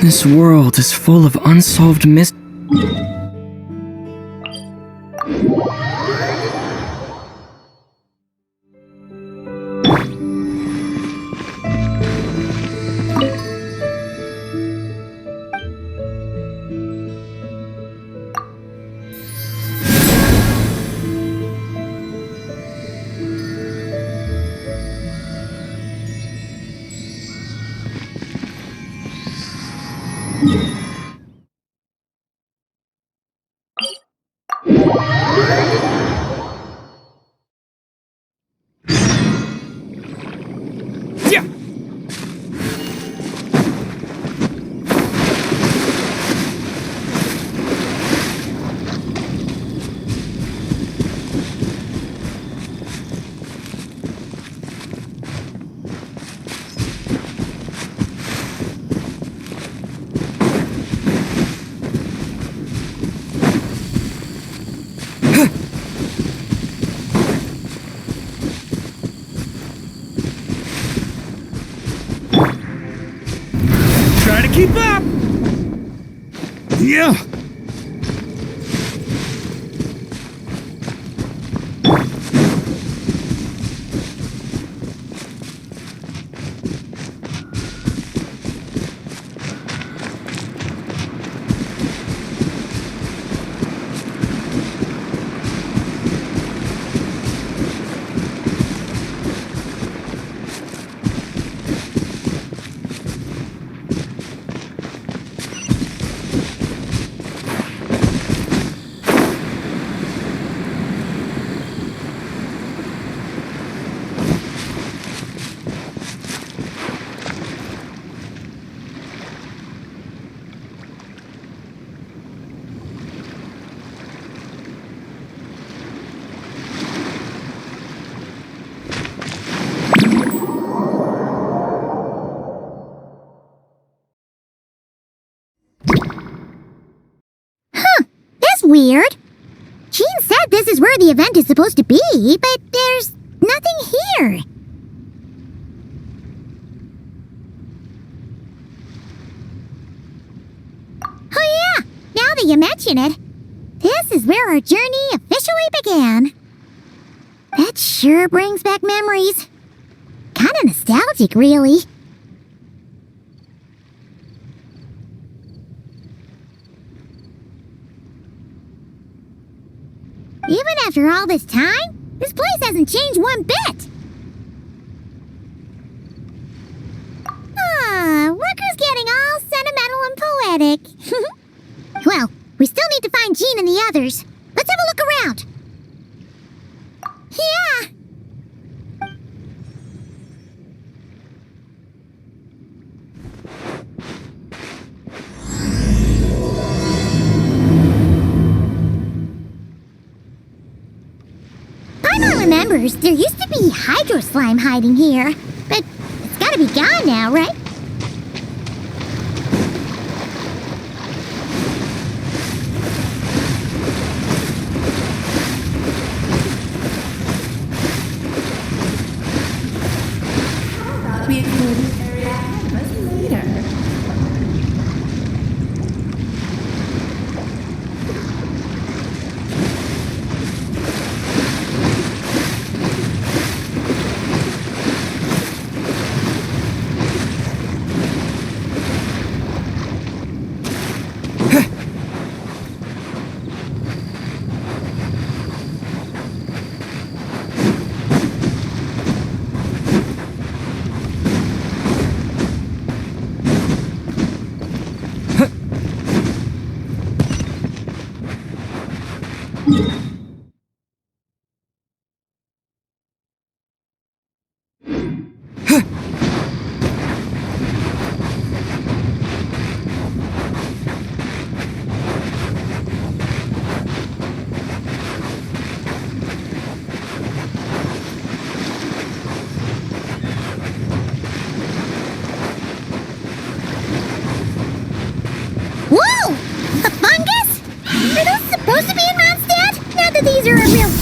This world is full of unsolved mysteries. Try to keep up! Yeah! Weird. Jean said this is where the event is supposed to be, but there's nothing here. Oh yeah, now that you mention it, this is where our journey officially began. That sure brings back memories. Kinda nostalgic, really. Even after all this time, this place hasn't changed one bit. Look who's getting all sentimental and poetic. Well, we still need to find Jean and the others. Let's have a look around. Yeah. Paimon remembers there used to be hydro slime hiding here, but it's gotta be gone now, right? We explore this area ahead of us later.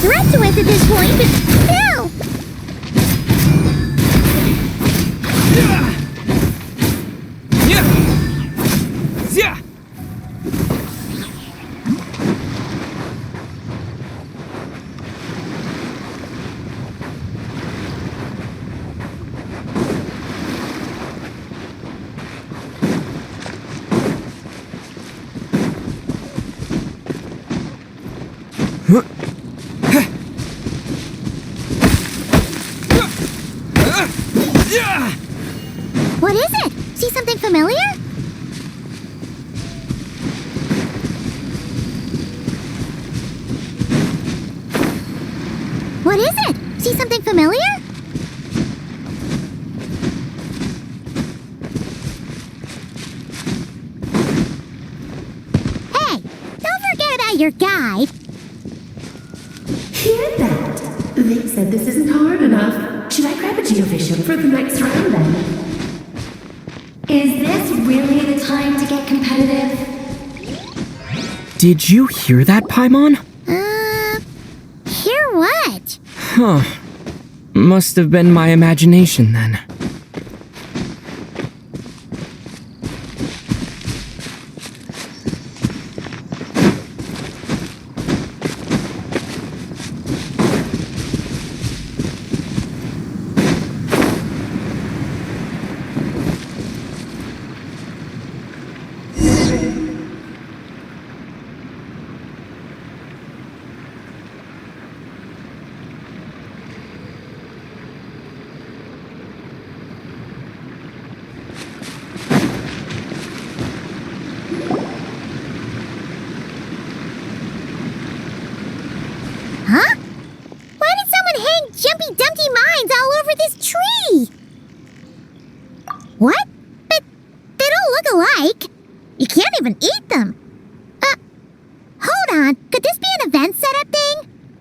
threat to us at this point, but still! What is it? See something familiar? What is it? See something familiar? Hey, don't forget about your guide. Hear that? Vic said this isn't hard enough. Should I grab a geovision for the next round then? Is this really the time to get competitive? Did you hear that, Paimon? Hear what? Huh. Must have been my imagination then. Huh? Why did someone hang Jumpy Dumpty mines all over this tree? What? But they don't look alike. You can't even eat them. Hold on. Could this be an event setup thing?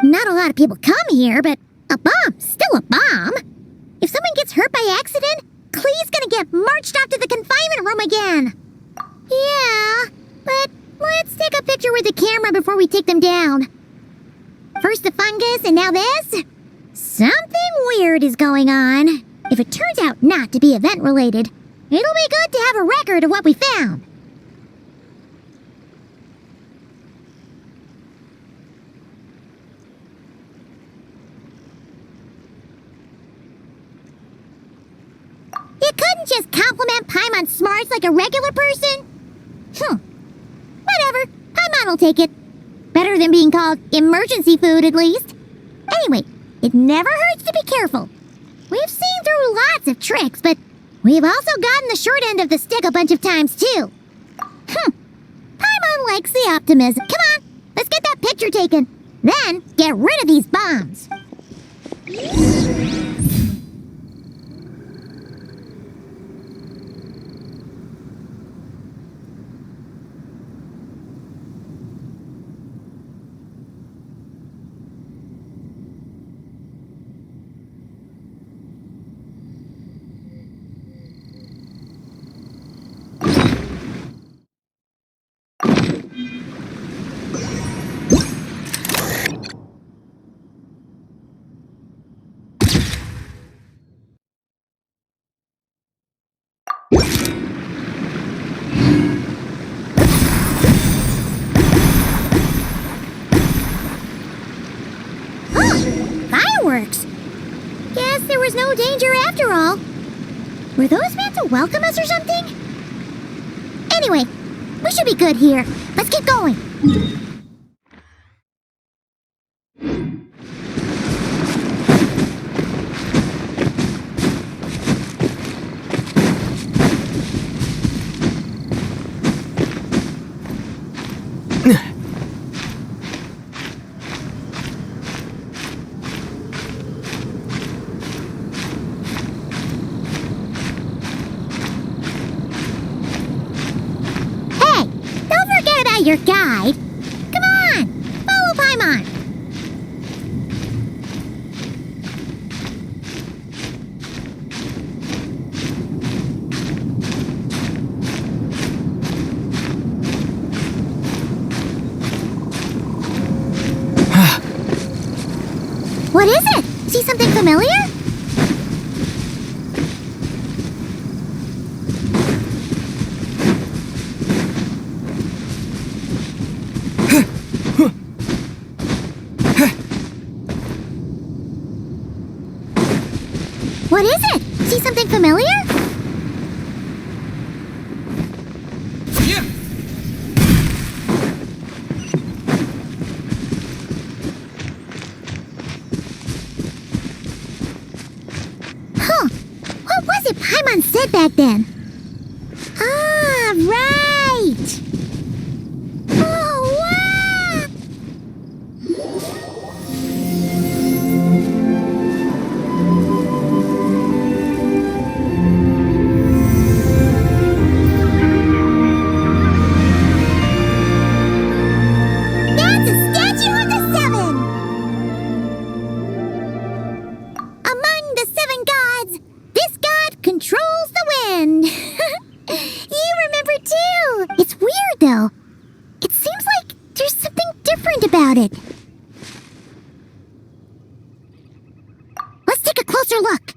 Not a lot of people come here, but a bomb's still a bomb. If someone gets hurt by accident, Clee's gonna get marched off to the confinement room again. Yeah, but let's take a picture with the camera before we take them down. First the fungus, and now this? Something weird is going on. If it turns out not to be event-related, it'll be good to have a record of what we found. You couldn't just compliment Paimon's smarts like a regular person? Whatever. Paimon will take it. Better than being called emergency food, at least. Anyway, it never hurts to be careful. We've seen through lots of tricks, but we've also gotten the short end of the stick a bunch of times, too. Paimon likes the optimism. Come on, let's get that picture taken. Then, get rid of these bombs. Fireworks! Guess there was no danger after all. Were those meant to welcome us or something? Anyway, we should be good here. Let's keep going. Your guide. Come on, follow Paimon. See something familiar? What is it? See something familiar? Huh. What was it Paimon said back then? Ah, right! Oh, wow! That's a statue of the seven! Among the seven gods, this god controls the wind. You remember too. It's weird though. It seems like there's something different about it. Let's take a closer look.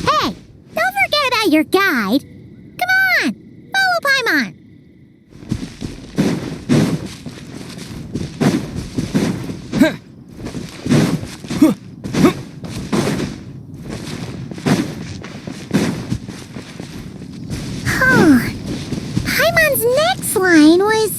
Hey, don't forget about your guide. Come on, follow Paimon. Huh. Paimon's next line was...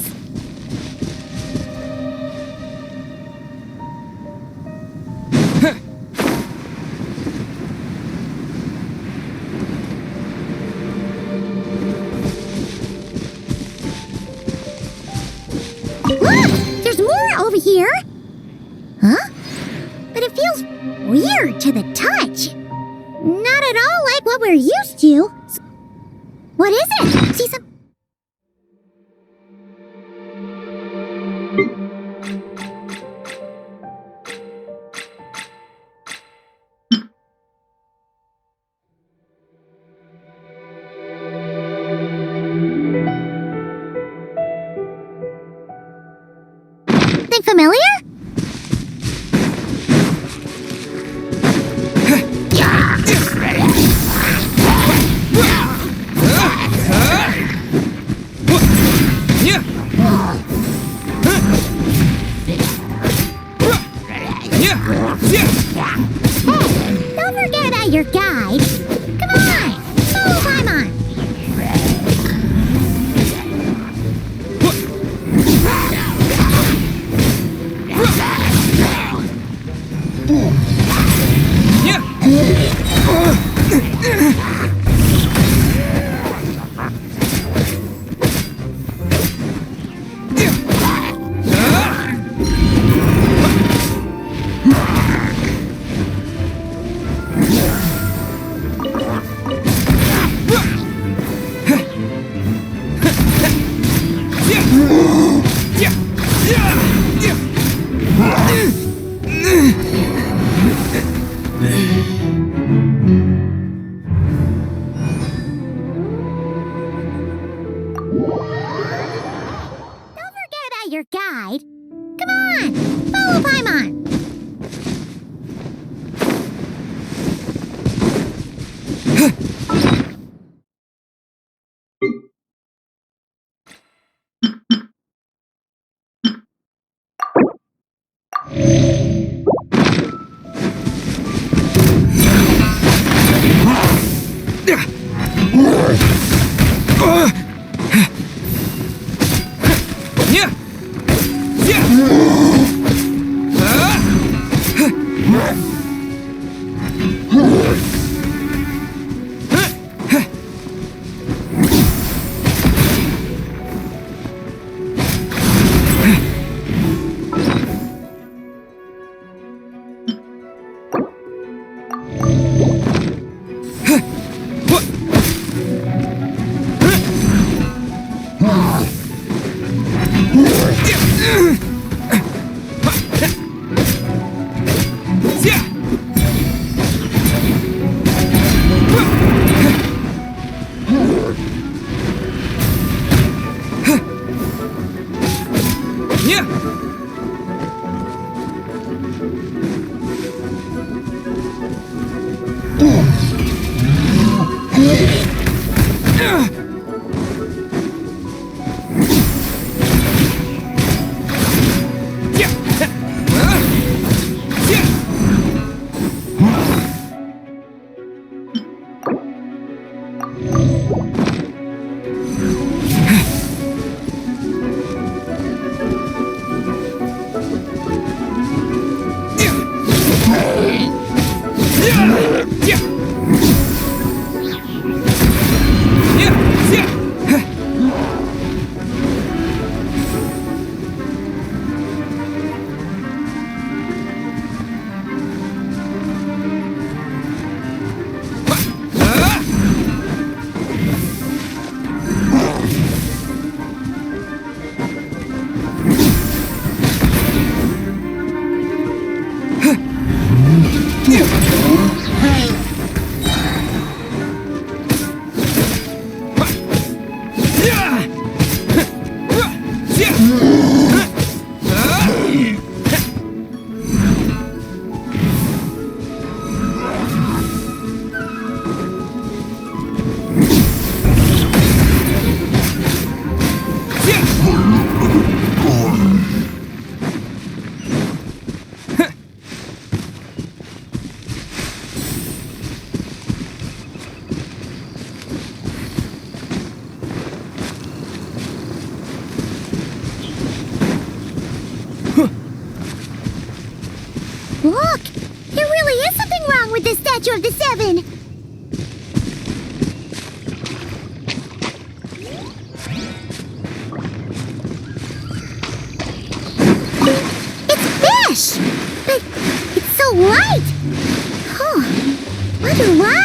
Look! There's more over here! Huh? But it feels weird to the touch. Not at all like what we're used to. What is it? See some... Something familiar? Hey, don't forget about your guide. Come on, follow Paimon. Don't forget about your guide. Come on, follow Paimon. Look! There really is something wrong with this statue of the Seven! It's fish! But it's so light! Huh. Wonder why?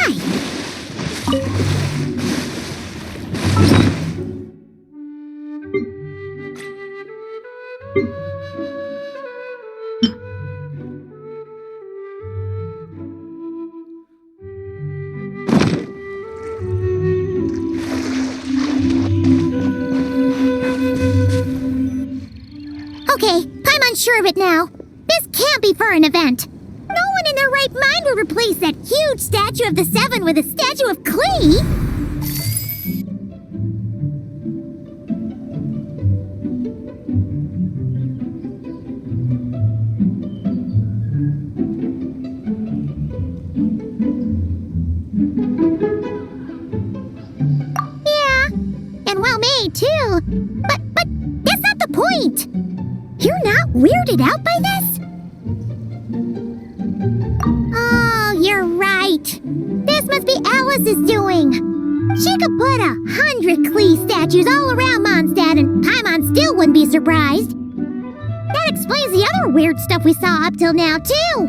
Okay, I'm unsure of it now. This can't be for an event. No one in their right mind would replace that huge statue of the Seven with a statue of Klee. Yeah, and well made too. But that's not the point. You're not weirded out by this? Oh, you're right. This must be Alice's doing. She could put 100 Klee statues all around Mondstadt and Paimon still wouldn't be surprised. That explains the other weird stuff we saw up till now, too.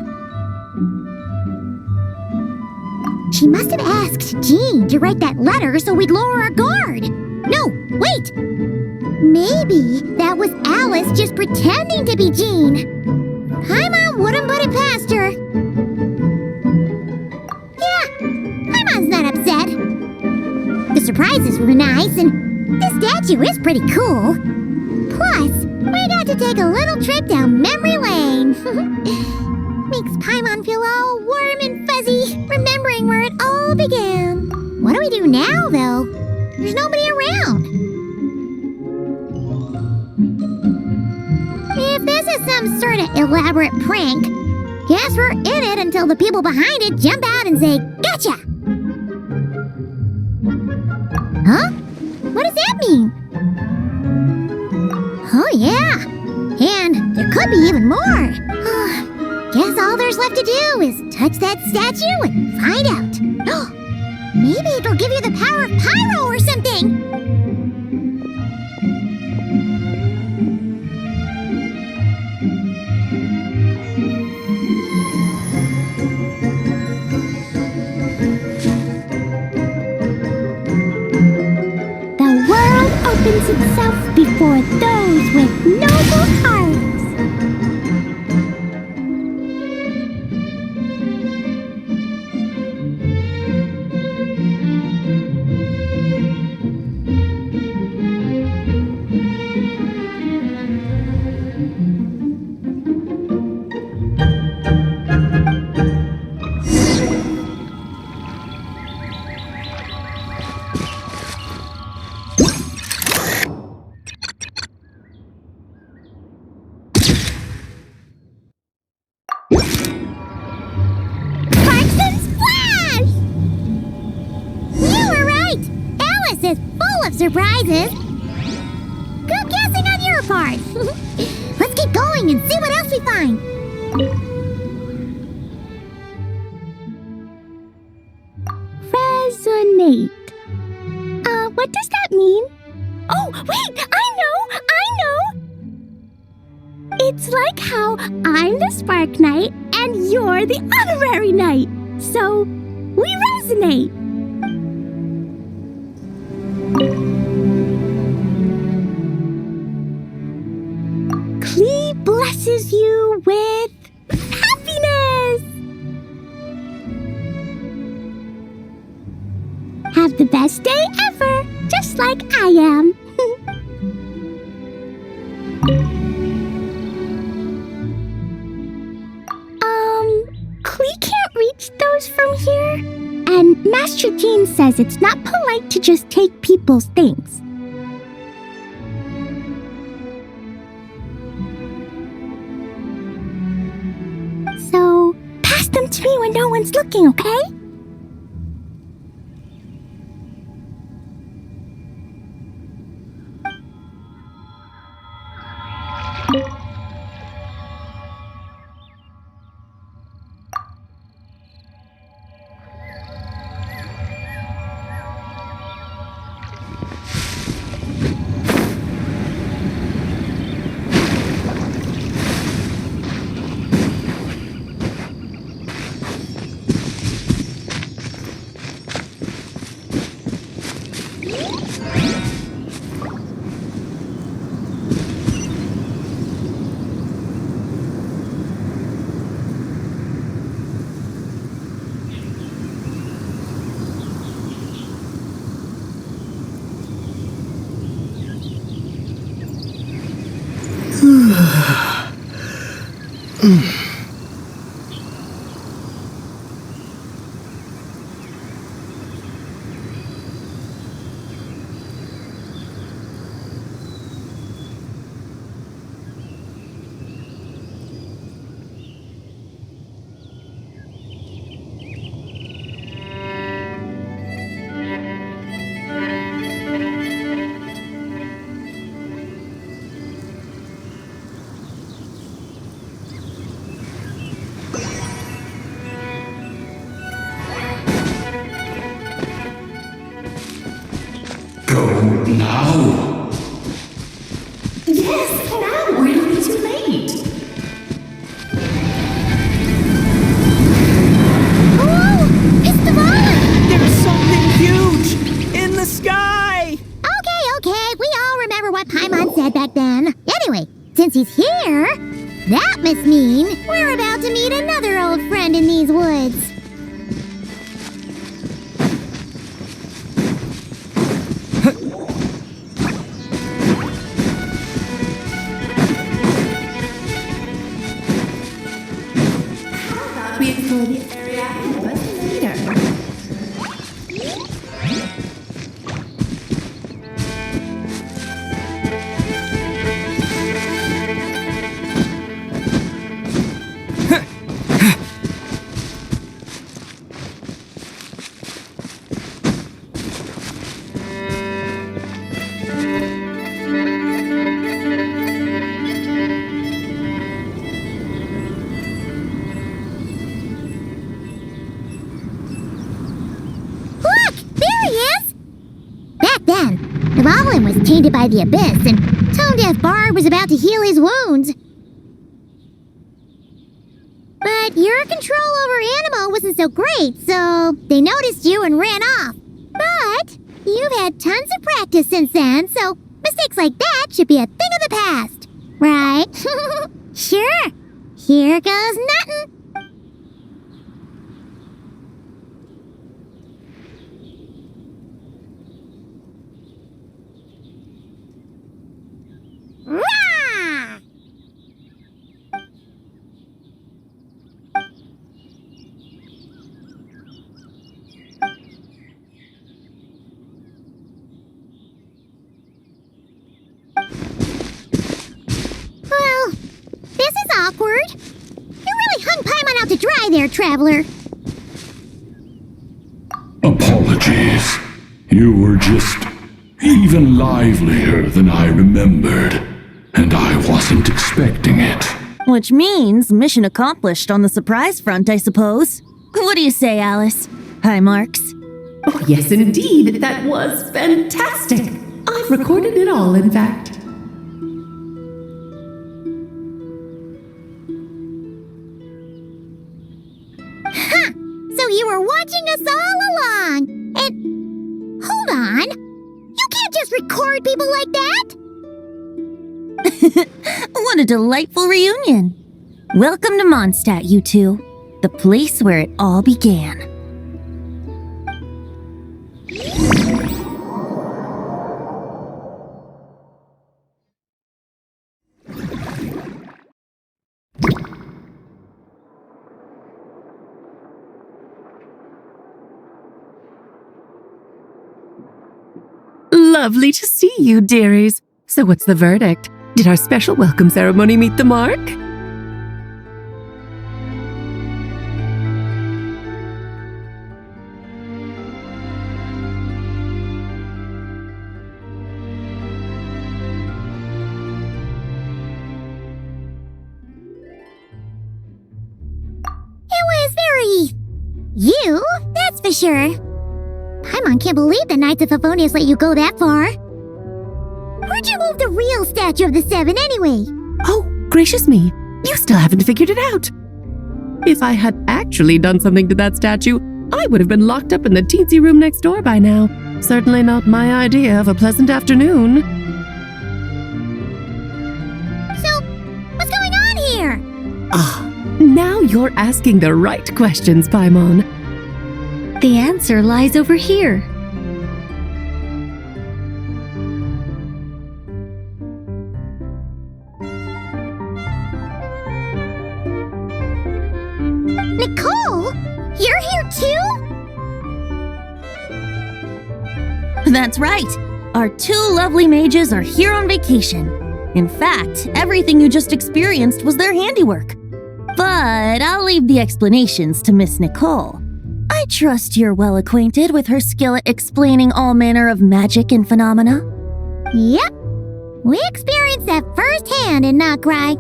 She must have asked Jean to write that letter so we'd lower our guard. No, wait! Maybe that was Alice just pretending to be Jean. Paimon wouldn't put it past her. Yeah, Paimon's not upset. The surprises were nice, and this statue is pretty cool. Plus, we got to take a little trip down memory lane. Makes Paimon feel all warm and fuzzy, remembering where it all began. What do we do now, though? There's nobody around. If this is some sort of elaborate prank, guess we're in it until the people behind it jump out and say, "Gotcha!" Huh? What does that mean? Oh, yeah. And there could be even more. Guess all there's left to do is touch that statue and find out. Maybe it'll give you the power of pyro or something. The world opens itself before those with noble hearts. Surprises. Good guessing on your part. Let's keep going and see what else we find. Resonate. What does that mean? Oh, wait! I know! It's like how I'm the Spark Knight and you're the Honorary Knight. So, we resonate. Klee blesses you with happiness! Have the best day ever, just like I am. Klee can't reach those from here. And Master Jean says it's not polite to just take people's things. So, pass them to me when no one's looking, okay? Now! Yes, now or it'll be too late. Oh, it's Devon! There's something huge in the sky! Okay, we all remember what Paimon said back then. Anyway, since he's here, that must mean we're about to meet another old friend in these woods. We explore the area ahead of us later. Look! There he is! Back then, the Goblin was tainted by the Abyss, and Tone Deaf Bard was about to heal his wounds. But your control over Animo wasn't so great, so they noticed you and ran off. But you've had tons of practice since then, so mistakes like that should be a thing of the past. Right? Sure. Here goes nothing. Rah! Well, this is awkward. You really hung Paimon out to dry there, traveler. Apologies. You were just even livelier than I remembered, and I wasn't expecting it. Which means mission accomplished on the surprise front, I suppose. What do you say, Alice? Hi, Marks. Oh, yes, indeed. That was fantastic. I've recorded it all, in fact. Ha! So you were watching us all along. And hold on. You can't just record people like that. What a delightful reunion. Welcome to Mondstadt, you two. The place where it all began. Lovely to see you, dearies. So what's the verdict? Did our special welcome ceremony meet the mark? It was very... you, that's for sure. Paimon can't believe the Knights of Favonius let you go that far. Where'd you move the real statue of the Seven anyway? Oh, gracious me. You still haven't figured it out. If I had actually done something to that statue, I would have been locked up in the teensy room next door by now. Certainly not my idea of a pleasant afternoon. So, what's going on here? Ah, now you're asking the right questions, Paimon. The answer lies over here. Nicole, you're here too? That's right. Our two lovely mages are here on vacation. In fact, everything you just experienced was their handiwork. But I'll leave the explanations to Miss Nicole. I trust you're well acquainted with her skill at explaining all manner of magic and phenomena. Yep. We experienced that firsthand in Notcry.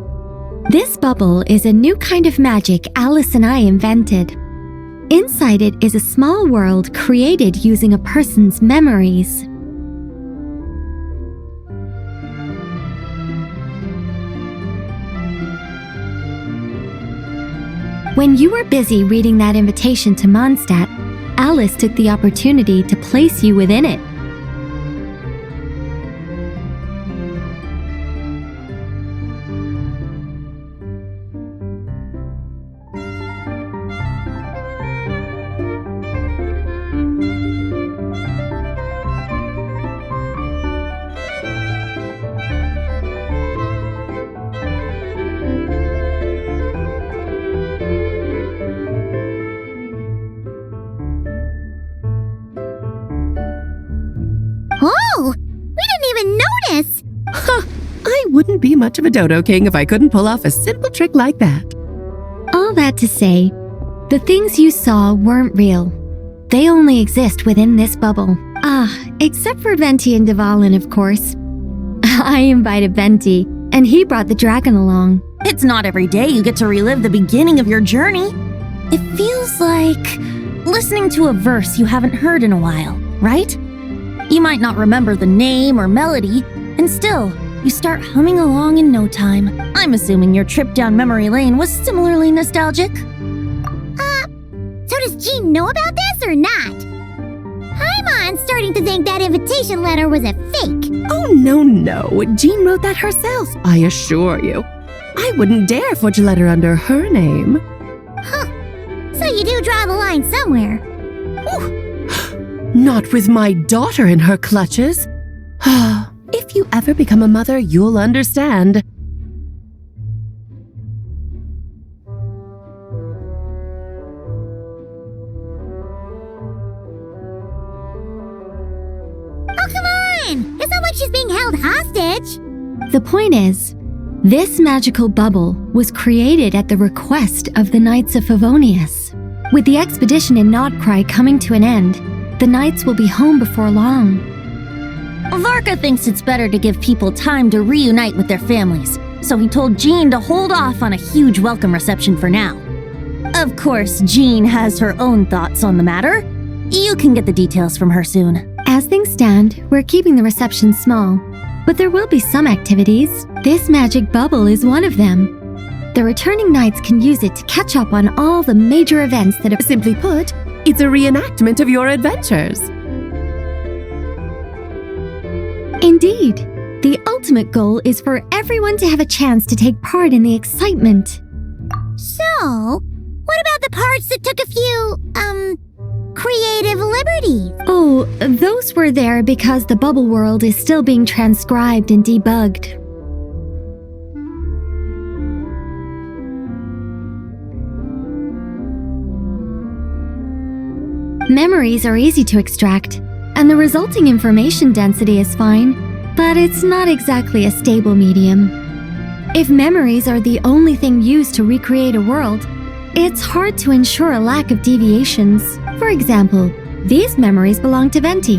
This bubble is a new kind of magic Alice and I invented. Inside it is a small world created using a person's memories. When you were busy reading that invitation to Mondstadt, Alice took the opportunity to place you within it. Oh, we didn't even notice. I wouldn't be much of a dodo king if I couldn't pull off a simple trick like that. All that to say, the things you saw weren't real. They only exist within this bubble. Except for Venti and Dvalin, of course. I invited Venti, and he brought the dragon along. It's not every day you get to relive the beginning of your journey. It feels like listening to a verse you haven't heard in a while, right? You might not remember the name or melody, and still, you start humming along in no time. I'm assuming your trip down memory lane was similarly nostalgic. So does Jean know about this or not? I'm starting to think that invitation letter was a fake. Oh, no. Jean wrote that herself, I assure you. I wouldn't dare forge a letter under her name. So you do draw the line somewhere. Not with my daughter in her clutches. If you ever become a mother, you'll understand. Oh, come on! It's not like she's being held hostage. The point is, this magical bubble was created at the request of the Knights of Favonius. With the expedition in Notcry coming to an end, the Knights will be home before long. Varka thinks it's better to give people time to reunite with their families, so he told Jean to hold off on a huge welcome reception for now. Of course, Jean has her own thoughts on the matter. You can get the details from her soon. As things stand, we're keeping the reception small, but there will be some activities. This magic bubble is one of them. The returning Knights can use it to catch up on all the major events that have... Simply put, it's a reenactment of your adventures. Indeed. The ultimate goal is for everyone to have a chance to take part in the excitement. So, what about the parts that took a few, creative liberties? Oh, those were there because the bubble world is still being transcribed and debugged. Memories are easy to extract, and the resulting information density is fine, but it's not exactly a stable medium. If memories are the only thing used to recreate a world, it's hard to ensure a lack of deviations. For example, these memories belong to Venti.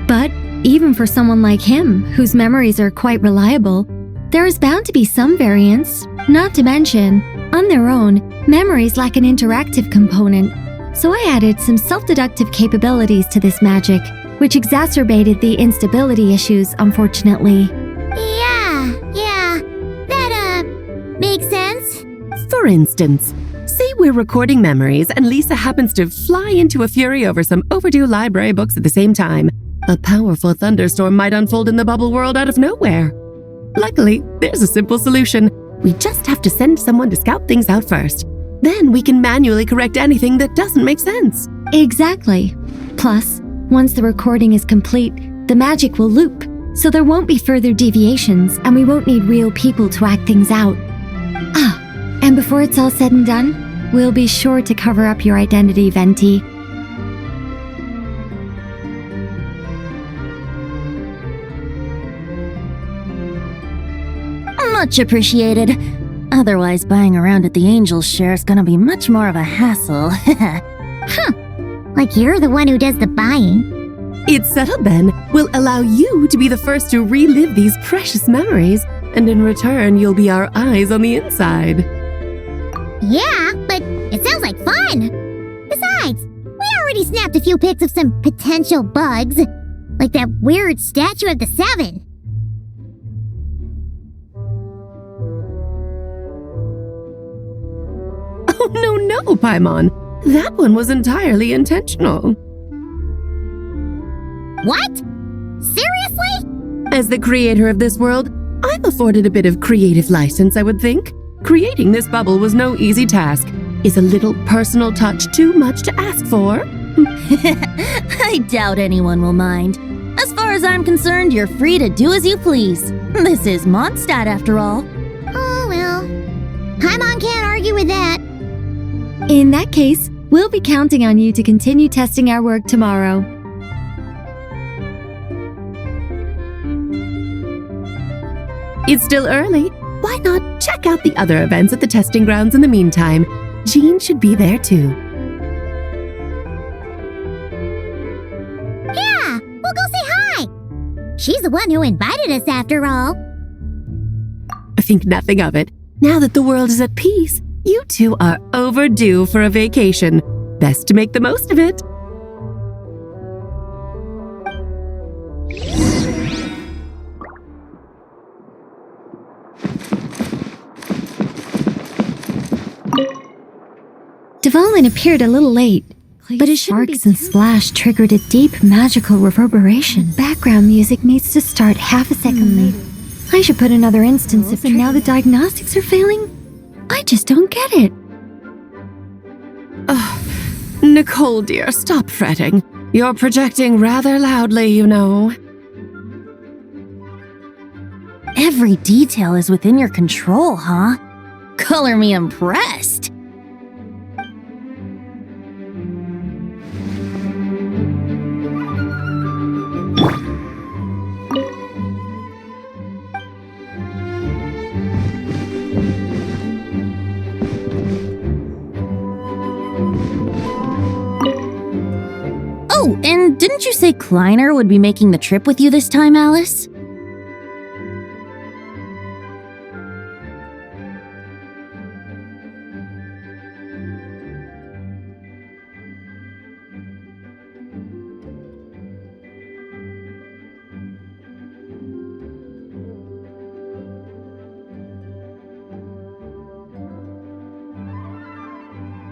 But even for someone like him, whose memories are quite reliable, there is bound to be some variance. Not to mention, on their own, memories lack an interactive component. So I added some self-deductive capabilities to this magic, which exacerbated the instability issues, unfortunately. Yeah, that, makes sense. For instance, say we're recording memories and Lisa happens to fly into a fury over some overdue library books at the same time. A powerful thunderstorm might unfold in the bubble world out of nowhere. Luckily, there's a simple solution. We just have to send someone to scout things out first. Then we can manually correct anything that doesn't make sense. Exactly. Plus, once the recording is complete, the magic will loop, so there won't be further deviations and we won't need real people to act things out. And before it's all said and done, We'll be sure to cover up your identity, Venti. Much appreciated. Otherwise, buying around at the Angels share is gonna be much more of a hassle. Like you're the one who does the buying. It's settled then. We'll allow you to be the first to relive these precious memories, and in return, you'll be our eyes on the inside. Yeah, but it sounds like fun. Besides, we already snapped a few pics of some potential bugs, like that weird statue of the Seven. Oh, no, Paimon. That one was entirely intentional. What? Seriously? As the creator of this world, I'm afforded a bit of creative license, I would think. Creating this bubble was no easy task. Is a little personal touch too much to ask for? I doubt anyone will mind. As far as I'm concerned, you're free to do as you please. This is Mondstadt, after all. Oh, well. Paimon can't argue with that. In that case, we'll be counting on you to continue testing our work tomorrow. It's still early. Why not check out the other events at the testing grounds in the meantime? Jean should be there too. Yeah, we'll go say hi. She's the one who invited us after all. Think nothing of it. Now that the world is at peace, you two are overdue for a vacation. Best to make the most of it. Devolin appeared a little late, but his sparks and splash triggered a deep magical reverberation. Background music needs to start half a second later. I should put another instance of and now the diagnostics are failing? I just don't get it. Nicole, dear, stop fretting. You're projecting rather loudly, you know. Every detail is within your control, huh? Color me impressed. Oh, and didn't you say Kleiner would be making the trip with you this time, Alice?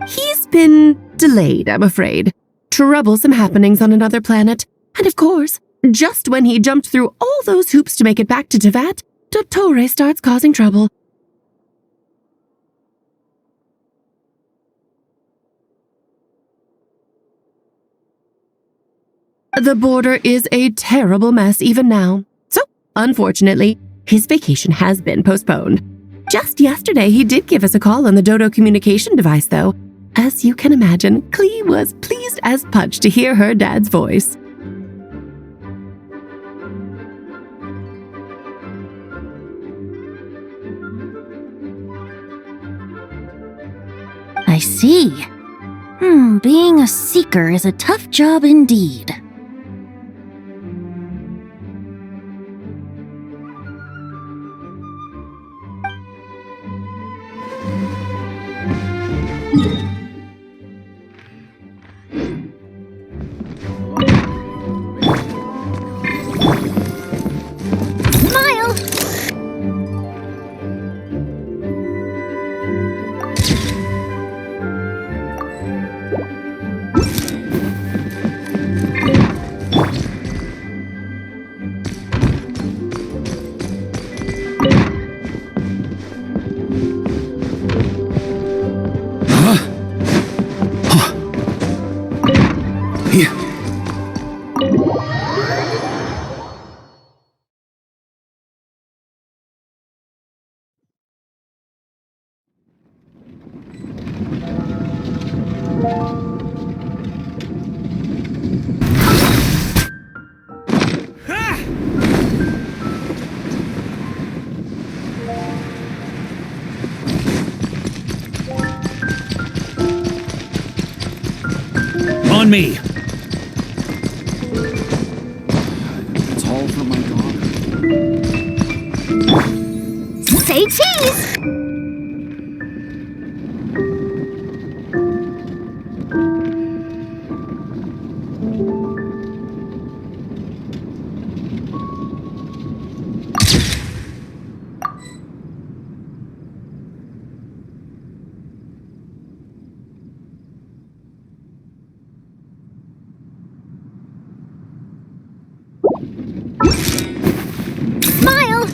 He's been delayed, I'm afraid. Troublesome happenings on another planet. And of course, just when he jumped through all those hoops to make it back to Tevat, Dottore starts causing trouble. The border is a terrible mess even now. So, unfortunately, his vacation has been postponed. Just yesterday, he did give us a call on the Dodo communication device, though. As you can imagine, Klee was pleased as punch to hear her dad's voice. I see. Being a seeker is a tough job indeed. on me! It's all for my daughter. Say cheese! Smile!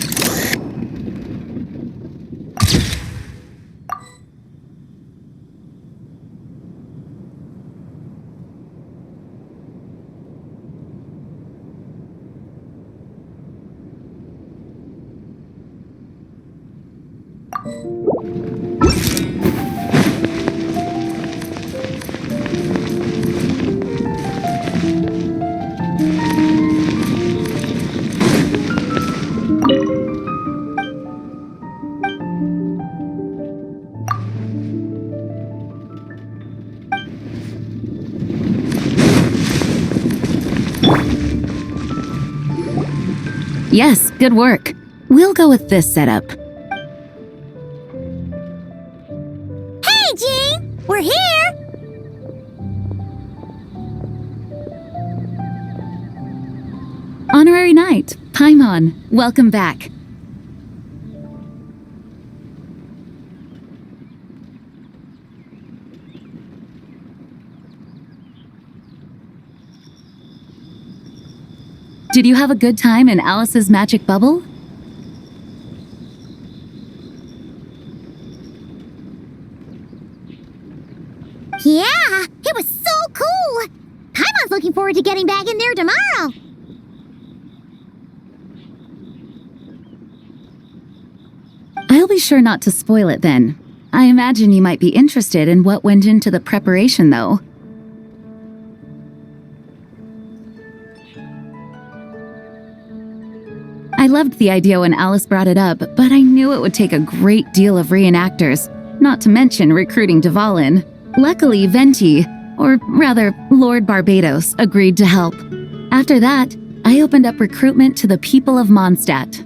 Yes, good work. We'll go with this setup. Hey, Jean! We're here! Honorary Knight, Paimon, welcome back. Did you have a good time in Alice's magic bubble? Yeah, it was so cool! Paimon's looking forward to getting back in there tomorrow. I'll be sure not to spoil it then. I imagine you might be interested in what went into the preparation, though. I loved the idea when Alice brought it up, but I knew it would take a great deal of reenactors, not to mention recruiting Dvalin. Luckily, Venti, or rather, Lord Barbados, agreed to help. After that, I opened up recruitment to the people of Mondstadt.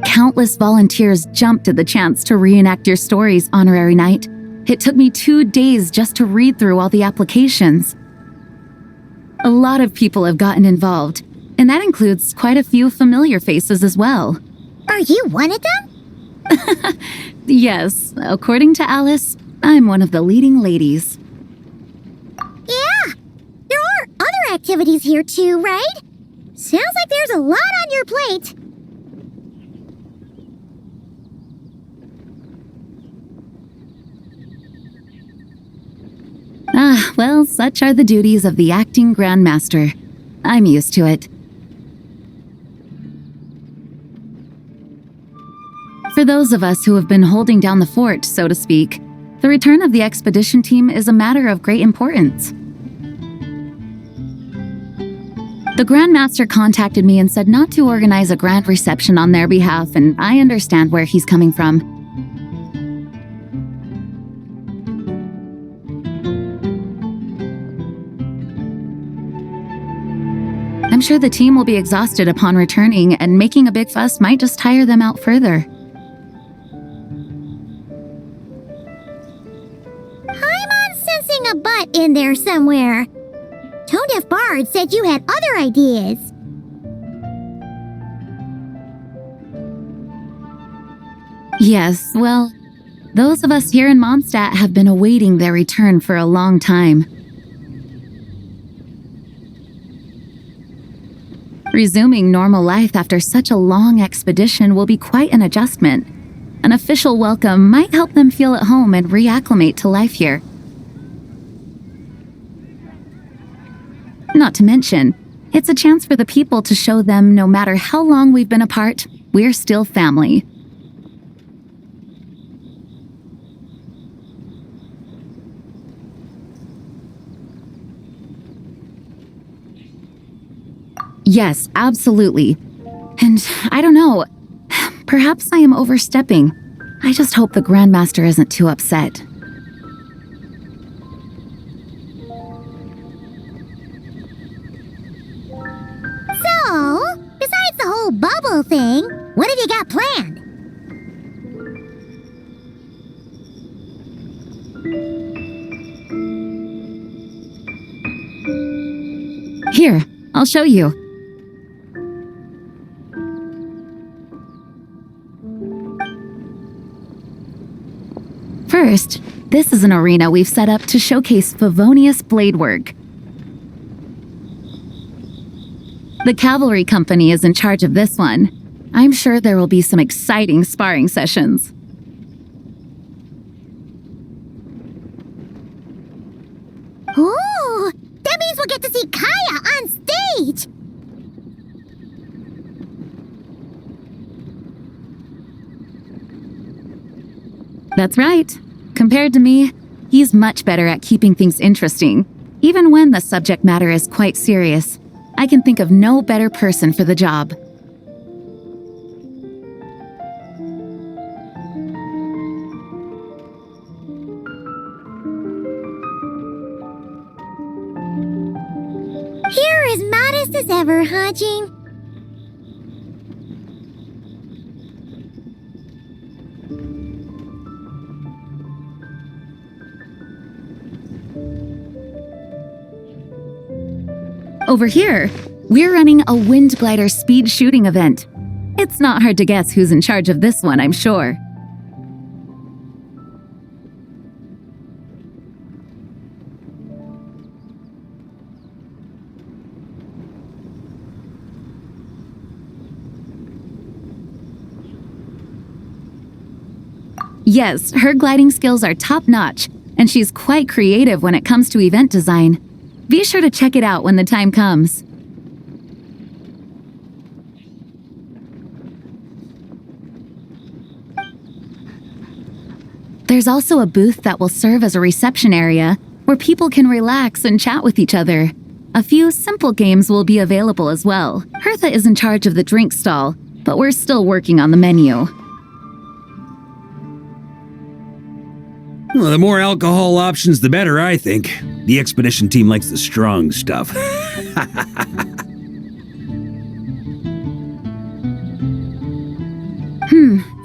Countless volunteers jumped at the chance to reenact your stories, Honorary Knight. It took me 2 days just to read through all the applications. A lot of people have gotten involved, and that includes quite a few familiar faces as well. Are you one of them? Yes, according to Alice, I'm one of the leading ladies. Yeah, there are other activities here too, right? Sounds like there's a lot on your plate. Ah, well, such are the duties of the acting Grandmaster. I'm used to it. For those of us who have been holding down the fort, so to speak, the return of the expedition team is a matter of great importance. The Grandmaster contacted me and said not to organize a grand reception on their behalf, and I understand where he's coming from. I'm sure the team will be exhausted upon returning, and making a big fuss might just tire them out further. I'm sensing a butt in there somewhere. Tone Deaf Bard said you had other ideas. Yes, well, those of us here in Mondstadt have been awaiting their return for a long time. Resuming normal life after such a long expedition will be quite an adjustment. An official welcome might help them feel at home and reacclimate to life here. Not to mention, it's a chance for the people to show them no matter how long we've been apart, we're still family. Yes, absolutely. And I don't know, perhaps I am overstepping. I just hope the Grandmaster isn't too upset. So, besides the whole bubble thing, what have you got planned? Here, I'll show you. First, this is an arena we've set up to showcase Favonius blade work. The Cavalry Company is in charge of this one. I'm sure there will be some exciting sparring sessions. Ooh, that means we'll get to see Kaya on stage! That's right. Compared to me, he's much better at keeping things interesting, even when the subject matter is quite serious. I can think of no better person for the job. You're as modest as ever, huh, Jean? Over here, we're running a wind glider speed shooting event. It's not hard to guess who's in charge of this one, I'm sure. Yes, her gliding skills are top-notch, and she's quite creative when it comes to event design. Be sure to check it out when the time comes. There's also a booth that will serve as a reception area where people can relax and chat with each other. A few simple games will be available as well. Hertha is in charge of the drink stall, but we're still working on the menu. Well, the more alcohol options, the better, I think. The expedition team likes the strong stuff.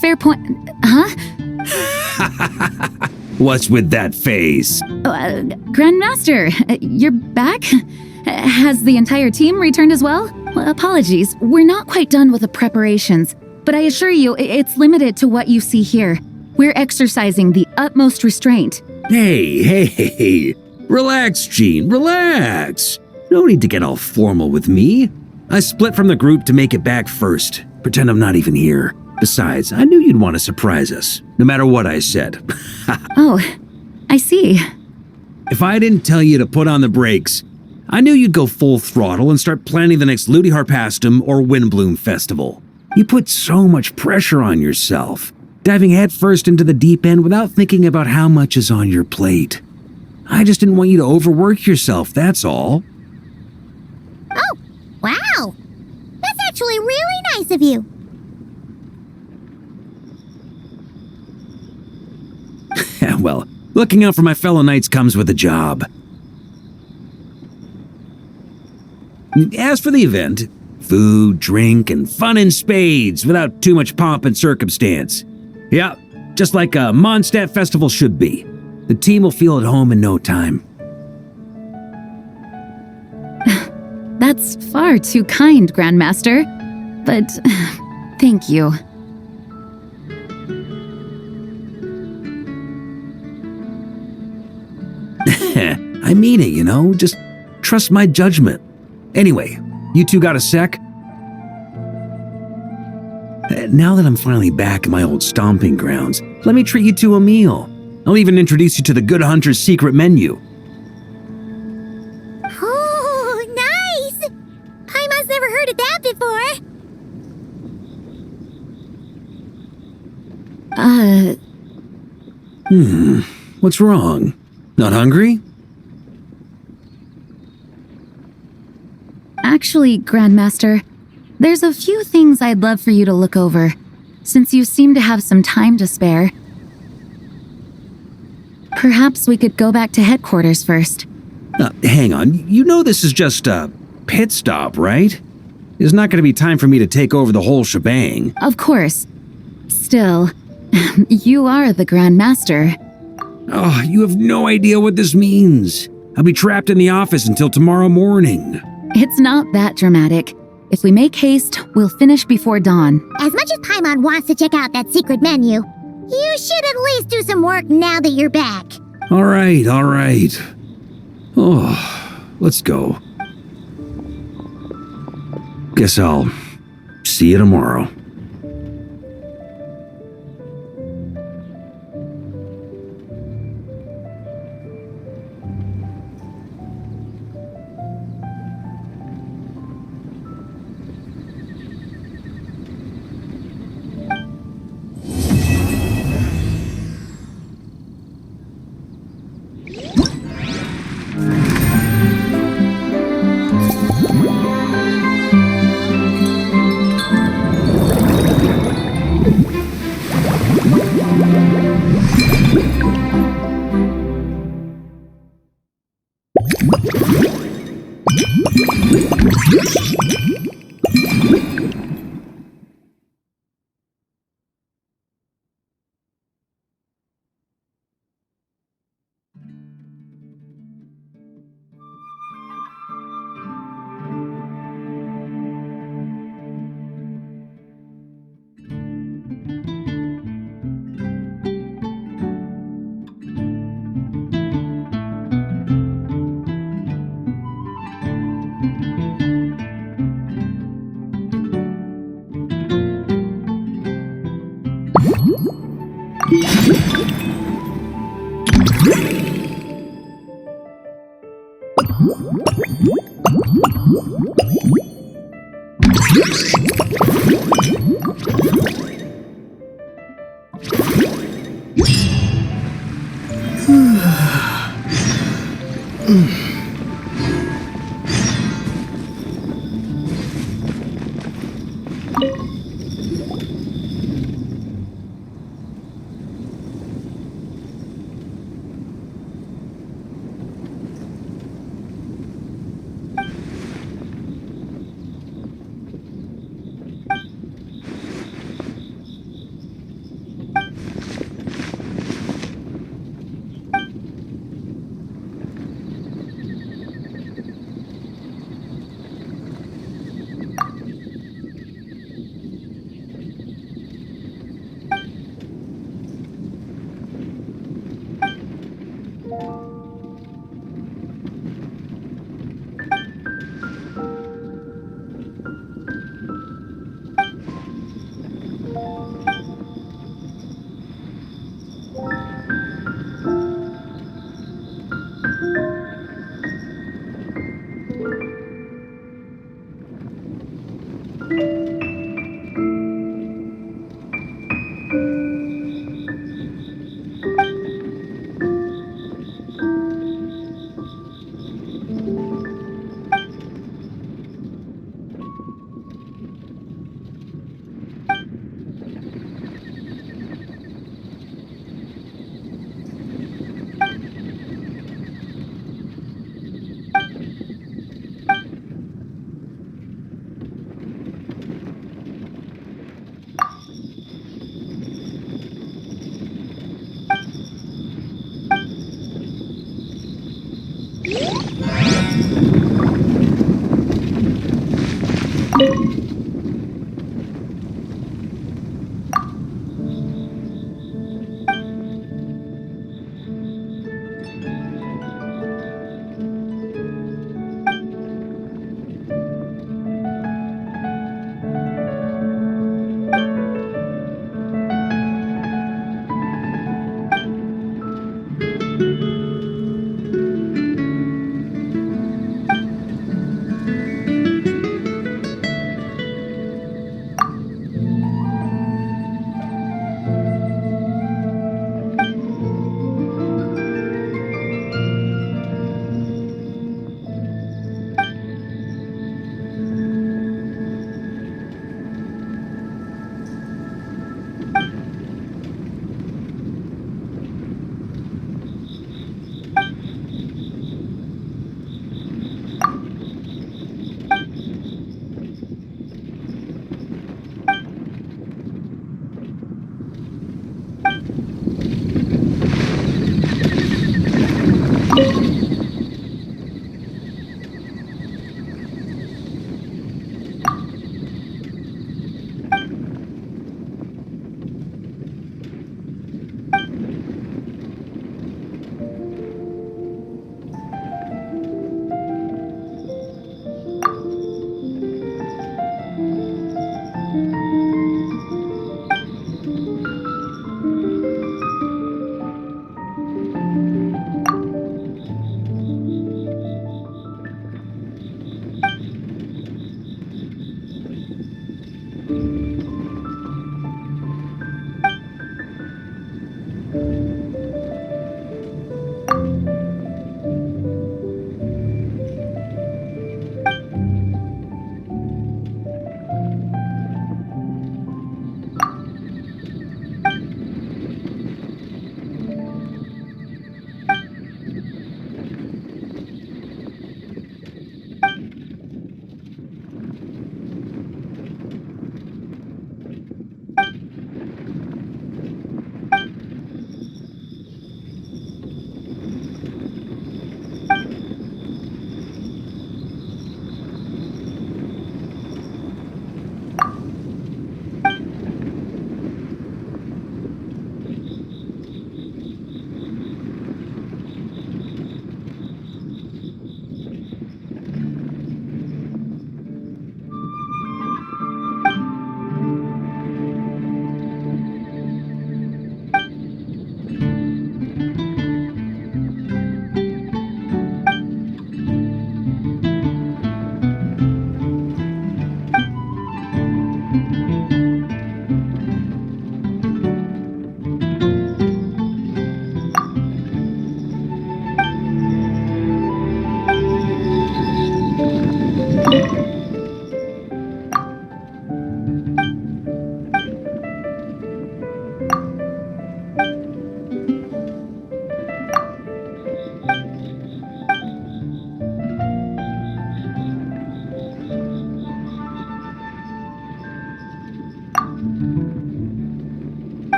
Fair point. Huh? What's with that face? Grandmaster, you're back? Has the entire team returned as well? Apologies, we're not quite done with the preparations, but I assure you, it's limited to what you see here. We're exercising the utmost restraint. Hey. Relax, Jean, relax. No need to get all formal with me. I split from the group to make it back first. Pretend I'm not even here. Besides, I knew you'd want to surprise us, no matter what I said. Oh, I see. If I didn't tell you to put on the brakes, I knew you'd go full throttle and start planning the next Ludi Harpastum or Windbloom Festival. You put so much pressure on yourself, diving headfirst into the deep end without thinking about how much is on your plate. I just didn't want you to overwork yourself, that's all. Oh, wow! That's actually really nice of you. Well, looking out for my fellow knights comes with a job. As for the event, food, drink, and fun in spades without too much pomp and circumstance. Yeah, just like a Mondstadt festival should be. The team will feel at home in no time. That's far too kind, Grandmaster. But thank you. I mean it, you know? Just trust my judgment. Anyway, you two got a sec? Now that I'm finally back in my old stomping grounds, let me treat you to a meal. I'll even introduce you to the Good Hunter's secret menu. Oh, nice! Paimon's never heard of that before. What's wrong? Not hungry? Actually, Grandmaster, there's a few things I'd love for you to look over, since you seem to have some time to spare. Perhaps we could go back to headquarters first. Hang on, you know this is just a pit stop, right? There's not going to be time for me to take over the whole shebang. Of course. Still, you are the Grandmaster. Oh, you have no idea what this means. I'll be trapped in the office until tomorrow morning. It's not that dramatic. If we make haste, we'll finish before dawn. As much as Paimon wants to check out that secret menu, you should at least do some work now that you're back. All right. Oh, let's go. Guess I'll see you tomorrow.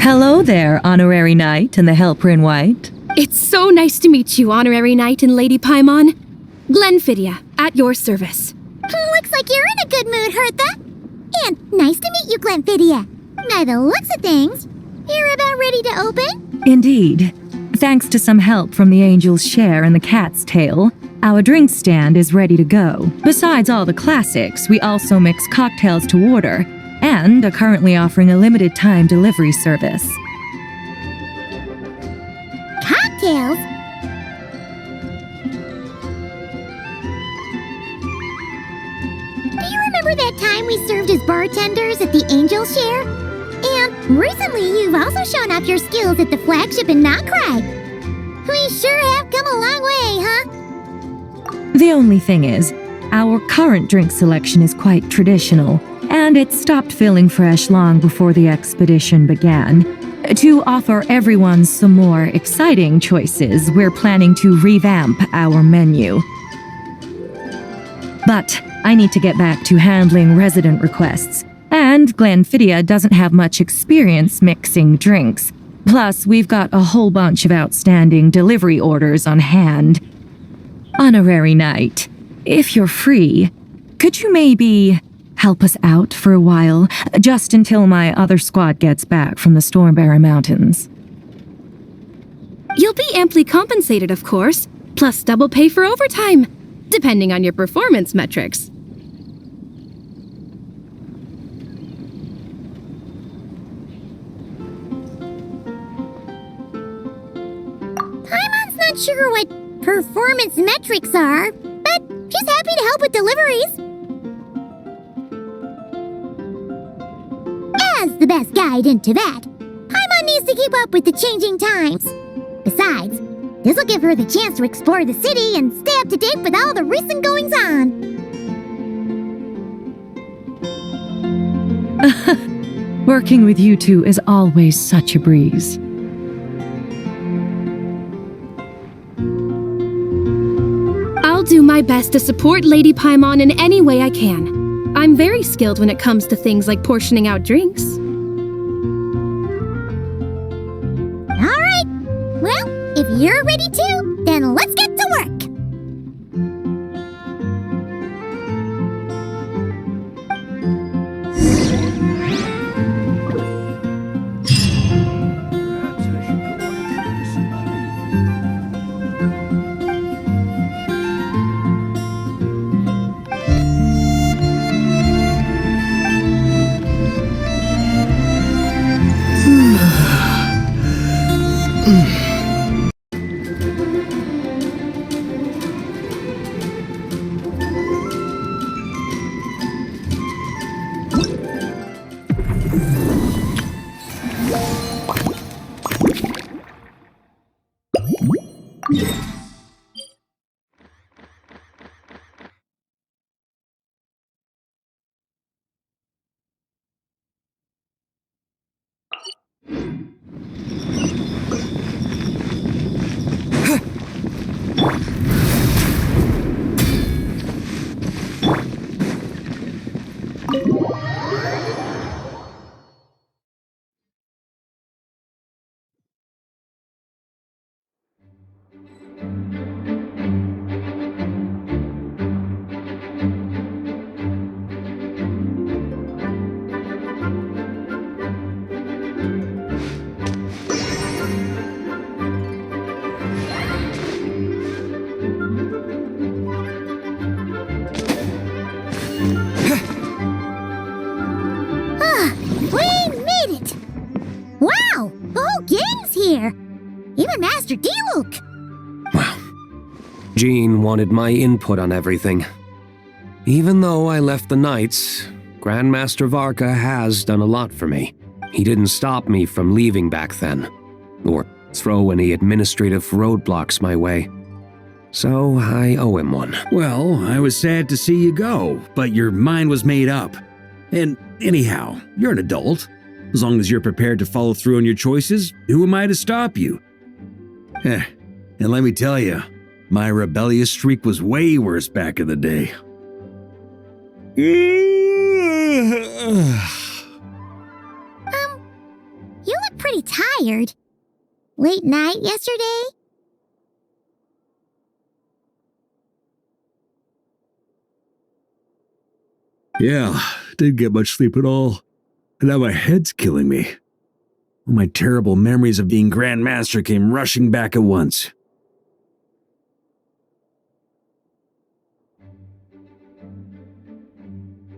Hello there, Honorary Knight and the Helper in White. It's so nice to meet you, Honorary Knight and Lady Paimon. Glenfidia, at your service. Looks like you're in a good mood, Hertha. And nice to meet you, Glenfidia. By the looks of things, you're about ready to open? Indeed. Thanks to some help from the Angel's Share and the Cat's Tail, our drink stand is ready to go. Besides all the classics, we also mix cocktails to order and are currently offering a limited time delivery service. Cocktails? Do you remember that time we served as bartenders at the Angel's Share? And recently you've also shown off your skills at the Flagship in Knockride. We sure have come a long way, huh? The only thing is, our current drink selection is quite traditional, and it stopped feeling fresh long before the expedition began. To offer everyone some more exciting choices, we're planning to revamp our menu. But I need to get back to handling resident requests, and Glenfidia doesn't have much experience mixing drinks. Plus, we've got a whole bunch of outstanding delivery orders on hand. Honorary Knight, if you're free, could you maybe help us out for a while, just until my other squad gets back from the Stormbearer Mountains? You'll be amply compensated, of course, plus double pay for overtime, depending on your performance metrics. Paimon's not sure what performance metrics are, but she's happy to help with deliveries. As the best guide into that, Paimon needs to keep up with the changing times. Besides, this will give her the chance to explore the city and stay up to date with all the recent goings-on. Working with you two is always such a breeze. I'll do my best to support Lady Paimon in any way I can. I'm very skilled when it comes to things like portioning out drinks. All right. Well, if you're ready to, then let's get to work. Even Master D-Luke! Wow. Jean wanted my input on everything. Even though I left the Knights, Grandmaster Varka has done a lot for me. He didn't stop me from leaving back then, or throw any administrative roadblocks my way. So I owe him one. Well, I was sad to see you go, but your mind was made up. And anyhow, you're an adult. As long as you're prepared to follow through on your choices, who am I to stop you? And let me tell you, my rebellious streak was way worse back in the day. pretty tired. Late night yesterday? Yeah, didn't get much sleep at all. And now my head's killing me. All my terrible memories of being Grand Master came rushing back at once.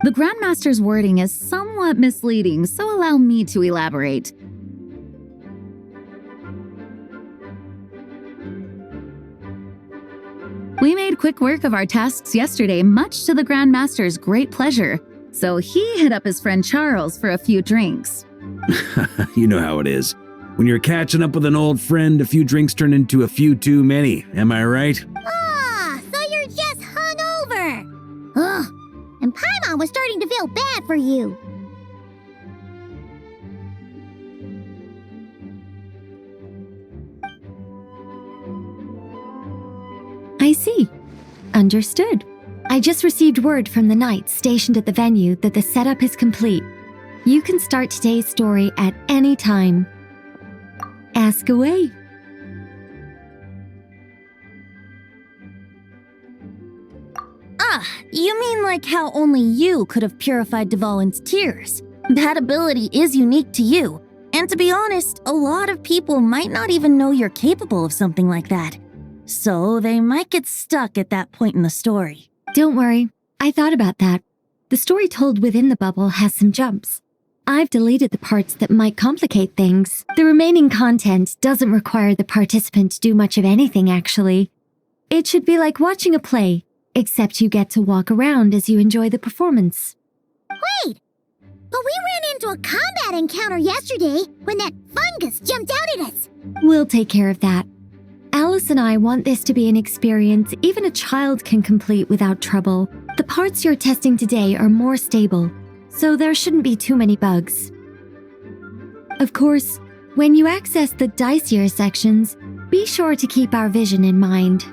The Grandmaster's wording is somewhat misleading, so allow me to elaborate. We made quick work of our tasks yesterday, much to the Grandmaster's great pleasure, so he hit up his friend Charles for a few drinks. You know how it is. When you're catching up with an old friend, a few drinks turn into a few too many, am I right? Ah, so you're just hungover. Ugh, and Paimon was starting to feel bad for you. I see. Understood. I just received word from the knights stationed at the venue that the setup is complete. You can start today's story at any time. Ask away. Ah, you mean like how only you could have purified Dvalin's tears? That ability is unique to you. And to be honest, a lot of people might not even know you're capable of something like that. So they might get stuck at that point in the story. Don't worry. I thought about that. The story told within the bubble has some jumps. I've deleted the parts that might complicate things. The remaining content doesn't require the participant to do much of anything, actually. It should be like watching a play, except you get to walk around as you enjoy the performance. Wait! But we ran into a combat encounter yesterday when that fungus jumped out at us. We'll take care of that. Alice and I want this to be an experience even a child can complete without trouble. The parts you're testing today are more stable, so there shouldn't be too many bugs. Of course, when you access the dicier sections, be sure to keep our vision in mind.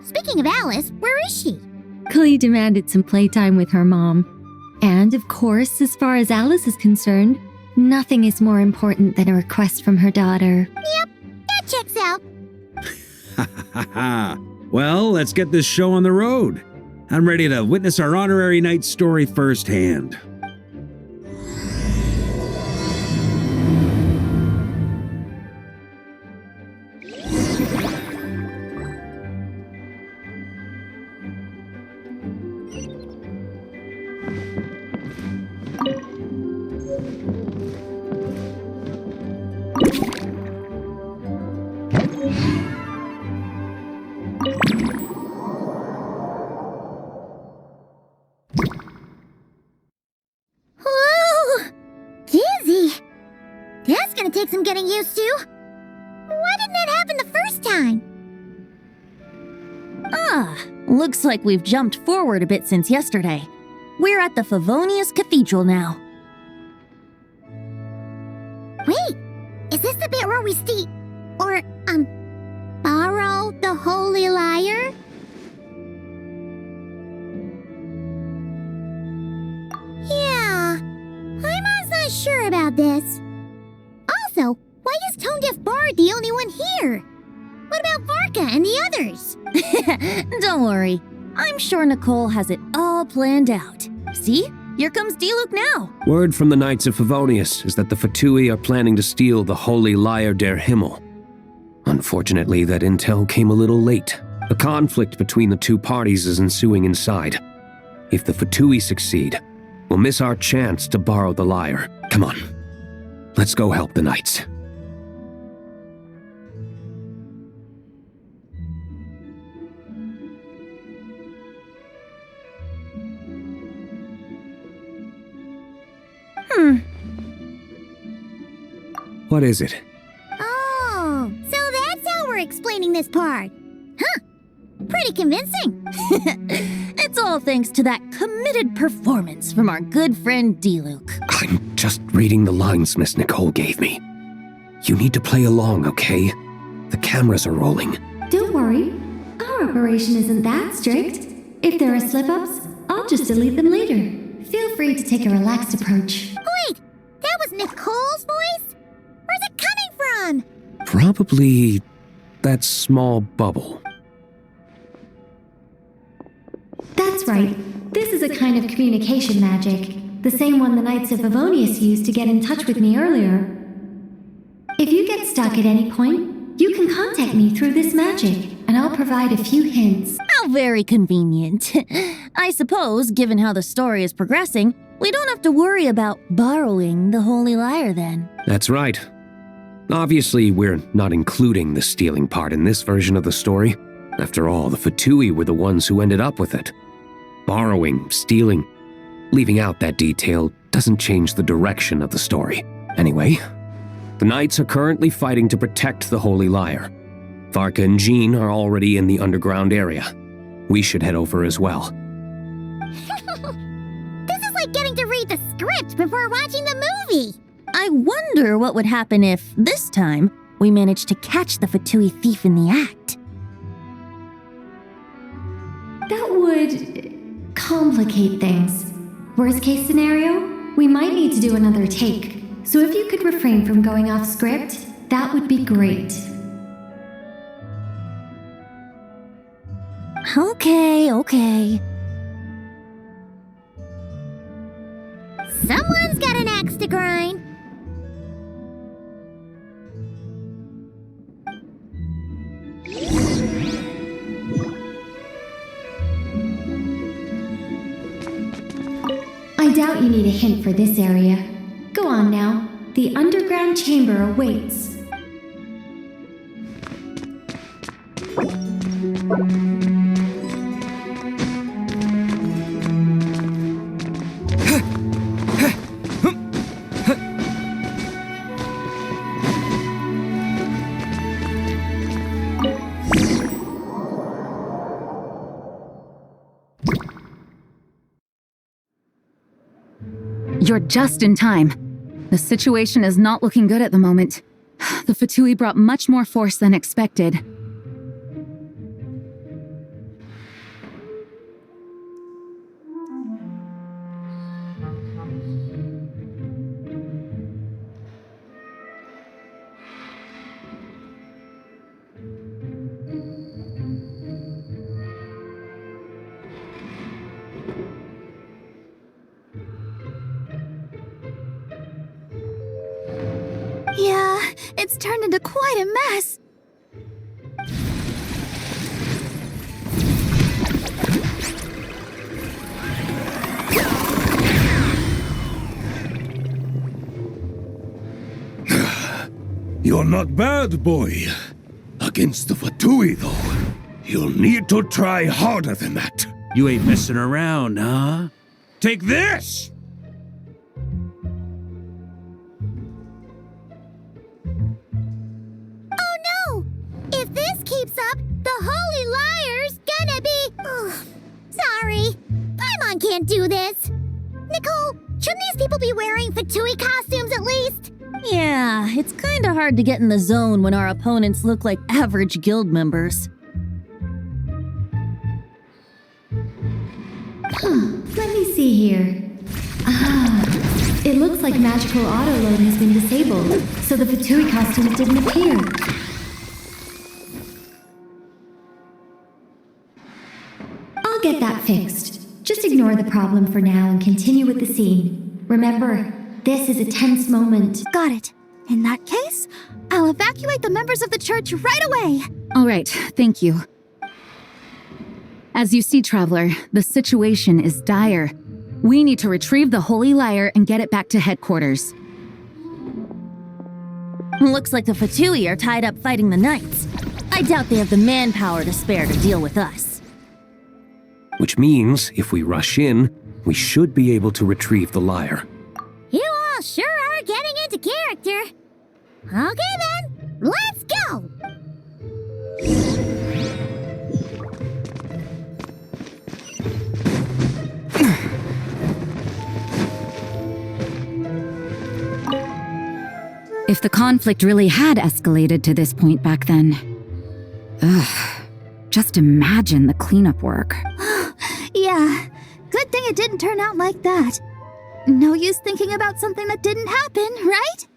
Speaking of Alice, where is she? Klee demanded some playtime with her mom. And of course, as far as Alice is concerned, nothing is more important than a request from her daughter. Yep, that checks out. Well, let's get this show on the road. I'm ready to witness our honorary knight's story firsthand. Take some getting used to. Why didn't that happen the first time? Ah, looks like we've jumped forward a bit since yesterday. We're at the Favonius Cathedral now. Wait, is this the bit where we borrow the Holy Lyre? Yeah, Paimon's not sure about this. Also, why is Tone Deaf Bard the only one here? What about Varka and the others? Don't worry. I'm sure Nicole has it all planned out. See? Here comes Diluc now. Word from the Knights of Favonius is that the Fatui are planning to steal the Holy Lyre der Himmel. Unfortunately, that intel came a little late. A conflict between the two parties is ensuing inside. If the Fatui succeed, we'll miss our chance to borrow the lyre. Come on. Let's go help the knights. What is it? Oh, so that's how we're explaining this part. Huh. Pretty convincing. It's all thanks to that committed performance from our good friend Diluc. I'm just reading the lines Miss Nicole gave me. You need to play along, okay? The cameras are rolling. Don't worry. Our operation isn't that strict. If there are slip-ups, I'll just delete them later. Feel free to take a relaxed approach. Wait! Nicole's voice? Where's it coming from? Probably that small bubble. That's right. This is a kind of communication magic, the same one the Knights of Favonius used to get in touch with me earlier. If you get stuck at any point, you can contact me through this magic, and I'll provide a few hints. How very convenient. I suppose, given how the story is progressing, we don't have to worry about borrowing the Holy Lyre then. That's right. Obviously, we're not including the stealing part in this version of the story. After all, the Fatui were the ones who ended up with it. Borrowing, stealing, leaving out that detail doesn't change the direction of the story. Anyway, the Knights are currently fighting to protect the Holy Lyre. Varka and Jean are already in the underground area. We should head over as well. This is like getting to read the script before watching the movie. I wonder what would happen if, this time, we managed to catch the Fatui thief in the act. That would complicate things. Worst case scenario, we might need to do another take. So if you could refrain from going off script, that would be great. Okay. Someone's got an axe to grind. I doubt you need a hint for this area. Go on now. The underground chamber awaits. You're just in time. The situation is not looking good at the moment. The Fatui brought much more force than expected. Yeah, it's turned into quite a mess. You're not bad, boy. Against the Fatui, though, you'll need to try harder than that. You ain't messing around, huh? Take this! If this keeps up, the Holy Lyre's gonna be... Oh, sorry. Paimon can't do this. Nicole, shouldn't these people be wearing Fatui costumes at least? Yeah, it's kinda hard to get in the zone when our opponents look like average guild members. Let me see here. It looks like magical autoload has been disabled, so the Fatui costumes didn't appear. I'll get that fixed. Just ignore the problem for now and continue with the scene. Remember, this is a tense moment. Got it. In that case, I'll evacuate the members of the church right away. All right, thank you. As you see, Traveler, the situation is dire. We need to retrieve the Holy Lyre and get it back to headquarters. Looks like the Fatui are tied up fighting the Knights. I doubt they have the manpower to spare to deal with us. Which means, if we rush in, we should be able to retrieve the lyre. You all sure are getting into character. Okay then, let's go! If the conflict really had escalated to this point back then... just imagine the cleanup work. Yeah, good thing it didn't turn out like that. No use thinking about something that didn't happen, right?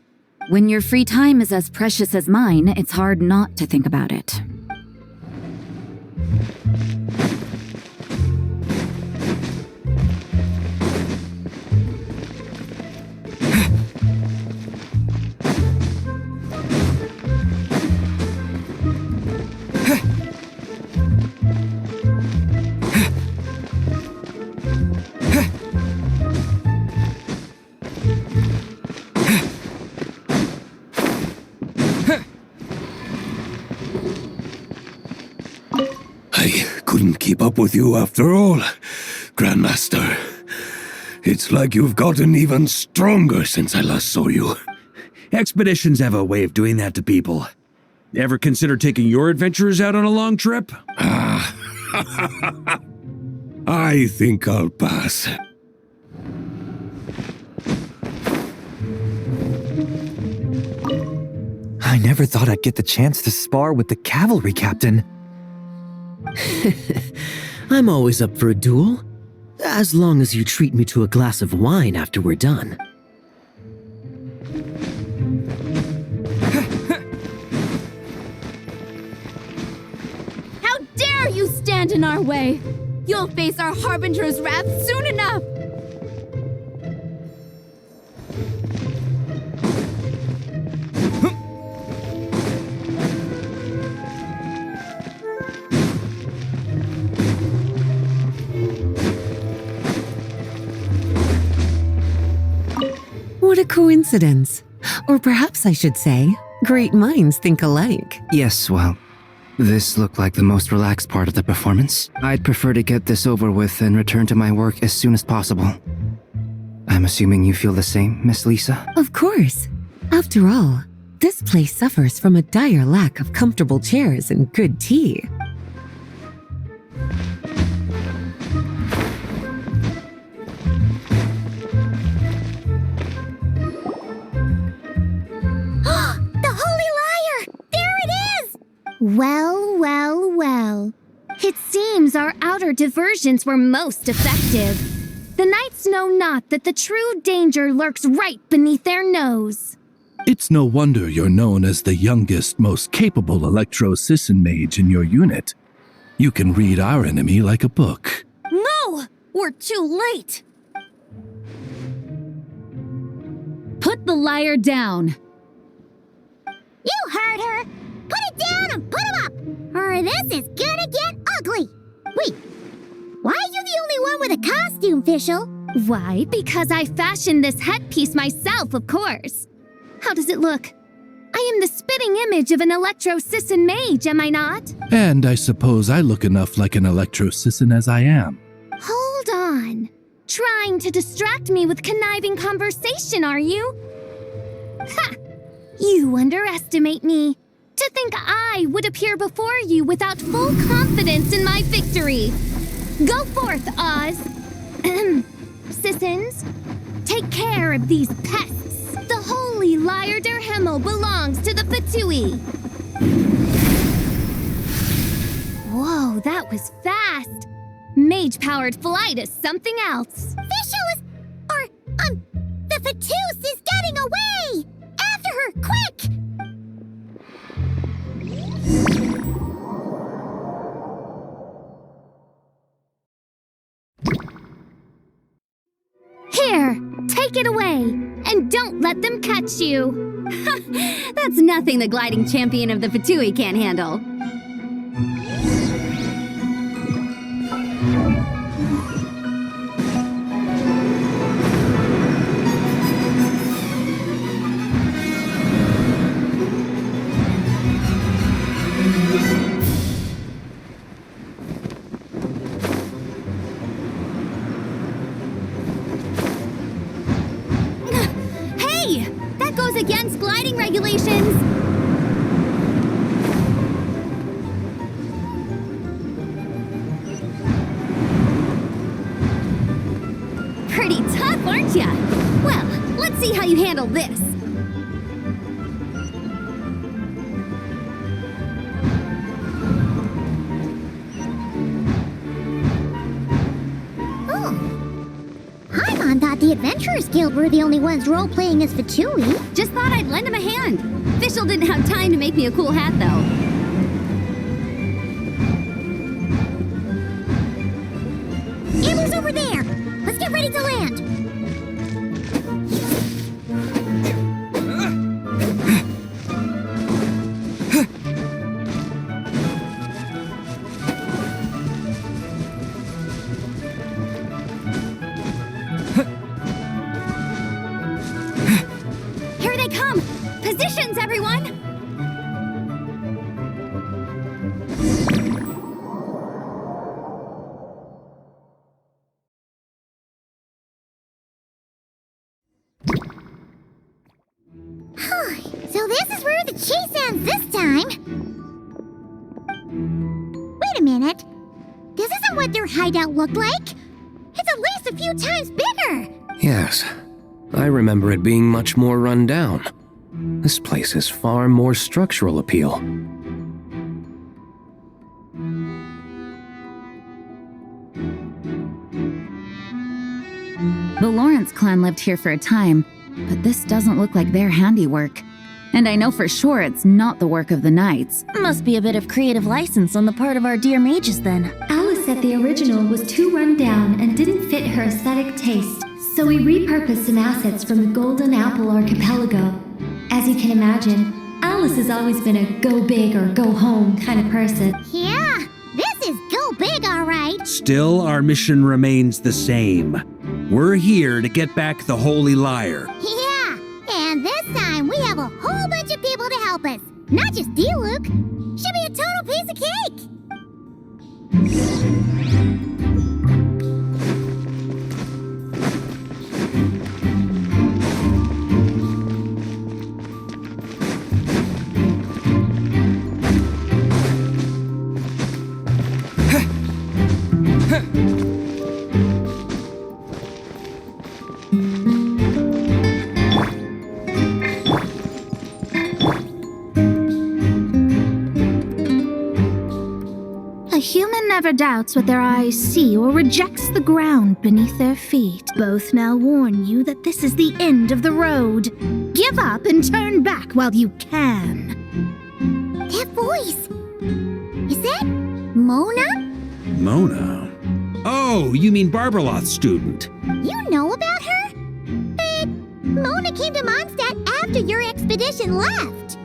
When your free time is as precious as mine, it's hard not to think about it. Couldn't keep up with you after all, Grandmaster. It's like you've gotten even stronger since I last saw you. Expeditions have a way of doing that to people. Ever consider taking your adventurers out on a long trip? I think I'll pass. I never thought I'd get the chance to spar with the cavalry captain. I'm always up for a duel, as long as you treat me to a glass of wine after we're done. How dare you stand in our way! You'll face our Harbinger's wrath soon enough! What a coincidence. Or perhaps I should say, great minds think alike. Yes, well, this looked like the most relaxed part of the performance. I'd prefer to get this over with and return to my work as soon as possible. I'm assuming you feel the same, Miss Lisa? Of course. After all, this place suffers from a dire lack of comfortable chairs and good tea. Well, well, well. It seems our outer diversions were most effective. The knights know not that the true danger lurks right beneath their nose. It's no wonder you're known as the youngest, most capable electro-Sisson mage in your unit. You can read our enemy like a book. No! We're too late! Put the liar down. You heard her! Put it down and put him up! Or this is gonna get ugly! Wait, why are you the only one with a costume, Fischl? Why? Because I fashioned this headpiece myself, of course. How does it look? I am the spitting image of an electro-Sisson mage, am I not? And I suppose I look enough like an electro-Sisson as I am. Hold on. Trying to distract me with conniving conversation, are you? Ha! You underestimate me. To think I would appear before you without full confidence in my victory. Go forth, Oz. Sissons, take care of these pests. The holy Liar der Himmel belongs to the Fatui. Whoa, that was fast. Mage-powered flight is something else. Fischl is... the Fatus is getting away! After her, quick! Here, take it away, and don't let them catch you. That's nothing the gliding champion of the Fatui can't handle. Against gliding regulations! Pretty tough, aren't ya? Well, let's see how you handle this. Oh, Paimon thought the Adventurers Guild were the only ones role-playing as Fatui. Just thought I'd lend him a hand. Fischl didn't have time to make me a cool hat, though. Amber's over there! Let's get ready to land! Here they come! Positions, everyone! So this is where the chase ends this time. Wait a minute. This isn't what their hideout looked like. It's at least a few times bigger. Yes, I remember it being much more run down. This place has far more structural appeal. The Lawrence clan lived here for a time, but this doesn't look like their handiwork. And I know for sure it's not the work of the knights. Must be a bit of creative license on the part of our dear mages then. Alice said the original was too run down and didn't fit her aesthetic taste, so we repurposed some assets from the Golden Apple Archipelago. As you can imagine, Alice has always been a go big or go home kind of person. Yeah, this is go big, all right. Still, our mission remains the same. We're here to get back the Holy Lyre. Yeah, and this time we have a whole bunch of people to help us. Not just D-Luke. Should be a total piece of cake. A human never doubts what their eyes see or rejects the ground beneath their feet. Both now warn you that this is the end of the road. Give up and turn back while you can. That voice. Is that Mona? Mona? Oh, you mean Barbarloth's student. You know about her? But Mona came to Mondstadt after your expedition left.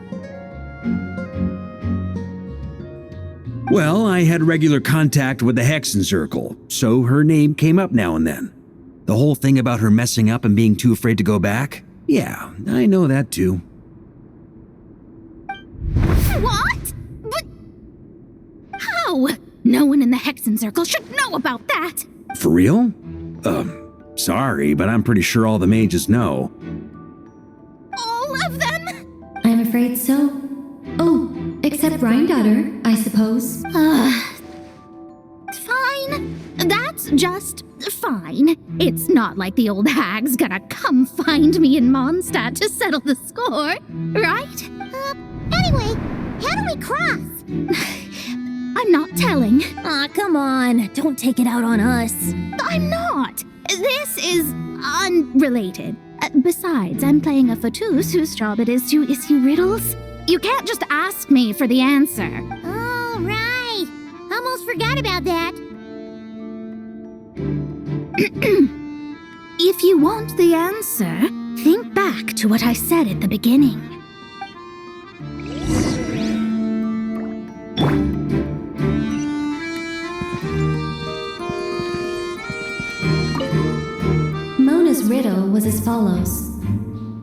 Well, I had regular contact with the Hexen Circle, so her name came up now and then. The whole thing about her messing up and being too afraid to go back? Yeah, I know that too. What? But how? No one in the Hexen Circle should know about that. For real? Sorry, but I'm pretty sure all the mages know. All of them? I'm afraid so. Oh, except Rhindaughter, I suppose. Fine. That's just fine. It's not like the old hag's gonna come find me in Mondstadt to settle the score, right? Anyway, how do we cross? I'm not telling. Aw, come on. Don't take it out on us. I'm not. This is unrelated. Besides, I'm playing a Fatus whose job it is to issue riddles. You can't just ask me for the answer. Oh, right. Almost forgot about that. If you want the answer, think back to what I said at the beginning. Mona's riddle was as follows.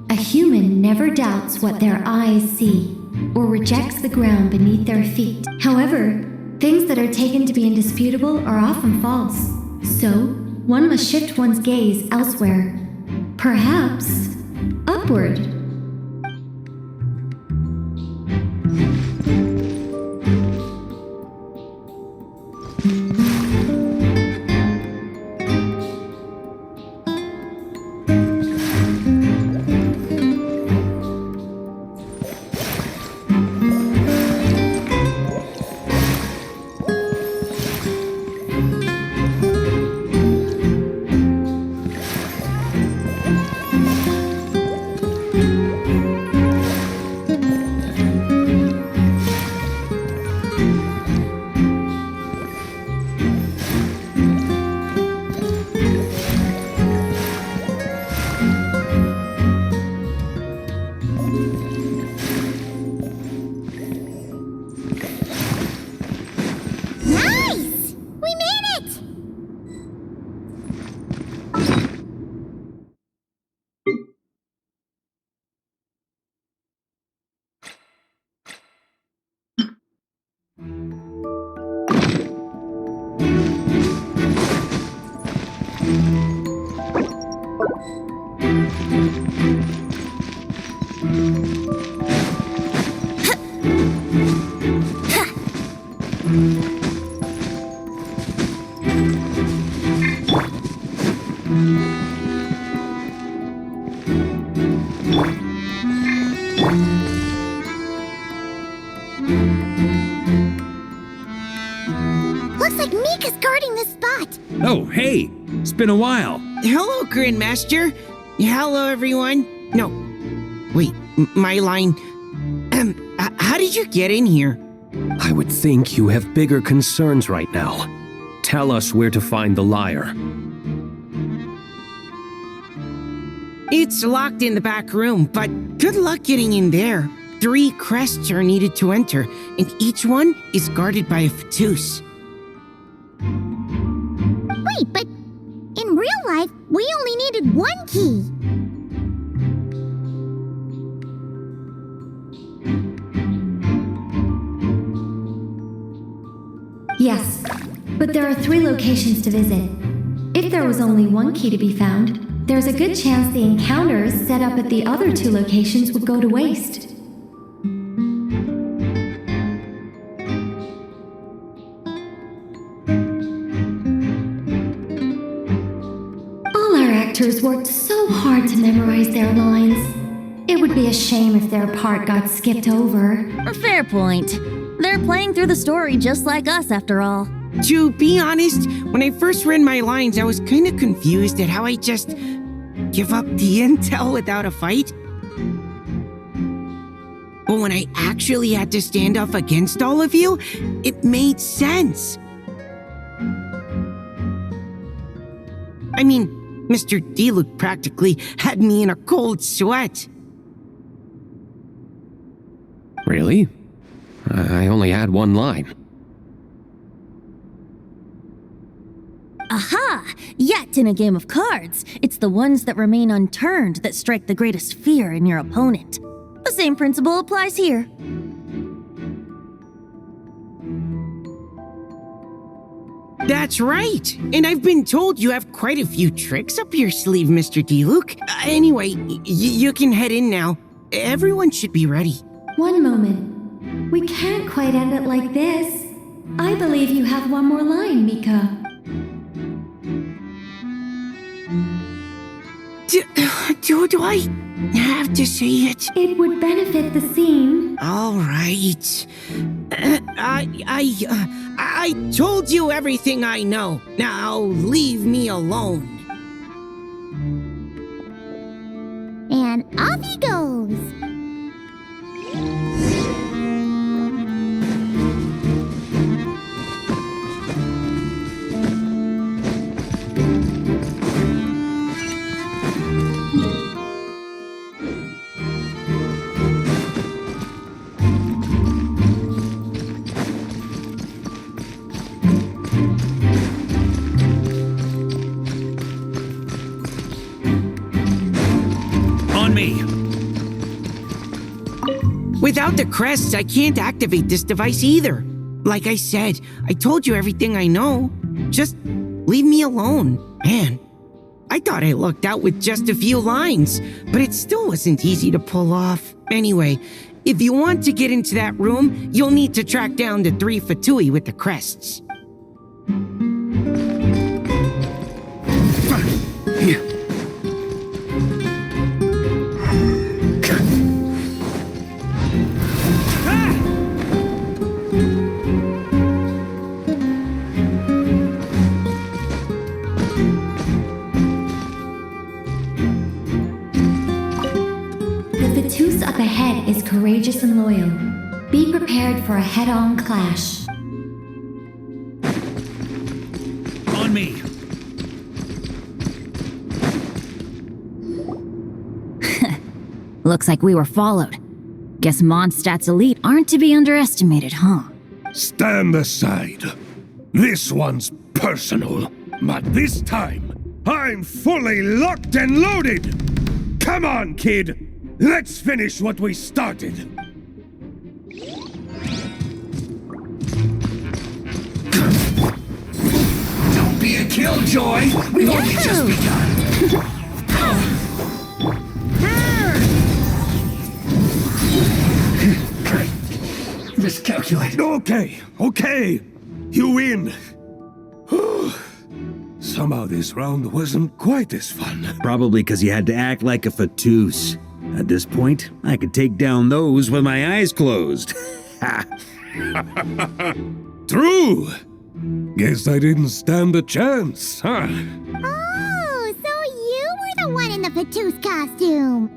A human never doubts what their eyes see, or rejects the ground beneath their feet. However, things that are taken to be indisputable are often false. So, one must shift one's gaze elsewhere. Perhaps, upward. Nice! We made it! Looks like Mika's guarding this spot. Oh, hey! It's been a while. Hello, Grandmaster. Hello, everyone. No. Wait, my line. How did you get in here? I would think you have bigger concerns right now. Tell us where to find the lyre. It's locked in the back room, but good luck getting in there. 3 crests are needed to enter, and each one is guarded by a Fatus. Wait, but in real life, we only needed 1 key. Yes, but there are 3 locations to visit. If there was only 1 key to be found, there's a good chance the encounters set up at the other 2 locations would go to waste. All our actors worked so hard to memorize their lines. It would be a shame if their part got skipped over. A fair point. They're playing through the story just like us, after all. To be honest, when I first read my lines, I was kind of confused at how I just give up the intel without a fight. But when I actually had to stand up against all of you, it made sense. I mean, Mr. Diluc practically had me in a cold sweat. Really? I only had 1 line. Aha! Yet in a game of cards, it's the ones that remain unturned that strike the greatest fear in your opponent. The same principle applies here. That's right! And I've been told you have quite a few tricks up your sleeve, Mr. Diluc. Anyway, you can head in now. Everyone should be ready. One moment. We can't quite end it like this. I believe you have 1 more line, Mika. Do I have to say it? It would benefit the scene. All right. I told you everything I know. Now leave me alone. And off he goes. Without the crests, I can't activate this device either. Like I said, I told you everything I know. Just leave me alone. Man, I thought I lucked out with just a few lines, but it still wasn't easy to pull off. Anyway, if you want to get into that room, you'll need to track down the 3 Fatui with the crests. Fatous up ahead is courageous and loyal. Be prepared for a head-on clash. On me. Looks like we were followed. Guess Mondstadt's elite aren't to be underestimated, huh? Stand aside. This one's personal, but this time, I'm fully locked and loaded! Come on, kid! Let's finish what we started! Don't be a killjoy! We've only just begun! Miscalculated. Okay. You win. Somehow this round wasn't quite as fun. Probably because you had to act like a Fatous. At this point, I could take down those with my eyes closed. True! Guess I didn't stand a chance, huh? Oh, so you were the one in the Fatous costume.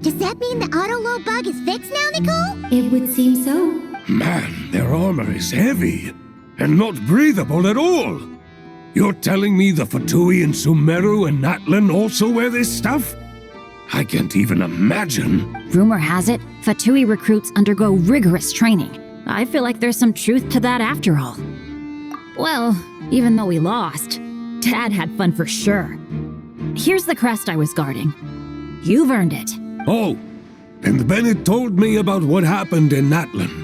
Does that mean the auto-low bug is fixed now, Nicole? It would seem so. Man, their armor is heavy and not breathable at all. You're telling me the Fatui in Sumeru and Natlan also wear this stuff? I can't even imagine. Rumor has it, Fatui recruits undergo rigorous training. I feel like there's some truth to that after all. Well, even though we lost, Dad had fun for sure. Here's the crest I was guarding. You've earned it. Oh, and Bennett told me about what happened in Natlan.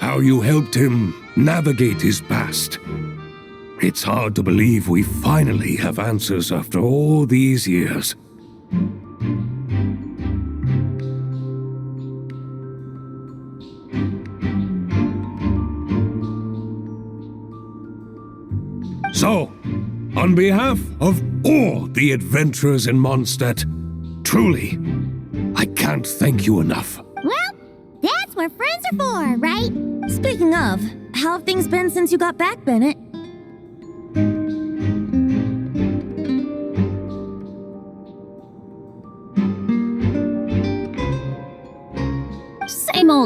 How you helped him navigate his past. It's hard to believe we finally have answers after all these years. So, on behalf of all the adventurers in Mondstadt, truly, I can't thank you enough. Well, that's what friends are for, right? Speaking of, how have things been since you got back, Bennett?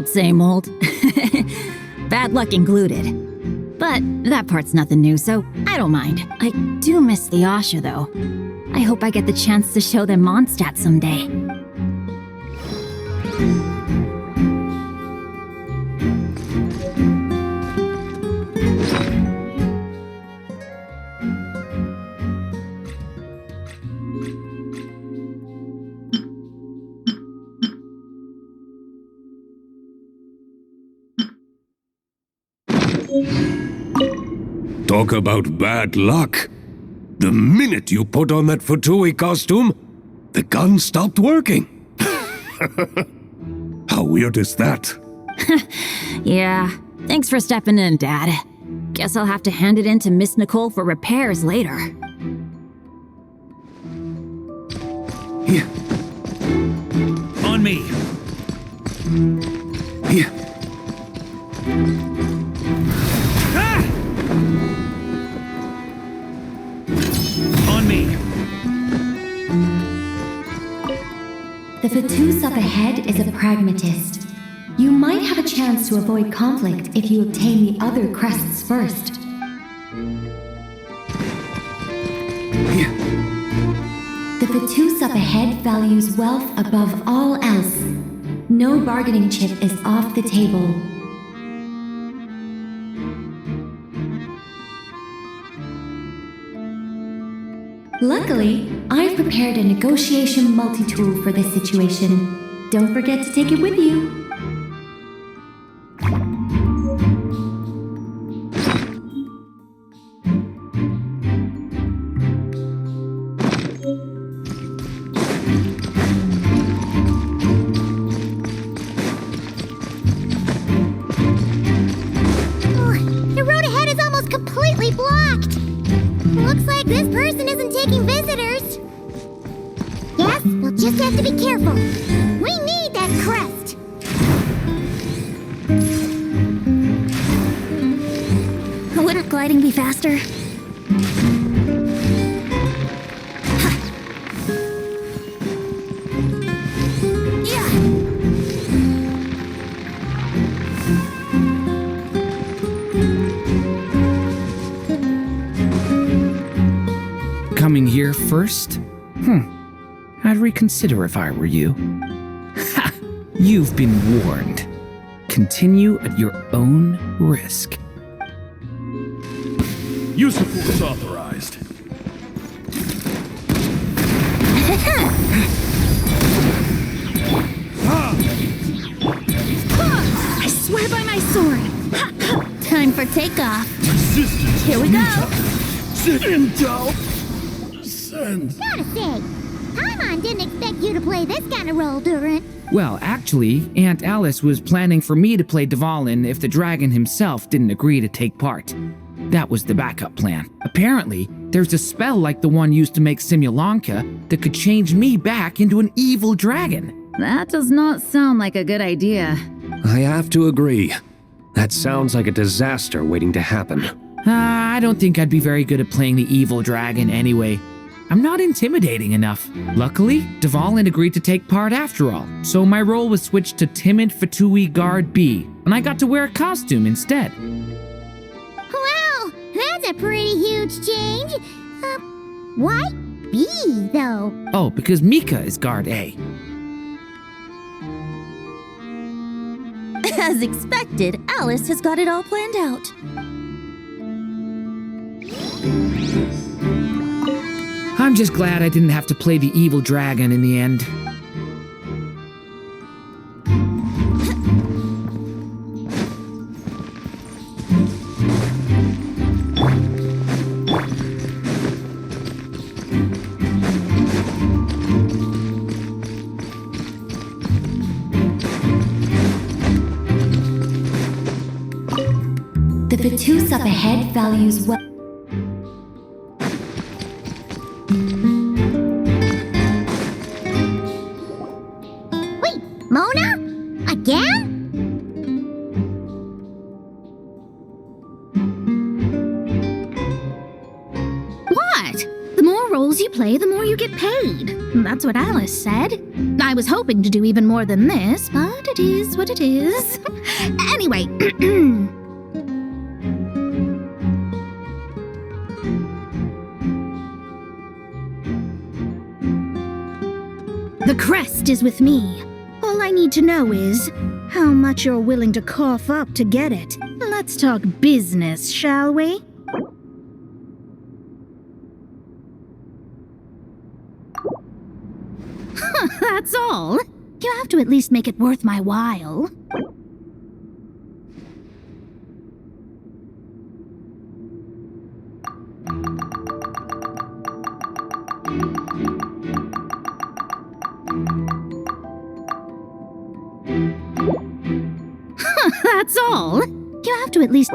Same old. Bad luck included. But that part's nothing new, so I don't mind. I do miss the Asha, though. I hope I get the chance to show them Mondstadt someday. Talk about bad luck. The minute you put on that Fatui costume, the gun stopped working. How weird is that? Yeah, thanks for stepping in, Dad. Guess I'll have to hand it in to Miss Nicole for repairs later. Yeah. On me. Yeah. On me. The Fatous up ahead is a pragmatist. You might have a chance to avoid conflict if you obtain the other crests first. The Fatous up ahead values wealth above all else. No bargaining chip is off the table. Luckily, I've prepared a negotiation multi-tool for this situation. Don't forget to take it with you. The road ahead is almost completely blocked. Looks like this person isn't taking visitors. Yes, we'll just have to be careful. We need that crest. Wouldn't gliding be faster? Yeah. here first? I'd reconsider if I were you. Ha! You've been warned. Continue at your own risk. Use of force authorized. I swear by my sword. Time for takeoff. Resistance. Here we go. Intel. Send. Gotta say, Paimon didn't expect you to play this kind of role, Durin. Well, actually, Aunt Alice was planning for me to play Dvalin if the dragon himself didn't agree to take part. That was the backup plan. Apparently, there's a spell like the one used to make Simulanka that could change me back into an evil dragon. That does not sound like a good idea. I have to agree. That sounds like a disaster waiting to happen. I don't think I'd be very good at playing the evil dragon anyway. I'm not intimidating enough. Luckily, Dvalin agreed to take part after all, so my role was switched to Timid Fatui Guard B, and I got to wear a costume instead. Wow, that's a pretty huge change. Why B, though? Oh, because Mika is Guard A. As expected, Alice has got it all planned out. I'm just glad I didn't have to play the evil dragon in the end. The Vatus up ahead values well. Wait, Mona? Again? What? The more roles you play, the more you get paid. That's what Alice said. I was hoping to do even more than this, but it is what it is. Anyway, the crest is with me. All I need to know is how much you're willing to cough up to get it. Let's talk business, shall we? That's all. You have to at least make it worth my while. That's all. You have to at least...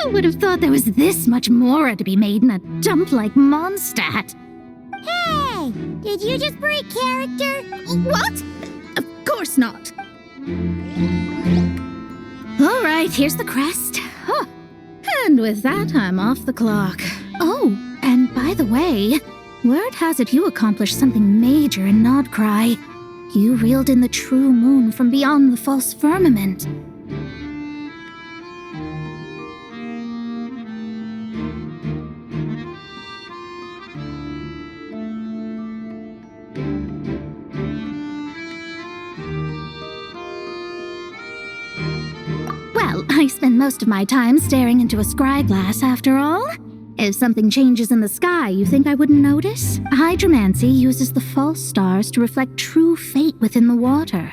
Who would have thought there was this much more to be made in a dump like Mondstadt? Hey, did you just break character? What? Of course not. All right, here's the crest. Huh. And with that, I'm off the clock. Oh, and by the way, word has it you accomplished something major in Nodcry. You reeled in the true moon from beyond the false firmament. Well, I spend most of my time staring into a scry glass after all. If something changes in the sky, you think I wouldn't notice? Hydromancy uses the false stars to reflect true fate within the water.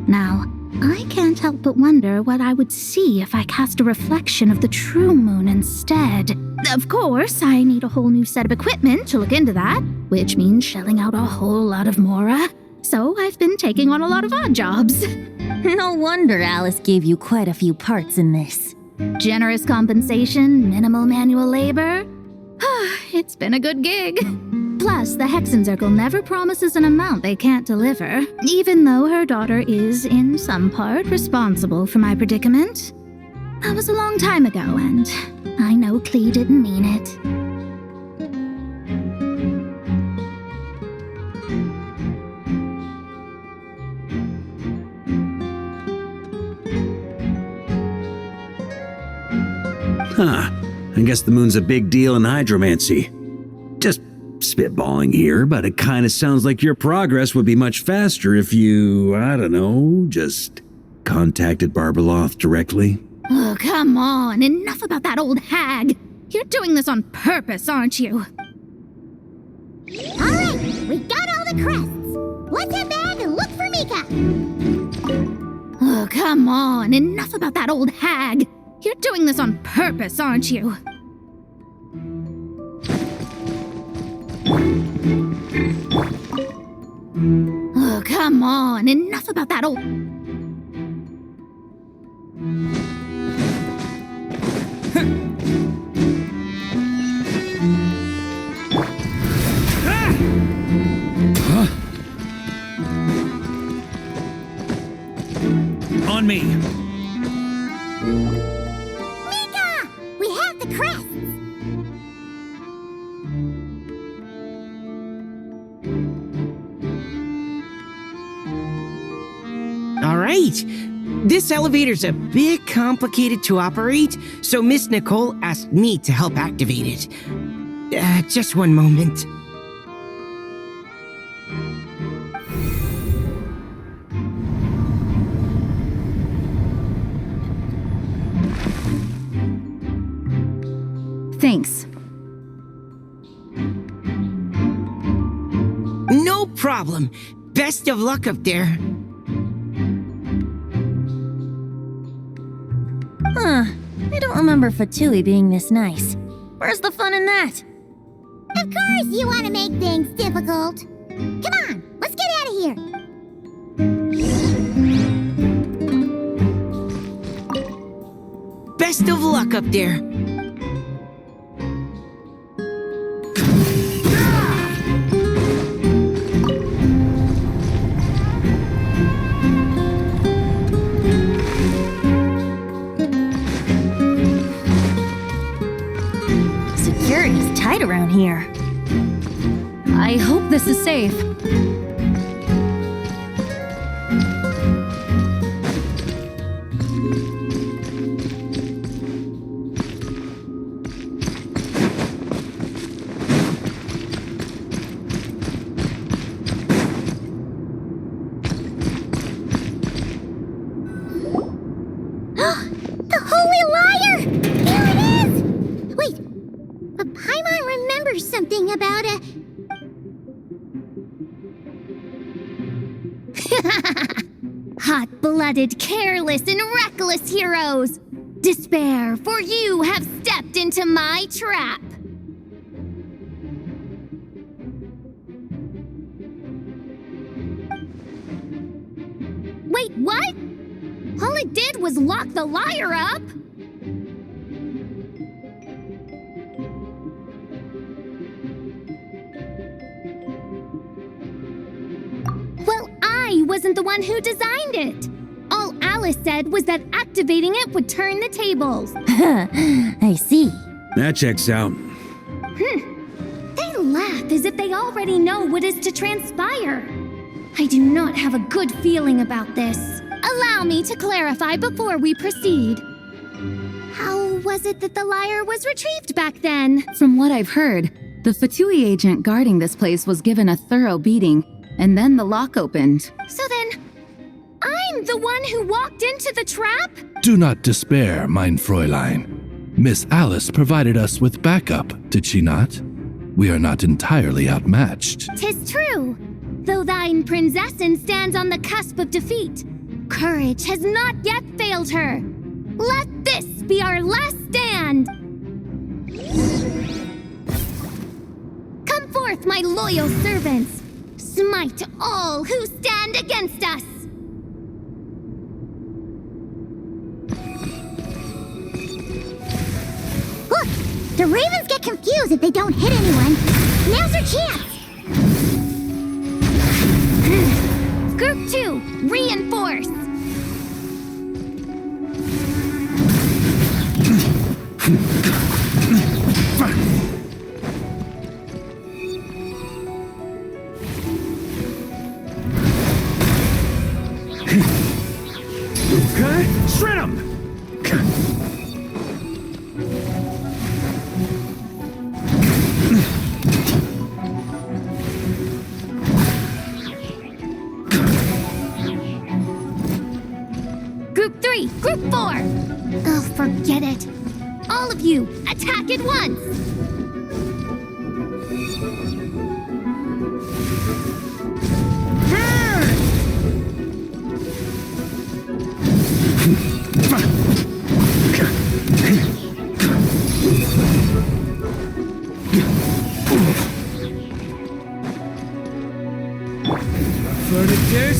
Now, I can't help but wonder what I would see if I cast a reflection of the true moon instead. Of course, I need a whole new set of equipment to look into that, which means shelling out a whole lot of mora. So I've been taking on a lot of odd jobs. No wonder Alice gave you quite a few parts in this. Generous compensation, minimal manual labor. It's been a good gig. Plus, the Hexenzirkel never promises an amount they can't deliver, even though her daughter is, in some part, responsible for my predicament. That was a long time ago, and I know Klee didn't mean it. guess the moon's a big deal in hydromancy. Just spitballing here, but it kind of sounds like your progress would be much faster if you, I don't know, just contacted Barbeloth directly. Oh, come on. Enough about that old hag. You're doing this on purpose, aren't you? All right, we got all the crests. Let's head back and look for Mika. Oh, come on. Enough about that old hag. You're doing this on purpose, aren't you? Oh, come on. Enough about that old... On me! Mika! We have the crests! All right. This elevator's a bit complicated to operate, so Miss Nicole asked me to help activate it. Just one moment. Thanks. No problem. Best of luck up there. Huh. I don't remember Fatui being this nice. Where's the fun in that? Of course you want to make things difficult. Come on, let's get out of here. Best of luck up there. Security's tight around here. I hope this is safe. The Holy Liar! There it is! Wait, but Paimon remembers something about a... Hot-blooded, careless, and reckless heroes! Despair, for you have stepped into my trap! Wait, what? All it did was lock the liar up! Well, I wasn't the one who designed it. All Alice said was that activating it would turn the tables. I see. That checks out. They laugh as if they already know what is to transpire. I do not have a good feeling about this. Allow me to clarify before we proceed. How was it that the liar was retrieved back then? From what I've heard, the Fatui agent guarding this place was given a thorough beating, and then the lock opened. So then, I'm the one who walked into the trap? Do not despair, mein Fräulein. Miss Alice provided us with backup, did she not? We are not entirely outmatched. 'Tis true. Though thine Prinzessin stands on the cusp of defeat, courage has not yet failed her. Let this be our last stand. Come forth, my loyal servants. Smite all who stand against us. Look, the ravens get confused if they don't hit anyone. Now's our chance. Group 2, reinforce. Shred him! Ready, Group 4! Oh, forget it. All of you, attack at once! Furniture?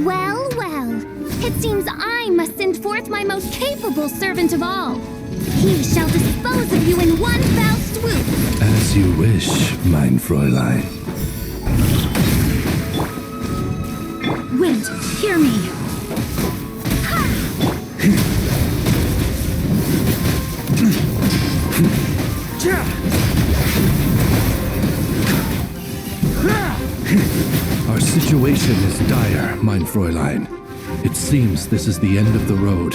Well, well. It seems I must send forth my most capable servant of all. He shall dispose of you in one foul swoop. As you wish, mein Fräulein. Wind, hear me. Our situation is dire, mein Fräulein. It seems this is the end of the road.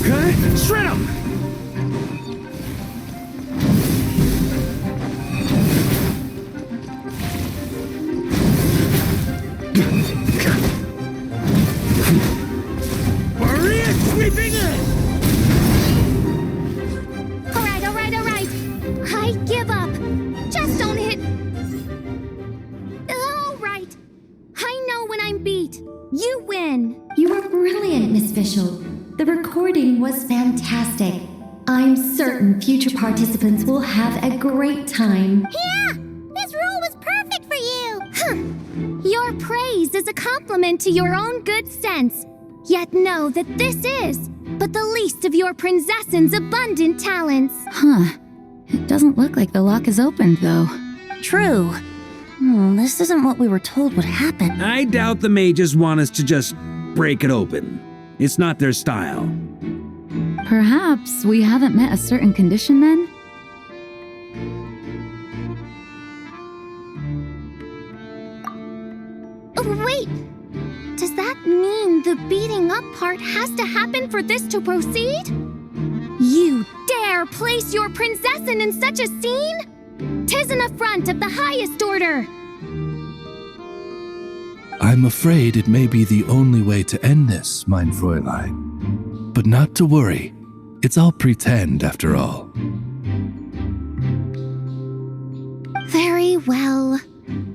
Okay, shred him! Maria sweeping it! Alright. I give up. Just don't hit. Alright. I know when I'm beat. You win. You were brilliant, Miss Fischl. The recording was fantastic. I'm certain future participants will have a great time. Yeah! This role was perfect for you! Huh. Your praise is a compliment to your own good sense. Yet know that this is but the least of your princess's abundant talents. Huh. It doesn't look like the lock is opened, though. True. This isn't what we were told would happen. I doubt the mages want us to just break it open. It's not their style. Perhaps we haven't met a certain condition then? Oh, wait! Does that mean the beating up part has to happen for this to proceed? You dare place your princessin in such a scene? 'Tis an affront of the highest order! I'm afraid it may be the only way to end this, mein Fräulein. But not to worry. It's all pretend, after all. Very well.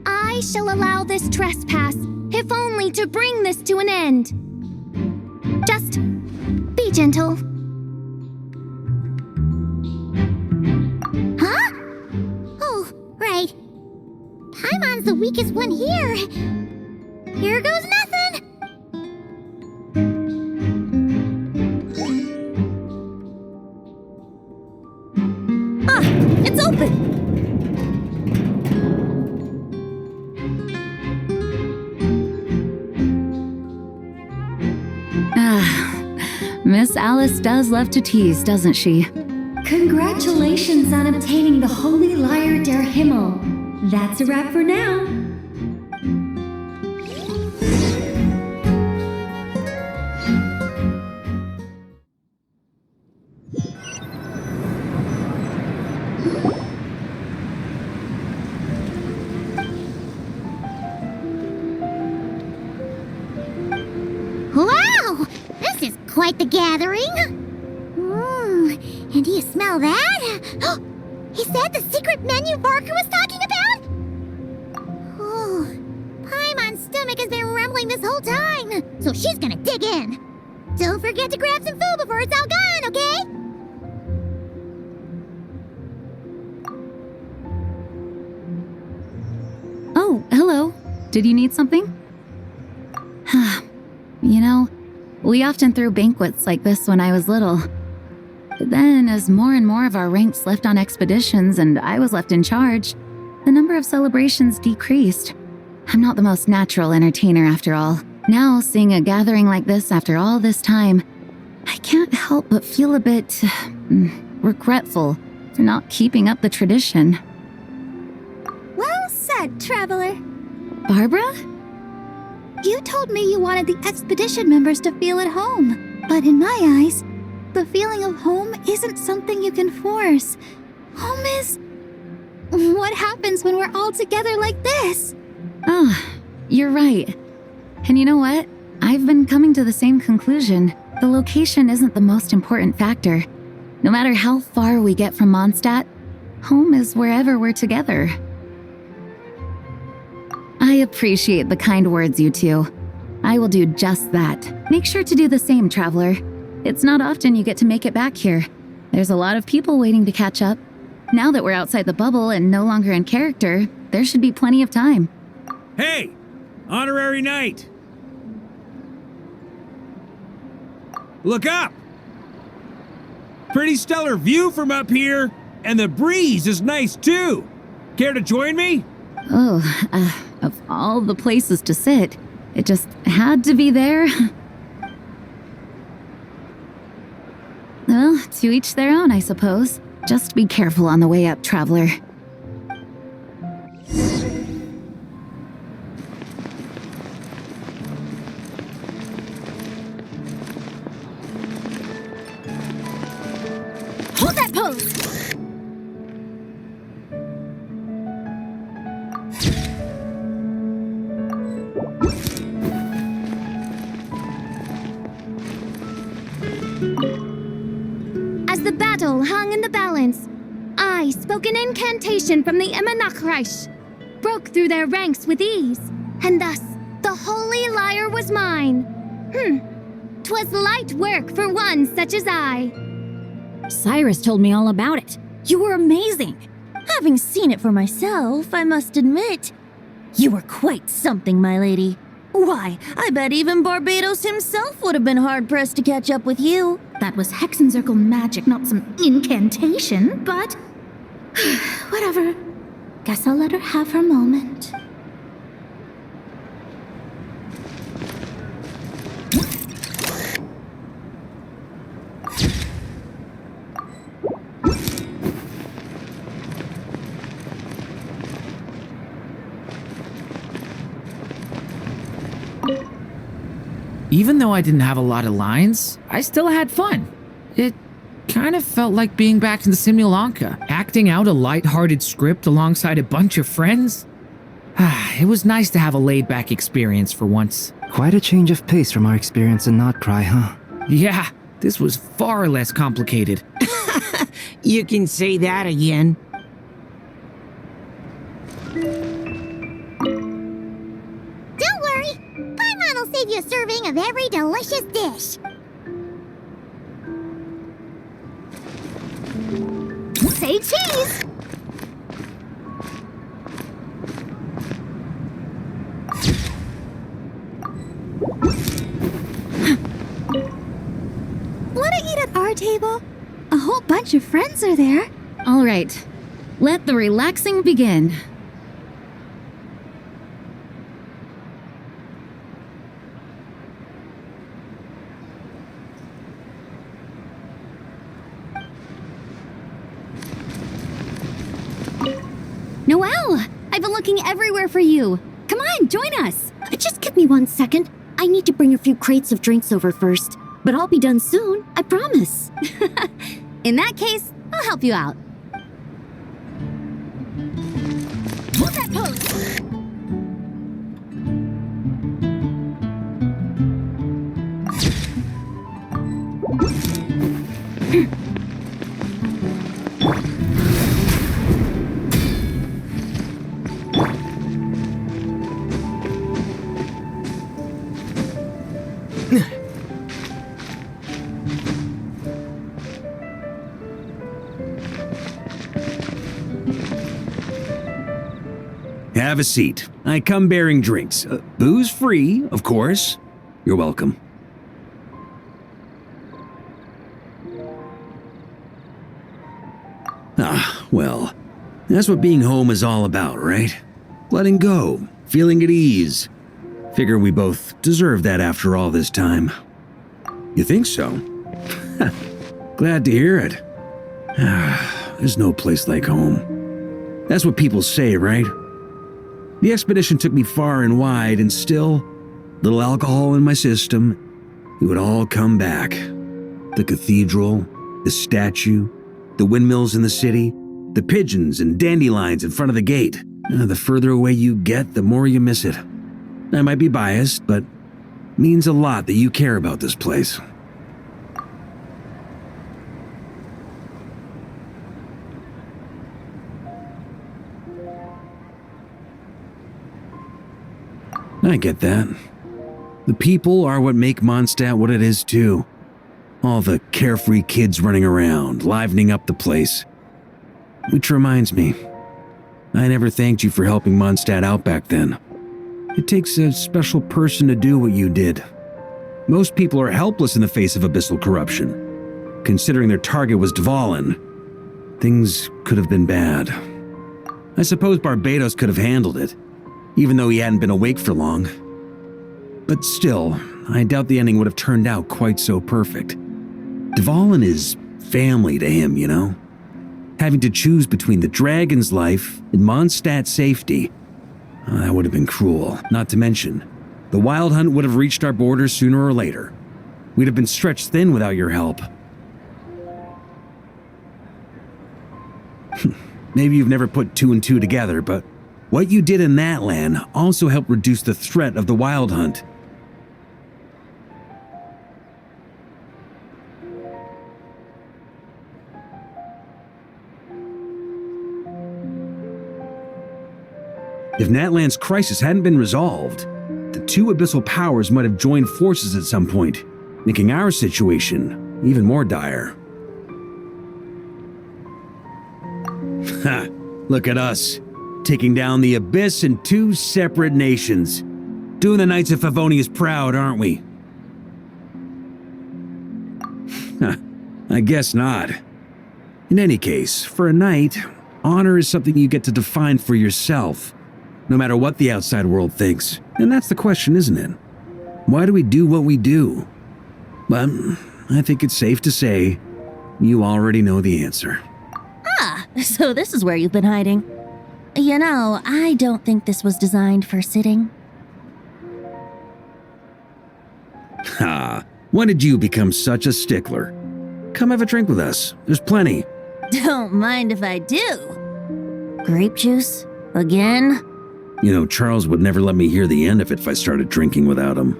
I shall allow this trespass, if only to bring this to an end. Just be gentle. Huh? Oh, right. Paimon's the weakest one here. Here goes nothing. It's open! Miss Alice does love to tease, doesn't she? Congratulations on obtaining the Holy Lyre der Himmel. That's a wrap for now. Wow! This is quite the gathering. And do you smell that? He said the secret menu Barker was talking about? Oh, Paimon's stomach has been rumbling this whole time, so she's gonna dig in. Don't forget to grab some food before it's all gone, okay? Oh, hello. Did you need something? You know, we often threw banquets like this when I was little. But then, as more and more of our ranks left on expeditions and I was left in charge, the number of celebrations decreased. I'm not the most natural entertainer after all. Now, seeing a gathering like this after all this time, I can't help but feel a bit regretful for not keeping up the tradition. Well said, Traveler. Barbara? You told me you wanted the expedition members to feel at home. But in my eyes, the feeling of home isn't something you can force. Home is what happens when we're all together like this. Oh, you're right. And you know what? I've been coming to the same conclusion. The location isn't the most important factor. No matter how far we get from Mondstadt, home is wherever we're together. I appreciate the kind words, you two. I will do just that. Make sure to do the same, Traveler. It's not often you get to make it back here. There's a lot of people waiting to catch up. Now that we're outside the bubble and no longer in character, there should be plenty of time. Hey! Honorary Knight! Look up! Pretty stellar view from up here, and the breeze is nice too. Care to join me? Oh, of all the places to sit, it just had to be there. Well, to each their own, I suppose. Just be careful on the way up, Traveler. Hold that pose! As the battle hung in the balance, I spoke an incantation from the Emanachreich, broke through their ranks with ease, and thus the holy lyre was mine. 'Twas light work for one such as I. Cyrus told me all about it. You were amazing. Having seen it for myself, I must admit, you were quite something, my lady. Why, I bet even Barbados himself would have been hard-pressed to catch up with you. That was Hexencircle magic, not some incantation, but... whatever. Guess I'll let her have her moment. Even though I didn't have a lot of lines, I still had fun. It kind of felt like being back in the Simulanka, acting out a light-hearted script alongside a bunch of friends. It was nice to have a laid-back experience for once. Quite a change of pace from our experience in Notcry, huh? Yeah, this was far less complicated. You can say that again. Don't worry. Paimon will save you a serving of every delicious dish. Say cheese! Wanna eat at our table? A whole bunch of friends are there. All right, let the relaxing begin. Noelle, I've been looking everywhere for you. Come on, join us. Just give me 1 second. I need to bring a few crates of drinks over first. But I'll be done soon, I promise. In that case, I'll help you out. Hold that pose. Have a seat. I come bearing drinks. Booze free, of course. You're welcome. Ah, well, that's what being home is all about, right? Letting go, feeling at ease. Figure we both deserve that after all this time. You think so? Glad to hear it. There's no place like home. That's what people say, right? The expedition took me far and wide, and still, little alcohol in my system, it would all come back. The cathedral, the statue, the windmills in the city, the pigeons and dandelions in front of the gate. The further away you get, the more you miss it. I might be biased, but it means a lot that you care about this place. I get that. The people are what make Mondstadt what it is too. All the carefree kids running around, livening up the place. Which reminds me, I never thanked you for helping Mondstadt out back then. It takes a special person to do what you did. Most people are helpless in the face of abyssal corruption. Considering their target was Dvalin, things could have been bad. I suppose Barbados could have handled it, even though he hadn't been awake for long. But still, I doubt the ending would have turned out quite so perfect. Dvalin is family to him, you know? Having to choose between the dragon's life and Mondstadt's safety, that would have been cruel. Not to mention, the Wild Hunt would have reached our borders sooner or later. We'd have been stretched thin without your help. Maybe you've never put two and two together, but what you did in that land also helped reduce the threat of the Wild Hunt. If Natlan's crisis hadn't been resolved, the two abyssal powers might have joined forces at some point, making our situation even more dire. Ha! Look at us, taking down the Abyss in two separate nations. Doing the Knights of Favonius proud, aren't we? I guess not. In any case, for a knight, honor is something you get to define for yourself, no matter what the outside world thinks. And that's the question, isn't it? Why do we do what we do? But I think it's safe to say you already know the answer. Ah, so this is where you've been hiding. You know, I don't think this was designed for sitting. Ha! When did you become such a stickler? Come have a drink with us. There's plenty. Don't mind if I do. Grape juice? Again? You know, Charles would never let me hear the end of it if I started drinking without him.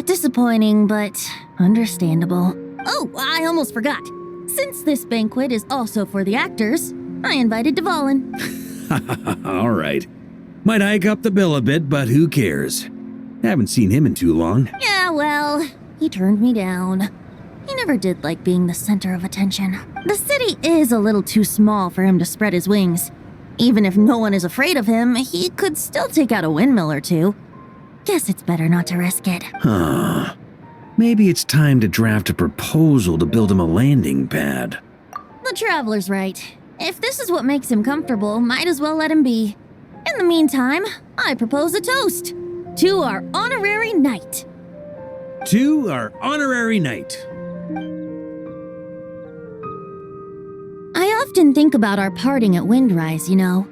Disappointing, but understandable. Oh, I almost forgot. Since this banquet is also for the actors, I invited Dvalin. All right. Might hike up the bill a bit, but who cares? Haven't seen him in too long. Yeah, well, he turned me down. He never did like being the center of attention. The city is a little too small for him to spread his wings. Even if no one is afraid of him, he could still take out a windmill or two. Guess it's better not to risk it. Huh. Maybe it's time to draft a proposal to build him a landing pad. The traveler's right. If this is what makes him comfortable, might as well let him be. In the meantime, I propose a toast to our honorary knight. To our honorary knight. I often think about our parting at Windrise, you know.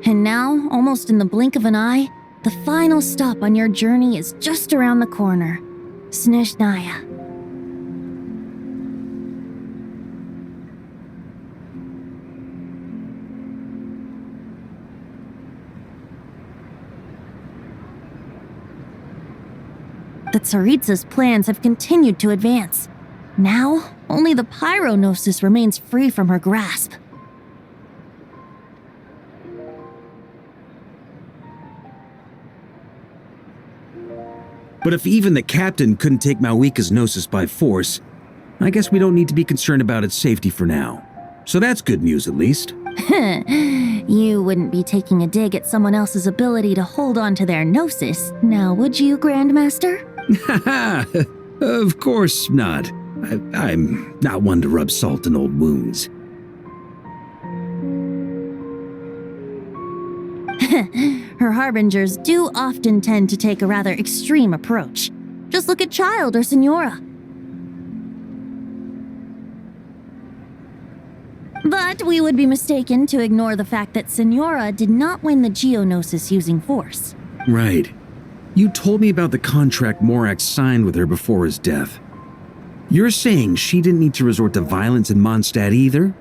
And now, almost in the blink of an eye, the final stop on your journey is just around the corner. Snezhnaya. The Tsaritsa's plans have continued to advance. Now, only the Pyronosis remains free from her grasp. But if even the captain couldn't take Malwika's Gnosis by force, I guess we don't need to be concerned about its safety for now. So that's good news, at least. You wouldn't be taking a dig at someone else's ability to hold on to their gnosis, now would you, Grandmaster? Haha! Of course not. I'm not one to rub salt in old wounds. Her harbingers do often tend to take a rather extreme approach. Just look at Child or Signora. But we would be mistaken to ignore the fact that Signora did not win the Geonosis using force. Right. You told me about the contract Morax signed with her before his death. You're saying she didn't need to resort to violence in Mondstadt either?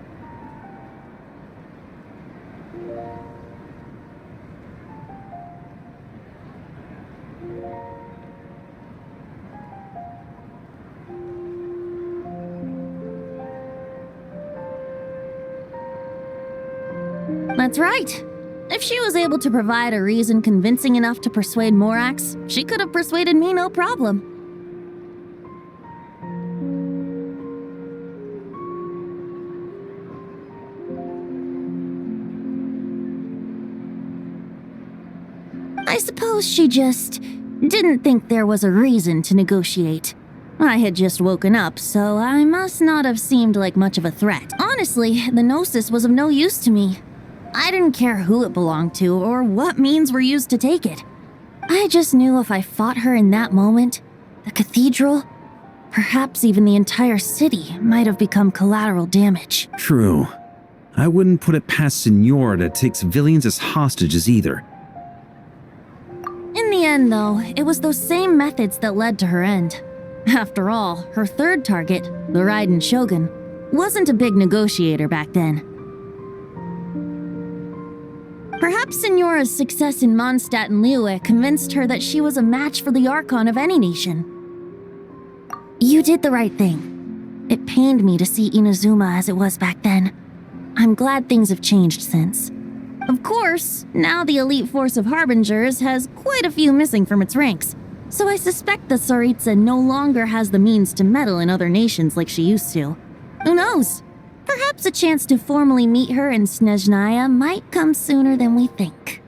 That's right. If she was able to provide a reason convincing enough to persuade Morax, she could have persuaded me no problem. I suppose she just didn't think there was a reason to negotiate. I had just woken up, so I must not have seemed like much of a threat. Honestly, the Gnosis was of no use to me. I didn't care who it belonged to or what means were used to take it. I just knew if I fought her in that moment, the cathedral, perhaps even the entire city, might have become collateral damage. True. I wouldn't put it past Signora to take civilians as hostages either. In the end, though, it was those same methods that led to her end. After all, her third target, the Raiden Shogun, wasn't a big negotiator back then. Perhaps Signora's success in Mondstadt and Liyue convinced her that she was a match for the Archon of any nation. You did the right thing. It pained me to see Inazuma as it was back then. I'm glad things have changed since. Of course, now the elite force of Harbingers has quite a few missing from its ranks, so I suspect that Tsaritsa no longer has the means to meddle in other nations like she used to. Who knows? Perhaps a chance to formally meet her in Snezhnaya might come sooner than we think.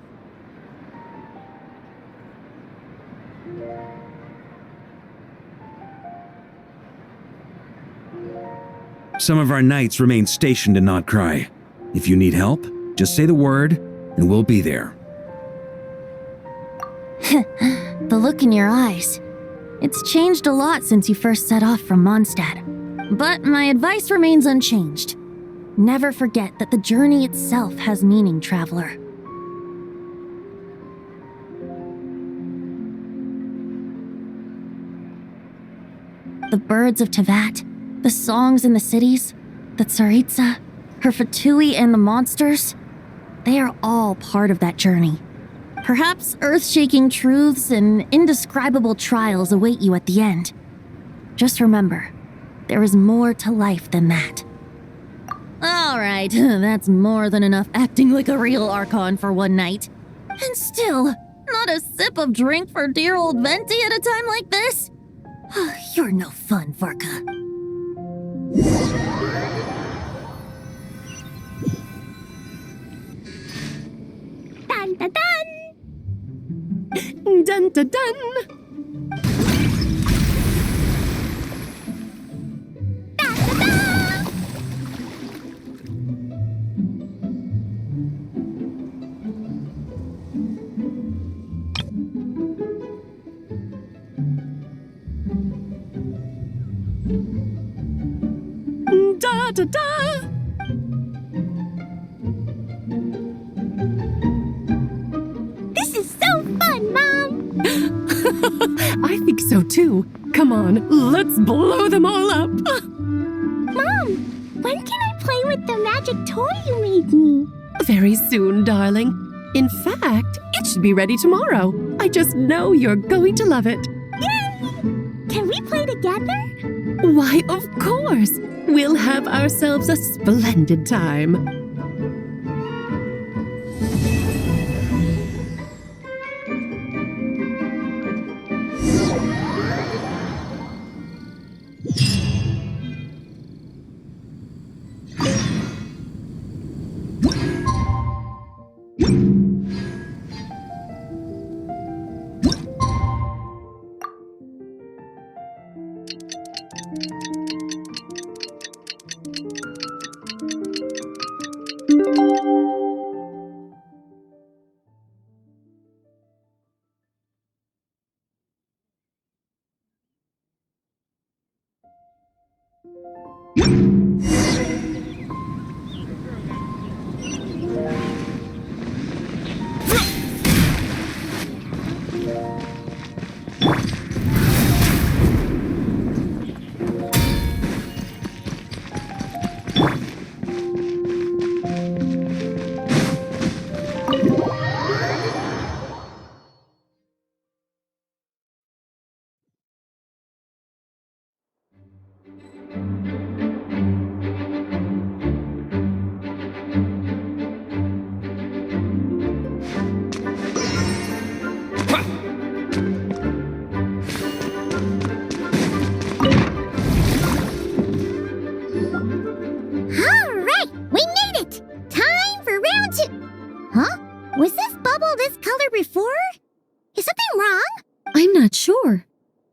Some of our knights remain stationed in Not Cry. If you need help, just say the word, and we'll be there. The look in your eyes. It's changed a lot since you first set off from Mondstadt. But my advice remains unchanged. Never forget that the journey itself has meaning, traveler. The birds of Tevat, the songs in the cities, the Tsaritsa, her Fatui and the monsters, they are all part of that journey. Perhaps earth-shaking truths and indescribable trials await you at the end. Just remember, there is more to life than that. All right, that's more than enough acting like a real Archon for one night. And still, not a sip of drink for dear old Venti at a time like this? You're no fun, Varka. Dun dun dun! Dun dun dun! Da da da! This is so fun, Mom! I think so too. Come on, let's blow them all up! Mom, when can I play with the magic toy you made me? Very soon, darling. In fact, it should be ready tomorrow. I just know you're going to love it. Yay! Can we play together? Why, of course! We'll have ourselves a splendid time. Alright, we made it! Time for round 2. Huh? Was this bubble this color before? Is something wrong? I'm not sure.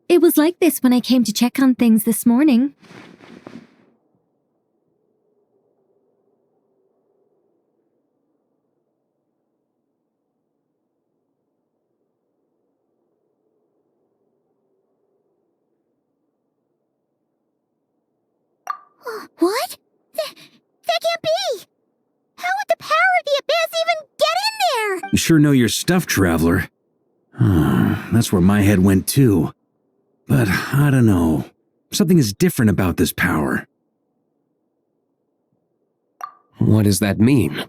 It was like this when I came to check on things this morning. What? That can't be! How would the power of the abyss even get in there? You sure know your stuff, Traveler. That's where my head went too. But I don't know. Something is different about this power. What does that mean?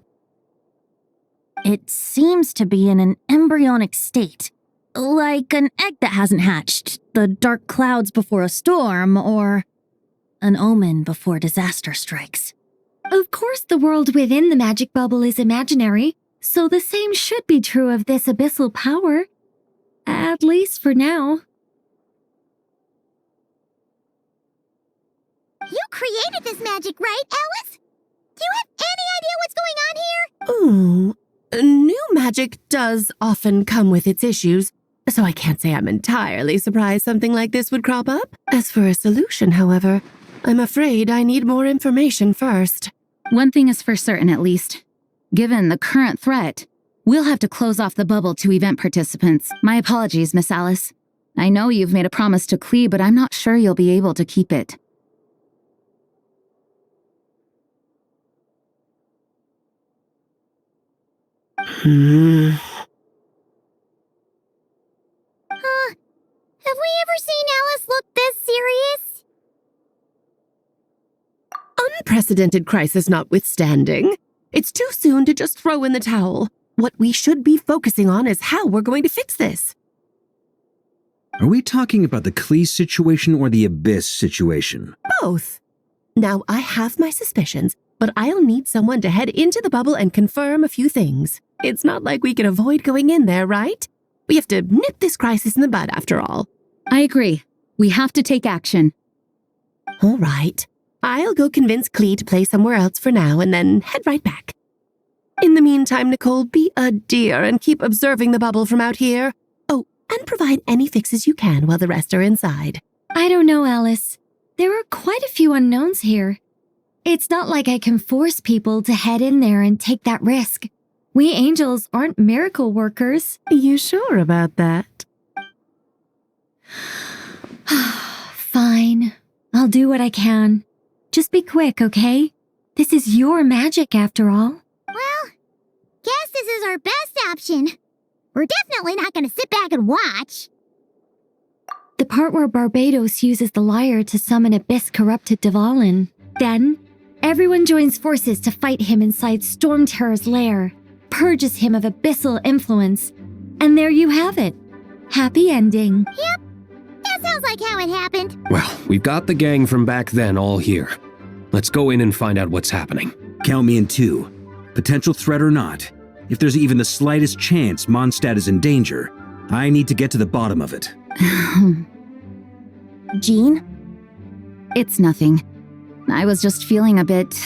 It seems to be in an embryonic state. Like an egg that hasn't hatched, the dark clouds before a storm, or an omen before disaster strikes. Of course, the world within the magic bubble is imaginary, so the same should be true of this abyssal power. At least for now. You created this magic, right, Alice? Do you have any idea what's going on here? Ooh, new magic does often come with its issues, so I can't say I'm entirely surprised something like this would crop up. As for a solution, however, I'm afraid I need more information first. One thing is for certain, at least. Given the current threat, we'll have to close off the bubble to event participants. My apologies, Miss Alice. I know you've made a promise to Klee, but I'm not sure you'll be able to keep it. Have we ever seen Alice look this serious? Unprecedented crisis notwithstanding, it's too soon to just throw in the towel. What we should be focusing on is how we're going to fix this. Are we talking about the Klee situation or the Abyss situation? Both. Now, I have my suspicions, but I'll need someone to head into the bubble and confirm a few things. It's not like we can avoid going in there, right? We have to nip this crisis in the bud, after all. I agree. We have to take action. All right. I'll go convince Klee to play somewhere else for now and then head right back. In the meantime, Nicole, be a dear and keep observing the bubble from out here. Oh, and provide any fixes you can while the rest are inside. I don't know, Alice. There are quite a few unknowns here. It's not like I can force people to head in there and take that risk. We angels aren't miracle workers. You sure about that? Fine. I'll do what I can. Just be quick, okay? This is your magic, after all. Well, guess this is our best option. We're definitely not going to sit back and watch. The part where Barbados uses the lyre to summon abyss-corrupted Dvalin. Then, everyone joins forces to fight him inside Storm Terror's lair, purges him of abyssal influence, and there you have it. Happy ending. Yep, that sounds like how it happened. Well, we've got the gang from back then all here. Let's go in and find out what's happening. Count me in too. Potential threat or not, if there's even the slightest chance Mondstadt is in danger, I need to get to the bottom of it. Jean? It's nothing. I was just feeling a bit,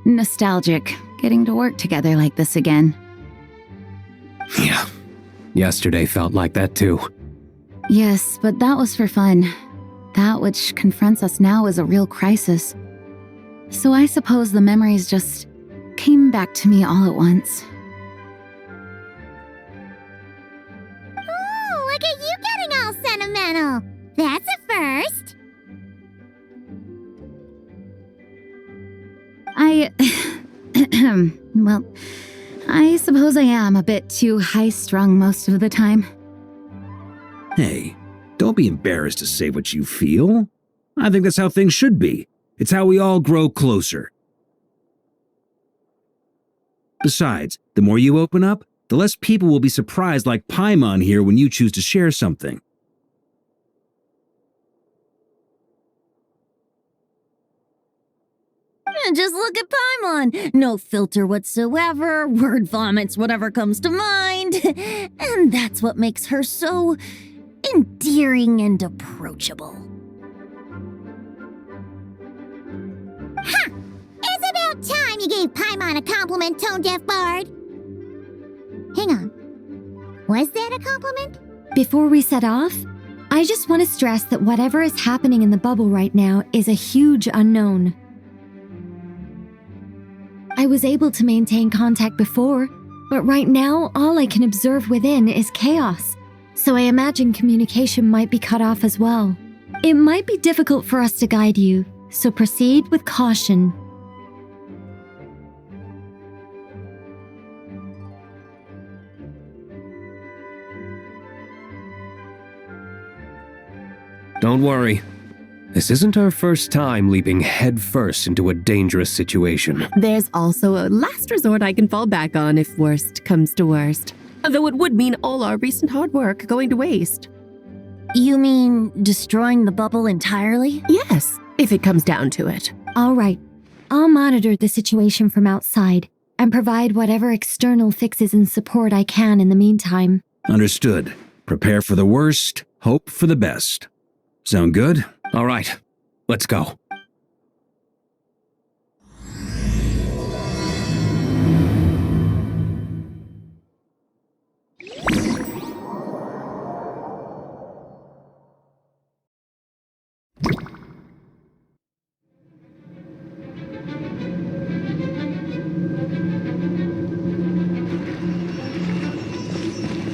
nostalgic, getting to work together like this again. Yeah, yesterday felt like that too. Yes, but that was for fun. That which confronts us now is a real crisis. So I suppose the memories just came back to me all at once. Oh, look at you getting all sentimental. That's a first. suppose I am a bit too high-strung most of the time. Hey, don't be embarrassed to say what you feel. I think that's how things should be. It's how we all grow closer. Besides, the more you open up, the less people will be surprised like Paimon here when you choose to share something. Just look at Paimon. No filter whatsoever, word vomits whatever comes to mind. And that's what makes her so endearing and approachable. Ha! It's about time you gave Paimon a compliment, tone-deaf bard. Hang on. Was that a compliment? Before we set off, I just want to stress that whatever is happening in the bubble right now is a huge unknown. I was able to maintain contact before, but right now all I can observe within is chaos, so I imagine communication might be cut off as well. It might be difficult for us to guide you, so proceed with caution. Don't worry. This isn't our first time leaping headfirst into a dangerous situation. There's also a last resort I can fall back on if worst comes to worst. Though it would mean all our recent hard work going to waste. You mean destroying the bubble entirely? Yes, if it comes down to it. All right, I'll monitor the situation from outside and provide whatever external fixes and support I can in the meantime. Understood. Prepare for the worst, hope for the best. Sound good? All right, let's go.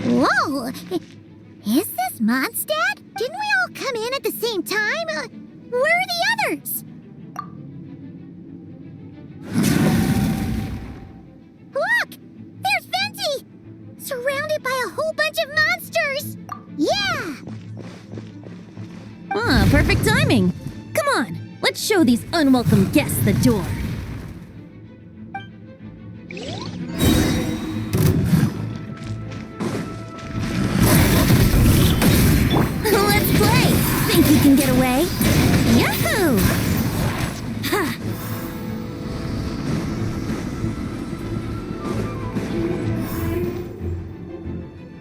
Whoa! Is this Mondstadt? Didn't we all come in at the same time? Where are the others? Look! There's Venti! Surrounded by a whole bunch of monsters! Yeah! Ah, perfect timing. Come on, let's show these unwelcome guests the door. Let's play! Think you can get away? Yahoo! Ha!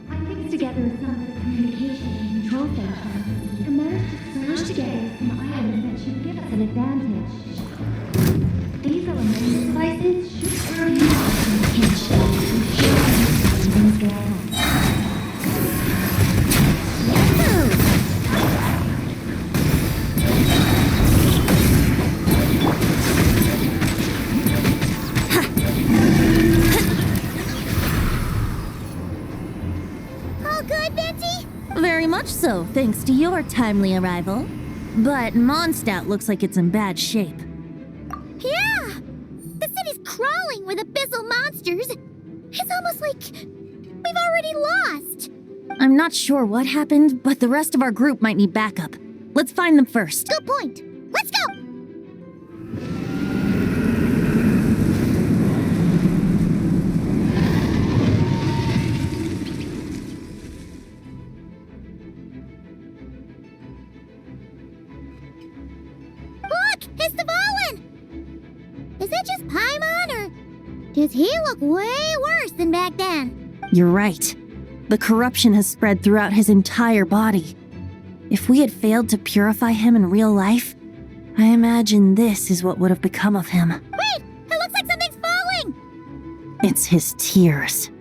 I fixed together some of the communication and control functions and managed to smash together some items that should give us an advantage. These elemental devices should earn you some kinship and show things go wrong. Very much so, thanks to your timely arrival. But Mondstadt looks like it's in bad shape. Yeah! The city's crawling with abyssal monsters. It's almost like we've already lost. I'm not sure what happened, but the rest of our group might need backup. Let's find them first. Good point. Let's go! Look! It's Dvalin! Is that just Paimon, or does he look way worse than back then? You're right. The corruption has spread throughout his entire body. If we had failed to purify him in real life, I imagine this is what would have become of him. Wait! It looks like something's falling! It's his tears.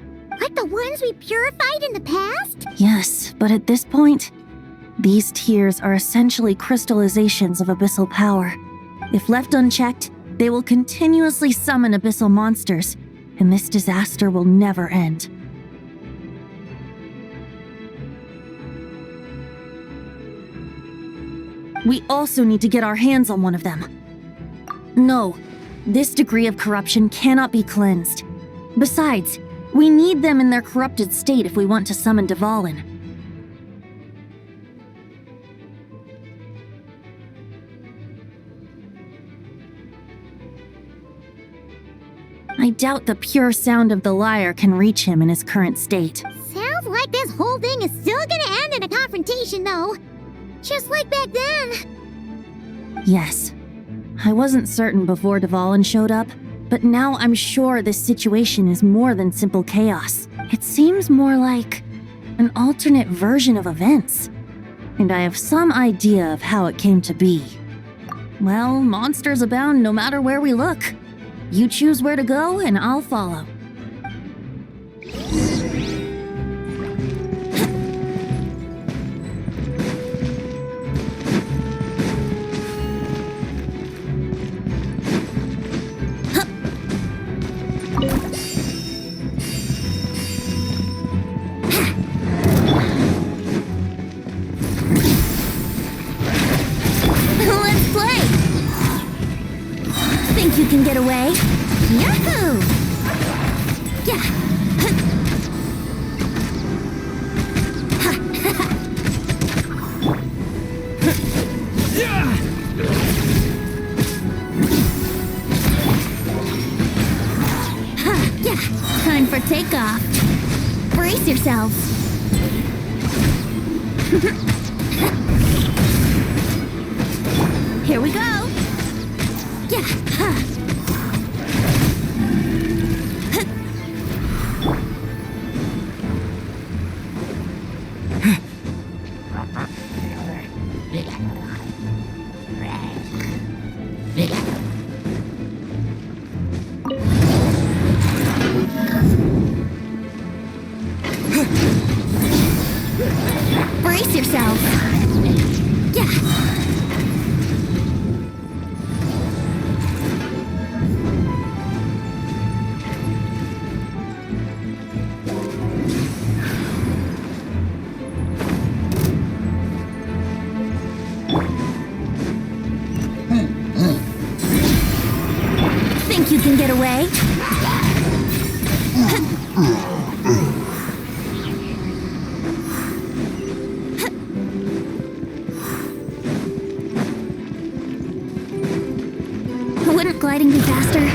Like the ones we purified in the past? Yes, but at this point, these tears are essentially crystallizations of abyssal power. If left unchecked, they will continuously summon abyssal monsters, and this disaster will never end. We also need to get our hands on one of them. No, this degree of corruption cannot be cleansed. Besides, We need them in their corrupted state if we want to summon Dvalin. I doubt the pure sound of the lyre can reach him in his current state. Sounds like this whole thing is still gonna end in a confrontation, though. Just like back then. Yes. I wasn't certain before Dvalin showed up, but now I'm sure this situation is more than simple chaos. It seems more like an alternate version of events. And I have some idea of how it came to be. Well, monsters abound no matter where we look. You choose where to go, and I'll follow. Let's play! Think you can get away? Yahoo! Yeah! Yeah! Time for takeoff. Brace yourselves. Here we go. Yeah! Brace yourself. Yeah. Think you can get away? Wouldn't gliding be faster?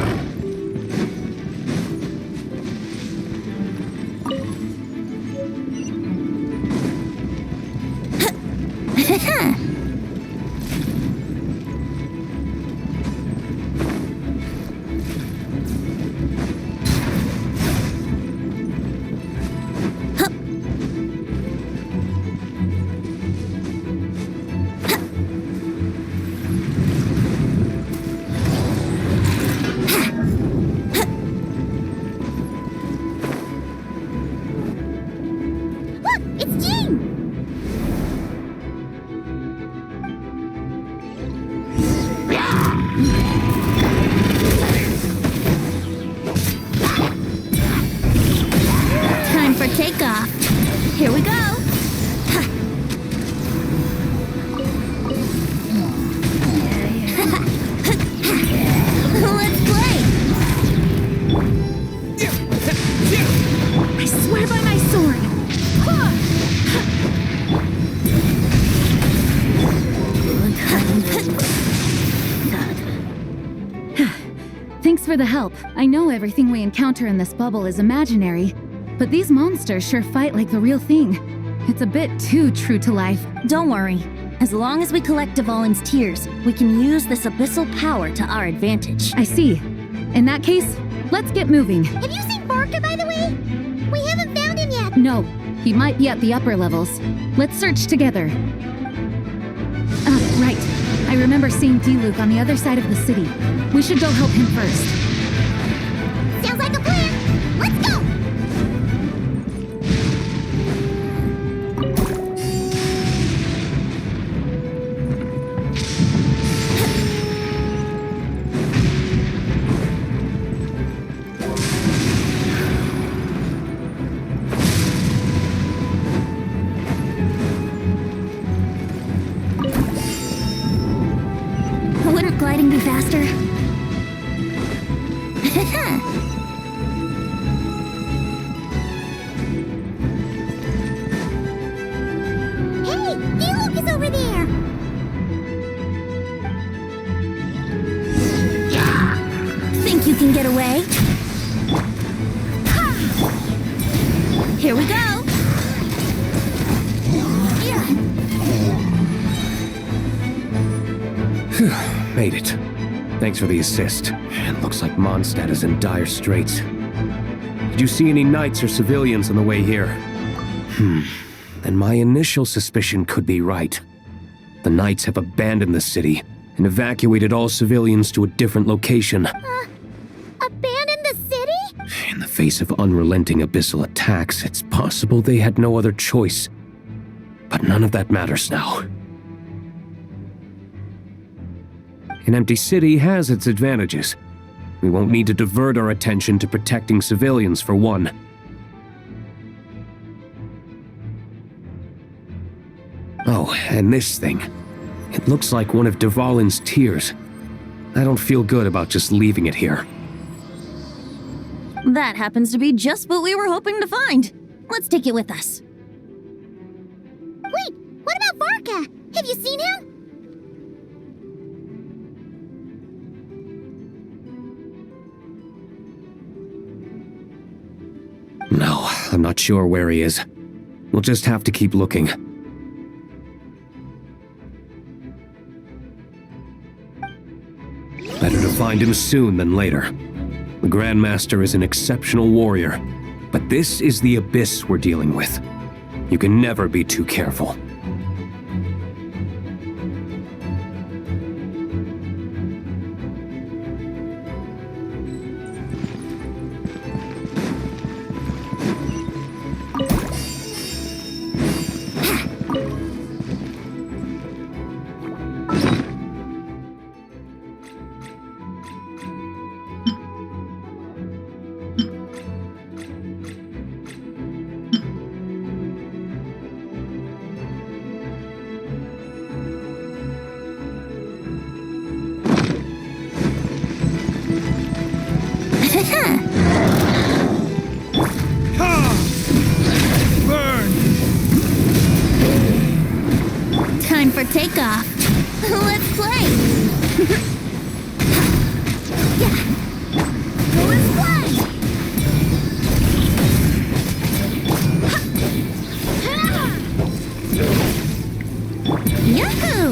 Time for takeoff. Here we go. Ha. Let's play. I swear by my sword. Thanks for the help. I know everything we encounter in this bubble is imaginary, but these monsters sure fight like the real thing. It's a bit too true to life. Don't worry. As long as we collect Dvalin's tears, we can use this abyssal power to our advantage. I see. In that case, let's get moving. Have you seen Barker, by the way? We haven't found him yet. No, he might be at the upper levels. Let's search together. Right. I remember seeing D-Luke on the other side of the city. We should go help him first. Sounds like a plan. Let's go! Wouldn't gliding be faster? Made it. Thanks for the assist. It looks like Mondstadt is in dire straits. Did you see any knights or civilians on the way here? Then my initial suspicion could be right. The knights have abandoned the city and evacuated all civilians to a different location. Abandon the city? In the face of unrelenting abyssal attacks, it's possible they had no other choice. But none of that matters now. An empty city has its advantages. We won't need to divert our attention to protecting civilians, for one. Oh, and this thing. It looks like one of Dvalin's tears. I don't feel good about just leaving it here. That happens to be just what we were hoping to find. Let's take it with us. Wait, what about Varka? Have you seen him? No, I'm not sure where he is. We'll just have to keep looking. Better to find him soon than later. The Grandmaster is an exceptional warrior, but this is the abyss we're dealing with. You can never be too careful. Time for takeoff. Let's play. Let's play. Yahoo!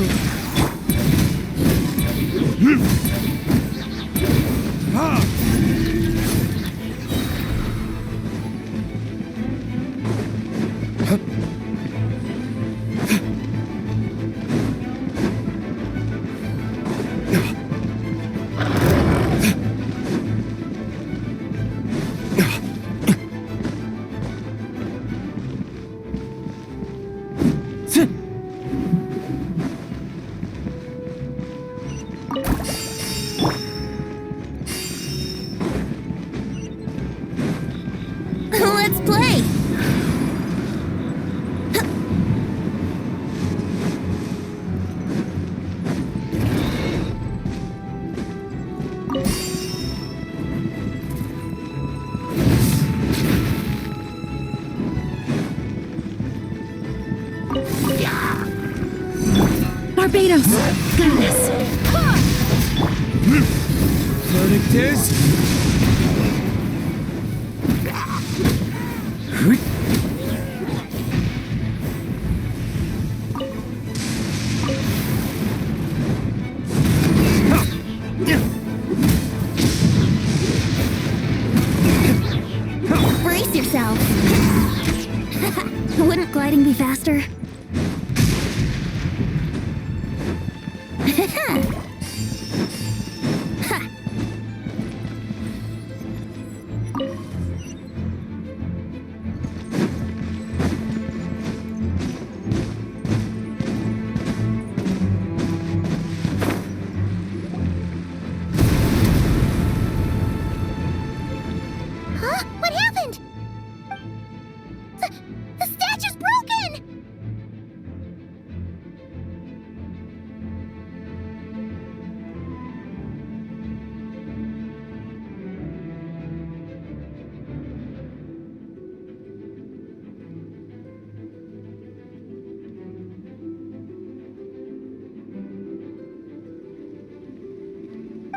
Let's play. Barbados! Got this! Verdict is... Brace yourself. Wouldn't gliding be faster? Huh? What happened? The statue's broken!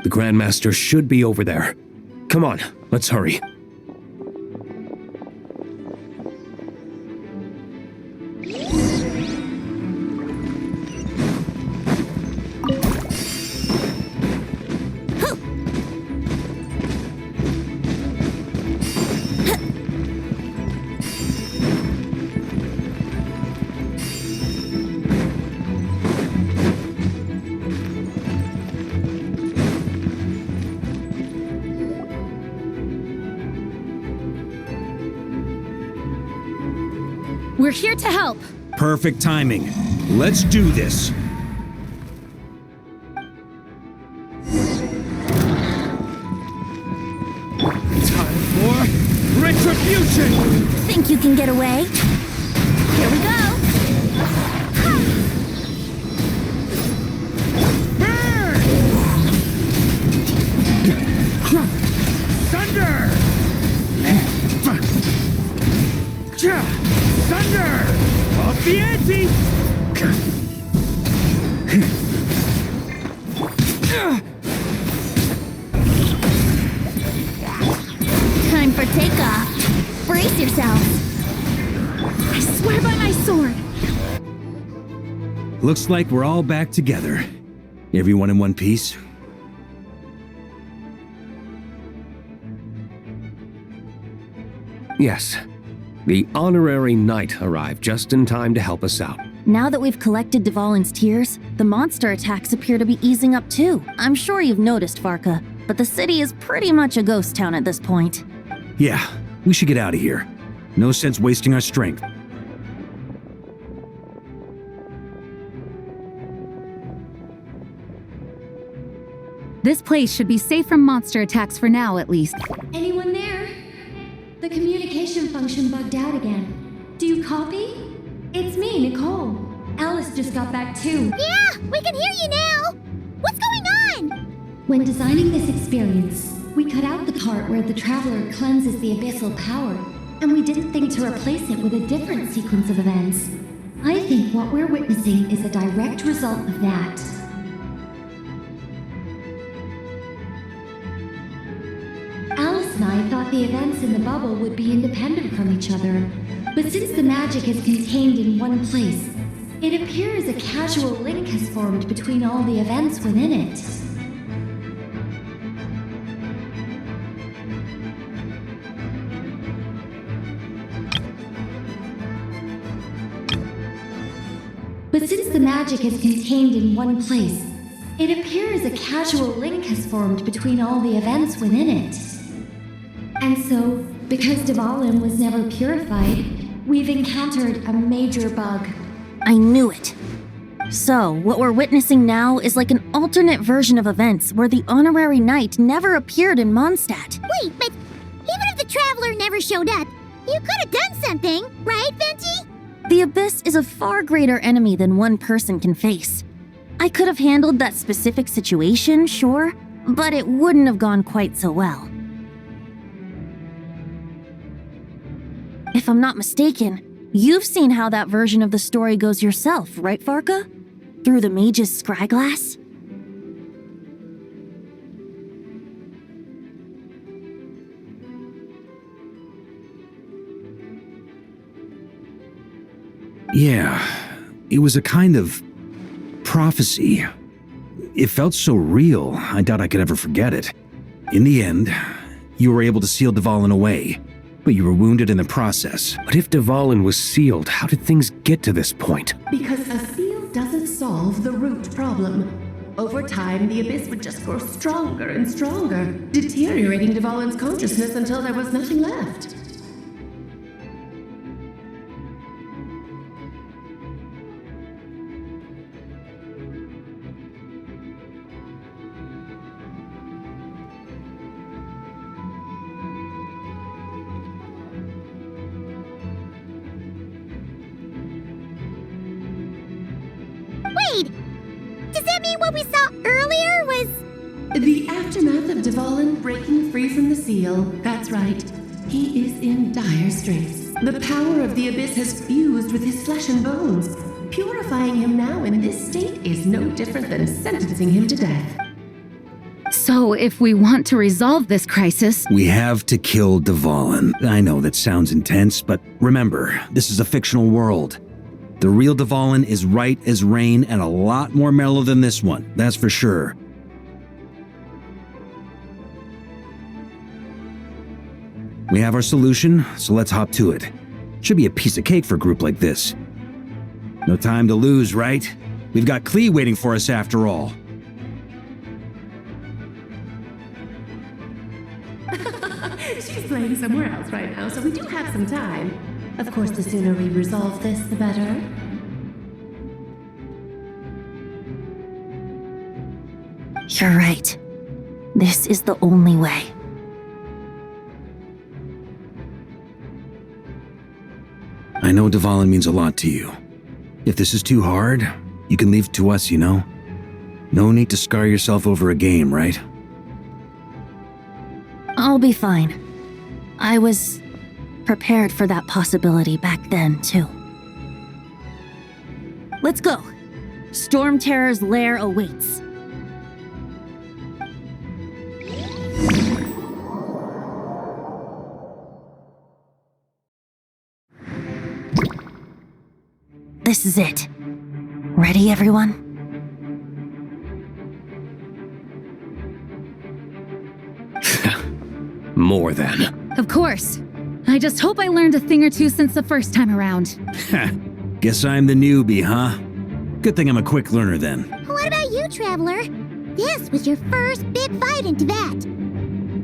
The Grandmaster should be over there. Come on, let's hurry. We're here to help. Perfect timing. Let's do this. Time for retribution! Think you can get away? Here we go! Burn! Thunder! Thunder! Up the ante! Time for takeoff. Brace yourselves. I swear by my sword. Looks like we're all back together. Everyone in one piece. Yes. The honorary knight arrived just in time to help us out. Now that we've collected Dvalin's tears, the monster attacks appear to be easing up too. I'm sure you've noticed, Varka, but the city is pretty much a ghost town at this point. Yeah, we should get out of here. No sense wasting our strength. This place should be safe from monster attacks for now, at least. Anyone there? The communication function bugged out again. Do you copy? It's me, Nicole. Alice just got back too. Yeah, we can hear you now. What's going on? When designing this experience, we cut out the part where the traveler cleanses the abyssal power, and we didn't think to replace it with a different sequence of events. I think what we're witnessing is a direct result of that. Alice and I thought the events in the bubble would be independent from each other, but since the magic is contained in one place, it appears a casual link has formed between all the events within it. But since the magic is contained in one place, it appears a casual link has formed between all the events within it. And so, because Dvalin was never purified, we've encountered a major bug. I knew it. So, what we're witnessing now is like an alternate version of events where the honorary knight never appeared in Mondstadt. Wait, but even if the traveler never showed up, you could have done something, right, Venti? The Abyss is a far greater enemy than one person can face. I could have handled that specific situation, sure, but it wouldn't have gone quite so well. If I'm not mistaken, you've seen how that version of the story goes yourself, right, Varka? Through the mage's scryglass? Yeah, it was a kind of prophecy. It felt so real, I doubt I could ever forget it. In the end, you were able to seal Dvalin away, but you were wounded in the process. But if Dvalin was sealed, how did things get to this point? Because a seal doesn't solve the root problem. Over time, the Abyss would just grow stronger and stronger, deteriorating Dvalin's consciousness until there was nothing left. Wait! Does that mean what we saw earlier was... The aftermath of Dvalin breaking free from the seal. That's right. He is in dire straits. The power of the Abyss has fused with his flesh and bones. Purifying him now in this state is no different than sentencing him to death. So, if we want to resolve this crisis... We have to kill Dvalin. I know that sounds intense, but remember, this is a fictional world. The real Dvalin is right as rain and a lot more mellow than this one, that's for sure. We have our solution, so let's hop to it. Should be a piece of cake for a group like this. No time to lose, right? We've got Klee waiting for us after all. She's playing somewhere else right now, so we do have some time. Of course, the sooner we resolve this, the better. You're right. This is the only way. I know Dvalin means a lot to you. If this is too hard, you can leave it to us, you know? No need to scar yourself over a game, right? I'll be fine. I was prepared for that possibility back then, too. Let's go. Storm Terror's lair awaits. This is it. Ready, everyone? More than. Of course. I just hope I learned a thing or two since the first time around. Guess I'm the newbie, huh? Good thing I'm a quick learner then. What about you, Traveler? This was your first big fight in Tibet.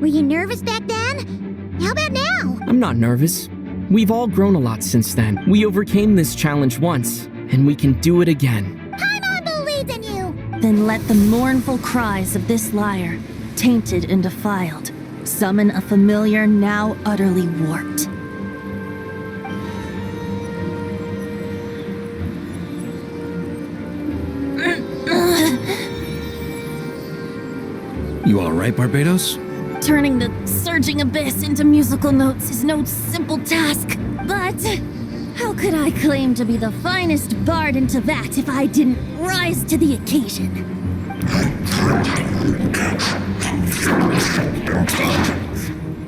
Were you nervous back then? How about now? I'm not nervous. We've all grown a lot since then. We overcame this challenge once, and we can do it again. Paimon believes in you! Then let the mournful cries of this lyre, tainted and defiled, summon a familiar now utterly warped. You alright, Barbados? Turning the surging abyss into musical notes is no simple task, but how could I claim to be the finest bard in Tibet if I didn't rise to the occasion?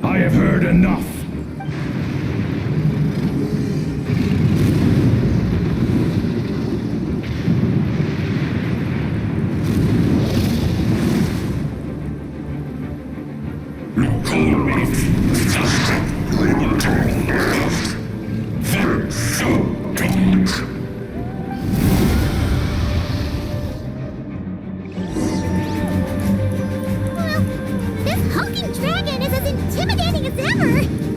I have heard enough.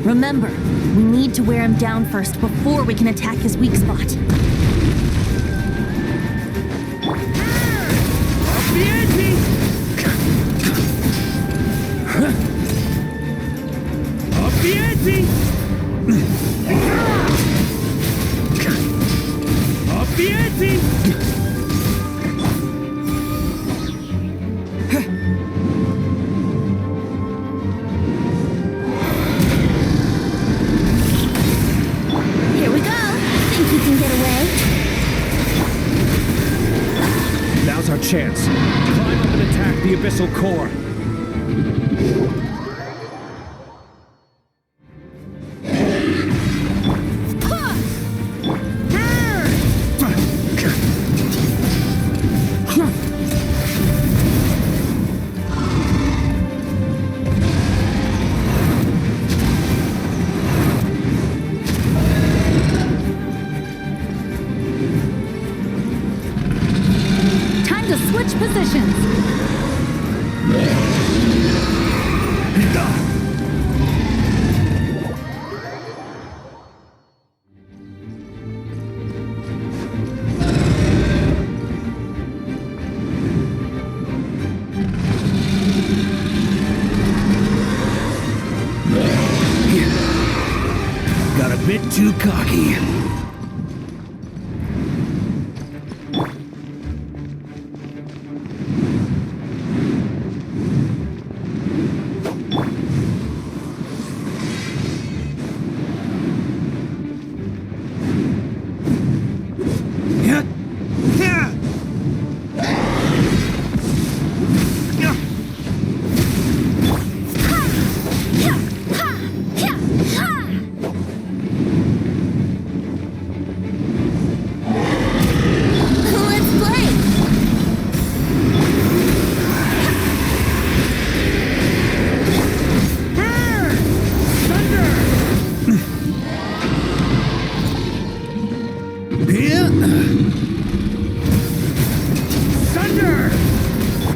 Remember, we need to wear him down first before we can attack his weak spot. Chance. Climb up and attack the abyssal core. Too cocky.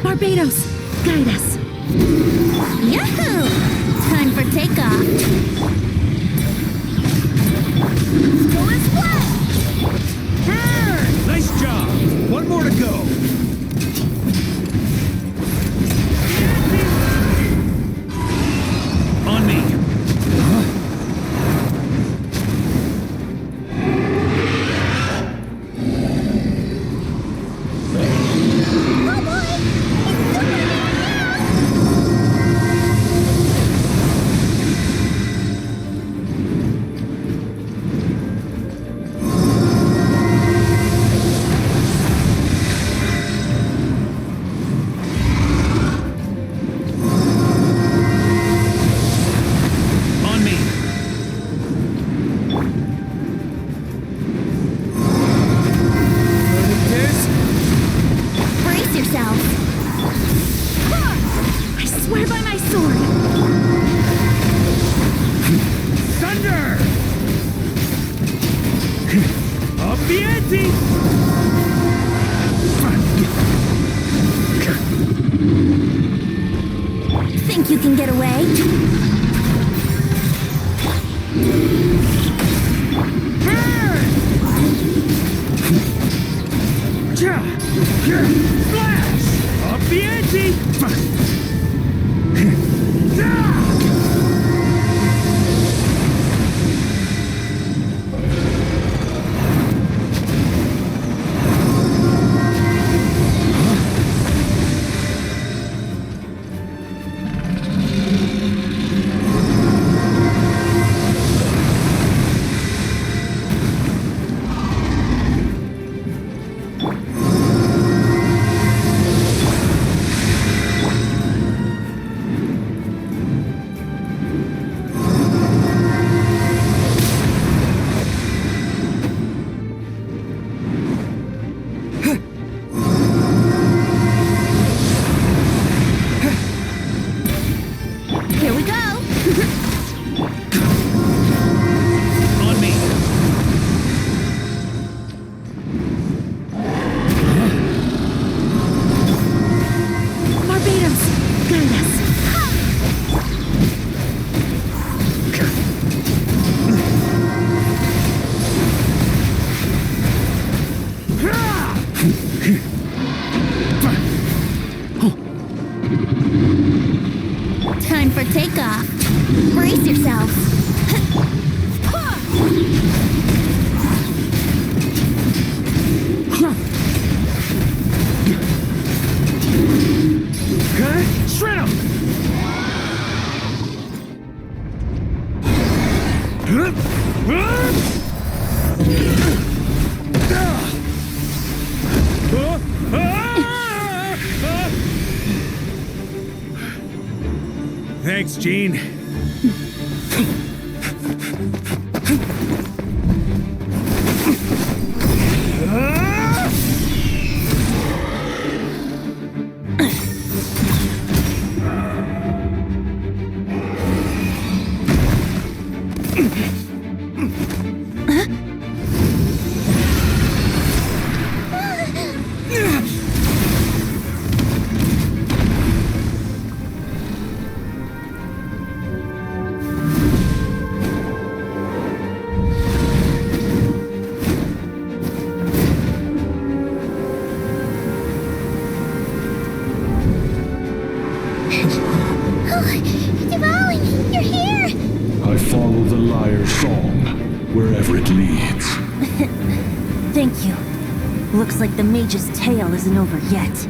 Barbados, guide us. Yahoo! Time for takeoff. Nice job! One more to go! On me! Think you can get away? Flash! Up the ante! Here we go! On me! Barbados, guide us. Time for takeoff. Brace yourselves. Shred 'em! Thanks, Gene. Devouring, you're here! I follow the lyre's song, wherever it leads. Thank you. Looks like the mage's tale isn't over yet.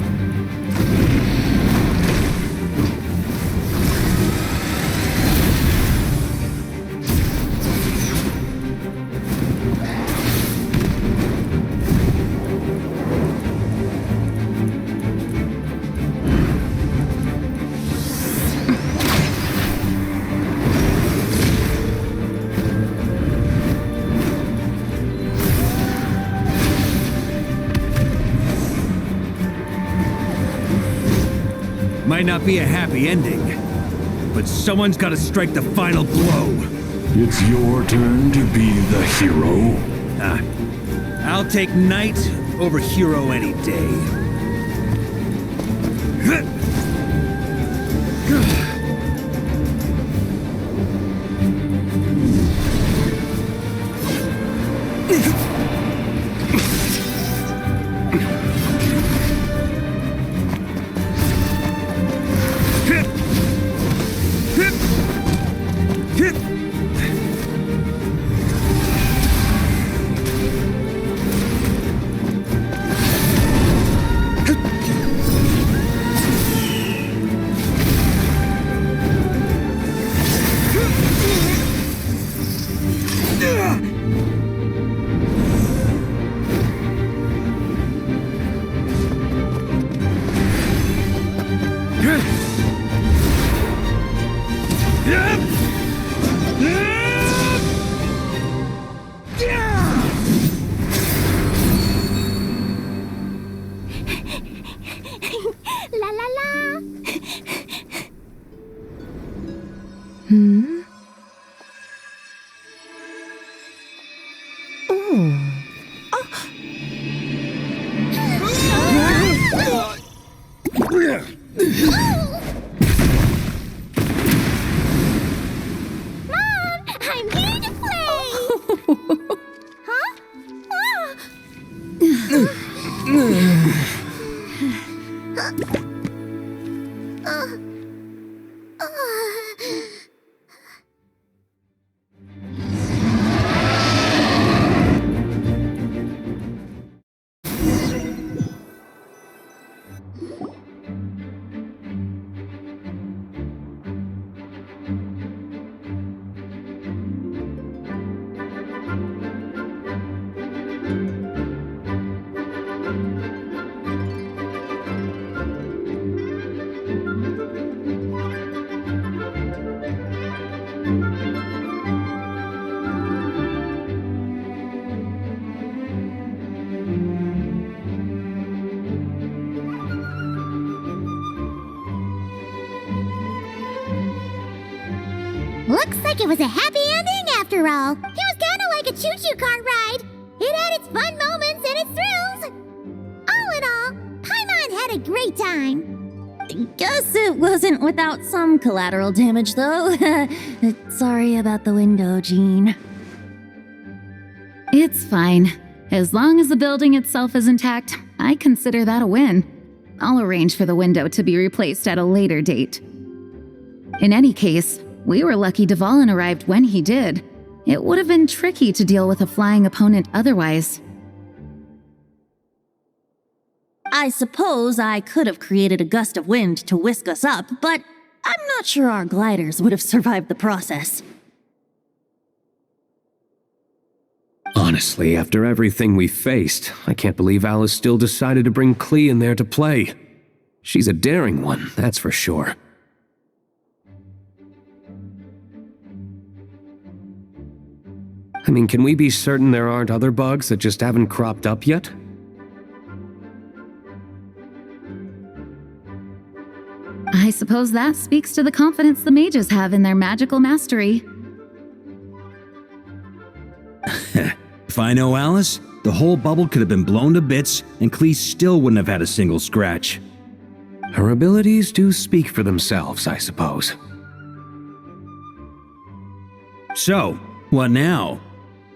Might not be a happy ending, but someone's got to strike the final blow. It's your turn to be the hero. I'll take knight over hero any day. La la la. Hmm? Mom, I'm here to play. Huh? Looks like it was a happy ending after all. It was kind of like a choo-choo car ride. It had its fun moments and its thrills. All in all, Paimon had a great time. Guess it wasn't without some collateral damage, though. Sorry about the window, Jean. It's fine. As long as the building itself is intact, I consider that a win. I'll arrange for the window to be replaced at a later date. In any case, we were lucky Dvalin arrived when he did. It would have been tricky to deal with a flying opponent otherwise. I suppose I could have created a gust of wind to whisk us up, but I'm not sure our gliders would have survived the process. Honestly, after everything we faced, I can't believe Alice still decided to bring Klee in there to play. She's a daring one, that's for sure. I mean, can we be certain there aren't other bugs that just haven't cropped up yet? I suppose that speaks to the confidence the mages have in their magical mastery. If I know Alice, the whole bubble could have been blown to bits and Klee still wouldn't have had a single scratch. Her abilities do speak for themselves, I suppose. So, what now?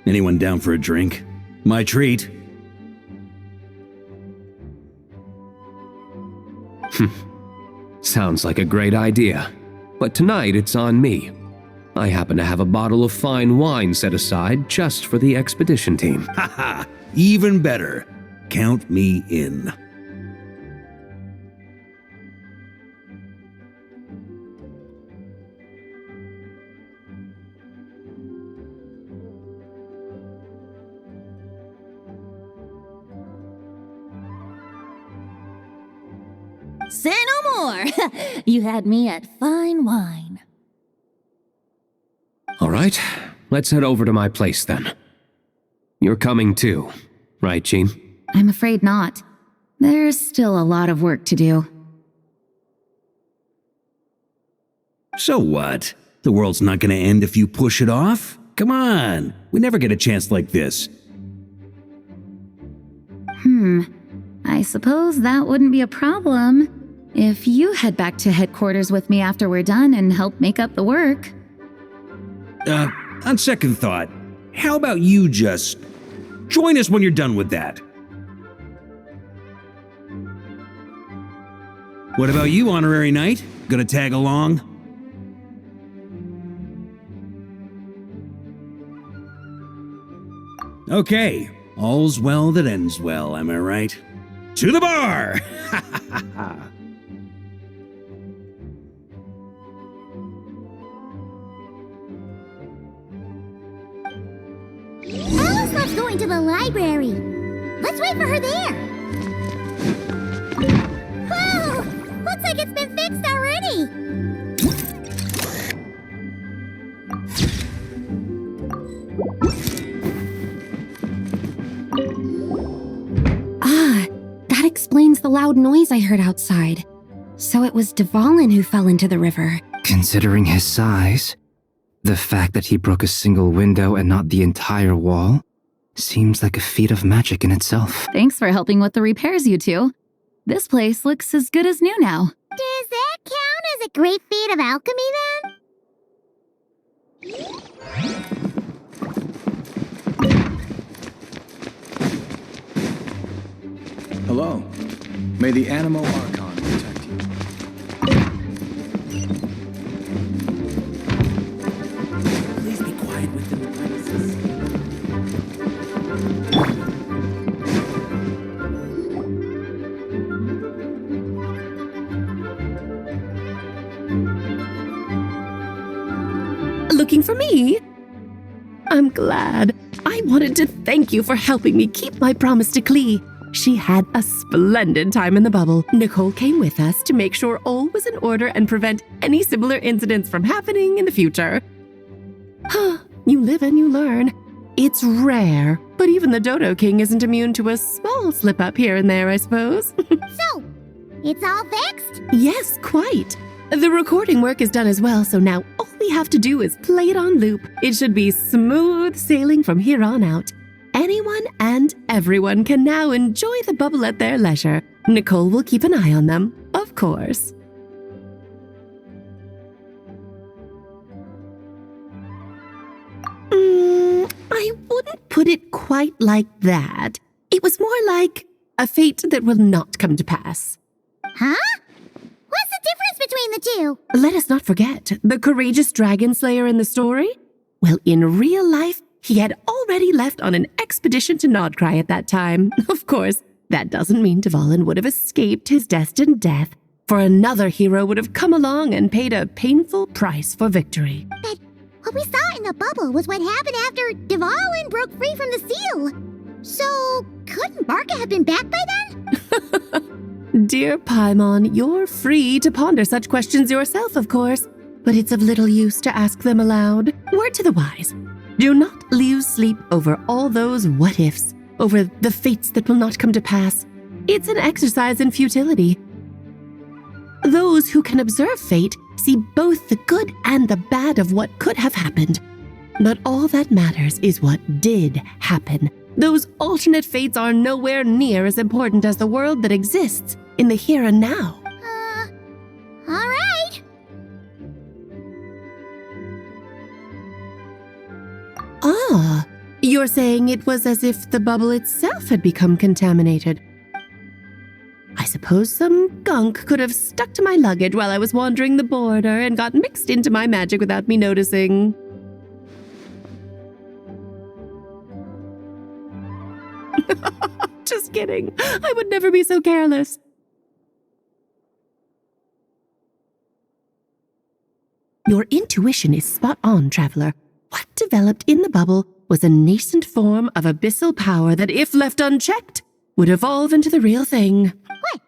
Anyone down for a drink? My treat. Sounds like a great idea. But tonight it's on me. I happen to have a bottle of fine wine set aside just for the expedition team. Haha, even better. Count me in. Say no more! You had me at fine wine. All right, let's head over to my place then. You're coming too, right, Jean? I'm afraid not. There's still a lot of work to do. So what? The world's not gonna end if you push it off? Come on, we never get a chance like this. I suppose that wouldn't be a problem if you head back to headquarters with me after we're done and help make up the work. On second thought, how about you just Join us when you're done with that. What about you, Honorary Knight? Gonna tag along? Okay, all's well that ends well, am I right? To the bar! Alice loves going to the library. Let's wait for her there. Whoa! Looks like it's been fixed already. Ah, that explains the loud noise I heard outside. So it was Dvalin who fell into the river. Considering his size, the fact that he broke a single window and not the entire wall seems like a feat of magic in itself. Thanks for helping with the repairs, you two. This place looks as good as new now. Does that count as a great feat of alchemy then? Hello. May the Animo Archon protect you. Please be quiet within the premises. Looking for me? I'm glad. I wanted to thank you for helping me keep my promise to Klee. She had a splendid time in the bubble. Nicole came with us to make sure all was in order and prevent any similar incidents from happening in the future. You live and you learn. It's rare, but even the Dodo King isn't immune to a small slip-up here and there, I suppose. So, it's all fixed? Yes, quite. The recording work is done as well, so now all we have to do is play it on loop. It should be smooth sailing from here on out. Anyone and everyone can now enjoy the bubble at their leisure. Nicole will keep an eye on them, of course. I wouldn't put it quite like that. It was more like a fate that will not come to pass. Huh? What's the difference between the two? Let us not forget the courageous dragon slayer in the story. Well, in real life, he had already left on an expedition to Nodcry at that time. Of course, that doesn't mean Dvalin would have escaped his destined death, for another hero would have come along and paid a painful price for victory. But what we saw in the bubble was what happened after Dvalin broke free from the seal. So, couldn't Barca have been back by then? Dear Paimon, you're free to ponder such questions yourself, of course, but it's of little use to ask them aloud. Word to the wise. Do not lose sleep over all those what-ifs, over the fates that will not come to pass. It's an exercise in futility. Those who can observe fate see both the good and the bad of what could have happened. But all that matters is what did happen. Those alternate fates are nowhere near as important as the world that exists in the here and now. All right. Ah, you're saying it was as if the bubble itself had become contaminated. I suppose some gunk could have stuck to my luggage while I was wandering the border and got mixed into my magic without me noticing. Just kidding. I would never be so careless. Your intuition is spot on, traveler. What developed in the bubble was a nascent form of abyssal power that, if left unchecked, would evolve into the real thing. What?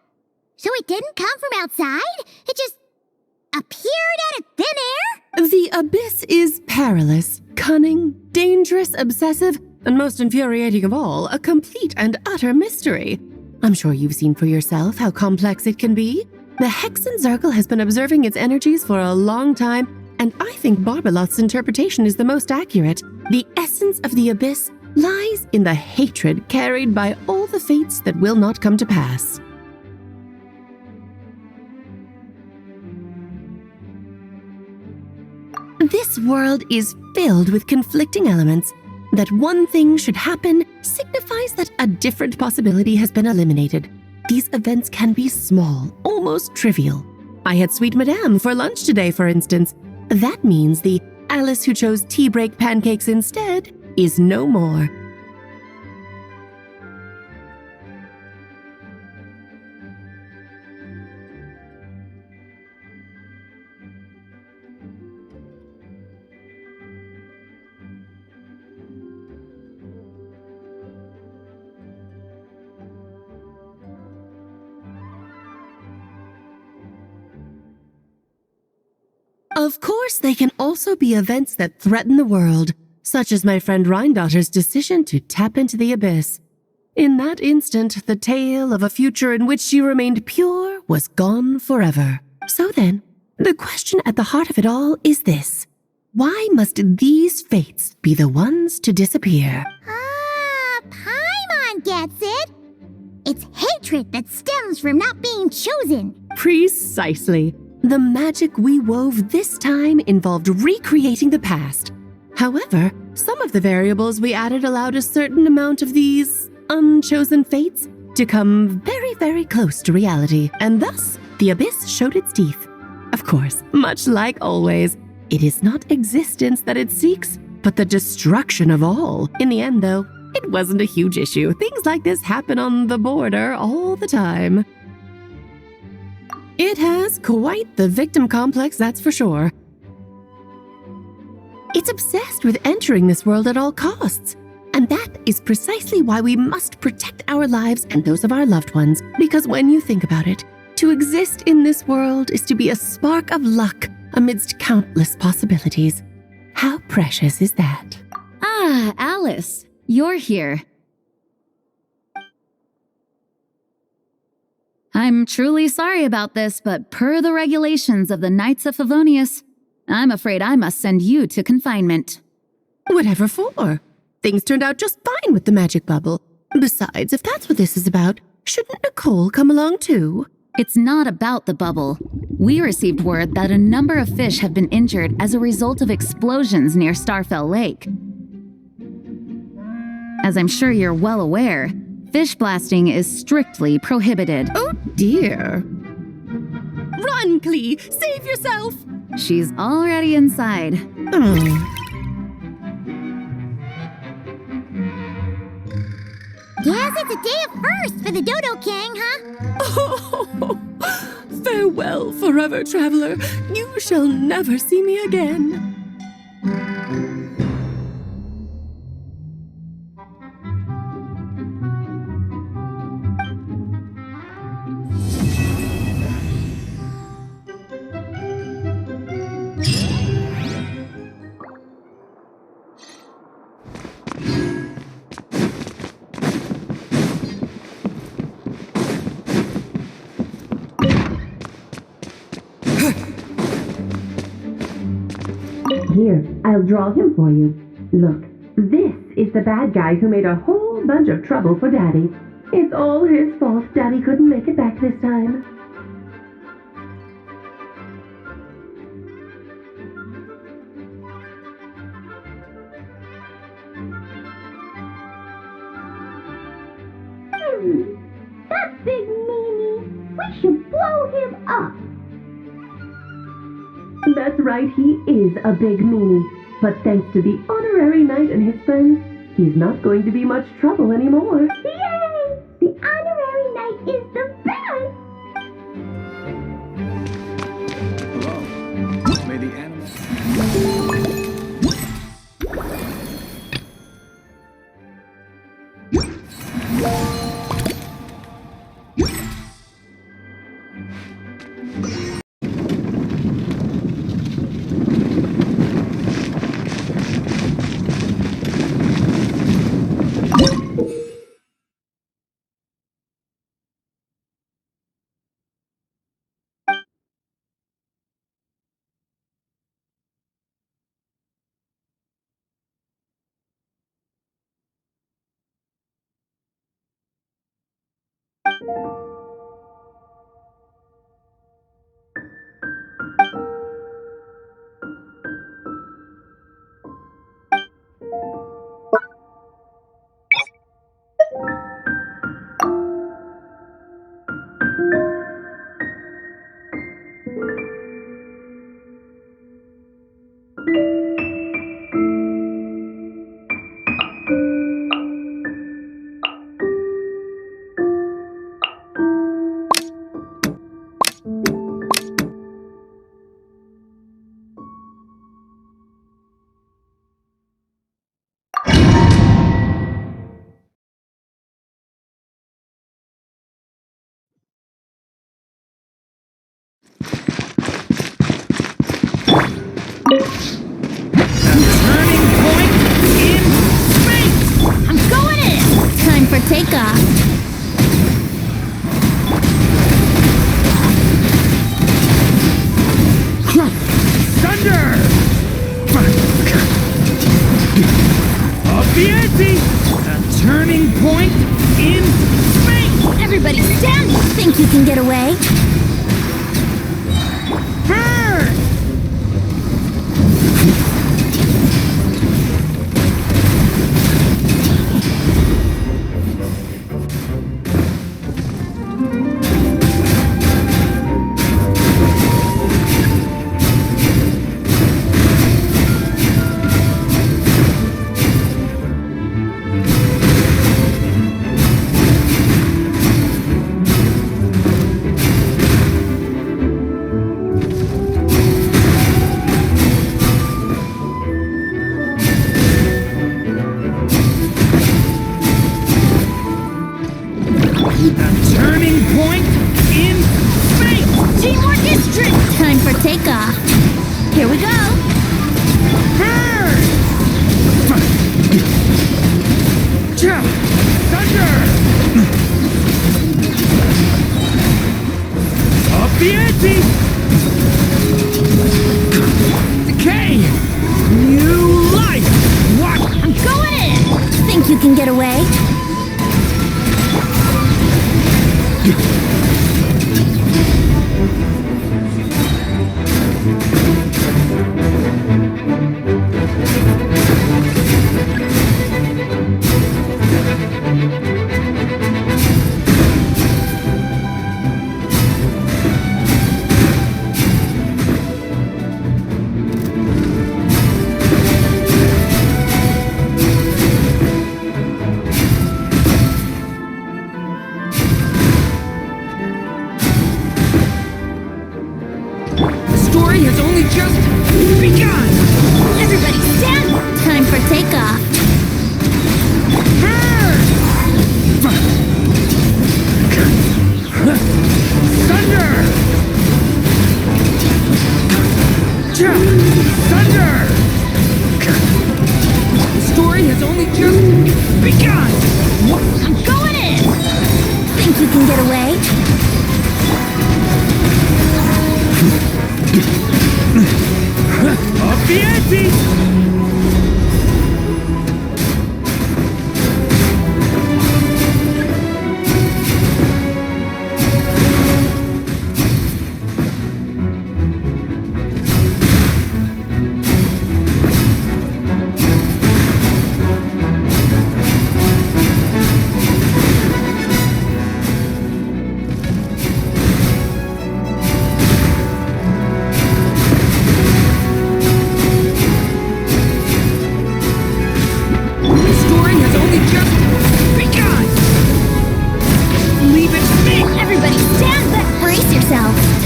So it didn't come from outside? It just appeared out of thin air? The abyss is perilous, cunning, dangerous, obsessive, and most infuriating of all, a complete and utter mystery. I'm sure you've seen for yourself how complex it can be. The Hexen Circle has been observing its energies for a long time, and I think Barbeloth's interpretation is the most accurate. The essence of the abyss lies in the hatred carried by all the fates that will not come to pass. This world is filled with conflicting elements. That one thing should happen signifies that a different possibility has been eliminated. These events can be small, almost trivial. I had Sweet Madame for lunch today, for instance. That means the Alice who chose tea break pancakes instead is no more. Of course, they can also be events that threaten the world, such as my friend Rhindotter's decision to tap into the abyss. In that instant, the tale of a future in which she remained pure was gone forever. So then, the question at the heart of it all is this. Why must these fates be the ones to disappear? Ah, Paimon gets it! It's hatred that stems from not being chosen. Precisely. The magic we wove this time involved recreating the past. However, some of the variables we added allowed a certain amount of these unchosen fates to come very, very close to reality, and thus the abyss showed its teeth. Of course, much like always, it is not existence that it seeks, but the destruction of all. In the end, though, it wasn't a huge issue. Things like this happen on the border all the time. It has quite the victim complex, that's for sure. It's obsessed with entering this world at all costs. And that is precisely why we must protect our lives and those of our loved ones. Because when you think about it, to exist in this world is to be a spark of luck amidst countless possibilities. How precious is that? Ah, Alice, you're here. I'm truly sorry about this, but per the regulations of the Knights of Favonius, I'm afraid I must send you to confinement. Whatever for? Things turned out just fine with the magic bubble. Besides, if that's what this is about, shouldn't Nicole come along too? It's not about the bubble. We received word that a number of fish have been injured as a result of explosions near Starfell Lake. As I'm sure you're well aware, fish blasting is strictly prohibited. Oh dear. Run, Klee! Save yourself! She's already inside. Guess it's a day of first for the Dodo King, huh? Oh, farewell, forever traveler. You shall never see me again. Here, I'll draw him for you. Look, this is the bad guy who made a whole bunch of trouble for Daddy. It's all his fault Daddy couldn't make it back this time. That big meanie! We should blow him up! That's right, he is a big meanie. But thanks to the honorary knight and his friends, he's not going to be much trouble anymore. Yay! The honorary knight is the best! Hello. May the animal... takeoff. Thunder! Up the ante! A turning point in space! Everybody stand! Think you can get away? Burn! Turning point in space! Teamwork is strict! Time for takeoff. Here we go! Burn! Thunder! Up the ante! Decay! New life! What? I'm going in! Think you can get away? Has only just begun! Everybody stand! Time for takeoff. Burn! Thunder! Thunder! The story has only just begun! I'm going in! Think you can get away? Up the ante!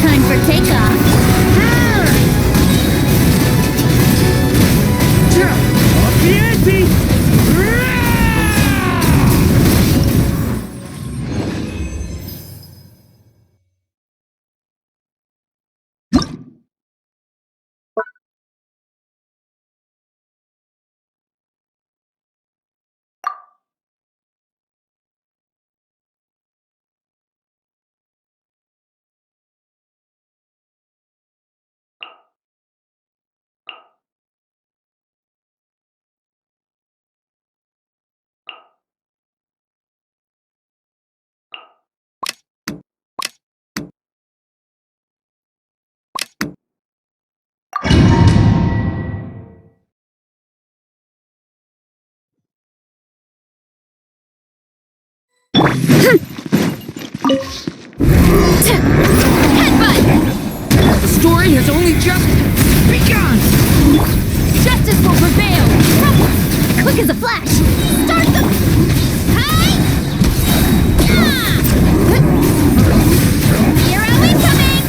Time for takeoff. Up the ante! Headbutt! The story has only just begun! Justice will prevail! Quick as a flash! Start the... Hi! Here are we coming!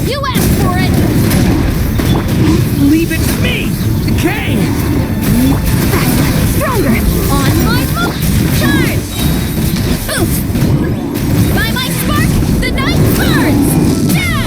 You asked for it! Leave it to me! Decay! Faster! Stronger! On my move! Charge! Boost! By my spark, the night burns! Yeah!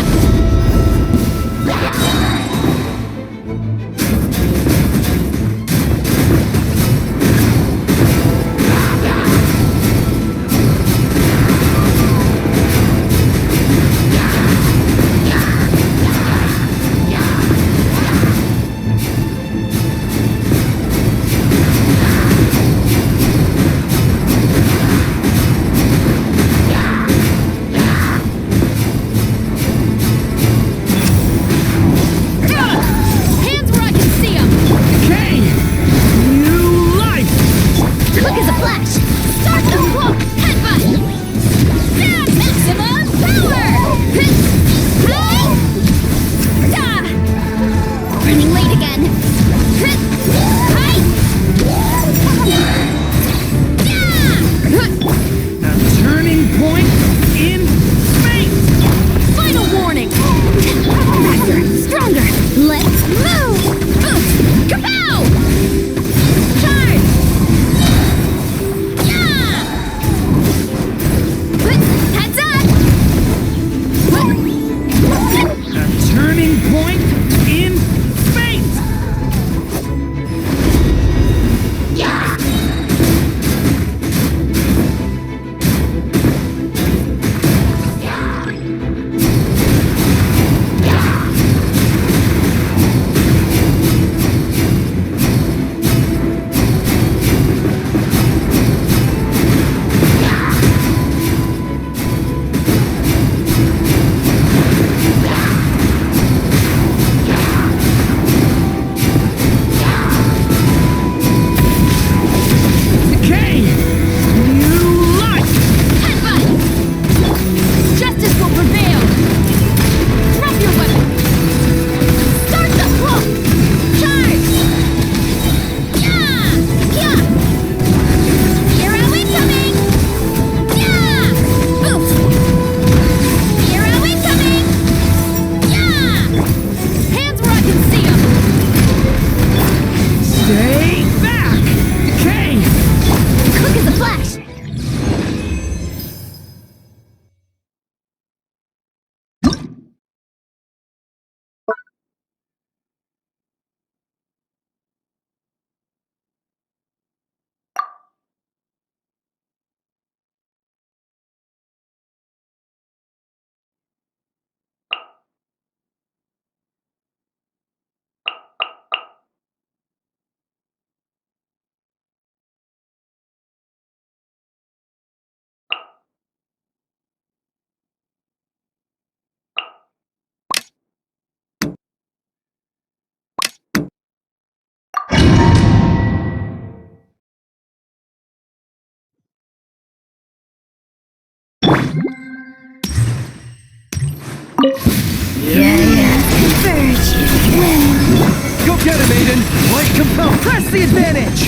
Press the advantage!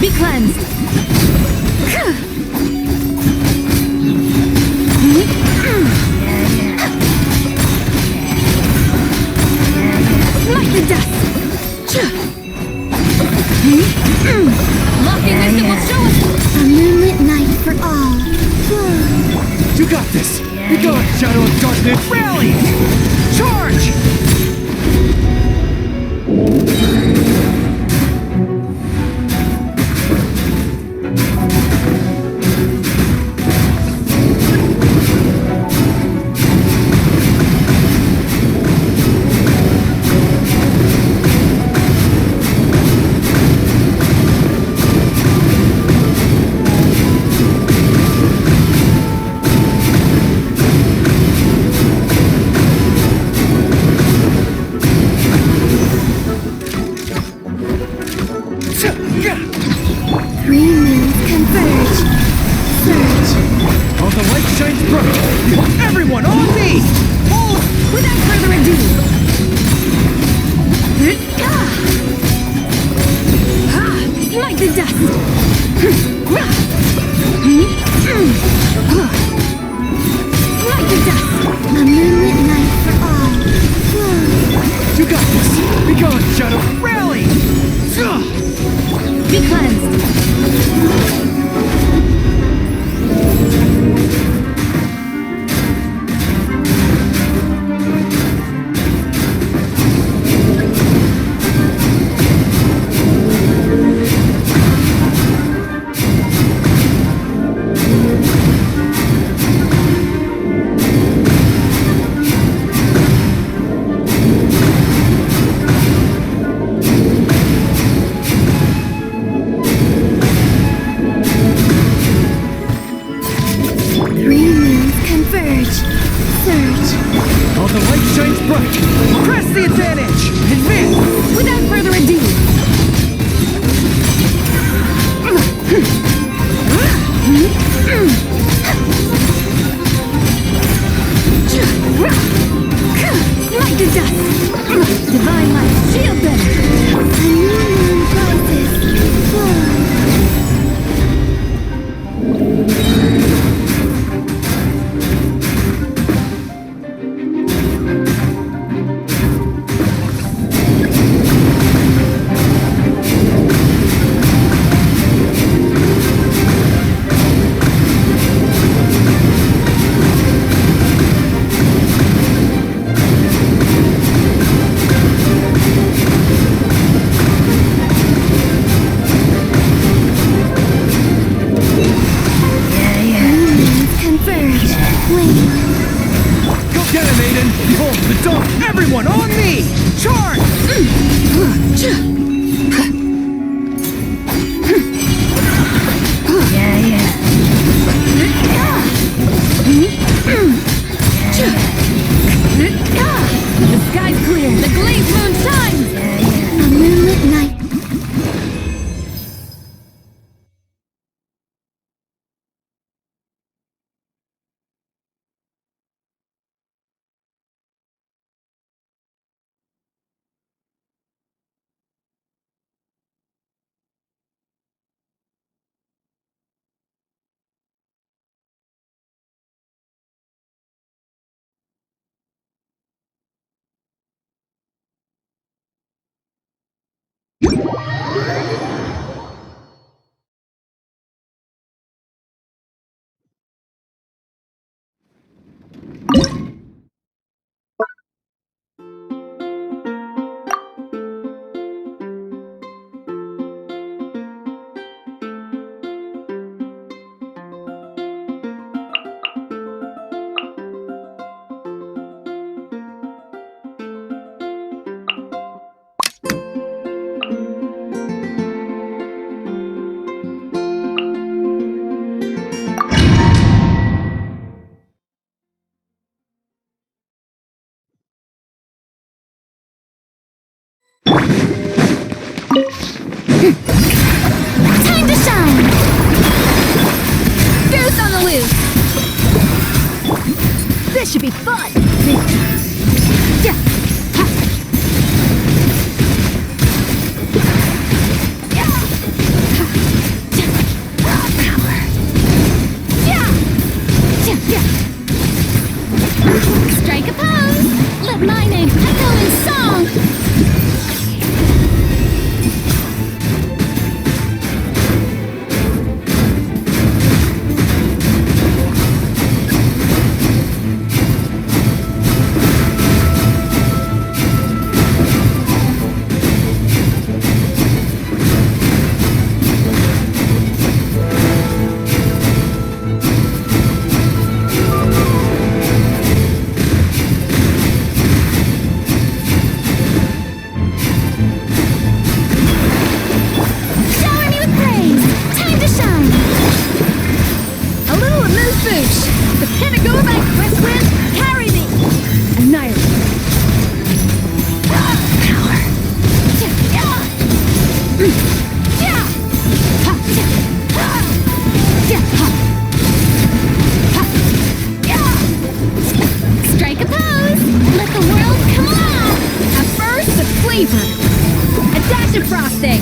Be cleansed. Like the dust. Locking this, it will show us. A moonlit night for all. You got this! Be gone, Shadow of Darkness! Rally! Charge! Three moons converge. Surge. Oh, the light shines bright! Everyone, on me! Oh, without further ado. Like the dust. Like the dust. A moonlit night for all. You got this! Be gone, Shadow! Rally! Be cleansed. Three moons converge. Surge. Oh, the light shines bright! Press the advantage! Advance! Without further ado. Like the dust. Divine light, shield them. A new moon rises. Converge. Wait. Go get him, Aiden! Behold the dawn! Everyone, on me! Charge! The sky's clear. The glazed moon shines. A moonlit night. Time to shine! Goose on the loose. This should be fun. flavor. A dash of frosting.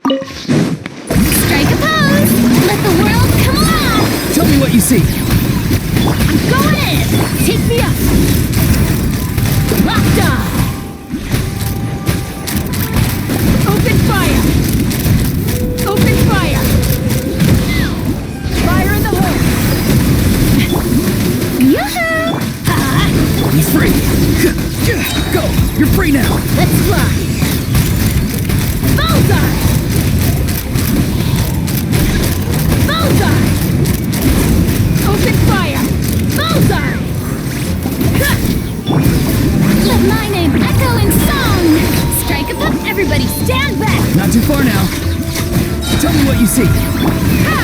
Strike a pose! Let the world come alive! Tell me what you see. I'm going in! Take me up! Locked on! Open fire! Open fire! Fire in the hole! Yoo-hoo! He's free. Go! You're free now. Let's fly! Bullseye! Bullseye! Open fire! Bullseye! Let my name echo in song! Strike a pop, everybody stand back! Not too far now. Tell me what you see. Ha!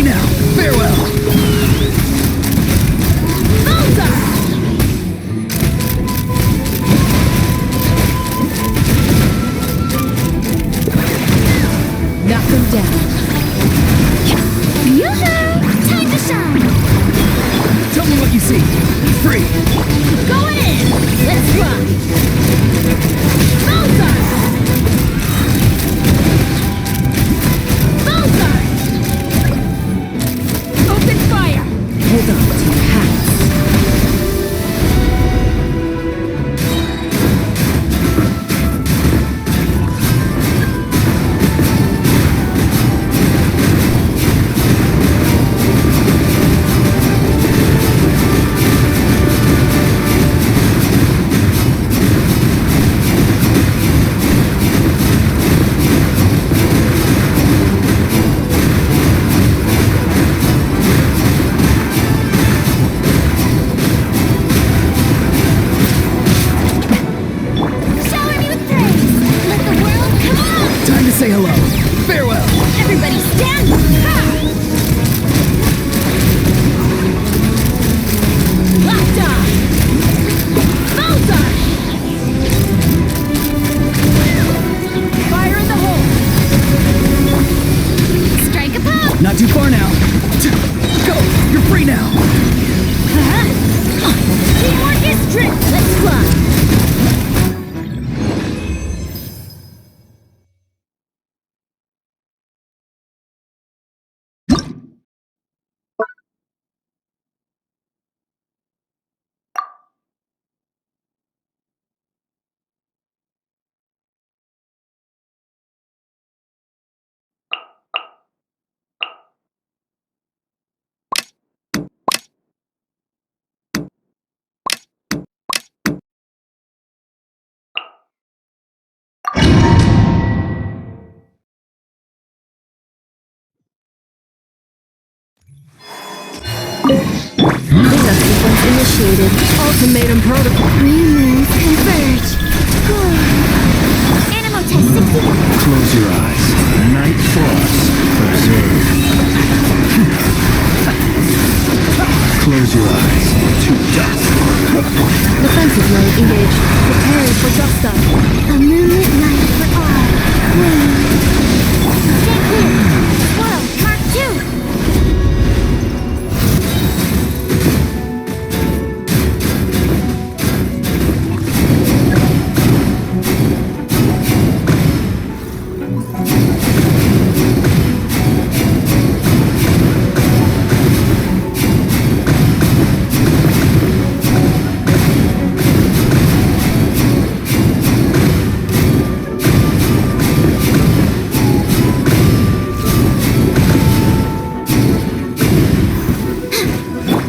now. Farewell. Knock them down. Yoo-hoo! Time to shine! Tell me what you see. Free. Going in! Let's rock! Bullseye! Bullseye! Open fire! Hold on to your hats. Shower me with praise! Let the world come on! Time to say hello. Farewell. Everybody stand! Ha! Locked on! Bullseye! Fire in the hole! Strike a pose! Not too far now. Go. You're free now. Teamwork is strict! Let's fly! Cleanup sequence initiated. Ultimatum protocol. Remove, converge. Animal test 60. Close your eyes. Night Frost. Observe. Close your eyes. To dust. Defensive mode engaged. Preparing for dust up. A moonlit night for all. Stay clear. Squirrel, Mark 2.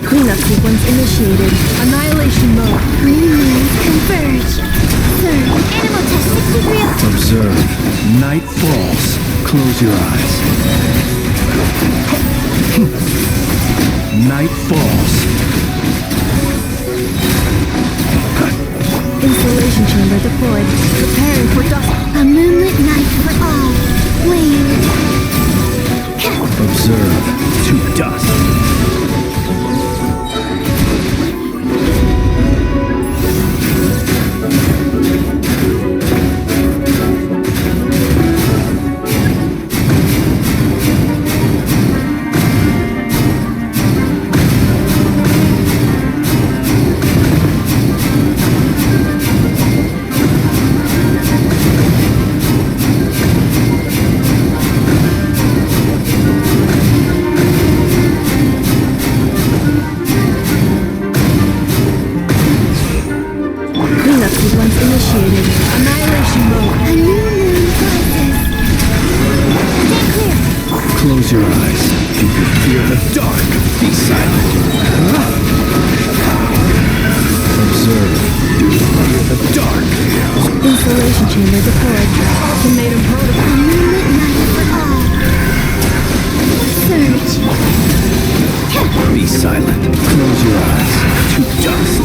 Cleanup sequence initiated. Annihilation mode. Remove, converge. Third, animal test 63. Observe. Night falls. Close your eyes. Night falls. Installation chamber deployed. Preparing for dust. A moonlit night for all. Wave. Observe. To dust. Cleanup sequence initiated. Annihilation mode. A new moon rises. Stay clear. Close your eyes. You can fear the dark. Be silent. Observe. Do fear the dark. Installation chamber deployed. Ultimatum protocol. A moonlit night for all. Surge. Be silent. Close your eyes. To dust.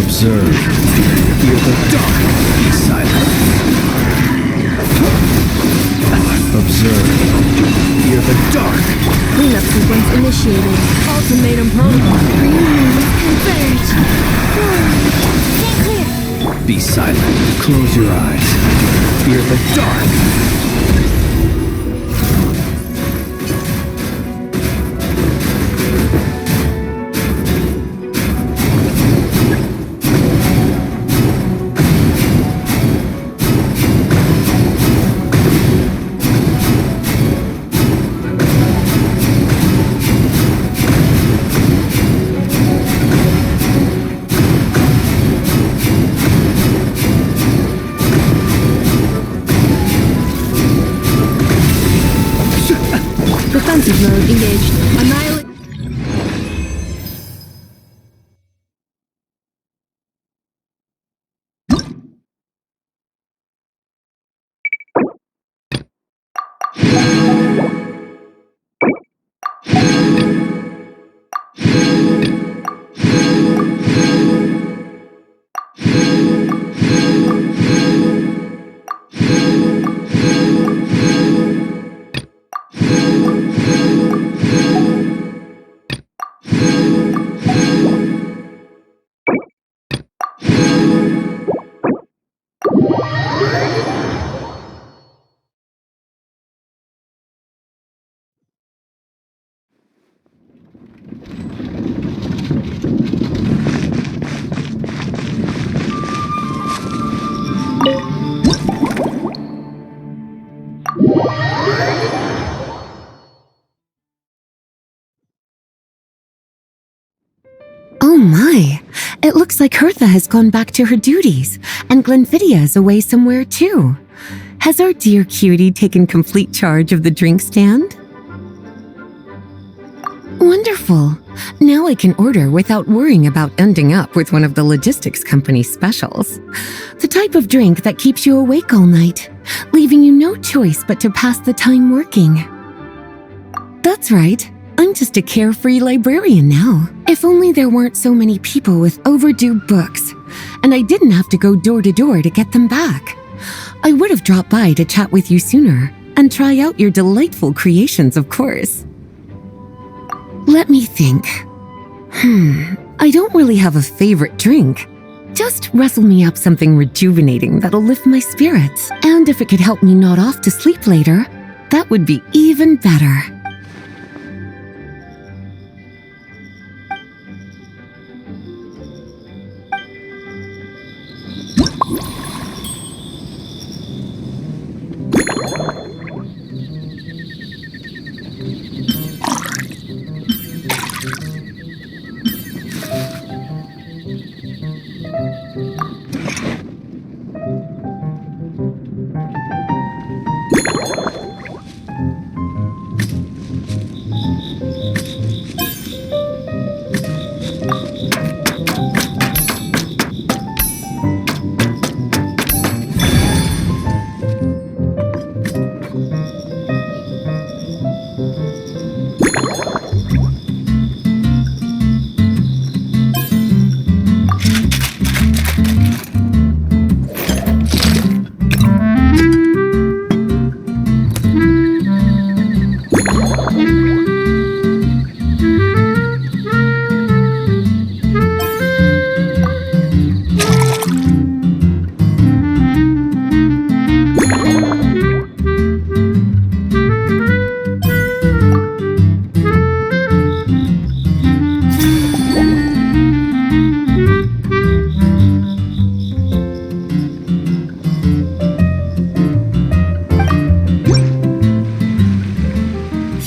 Observe. Fear the dark. Be silent. Observe. Fear the dark. Cleanup sequence initiated. Ultimatum protocol. Converge. Stand clear. Be silent. Close your eyes. Fear the dark. Defensive mode engaged. Annihilate. Oh my! It looks like Hertha has gone back to her duties, and Glenfidia is away somewhere too. Has our dear cutie taken complete charge of the drink stand? Wonderful! Now I can order without worrying about ending up with one of the logistics company's specials. The type of drink that keeps you awake all night, leaving you no choice but to pass the time working. That's right. I'm just a carefree librarian now. If only there weren't so many people with overdue books, and I didn't have to go door to door to get them back. I would have dropped by to chat with you sooner, and try out your delightful creations, of course. Let me think. I don't really have a favorite drink. Just wrestle me up something rejuvenating that'll lift my spirits, and if it could help me nod off to sleep later, that would be even better.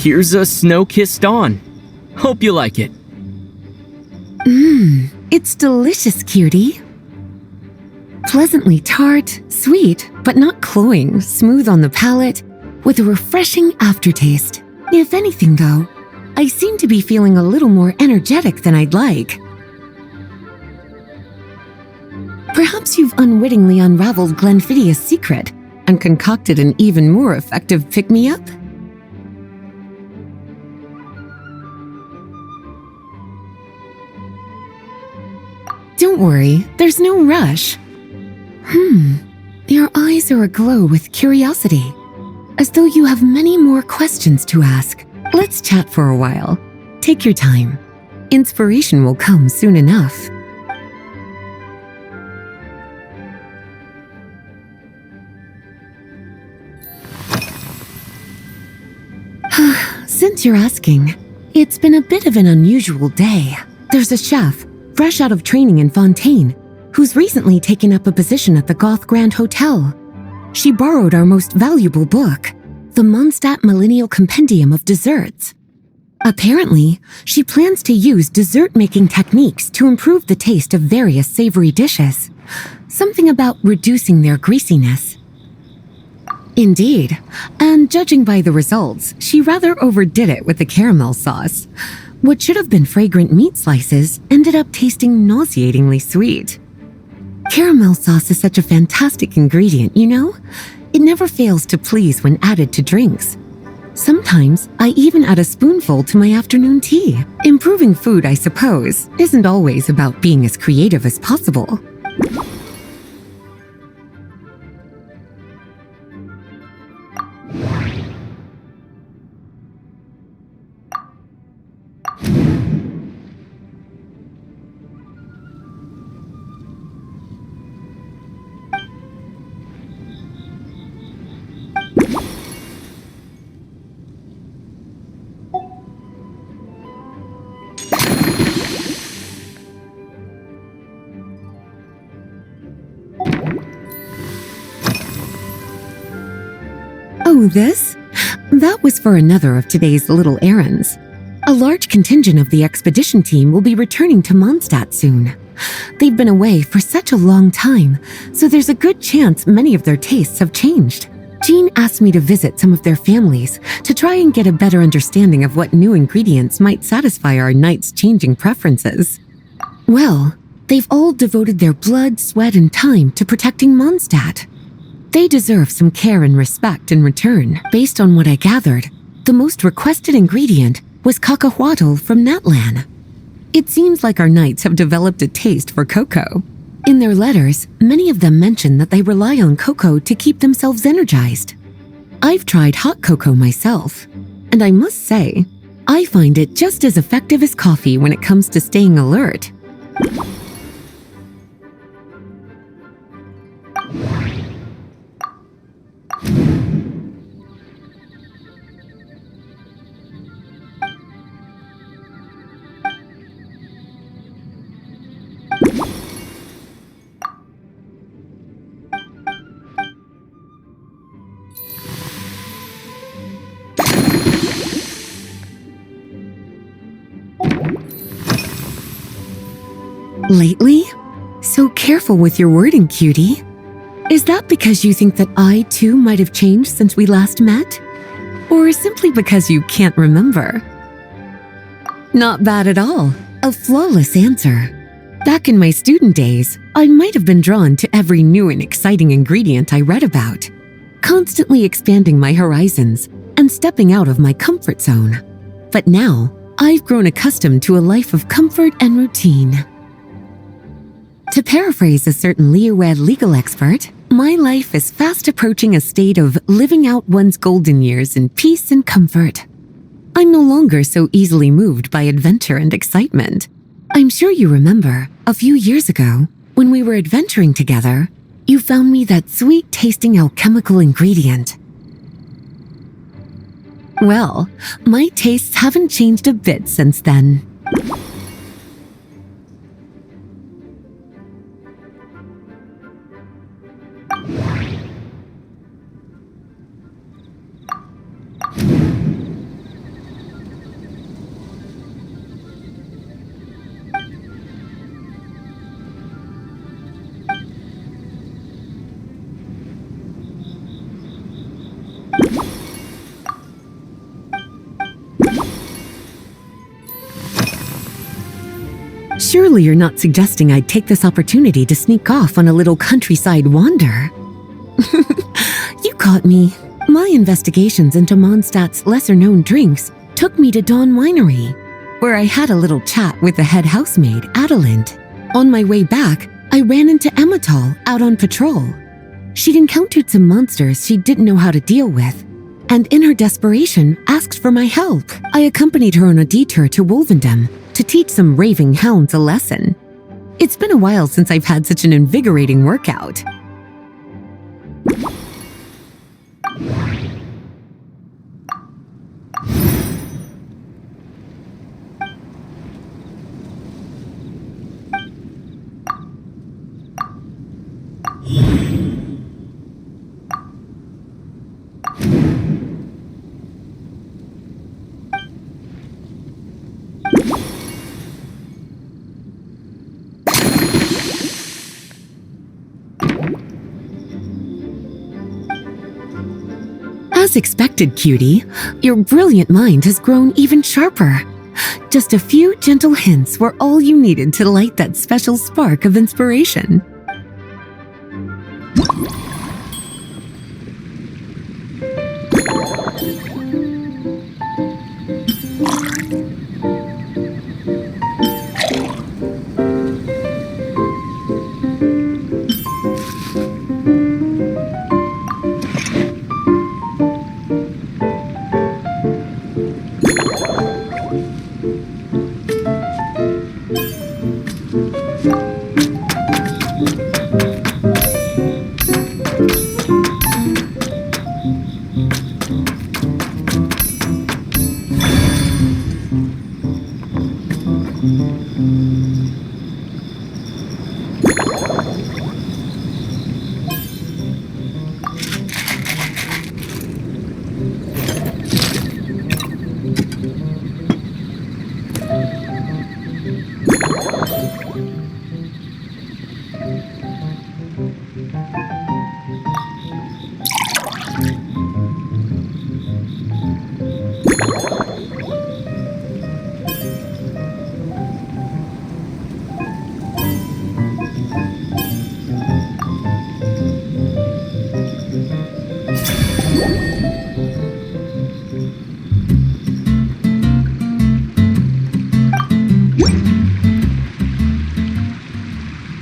Here's a snow-kissed dawn. Hope you like it. It's delicious, cutie. Pleasantly tart, sweet, but not cloying, smooth on the palate, with a refreshing aftertaste. If anything, though, I seem to be feeling a little more energetic than I'd like. Perhaps you've unwittingly unraveled Glenfidia's secret and concocted an even more effective pick-me-up? Don't worry, there's no rush. Your eyes are aglow with curiosity, as though you have many more questions to ask. Let's chat for a while. Take your time. Inspiration will come soon enough. Since you're asking, it's been a bit of an unusual day. There's a chef, fresh out of training in Fontaine, who's recently taken up a position at the Goth Grand Hotel. She borrowed our most valuable book, the Mondstadt Millennial Compendium of Desserts. Apparently, she plans to use dessert-making techniques to improve the taste of various savory dishes. Something about reducing their greasiness. Indeed, and judging by the results, she rather overdid it with the caramel sauce. What should have been fragrant meat slices ended up tasting nauseatingly sweet. Caramel sauce is such a fantastic ingredient, you know? It never fails to please when added to drinks. Sometimes, I even add a spoonful to my afternoon tea. Improving food, I suppose, isn't always about being as creative as possible. Oh, this? That was for another of today's little errands. A large contingent of the expedition team will be returning to Mondstadt soon. They've been away for such a long time, so there's a good chance many of their tastes have changed. Jean asked me to visit some of their families to try and get a better understanding of what new ingredients might satisfy our knights' changing preferences. Well, they've all devoted their blood, sweat, and time to protecting Mondstadt. They deserve some care and respect in return. Based on what I gathered, the most requested ingredient was cacahuatl from Natlan. It seems like our knights have developed a taste for cocoa. In their letters, many of them mention that they rely on cocoa to keep themselves energized. I've tried hot cocoa myself, and I must say, I find it just as effective as coffee when it comes to staying alert. Lately? So careful with your wording, cutie. Is that because you think that I, too, might have changed since we last met? Or simply because you can't remember? Not bad at all. A flawless answer. Back in my student days, I might have been drawn to every new and exciting ingredient I read about, constantly expanding my horizons and stepping out of my comfort zone. But now, I've grown accustomed to a life of comfort and routine. To paraphrase a certain Leowed legal expert, my life is fast approaching a state of living out one's golden years in peace and comfort. I'm no longer so easily moved by adventure and excitement. I'm sure you remember, a few years ago, when we were adventuring together, you found me that sweet-tasting alchemical ingredient. Well, my tastes haven't changed a bit since then. Surely you're not suggesting I'd take this opportunity to sneak off on a little countryside wander? You caught me. My investigations into Mondstadt's lesser-known drinks took me to Dawn Winery, where I had a little chat with the head housemaid, Adelind. On my way back, I ran into Emmetall out on patrol. She'd encountered some monsters she didn't know how to deal with, and in her desperation, asked for my help. I accompanied her on a detour to Wolvendom to teach some raving hounds a lesson. It's been a while since I've had such an invigorating workout. As expected, cutie, your brilliant mind has grown even sharper. Just a few gentle hints were all you needed to light that special spark of inspiration.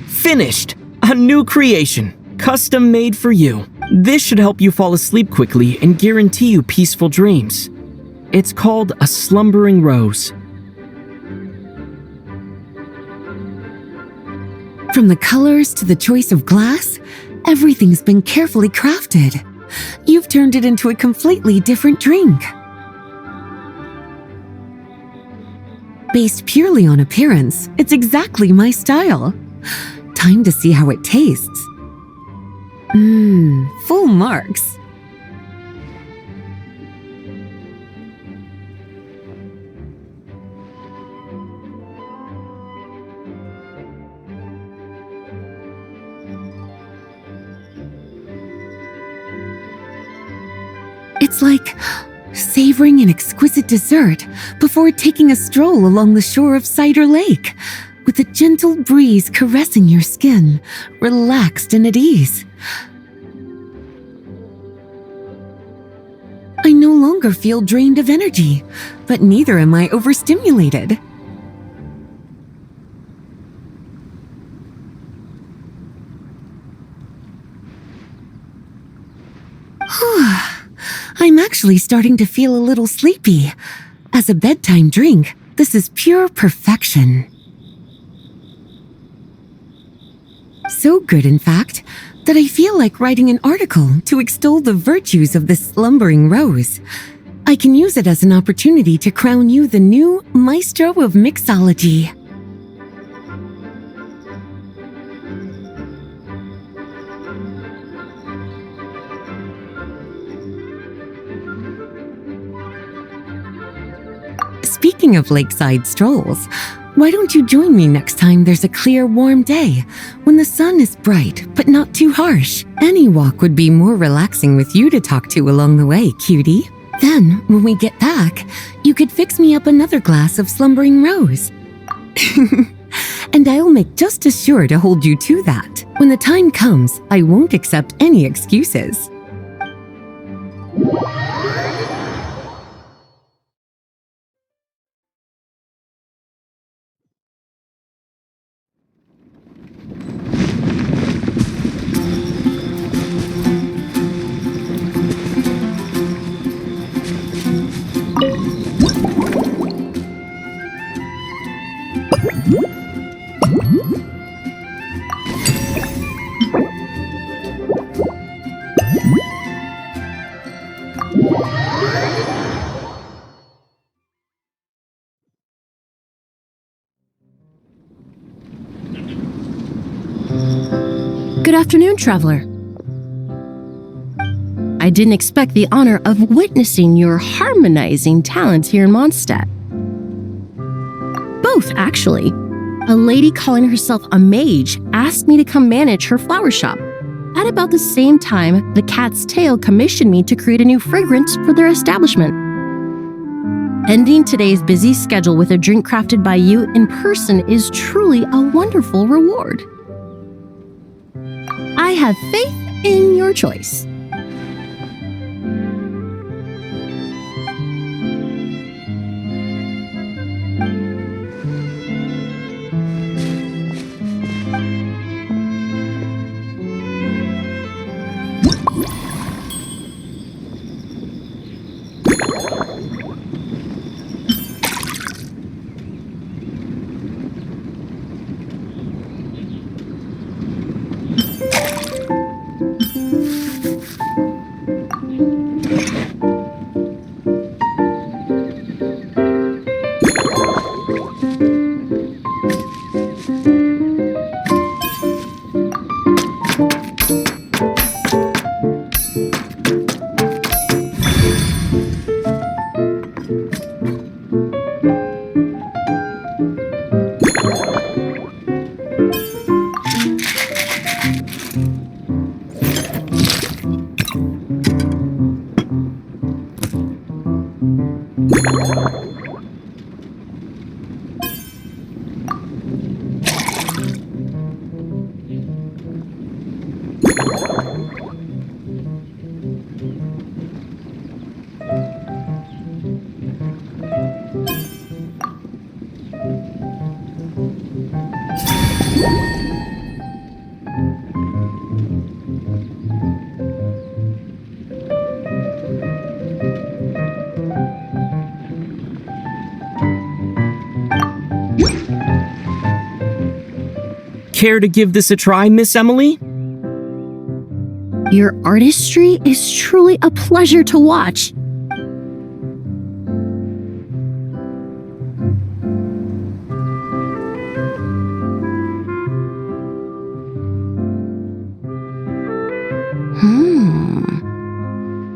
Finished! A new creation, custom made for you. This should help you fall asleep quickly and guarantee you peaceful dreams. It's called a slumbering rose. From the colors to the choice of glass, everything's been carefully crafted. You've turned it into a completely different drink. Based purely on appearance, it's exactly my style. Time to see how it tastes. Full marks. It's like savoring an exquisite dessert before taking a stroll along the shore of Cider Lake, with a gentle breeze caressing your skin, relaxed and at ease. I no longer feel drained of energy, but neither am I overstimulated. I'm actually starting to feel a little sleepy. As a bedtime drink, this is pure perfection. So good, in fact, that I feel like writing an article to extol the virtues of this slumbering rose. I can use it as an opportunity to crown you the new maestro of mixology. Speaking of lakeside strolls, why don't you join me next time there's a clear, warm day, when the sun is bright but not too harsh? Any walk would be more relaxing with you to talk to along the way, cutie. Then, when we get back, you could fix me up another glass of slumbering rose. And I'll make just as sure to hold you to that. When the time comes, I won't accept any excuses. Good afternoon, traveler. I didn't expect the honor of witnessing your harmonizing talents here in Mondstadt. Both, actually. A lady calling herself a mage asked me to come manage her flower shop. At about the same time, the Cat's Tail commissioned me to create a new fragrance for their establishment. Ending today's busy schedule with a drink crafted by you in person is truly a wonderful reward. I have faith in your choice. Care to give this a try, Miss Emily? Your artistry is truly a pleasure to watch.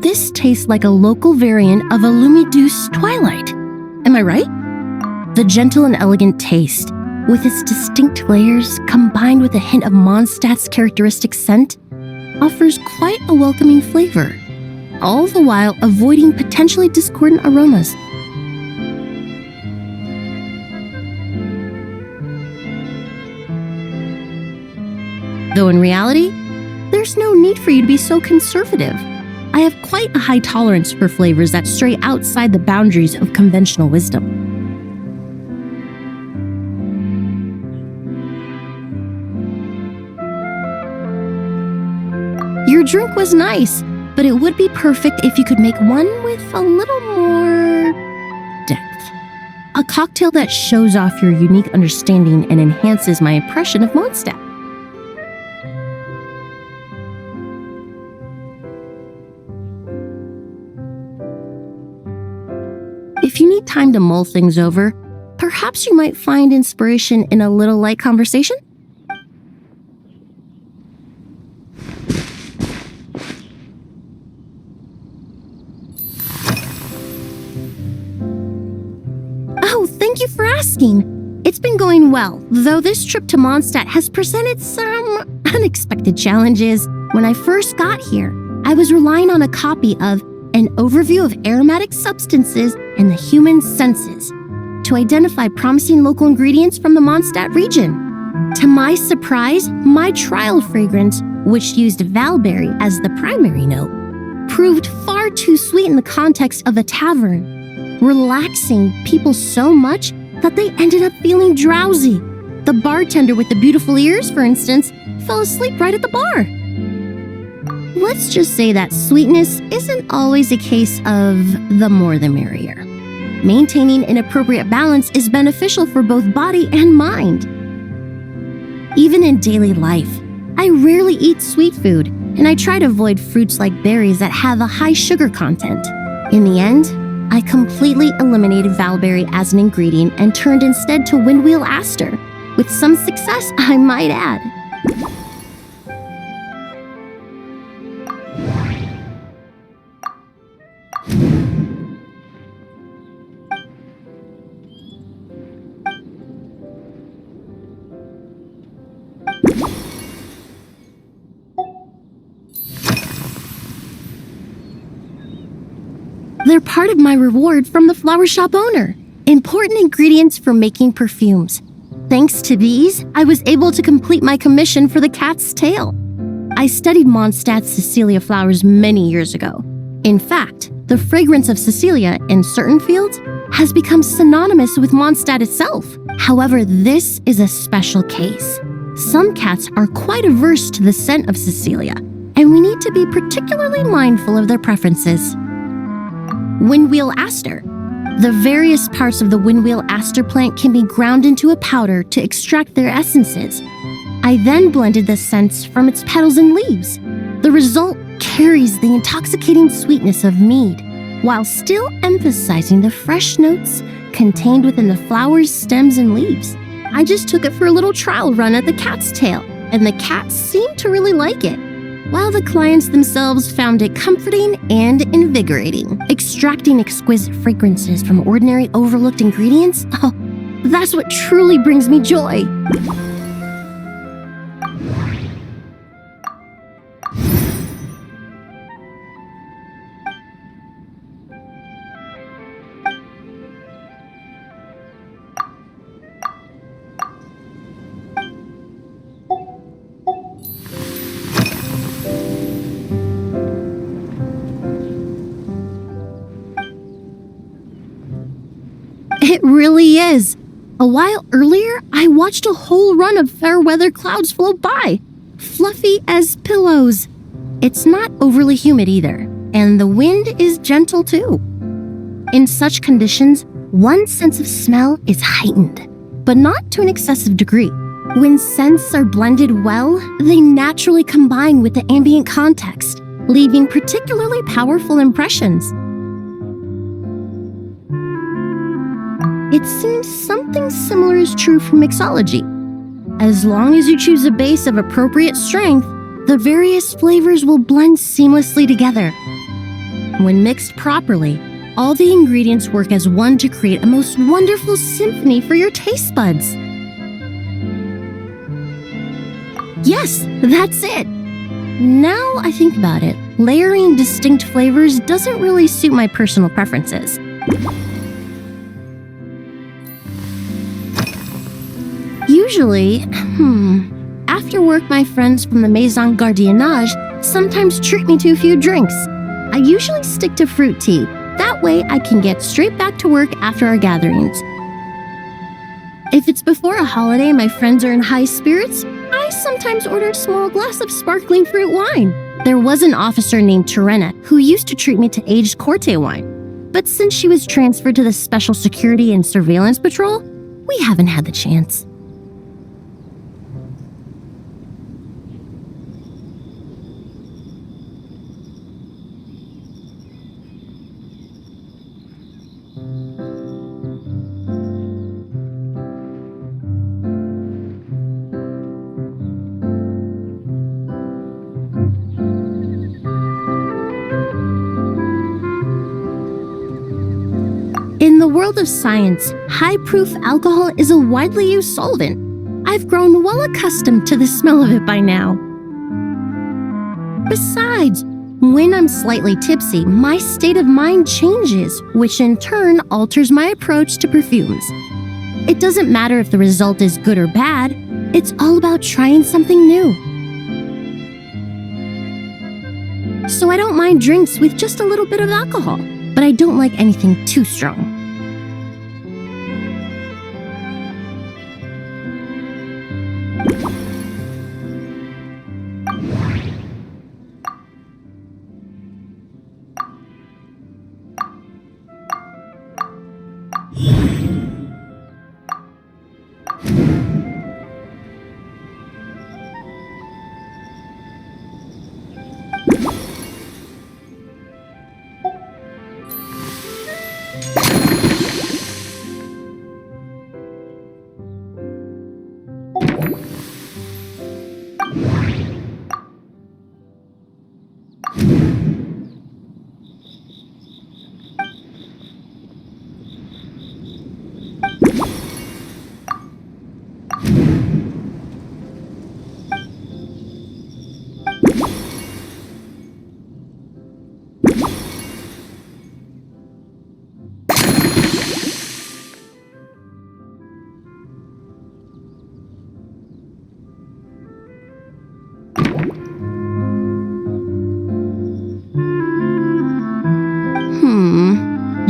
This tastes like a local variant of a Lumiduce Twilight. Am I right? The gentle and elegant taste, with its distinct layers combined with a hint of Mondstadt's characteristic scent, offers quite a welcoming flavor, all the while avoiding potentially discordant aromas. Though in reality, there's no need for you to be so conservative. I have quite a high tolerance for flavors that stray outside the boundaries of conventional wisdom. Your drink was nice, but it would be perfect if you could make one with a little more depth. A cocktail that shows off your unique understanding and enhances my impression of Mondstadt. If you need time to mull things over, perhaps you might find inspiration in a little light conversation? Oh, thank you for asking. It's been going well, though this trip to Mondstadt has presented some unexpected challenges. When I first got here, I was relying on a copy of An Overview of Aromatic Substances and the Human Senses to identify promising local ingredients from the Mondstadt region. To my surprise, my trial fragrance, which used valberry as the primary note, proved far too sweet in the context of a tavern, relaxing people so much that they ended up feeling drowsy. The bartender with the beautiful ears, for instance, fell asleep right at the bar. Let's just say that sweetness isn't always a case of the more the merrier. Maintaining an appropriate balance is beneficial for both body and mind. Even in daily life, I rarely eat sweet food, and I try to avoid fruits like berries that have a high sugar content. In the end, I completely eliminated valberry as an ingredient and turned instead to windwheel aster, with some success, I might add. They're part of my reward from the flower shop owner. Important ingredients for making perfumes. Thanks to these, I was able to complete my commission for the cat's tail. I studied Mondstadt's Cecilia flowers many years ago. In fact, the fragrance of Cecilia in certain fields has become synonymous with Mondstadt itself. However, this is a special case. Some cats are quite averse to the scent of Cecilia, and we need to be particularly mindful of their preferences. Windwheel aster. The various parts of the windwheel aster plant can be ground into a powder to extract their essences. I then blended the scents from its petals and leaves. The result carries the intoxicating sweetness of mead, while still emphasizing the fresh notes contained within the flowers, stems, and leaves. I just took it for a little trial run at the cat's tail, and the cats seemed to really like it, while the clients themselves found it comforting and invigorating. Extracting exquisite fragrances from ordinary overlooked ingredients? Oh, that's what truly brings me joy. It really is. A while earlier, I watched a whole run of fair weather clouds float by, fluffy as pillows. It's not overly humid either, and the wind is gentle too. In such conditions, one's sense of smell is heightened, but not to an excessive degree. When scents are blended well, they naturally combine with the ambient context, leaving particularly powerful impressions. It seems something similar is true for mixology. As long as you choose a base of appropriate strength, the various flavors will blend seamlessly together. When mixed properly, all the ingredients work as one to create a most wonderful symphony for your taste buds. Yes, that's it. Now I think about it, layering distinct flavors doesn't really suit my personal preferences. Usually, after work, my friends from the Maison Gardiennage sometimes treat me to a few drinks. I usually stick to fruit tea. That way I can get straight back to work after our gatherings. If it's before a holiday and my friends are in high spirits, I sometimes order a small glass of sparkling fruit wine. There was an officer named Terena who used to treat me to aged Corte wine. But since she was transferred to the Special Security and Surveillance Patrol, we haven't had the chance. In the world of science, high-proof alcohol is a widely used solvent. I've grown well accustomed to the smell of it by now. Besides, when I'm slightly tipsy, my state of mind changes, which in turn alters my approach to perfumes. It doesn't matter if the result is good or bad, it's all about trying something new. So I don't mind drinks with just a little bit of alcohol, but I don't like anything too strong.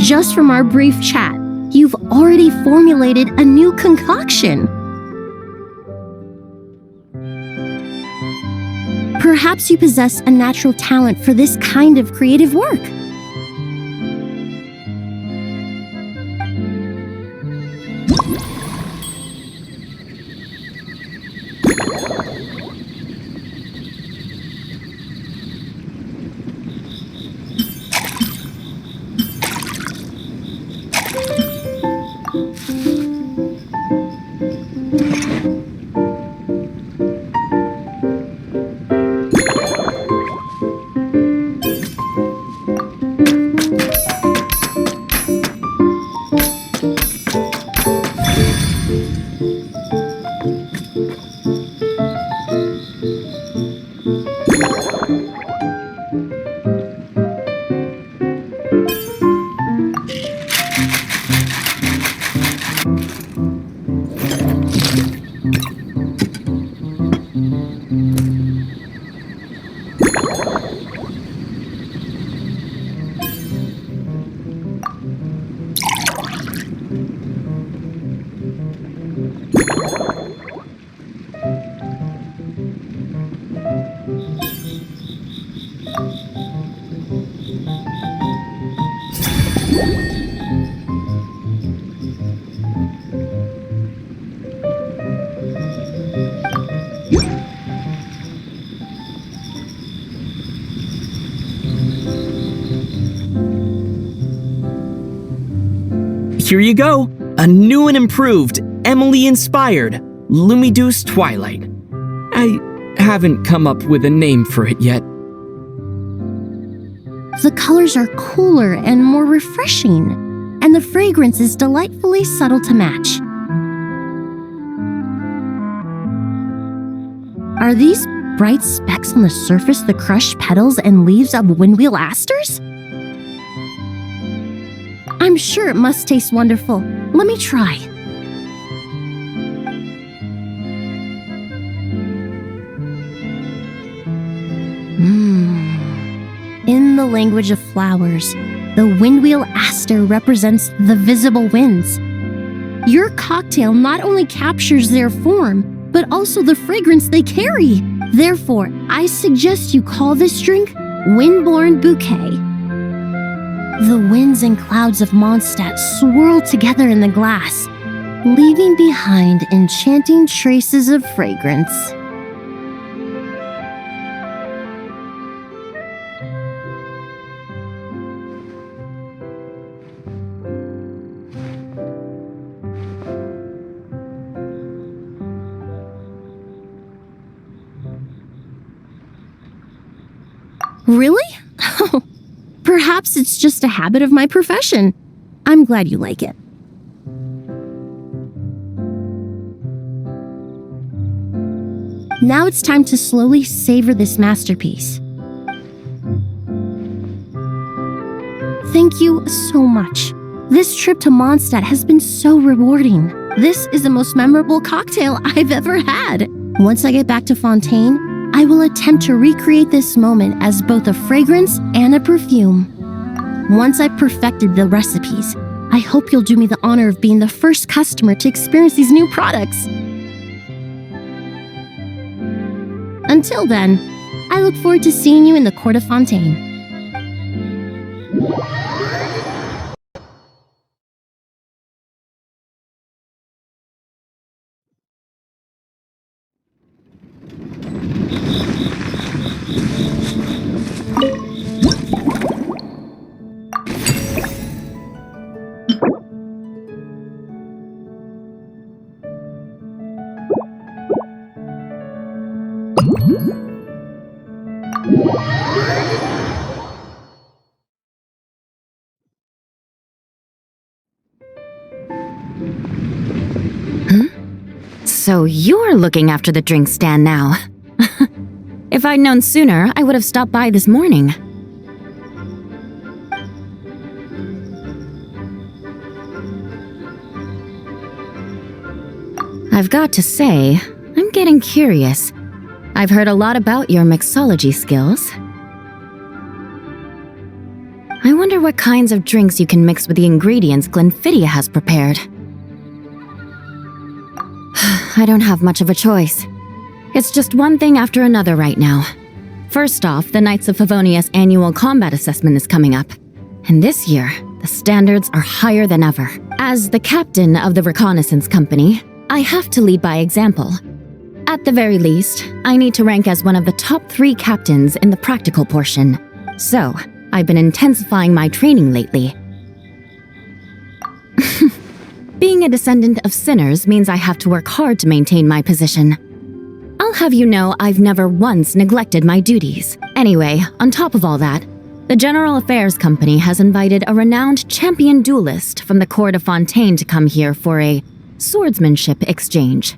just from our brief chat, you've already formulated a new concoction. Perhaps you possess a natural talent for this kind of creative work. Here you go, a new and improved, Emily-inspired Lumideus Twilight. I haven't come up with a name for it yet. The colors are cooler and more refreshing, and the fragrance is delightfully subtle to match. Are these bright specks on the surface the crushed petals and leaves of windwheel asters? I'm sure it must taste wonderful. Let me try. In the language of flowers, the windwheel aster represents the visible winds. Your cocktail not only captures their form, but also the fragrance they carry. Therefore, I suggest you call this drink Windborne Bouquet. The winds and clouds of Mondstadt swirl together in the glass, leaving behind enchanting traces of fragrance. Really? Perhaps it's just a habit of my profession. I'm glad you like it. Now it's time to slowly savor this masterpiece. Thank you so much. This trip to Mondstadt has been so rewarding. This is the most memorable cocktail I've ever had. Once I get back to Fontaine, I will attempt to recreate this moment as both a fragrance and a perfume. Once I've perfected the recipes, I hope you'll do me the honor of being the first customer to experience these new products. Until then, I look forward to seeing you in the Court of Fontaine. So you're looking after the drink stand now. If I'd known sooner, I would have stopped by this morning. I've got to say, I'm getting curious. I've heard a lot about your mixology skills. I wonder what kinds of drinks you can mix with the ingredients Glenfiddich has prepared. I don't have much of a choice. It's just one thing after another right now. First off, the Knights of Favonius annual combat assessment is coming up. And this year, the standards are higher than ever. As the captain of the reconnaissance company, I have to lead by example. At the very least, I need to rank as one of the top 3 captains in the practical portion. So, I've been intensifying my training lately. Being a descendant of sinners means I have to work hard to maintain my position. I'll have you know I've never once neglected my duties. Anyway, on top of all that, the General Affairs Company has invited a renowned champion duelist from the court of Fontaine to come here for a swordsmanship exchange.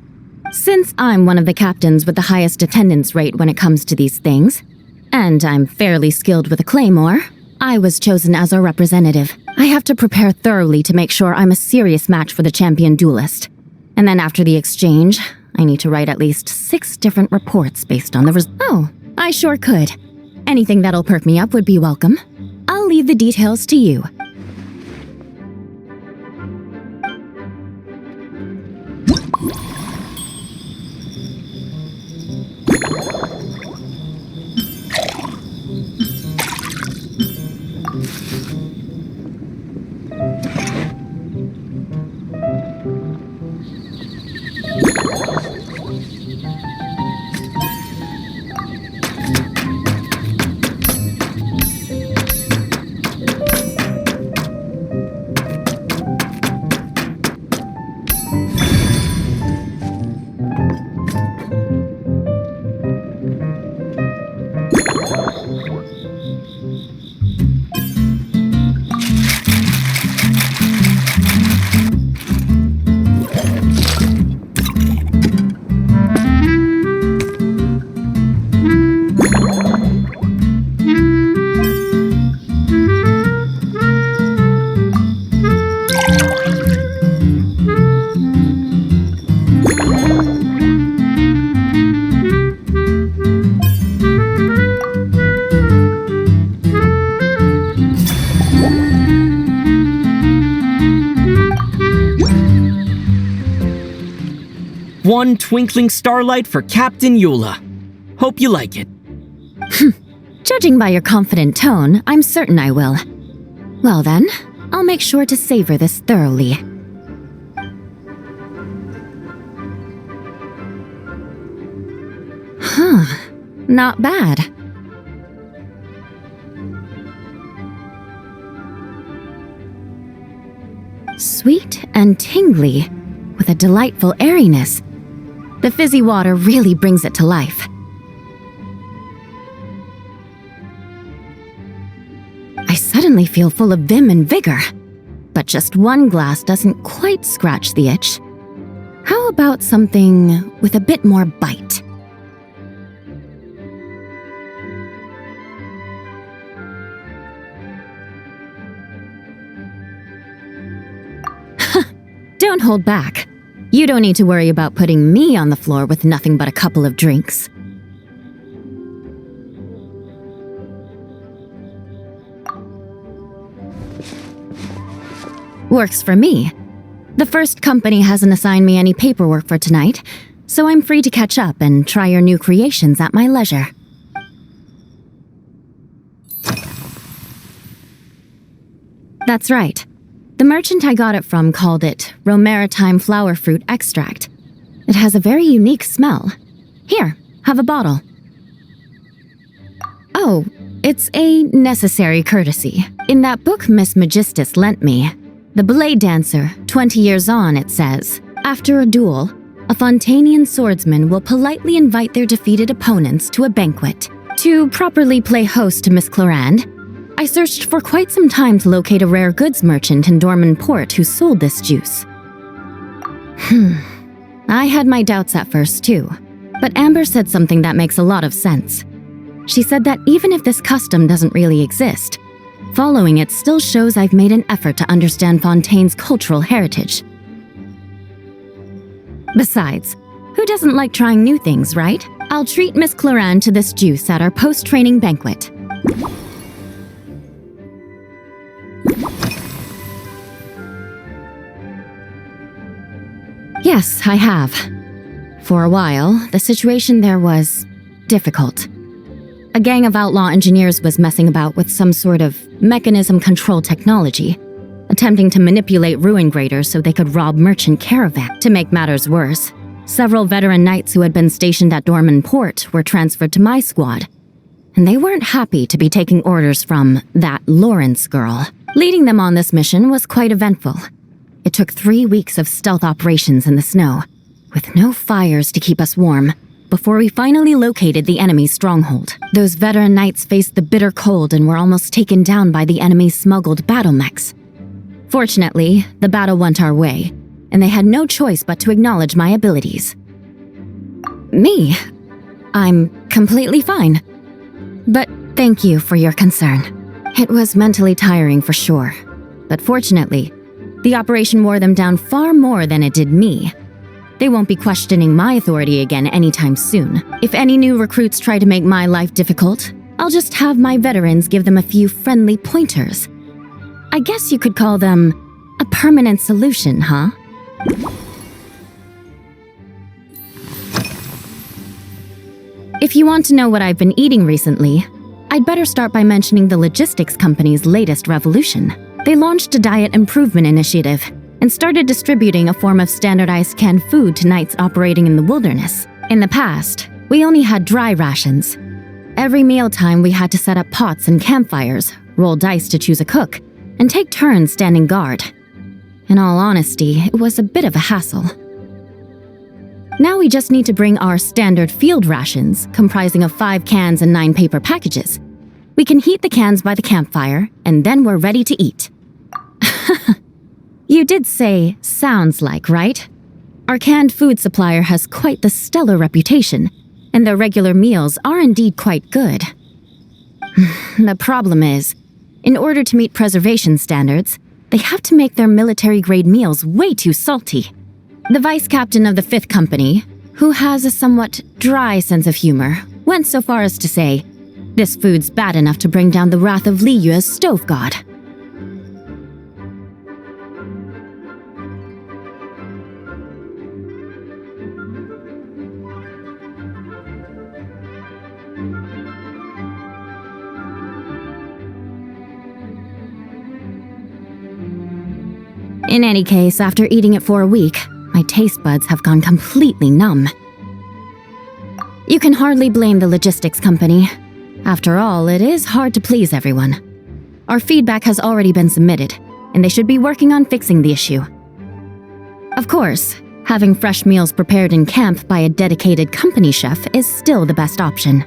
Since I'm one of the captains with the highest attendance rate when it comes to these things, and I'm fairly skilled with a claymore, I was chosen as a representative. I have to prepare thoroughly to make sure I'm a serious match for the champion duelist. And then after the exchange, I need to write at least 6 different reports based on the Oh, I sure could. Anything that'll perk me up would be welcome. I'll leave the details to you. One twinkling starlight for Captain Eula. Hope you like it. Judging by your confident tone, I'm certain I will. Well then, I'll make sure to savor this thoroughly. Not bad. Sweet and tingly, with a delightful airiness. The fizzy water really brings it to life. I suddenly feel full of vim and vigor, but just one glass doesn't quite scratch the itch. How about something with a bit more bite? Don't hold back. You don't need to worry about putting me on the floor with nothing but a couple of drinks. Works for me. The first company hasn't assigned me any paperwork for tonight, so I'm free to catch up and try your new creations at my leisure. That's right. The merchant I got it from called it Romaritime flower fruit extract. It has a very unique smell. Here, have a bottle. Oh, it's a necessary courtesy. In that book Miss Magistus lent me, The Blade Dancer, 20 years on, it says, after a duel, a Fontanian swordsman will politely invite their defeated opponents to a banquet. To properly play host to Miss Clarande, I searched for quite some time to locate a rare goods merchant in Dorman Port who sold this juice. I had my doubts at first too, but Amber said something that makes a lot of sense. She said that even if this custom doesn't really exist, following it still shows I've made an effort to understand Fontaine's cultural heritage. Besides, who doesn't like trying new things, right? I'll treat Miss Clarande to this juice at our post-training banquet. Yes, I have. For a while, the situation there was difficult. A gang of outlaw engineers was messing about with some sort of mechanism control technology, attempting to manipulate ruin graders so they could rob merchant caravan. To make matters worse, several veteran knights who had been stationed at Dorman Port were transferred to my squad, and they weren't happy to be taking orders from that Lawrence girl. Leading them on this mission was quite eventful. It took 3 weeks of stealth operations in the snow, with no fires to keep us warm, before we finally located the enemy's stronghold. Those veteran knights faced the bitter cold and were almost taken down by the enemy's smuggled battle mechs. Fortunately, the battle went our way, and they had no choice but to acknowledge my abilities. Me? I'm completely fine. But thank you for your concern. It was mentally tiring for sure, but fortunately, the operation wore them down far more than it did me. They won't be questioning my authority again anytime soon. If any new recruits try to make my life difficult, I'll just have my veterans give them a few friendly pointers. I guess you could call them a permanent solution, huh? If you want to know what I've been eating recently, I'd better start by mentioning the logistics company's latest revolution. They launched a diet improvement initiative and started distributing a form of standardized canned food to knights operating in the wilderness. In the past, we only had dry rations. Every mealtime we had to set up pots and campfires, roll dice to choose a cook, and take turns standing guard. In all honesty, it was a bit of a hassle. Now we just need to bring our standard field rations, comprising of 5 cans and 9 paper packages. We can heat the cans by the campfire, and then we're ready to eat. You did say sounds like, right? Our canned food supplier has quite the stellar reputation, and their regular meals are indeed quite good. The problem is, in order to meet preservation standards, they have to make their military-grade meals way too salty. The vice captain of the 5th Company, who has a somewhat dry sense of humor, went so far as to say, "This food's bad enough to bring down the wrath of Li Yue's stove god." In any case, after eating it for a week, my taste buds have gone completely numb. You can hardly blame the logistics company. After all, it is hard to please everyone. Our feedback has already been submitted, and they should be working on fixing the issue. Of course, having fresh meals prepared in camp by a dedicated company chef is still the best option.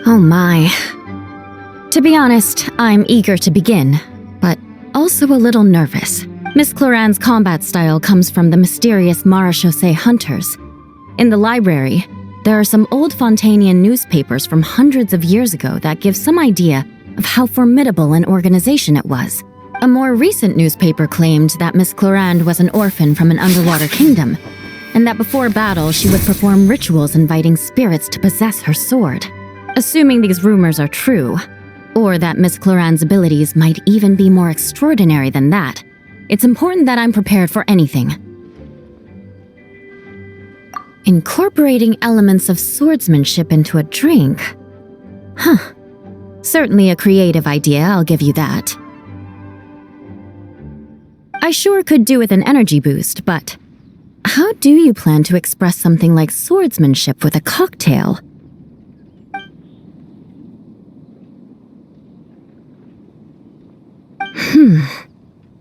Oh my. To be honest, I'm eager to begin, but also a little nervous. Miss Cloran's combat style comes from the mysterious Marechaussee hunters. In the library, there are some old Fontanian newspapers from hundreds of years ago that give some idea of how formidable an organization it was. A more recent newspaper claimed that Miss Cloran was an orphan from an underwater kingdom, and that before battle she would perform rituals inviting spirits to possess her sword. Assuming these rumors are true, or that Miss Cloran's abilities might even be more extraordinary than that, it's important that I'm prepared for anything. Incorporating elements of swordsmanship into a drink? Huh. Certainly a creative idea, I'll give you that. I sure could do with an energy boost, but how do you plan to express something like swordsmanship with a cocktail?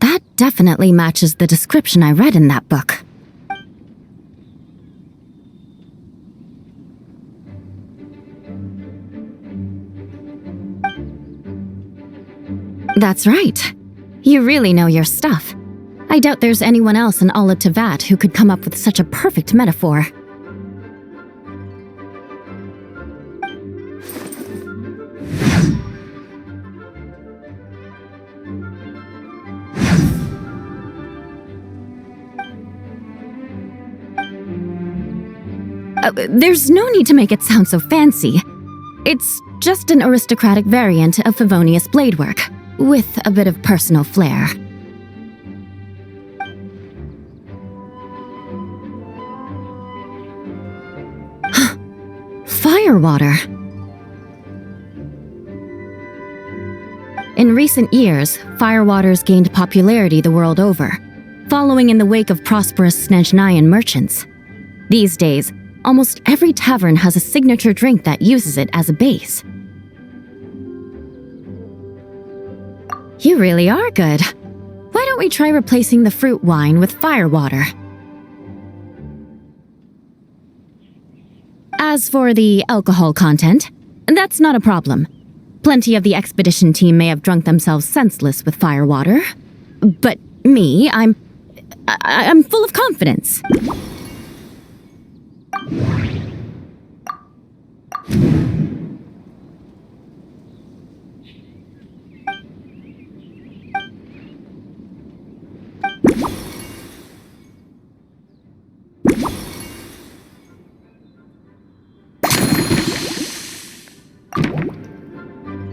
That definitely matches the description I read in that book. That's right. You really know your stuff. I doubt there's anyone else in all of Tevat who could come up with such a perfect metaphor. There's no need to make it sound so fancy. It's just an aristocratic variant of Favonius bladework, with a bit of personal flair. Firewater. In recent years, firewaters gained popularity the world over, following in the wake of prosperous Snezhnayan merchants. These days, almost every tavern has a signature drink that uses it as a base. You really are good. Why don't we try replacing the fruit wine with firewater? As for the alcohol content, that's not a problem. Plenty of the expedition team may have drunk themselves senseless with firewater. But me, I'm full of confidence.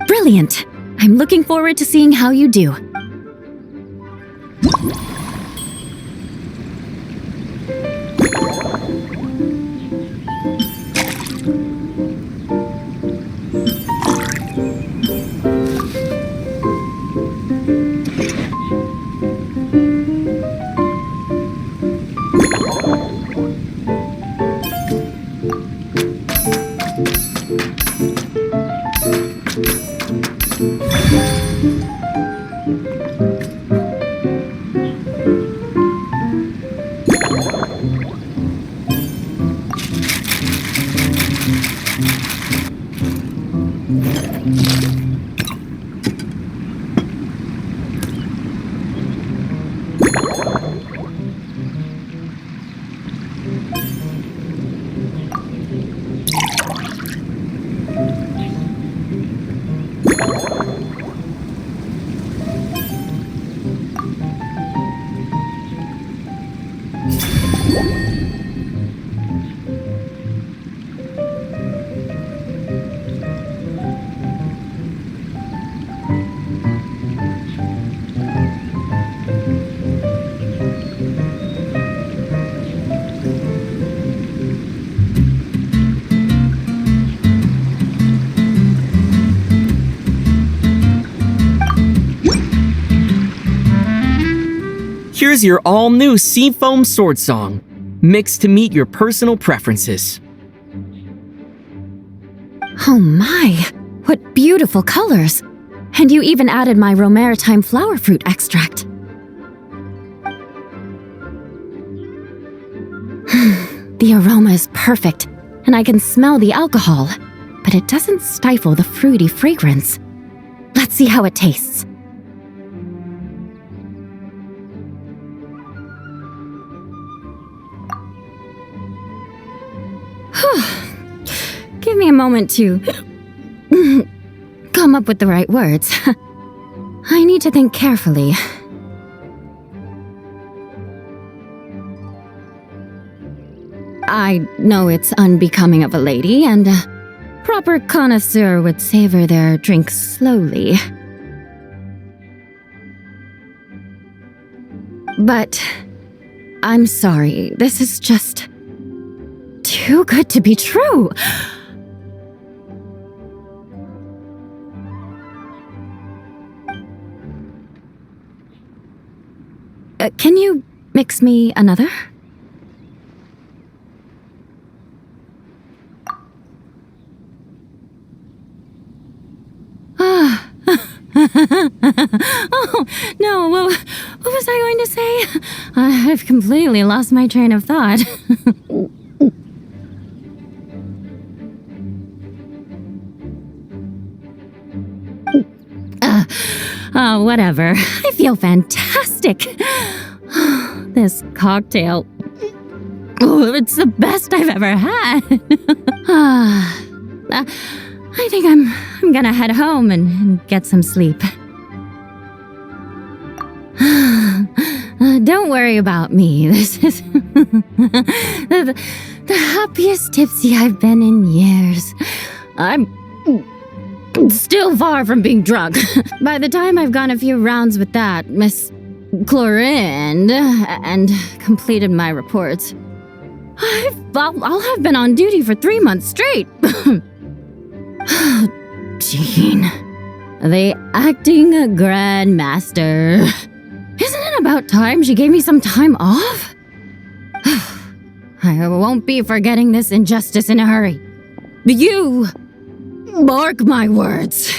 Brilliant! I'm looking forward to seeing how you do. Here's your all-new Seafoam Sword Song, mixed to meet your personal preferences. Oh my, what beautiful colors! And you even added my Romaritime flower fruit extract. The aroma is perfect, and I can smell the alcohol, but it doesn't stifle the fruity fragrance. Let's see how it tastes. Give me a moment to come up with the right words. I need to think carefully. I know it's unbecoming of a lady, and a proper connoisseur would savor their drinks slowly. But I'm sorry, this is just too good to be true. Can you mix me another? Oh, no, what was I going to say? I've completely lost my train of thought. Whatever. I feel fantastic. This cocktail. Oh, it's the best I've ever had. I think I'm gonna head home and get some sleep. Don't worry about me. This is the happiest tipsy I've been in years. I'm still far from being drunk. By the time I've gone a few rounds with that Miss Chlorinde and completed my reports, I'll have been on duty for 3 months straight. Jean, the acting grandmaster. Isn't it about time she gave me some time off? I won't be forgetting this injustice in a hurry. You mark my words.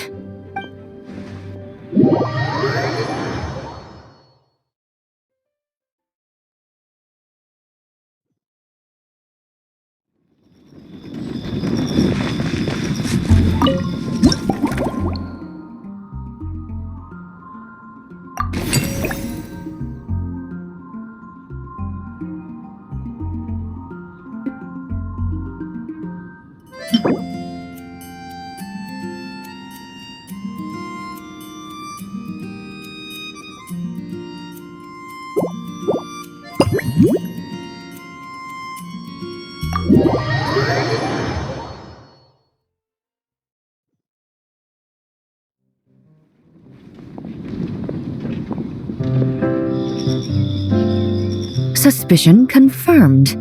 Suspicion confirmed.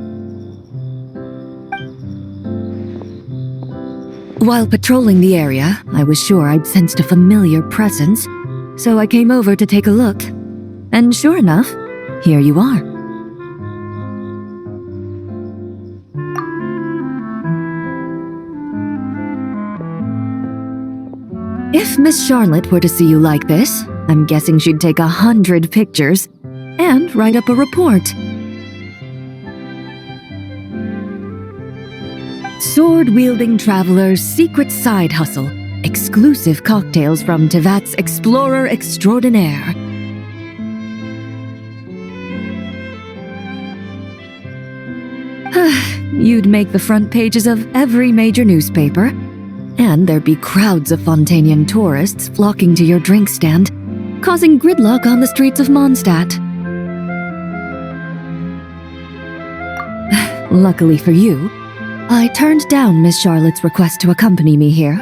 While patrolling the area, I was sure I'd sensed a familiar presence, so I came over to take a look. And sure enough, here you are. If Miss Charlotte were to see you like this, I'm guessing she'd take 100 pictures and write up a report. Sword-wielding traveler's secret side hustle. Exclusive cocktails from Tevat's Explorer Extraordinaire. You'd make the front pages of every major newspaper, and there'd be crowds of Fontanian tourists flocking to your drink stand, causing gridlock on the streets of Mondstadt. Luckily for you, I turned down Miss Charlotte's request to accompany me here,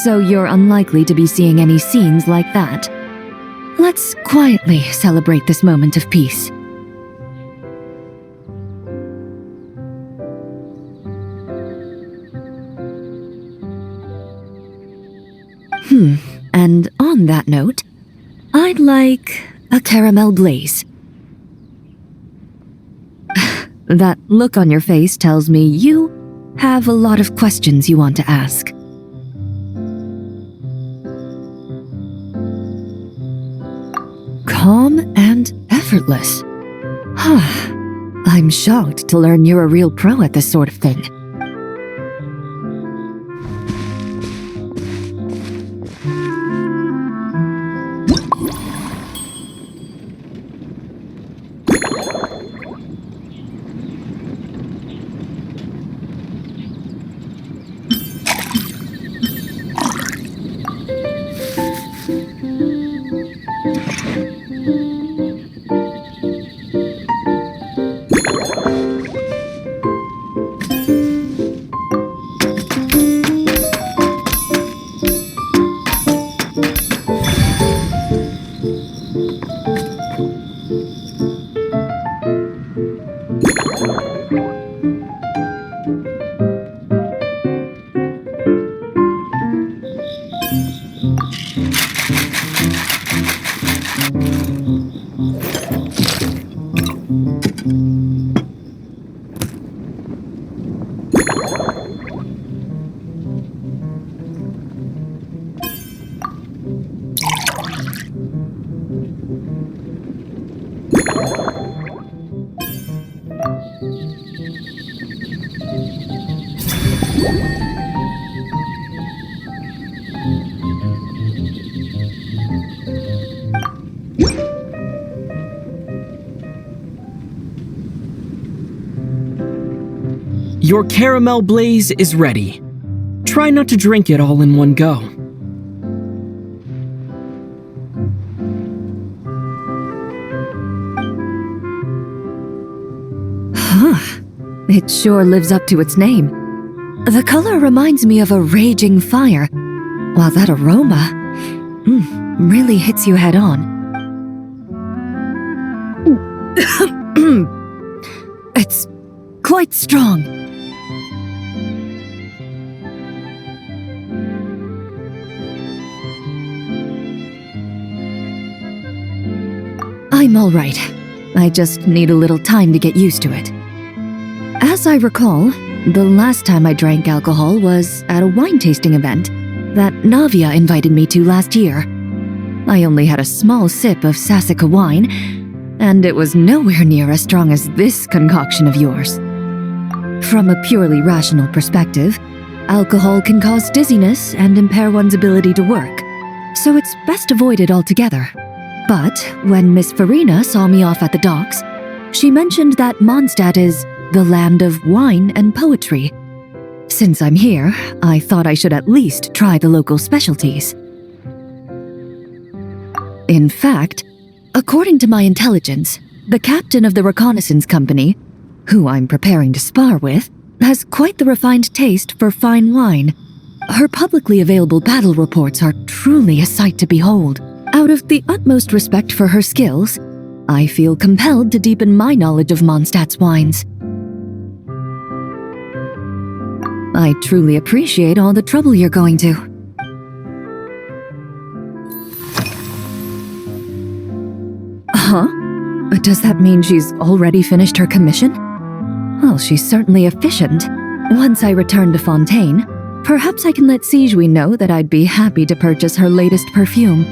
so you're unlikely to be seeing any scenes like that. Let's quietly celebrate this moment of peace. And on that note, I'd like a caramel glaze. That look on your face tells me you have a lot of questions you want to ask. Calm and effortless. I'm shocked to learn you're a real pro at this sort of thing. Your caramel blaze is ready. Try not to drink it all in one go. It sure lives up to its name. The color reminds me of a raging fire, while that aroma really hits you head on. It's quite strong. I'm all right. I just need a little time to get used to it. As I recall, the last time I drank alcohol was at a wine tasting event that Navia invited me to last year. I only had a small sip of Sassica wine, and it was nowhere near as strong as this concoction of yours. From a purely rational perspective, alcohol can cause dizziness and impair one's ability to work, so it's best avoided altogether. But when Miss Farina saw me off at the docks, she mentioned that Mondstadt is the land of wine and poetry. Since I'm here, I thought I should at least try the local specialties. In fact, according to my intelligence, the captain of the reconnaissance company, who I'm preparing to spar with, has quite the refined taste for fine wine. Her publicly available battle reports are truly a sight to behold. Out of the utmost respect for her skills, I feel compelled to deepen my knowledge of Mondstadt's wines. I truly appreciate all the trouble you're going to. Huh? Does that mean she's already finished her commission? Well, she's certainly efficient. Once I return to Fontaine, perhaps I can let Sigewin know that I'd be happy to purchase her latest perfume.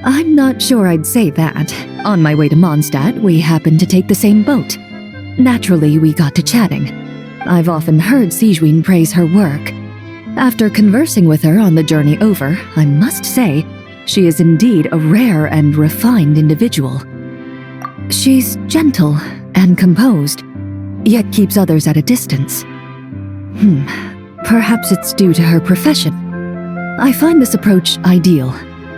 I'm not sure I'd say that. On my way to Mondstadt, we happened to take the same boat. Naturally, we got to chatting. I've often heard Sigewin praise her work. After conversing with her on the journey over, I must say, she is indeed a rare and refined individual. She's gentle and composed, yet keeps others at a distance. Perhaps it's due to her profession. I find this approach ideal.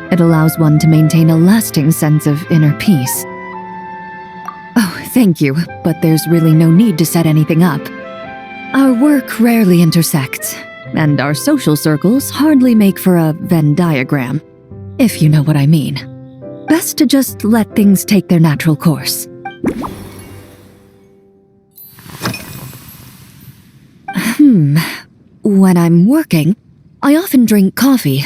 It allows one to maintain a lasting sense of inner peace. Oh, thank you, but there's really no need to set anything up. Our work rarely intersects, and our social circles hardly make for a Venn diagram, if you know what I mean. Best to just let things take their natural course. When I'm working, I often drink coffee.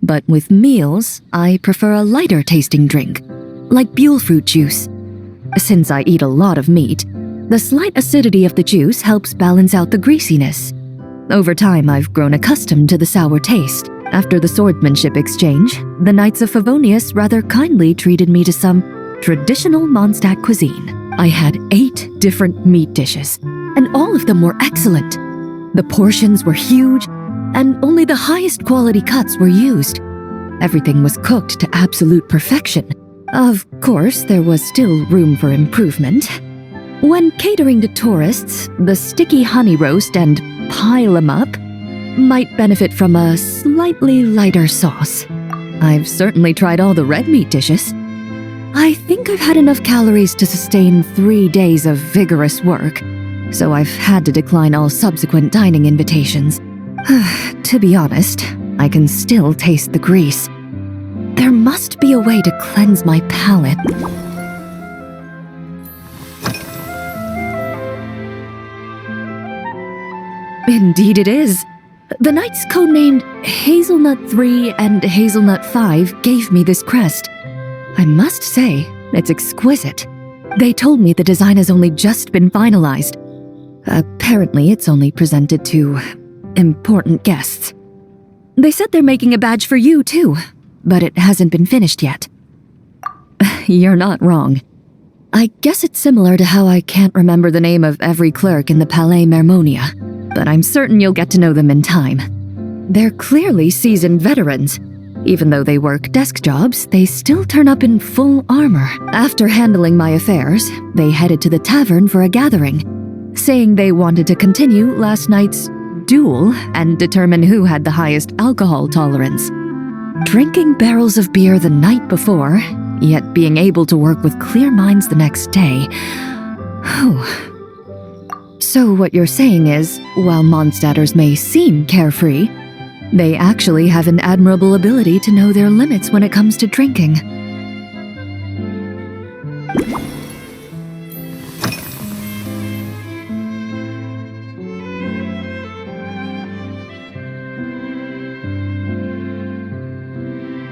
But with meals, I prefer a lighter tasting drink, like Buell fruit juice. Since I eat a lot of meat, the slight acidity of the juice helps balance out the greasiness. Over time, I've grown accustomed to the sour taste. After the swordsmanship exchange, the Knights of Favonius rather kindly treated me to some traditional Mondstadt cuisine. I had 8 different meat dishes, and all of them were excellent. The portions were huge, and only the highest quality cuts were used. Everything was cooked to absolute perfection. Of course, there was still room for improvement. When catering to tourists, the sticky honey roast and pile 'em up might benefit from a slightly lighter sauce. I've certainly tried all the red meat dishes. I think I've had enough calories to sustain 3 days of vigorous work, so I've had to decline all subsequent dining invitations. To be honest, I can still taste the grease. There must be a way to cleanse my palate. Indeed it is. The knights codenamed Hazelnut 3 and Hazelnut 5 gave me this crest. I must say, it's exquisite. They told me the design has only just been finalized. Apparently, it's only presented to important guests. They said they're making a badge for you, too, but it hasn't been finished yet. You're not wrong. I guess it's similar to how I can't remember the name of every clerk in the Palais Mermonia. but I'm certain you'll get to know them in time. They're clearly seasoned veterans. Even though they work desk jobs, they still turn up in full armor. After handling my affairs, they headed to the tavern for a gathering, saying they wanted to continue last night's duel and determine who had the highest alcohol tolerance. Drinking barrels of beer the night before, yet being able to work with clear minds the next day. Whew. So what you're saying is, while Mondstadters may seem carefree, they actually have an admirable ability to know their limits when it comes to drinking.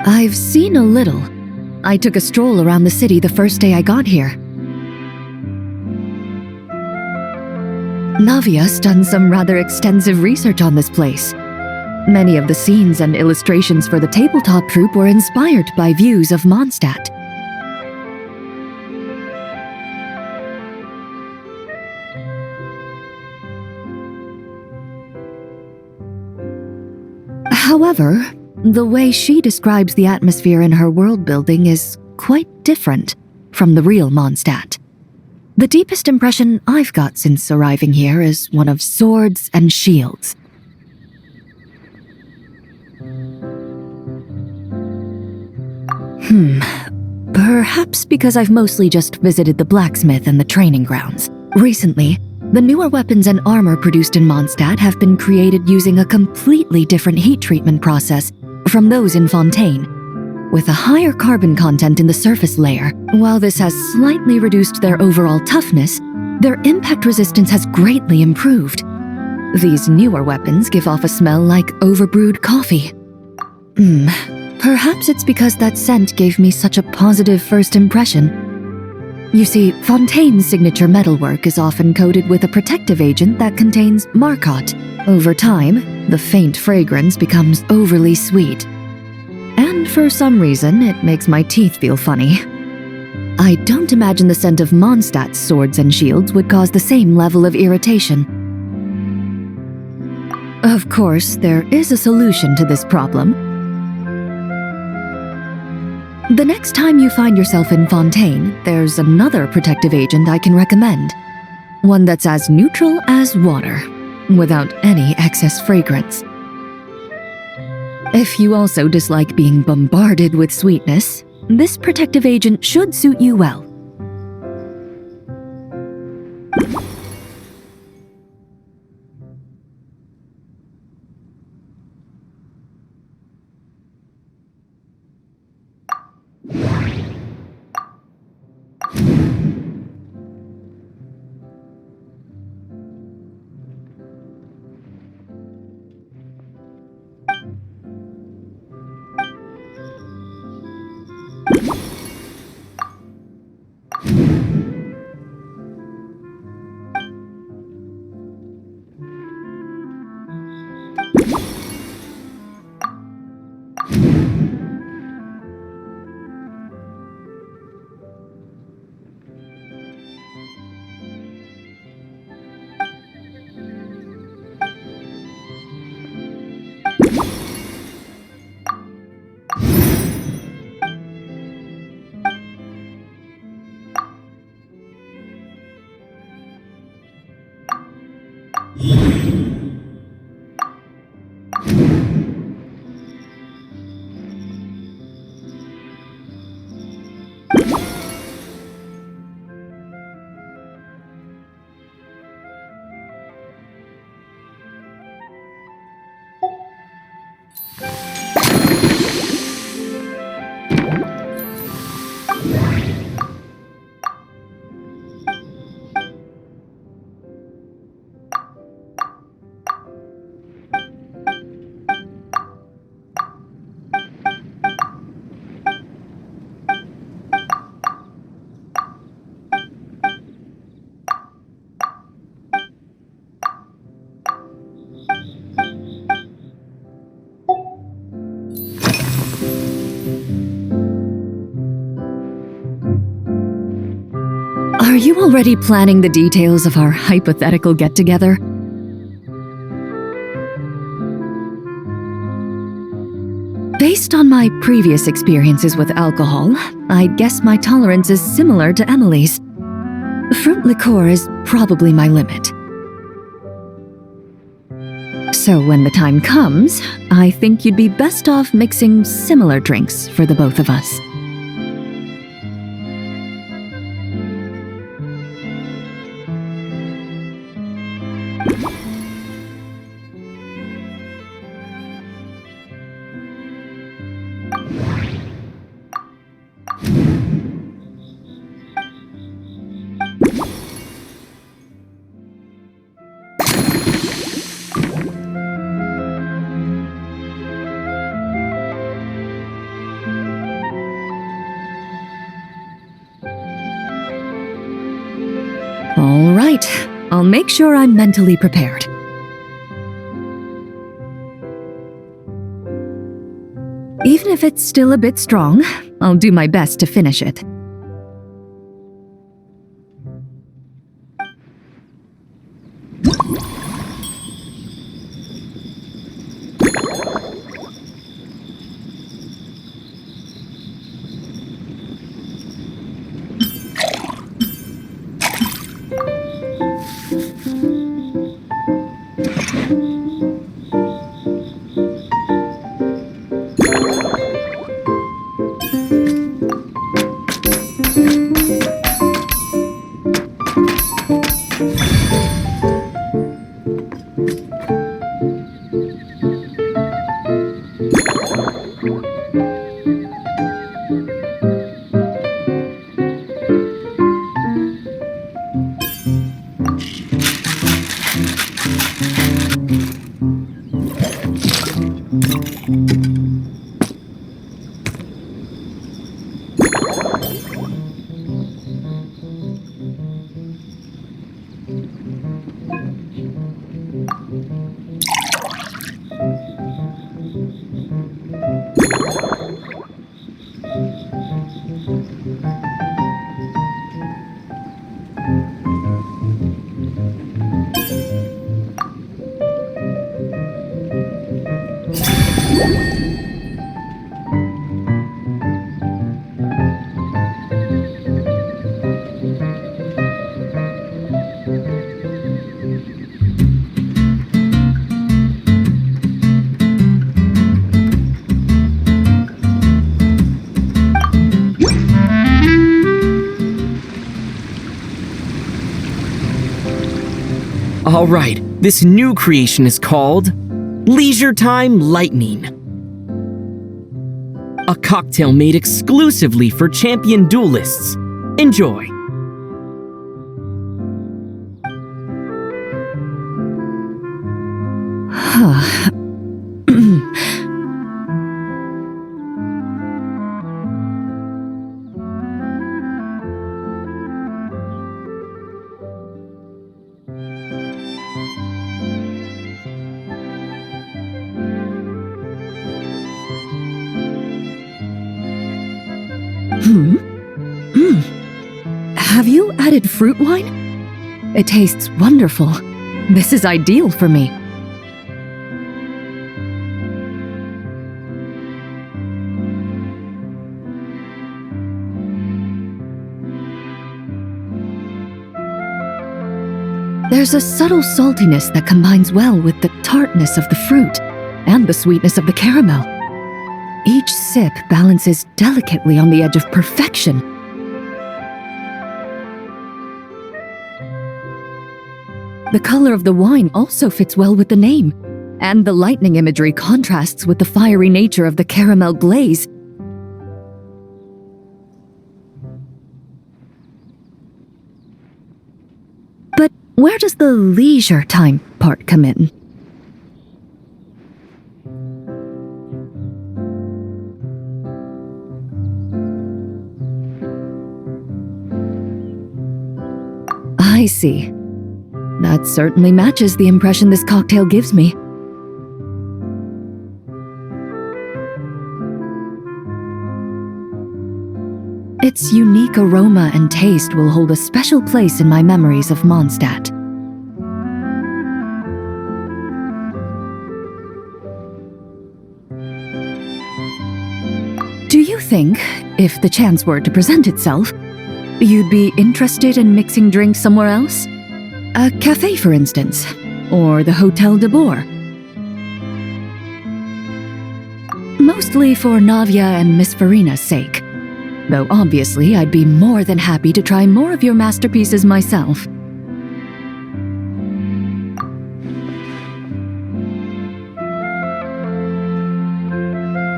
I've seen a little. I took a stroll around the city the first day I got here. Navia's done some rather extensive research on this place. Many of the scenes and illustrations for the tabletop troupe were inspired by views of Mondstadt. However, the way she describes the atmosphere in her world building is quite different from the real Mondstadt. The deepest impression I've got since arriving here is one of swords and shields. Perhaps because I've mostly just visited the blacksmith and the training grounds. Recently, the newer weapons and armor produced in Mondstadt have been created using a completely different heat treatment process from those in Fontaine, with a higher carbon content in the surface layer. While this has slightly reduced their overall toughness, their impact resistance has greatly improved. These newer weapons give off a smell like overbrewed coffee. Perhaps it's because that scent gave me such a positive first impression. You see, Fontaine's signature metalwork is often coated with a protective agent that contains Marcotte. Over time, the faint fragrance becomes overly sweet. And for some reason, it makes my teeth feel funny. I don't imagine the scent of Mondstadt's swords and shields would cause the same level of irritation. Of course, there is a solution to this problem. The next time you find yourself in Fontaine, there's another protective agent I can recommend. One that's as neutral as water, without any excess fragrance. If you also dislike being bombarded with sweetness, this protective agent should suit you well. Are you already planning the details of our hypothetical get-together? Based on my previous experiences with alcohol, I guess my tolerance is similar to Emily's. Fruit liqueur is probably my limit. So when the time comes, I think you'd be best off mixing similar drinks for the both of us. All right, I'll make sure I'm mentally prepared. Even if it's still a bit strong, I'll do my best to finish it. Alright, this new creation is called Leisure Time Lightning. A cocktail made exclusively for champion duelists. Enjoy. Have you added fruit wine? It tastes wonderful. This is ideal for me. There's a subtle saltiness that combines well with the tartness of the fruit and the sweetness of the caramel. Each sip balances delicately on the edge of perfection. The color of the wine also fits well with the name, and the lightning imagery contrasts with the fiery nature of the caramel glaze. But where does the leisure time part come in? I see. That certainly matches the impression this cocktail gives me. Its unique aroma and taste will hold a special place in my memories of Mondstadt. think, if the chance were to present itself, you'd be interested in mixing drinks somewhere else? A cafe, for instance, or the Hotel de Boer. Mostly for Navia and Miss Farina's sake. Though obviously I'd be more than happy to try more of your masterpieces myself.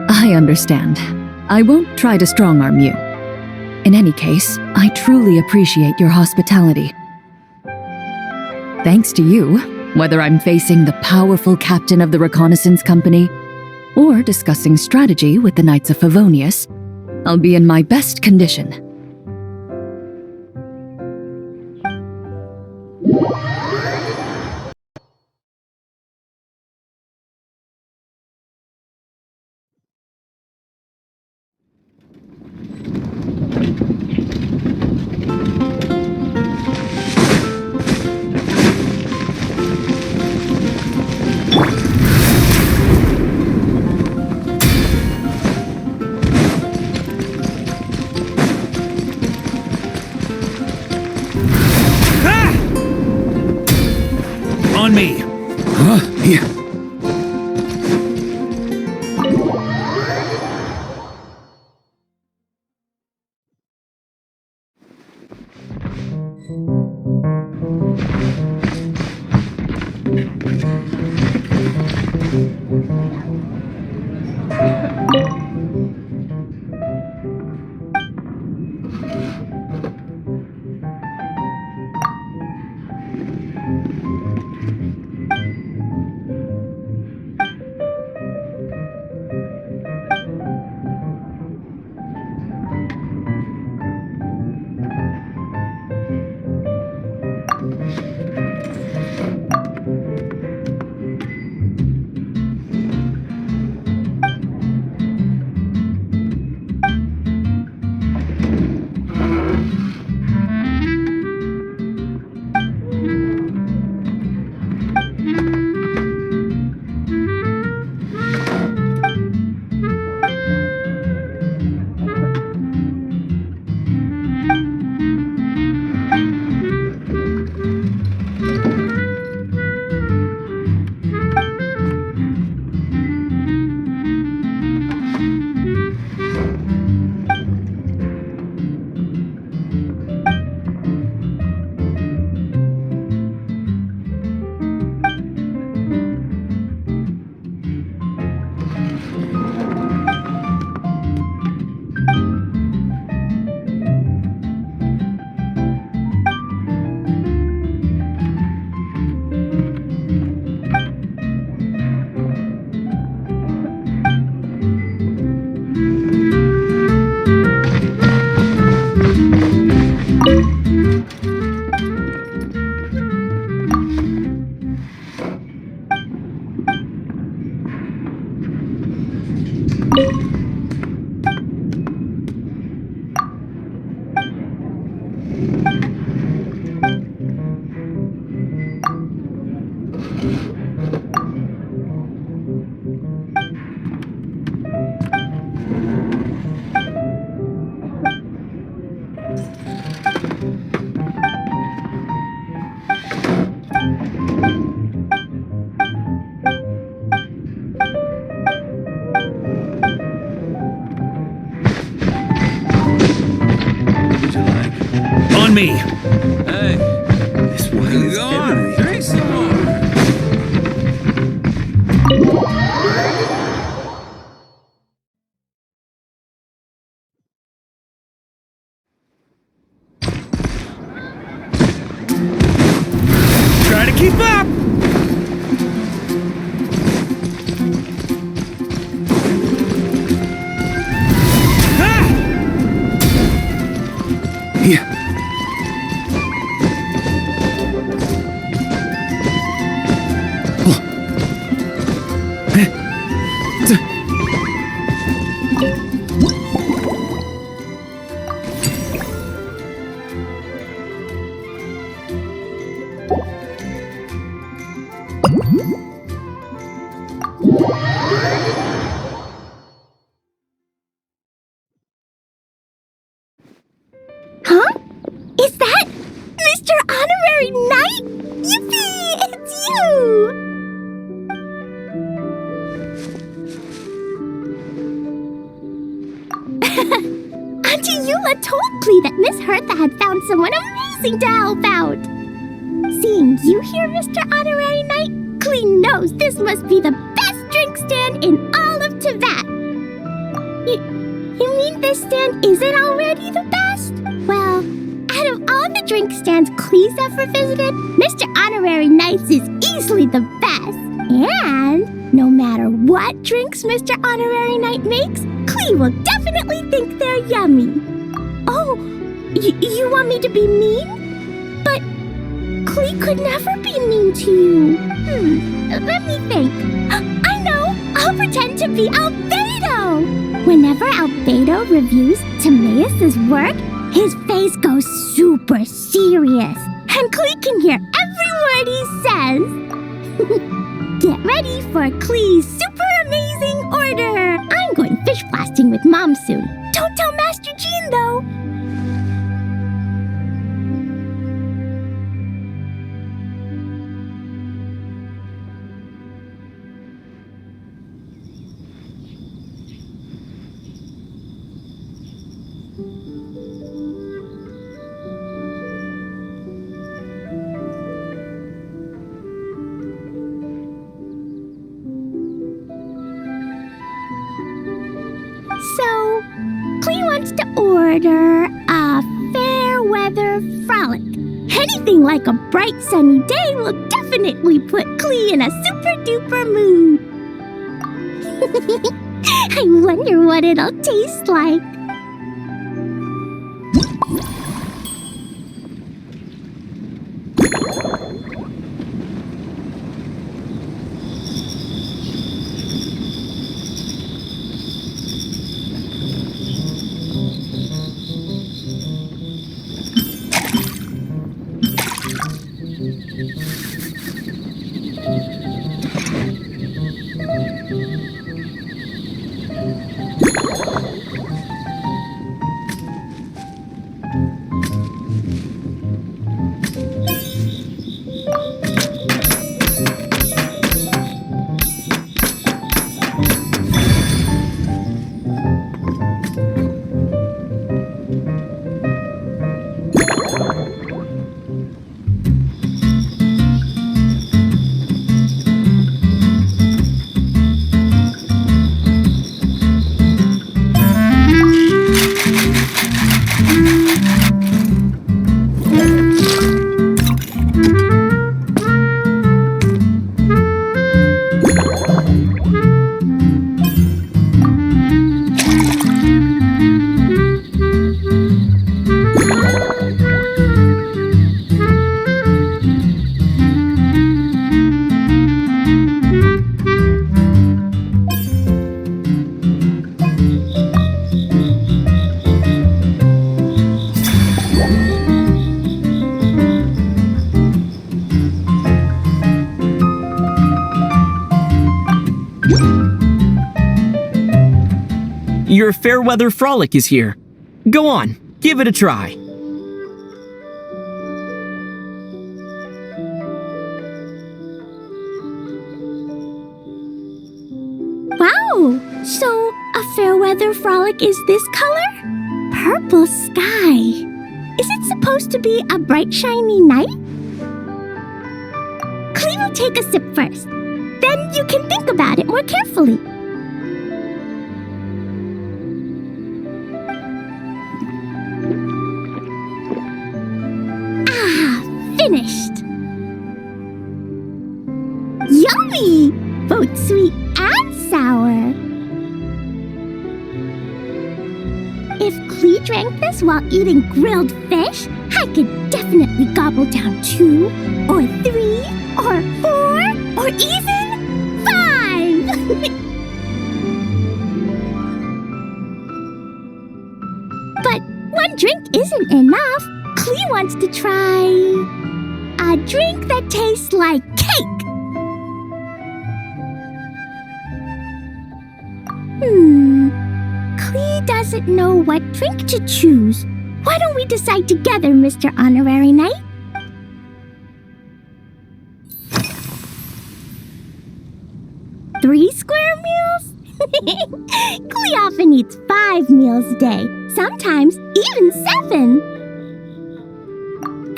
I understand. I won't try to strong-arm you. In any case, I truly appreciate your hospitality. Thanks to you, whether I'm facing the powerful captain of the reconnaissance company or discussing strategy with the Knights of Favonius, I'll be in my best condition. On me! Huh? Yeah. On me! Hey, this wine is heavenly. Drink some more. Try to keep up! Ah! Yeah. had told Klee that Miss Hertha had found someone amazing to help out. Seeing you here, Mr. Honorary Knight, Klee knows this must be the best drink stand in all of Teyvat. You mean this stand isn't already the best? Well, out of all the drink stands Klee's ever visited, Mr. Honorary Knight's is easily the best. And no matter what drinks Mr. Honorary Knight makes, Klee will definitely think they're yummy. Oh, you want me to be mean? But Klee could never be mean to you. Let me think. I know! I'll pretend to be Albedo! Whenever Albedo reviews Timaeus' work, his face goes super serious, and Klee can hear every word he says. Get ready for Klee's super amazing order! I'm going fish blasting with Mom soon. Don't tell Master Jean, though! So, Klee wants to order a fair weather frolic. Anything like a bright sunny day will definitely put Klee in a super duper mood. I wonder what it'll taste like. Your Fairweather Frolic is here. Go on, give it a try. Wow! So, a fair weather frolic is this color? Purple sky. Is it supposed to be a bright, shiny night? Klee will take a sip first. Then you can think about it more carefully. Finished. Yummy! Both sweet and sour. If Klee drank this while eating grilled fish, I could definitely gobble down 2, or 3, or 4, or even 5! But one drink isn't enough. Klee wants to try a drink that tastes like cake. Klee doesn't know what drink to choose. Why don't we decide together, Mr. Honorary Knight? Three square meals? Klee often eats 5 meals a day, sometimes even 7.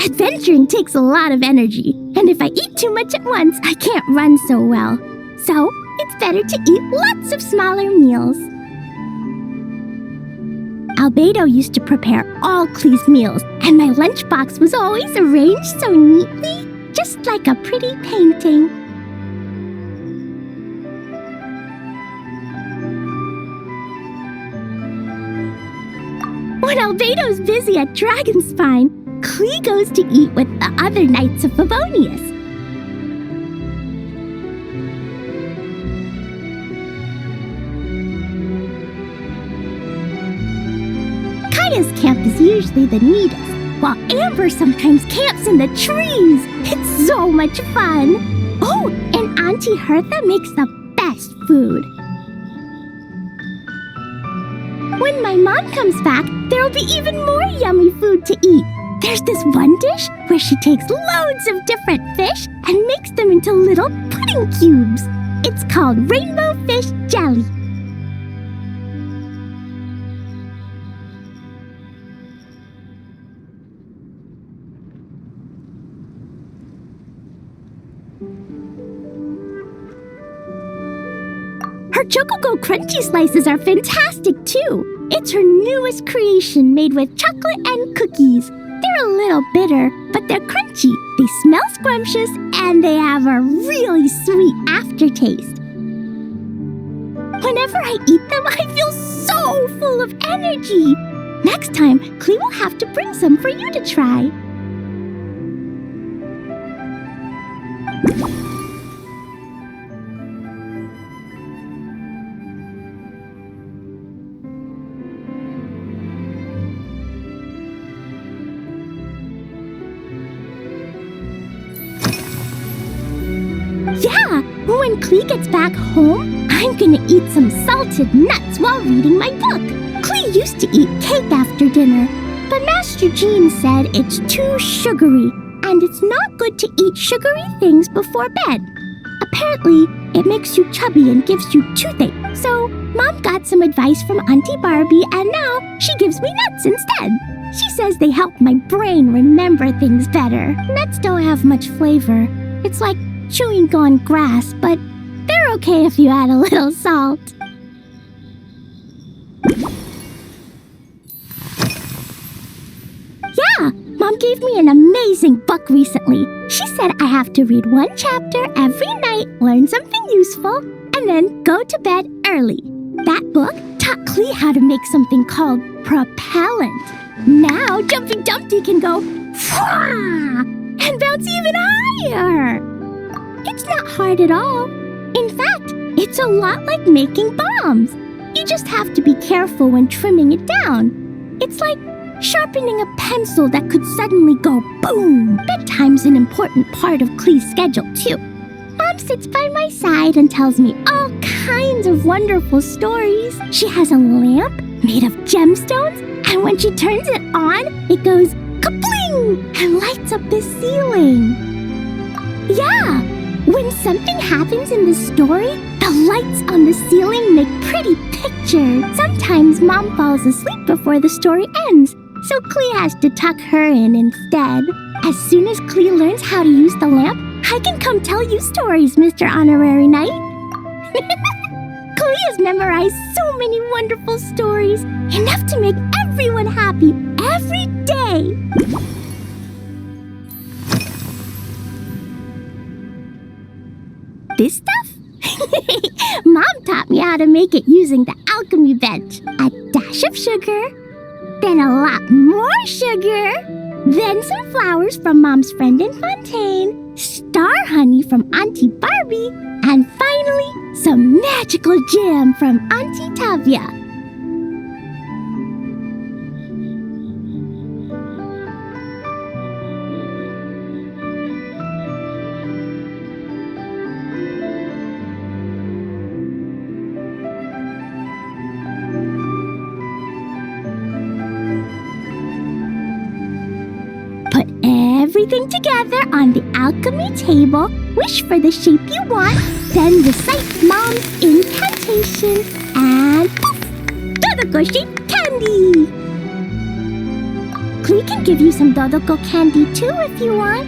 Adventuring takes a lot of energy, and if I eat too much at once, I can't run so well. So, it's better to eat lots of smaller meals. Albedo used to prepare all Klee's meals, and my lunchbox was always arranged so neatly, just like a pretty painting. When Albedo's busy at Dragonspine, Klee goes to eat with the other Knights of Favonius. Kaya's camp is usually the neatest, while Amber sometimes camps in the trees. It's so much fun. Oh, and Auntie Hertha makes the best food. When my mom comes back, there'll be even more yummy food to eat. There's this one dish where she takes loads of different fish and makes them into little pudding cubes. It's called rainbow fish jelly. Her Chocogo Crunchy Slices are fantastic too. It's her newest creation made with chocolate and cookies. They're a little bitter, but they're crunchy. They smell scrumptious, and they have a really sweet aftertaste. Whenever I eat them, I feel so full of energy. Next time, Klee will have to bring some for you to try. Yeah, when Klee gets back home, I'm gonna eat some salted nuts while reading my book. Klee used to eat cake after dinner, but Master Jean said it's too sugary, and it's not good to eat sugary things before bed. Apparently, it makes you chubby and gives you toothache. So, Mom got some advice from Auntie Barbie, and now she gives me nuts instead. She says they help my brain remember things better. Nuts don't have much flavor. It's like chewing on grass, but they're okay if you add a little salt. Yeah, Mom gave me an amazing book recently. She said I have to read one chapter every night, learn something useful, and then go to bed early. That book taught Klee how to make something called propellant. Now Jumpy Dumpty can go and bounce even higher. It's not hard at all. In fact, it's a lot like making bombs. You just have to be careful when trimming it down. It's like sharpening a pencil that could suddenly go boom. Bedtime's an important part of Klee's schedule, too. Mom sits by my side and tells me all kinds of wonderful stories. She has a lamp made of gemstones, and when she turns it on, it goes kapling and lights up the ceiling. Yeah, when something happens in the story, the lights on the ceiling make pretty pictures. Sometimes Mom falls asleep before the story ends, so Klee has to tuck her in instead. As soon as Klee learns how to use the lamp, I can come tell you stories, Mr. Honorary Knight. Klee has memorized so many wonderful stories, enough to make everyone happy every day. This stuff? Mom taught me how to make it using the alchemy bench. A dash of sugar, then a lot more sugar, then some flowers from Mom's friend in Fontaine, star honey from Auntie Barbie, and finally, some magical jam from Auntie Tavia. Put everything together on the alchemy table, wish for the shape you want, Then recite Mom's incantation and poof! Dodoko-shaped candy! Klee can give you some Dodoko candy too if you want.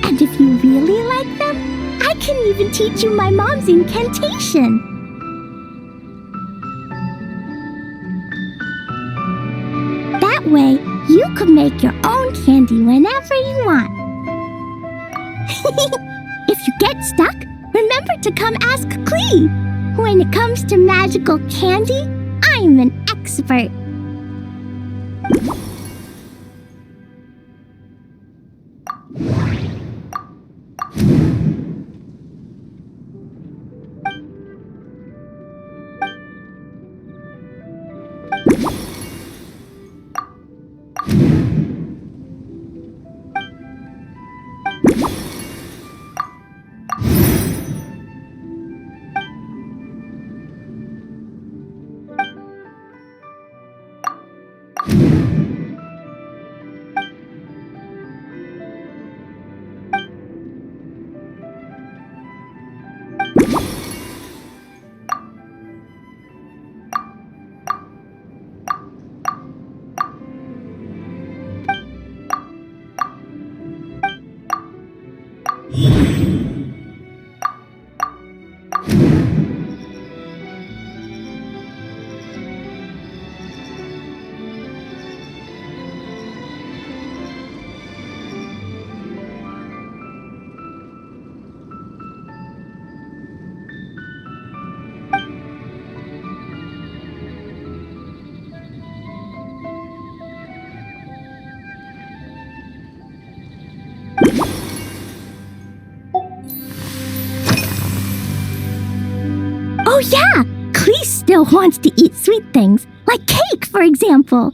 And if you really like them, I can even teach you my mom's incantation. That way, you can make your own candy whenever you want. If you get stuck, remember to come ask Klee. When it comes to magical candy, I'm an expert. Oh yeah! Klee still wants to eat sweet things, like cake, for example.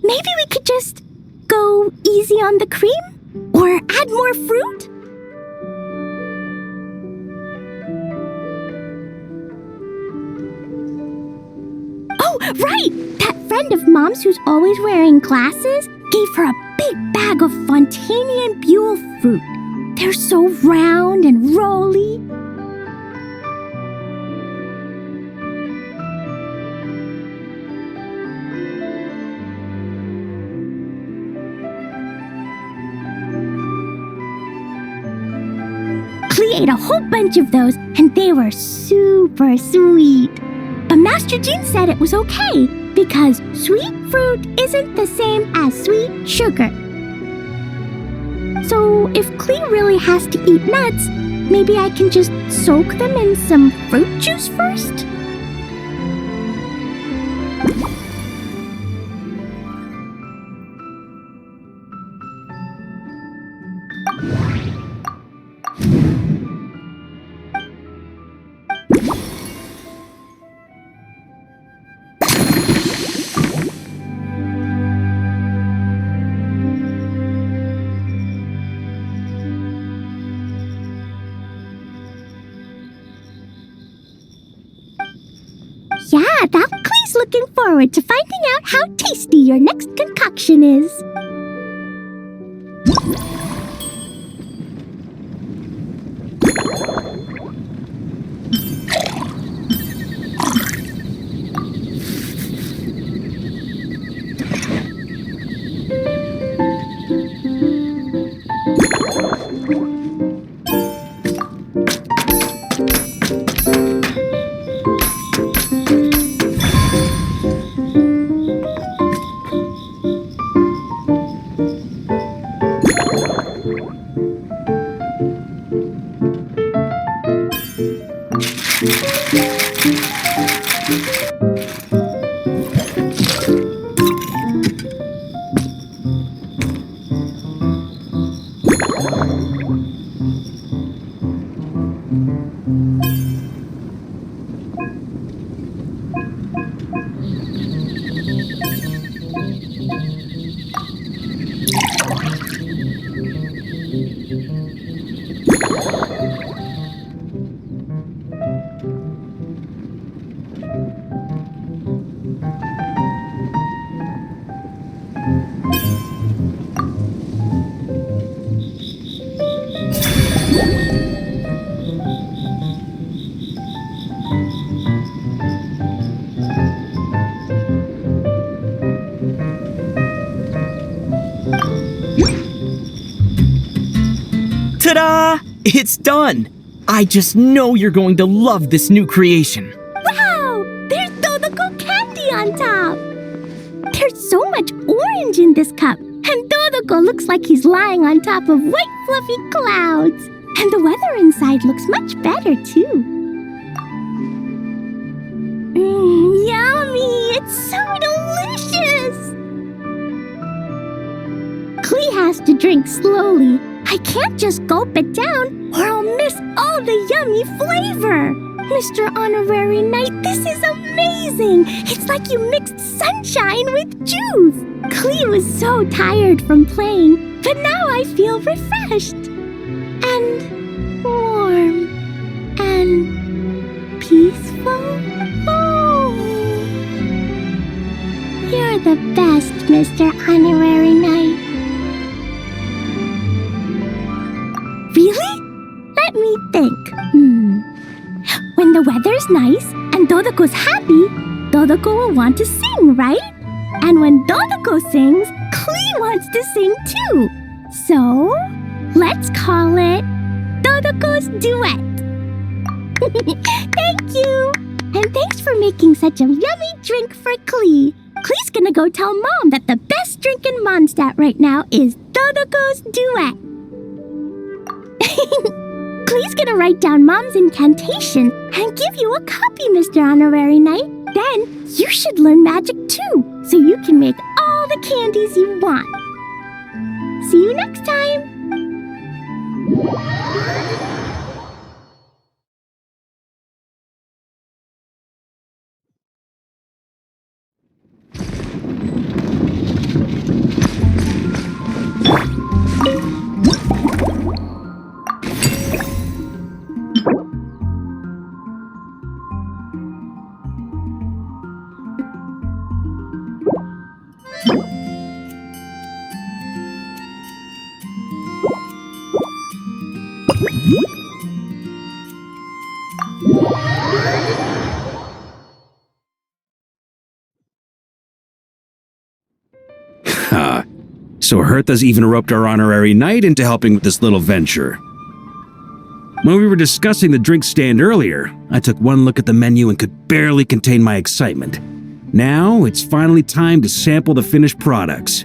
Maybe we could just go easy on the cream? Or add more fruit? Oh, right! That friend of Mom's who's always wearing glasses gave her a big bag of Fontanian Buell fruit. They're so round and rolly. Klee ate a whole bunch of those, and they were super sweet. But Master Jean said it was okay, because sweet fruit isn't the same as sweet sugar. So if Klee really has to eat nuts, maybe I can just soak them in some fruit juice first? Yeah, that Klee's looking forward to finding out how tasty your next concoction is. Ta-da! It's done! I just know you're going to love this new creation. Wow! There's Dodoko candy on top! There's so much orange in this cup, and Dodoko looks like he's lying on top of white fluffy clouds. And the weather inside looks much better, too. Yummy! It's so delicious! Klee has to drink slowly. I can't just gulp it down, or I'll miss all the yummy flavor. Mr. Honorary Knight, this is amazing! It's like you mixed sunshine with juice. Klee was so tired from playing, but now I feel refreshed. And warm. And peaceful. Oh. You're the best, Mr. Honorary Knight. Really? Let me think. When the weather's nice and Dodoko's happy, Dodoko will want to sing, right? And when Dodoko sings, Klee wants to sing too. So, let's call it Dodoko's Duet. Thank you! And thanks for making such a yummy drink for Klee. Klee's gonna go tell Mom that the best drink in Mondstadt right now is Dodoko's Duet. Klee's gonna write down Mom's incantation and give you a copy, Mr. Honorary Knight. Then you should learn magic too, so you can make all the candies you want. See you next time! So Hertha's even roped our honorary knight into helping with this little venture. When we were discussing the drink stand earlier, I took one look at the menu and could barely contain my excitement. Now, it's finally time to sample the finished products.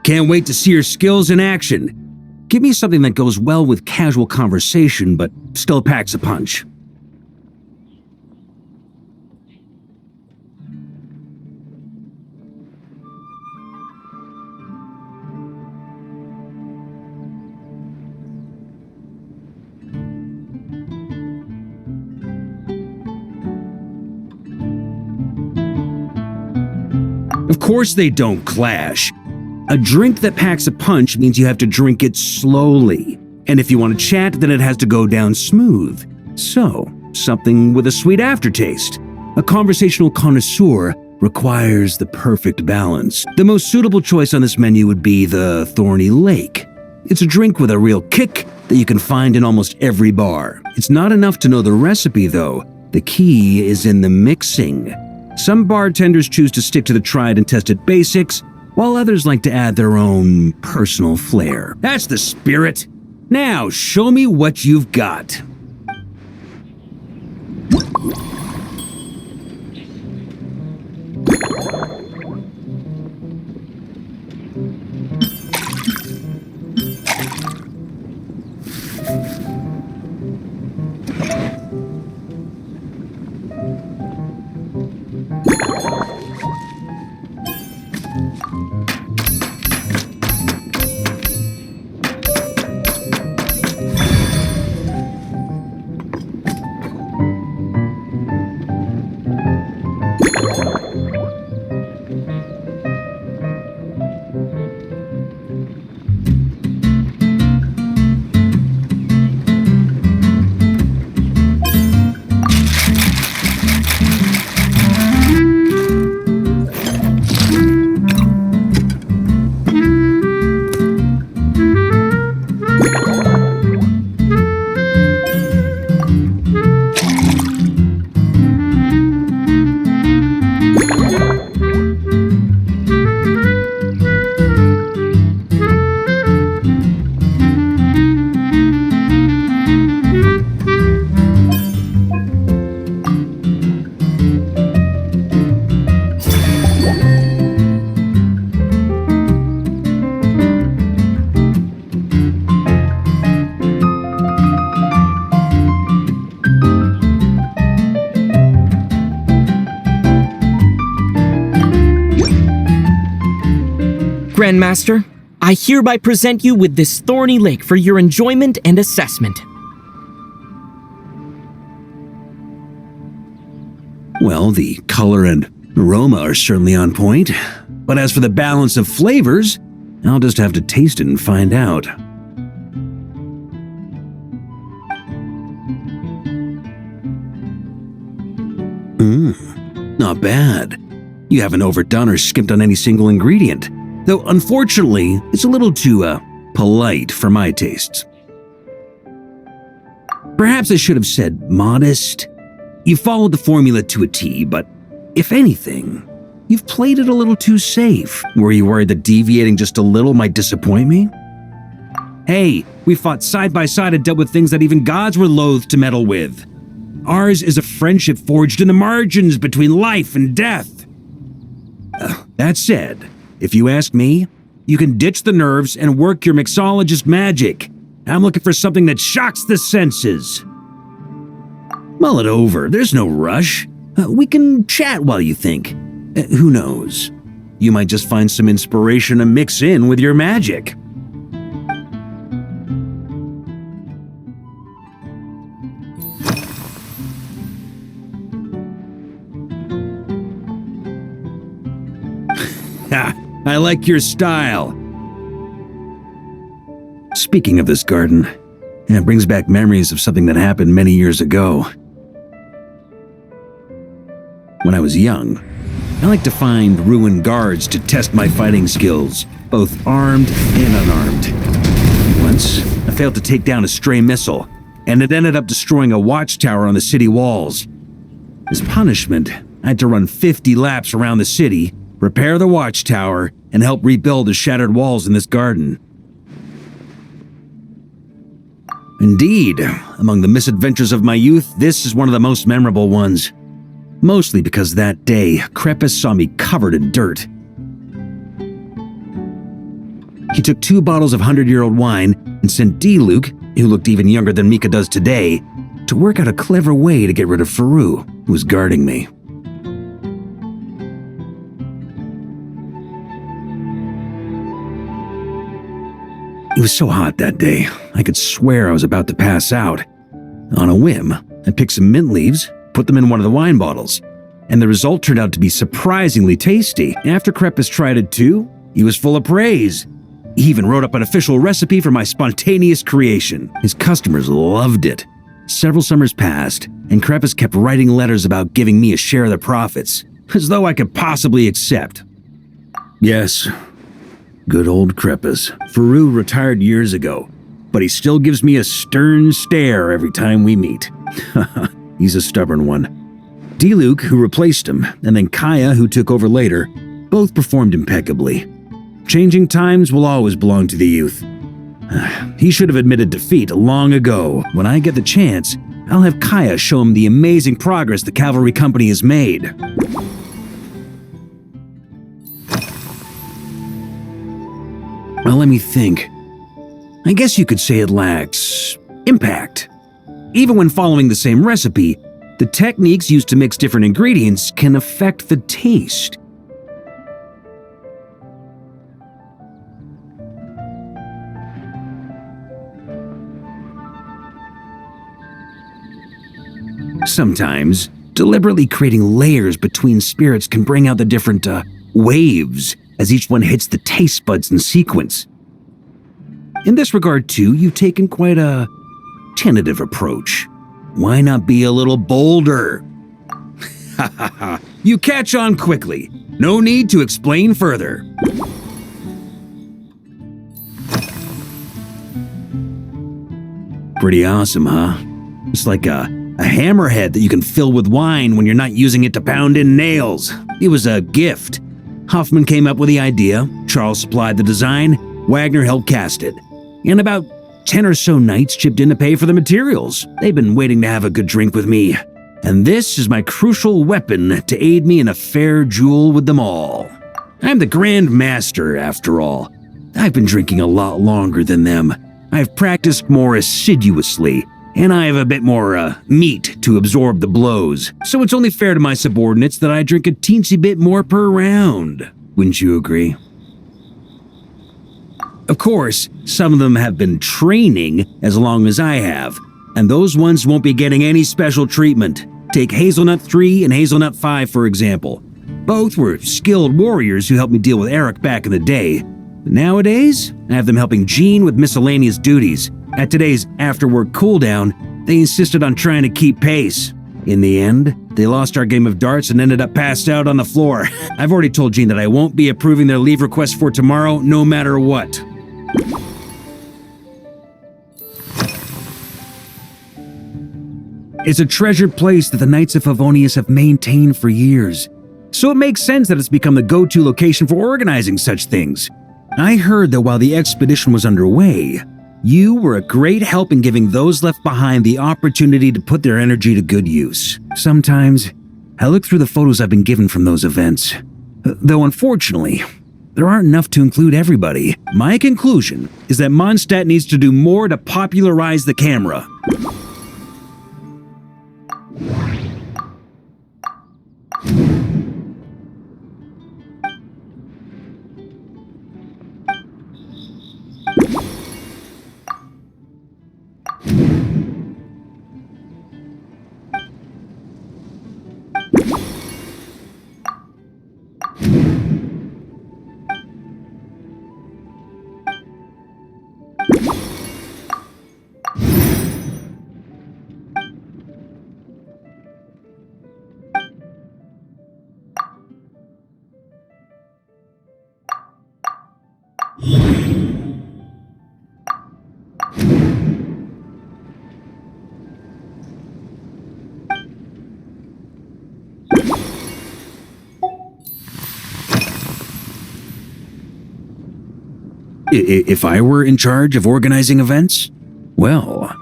Can't wait to see your skills in action. Give me something that goes well with casual conversation, but still packs a punch. Of course they don't clash. A drink that packs a punch means you have to drink it slowly. And if you want to chat, then it has to go down smooth. So, something with a sweet aftertaste. A conversational connoisseur requires the perfect balance. The most suitable choice on this menu would be the Thorny Lake. It's a drink with a real kick that you can find in almost every bar. It's not enough to know the recipe, though. The key is in the mixing. Some bartenders choose to stick to the tried and tested basics, while others like to add their own personal flair. That's the spirit. Now, show me what you've got. Grandmaster. I hereby present you with this thorny lake for your enjoyment and assessment. Well, the color and aroma are certainly on point. But as for the balance of flavors, I'll just have to taste it and find out. Not bad. You haven't overdone or skimped on any single ingredient. Though, unfortunately, it's a little too, polite for my tastes. Perhaps I should have said modest. You followed the formula to a T, but if anything, you've played it a little too safe. Were you worried that deviating just a little might disappoint me? Hey, we fought side by side and dealt with things that even gods were loath to meddle with. Ours is a friendship forged in the margins between life and death. That said, if you ask me, you can ditch the nerves and work your mixologist magic. I'm looking for something that shocks the senses. Mull it over, there's no rush. We can chat while you think. Who knows? You might just find some inspiration to mix in with your magic. I like your style. Speaking of this garden, it brings back memories of something that happened many years ago. When I was young, I liked to find ruined guards to test my fighting skills, both armed and unarmed. Once, I failed to take down a stray missile, and it ended up destroying a watchtower on the city walls. As punishment, I had to run 50 laps around the city, repair the watchtower, and help rebuild the shattered walls in this garden. Indeed, among the misadventures of my youth, this is one of the most memorable ones. Mostly because that day, Krepus saw me covered in dirt. He took 2 bottles of 100-year-old wine and sent D-Luke, who looked even younger than Mika does today, to work out a clever way to get rid of Faru, who was guarding me. It was so hot that day, I could swear I was about to pass out. On a whim, I picked some mint leaves, put them in one of the wine bottles, and the result turned out to be surprisingly tasty. After Krepus tried it too, he was full of praise. He even wrote up an official recipe for my spontaneous creation. His customers loved it. Several summers passed, and Krepus kept writing letters about giving me a share of the profits, as though I could possibly accept. Yes, good old Krepus. Faru retired years ago, but he still gives me a stern stare every time we meet. He's a stubborn one. D-Luke, who replaced him, and then Kaya, who took over later, both performed impeccably. Changing times will always belong to the youth. He should have admitted defeat long ago. When I get the chance, I'll have Kaya show him the amazing progress the Cavalry Company has made. Well, let me think. I guess you could say it lacks impact. Even when following the same recipe, the techniques used to mix different ingredients can affect the taste. Sometimes, deliberately creating layers between spirits can bring out the different, waves as each one hits the taste buds in sequence. In this regard, too, you've taken quite a tentative approach. Why not be a little bolder? Ha ha ha, you catch on quickly. No need to explain further. Pretty awesome, huh? It's like a hammerhead that you can fill with wine when you're not using it to pound in nails. It was a gift. Huffman came up with the idea, Charles supplied the design, Wagner helped cast it. And about 10 or so knights chipped in to pay for the materials. They've been waiting to have a good drink with me. And this is my crucial weapon to aid me in a fair duel with them all. I'm the Grand Master, after all. I've been drinking a lot longer than them. I've practiced more assiduously, and I have a bit more, meat to absorb the blows. So it's only fair to my subordinates that I drink a teensy bit more per round. Wouldn't you agree? Of course, some of them have been training as long as I have, and those ones won't be getting any special treatment. Take Hazelnut 3 and Hazelnut 5, for example. Both were skilled warriors who helped me deal with Eric back in the day. Nowadays, I have them helping Jean with miscellaneous duties. At today's after-work cooldown, they insisted on trying to keep pace. In the end, they lost our game of darts and ended up passed out on the floor. I've already told Jean that I won't be approving their leave request for tomorrow, no matter what. It's a treasured place that the Knights of Favonius have maintained for years. So it makes sense that it's become the go-to location for organizing such things. I heard that while the expedition was underway, you were a great help in giving those left behind the opportunity to put their energy to good use. Sometimes, I look through the photos I've been given from those events. Though unfortunately, there aren't enough to include everybody. My conclusion is that Mondstadt needs to do more to popularize the camera. If I were in charge of organizing events, well,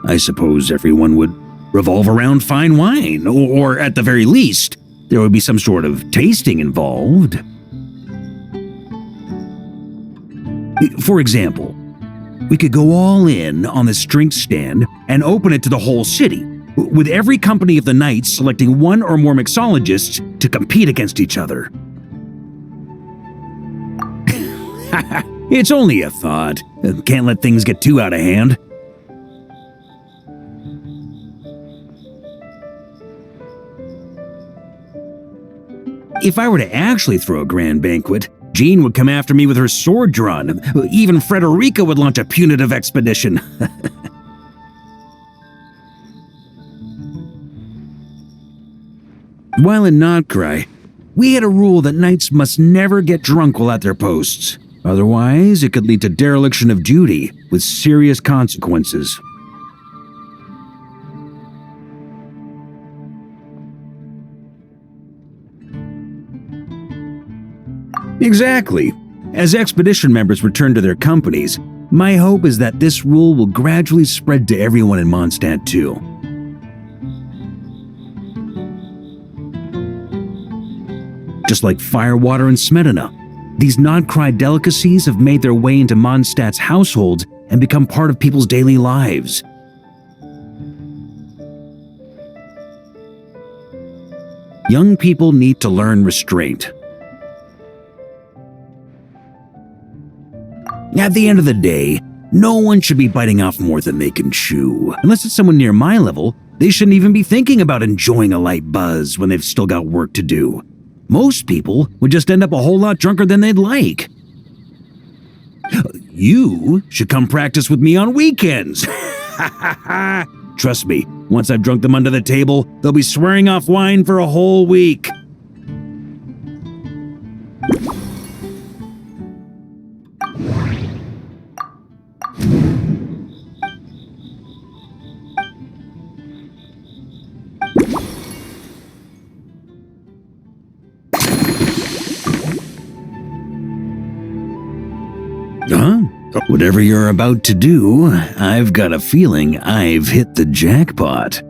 I suppose everyone would revolve around fine wine, or at the very least, there would be some sort of tasting involved. For example, we could go all in on this drink stand and open it to the whole city, with every company of the Knights selecting one or more mixologists to compete against each other. It's only a thought. Can't let things get too out of hand. If I were to actually throw a grand banquet, Jean would come after me with her sword drawn. Even Frederica would launch a punitive expedition. While in Notcry, we had a rule that knights must never get drunk while at their posts. Otherwise, it could lead to dereliction of duty with serious consequences. Exactly. As expedition members return to their companies, my hope is that this rule will gradually spread to everyone in Mondstadt too. Just like firewater and Smedina, these Notcry delicacies have made their way into Mondstadt's households and become part of people's daily lives. Young people need to learn restraint. At the end of the day, no one should be biting off more than they can chew. Unless it's someone near my level, they shouldn't even be thinking about enjoying a light buzz when they've still got work to do. Most people would just end up a whole lot drunker than they'd like. You should come practice with me on weekends. Trust me, once I've drunk them under the table, they'll be swearing off wine for a whole week. Huh? Whatever you're about to do, I've got a feeling I've hit the jackpot.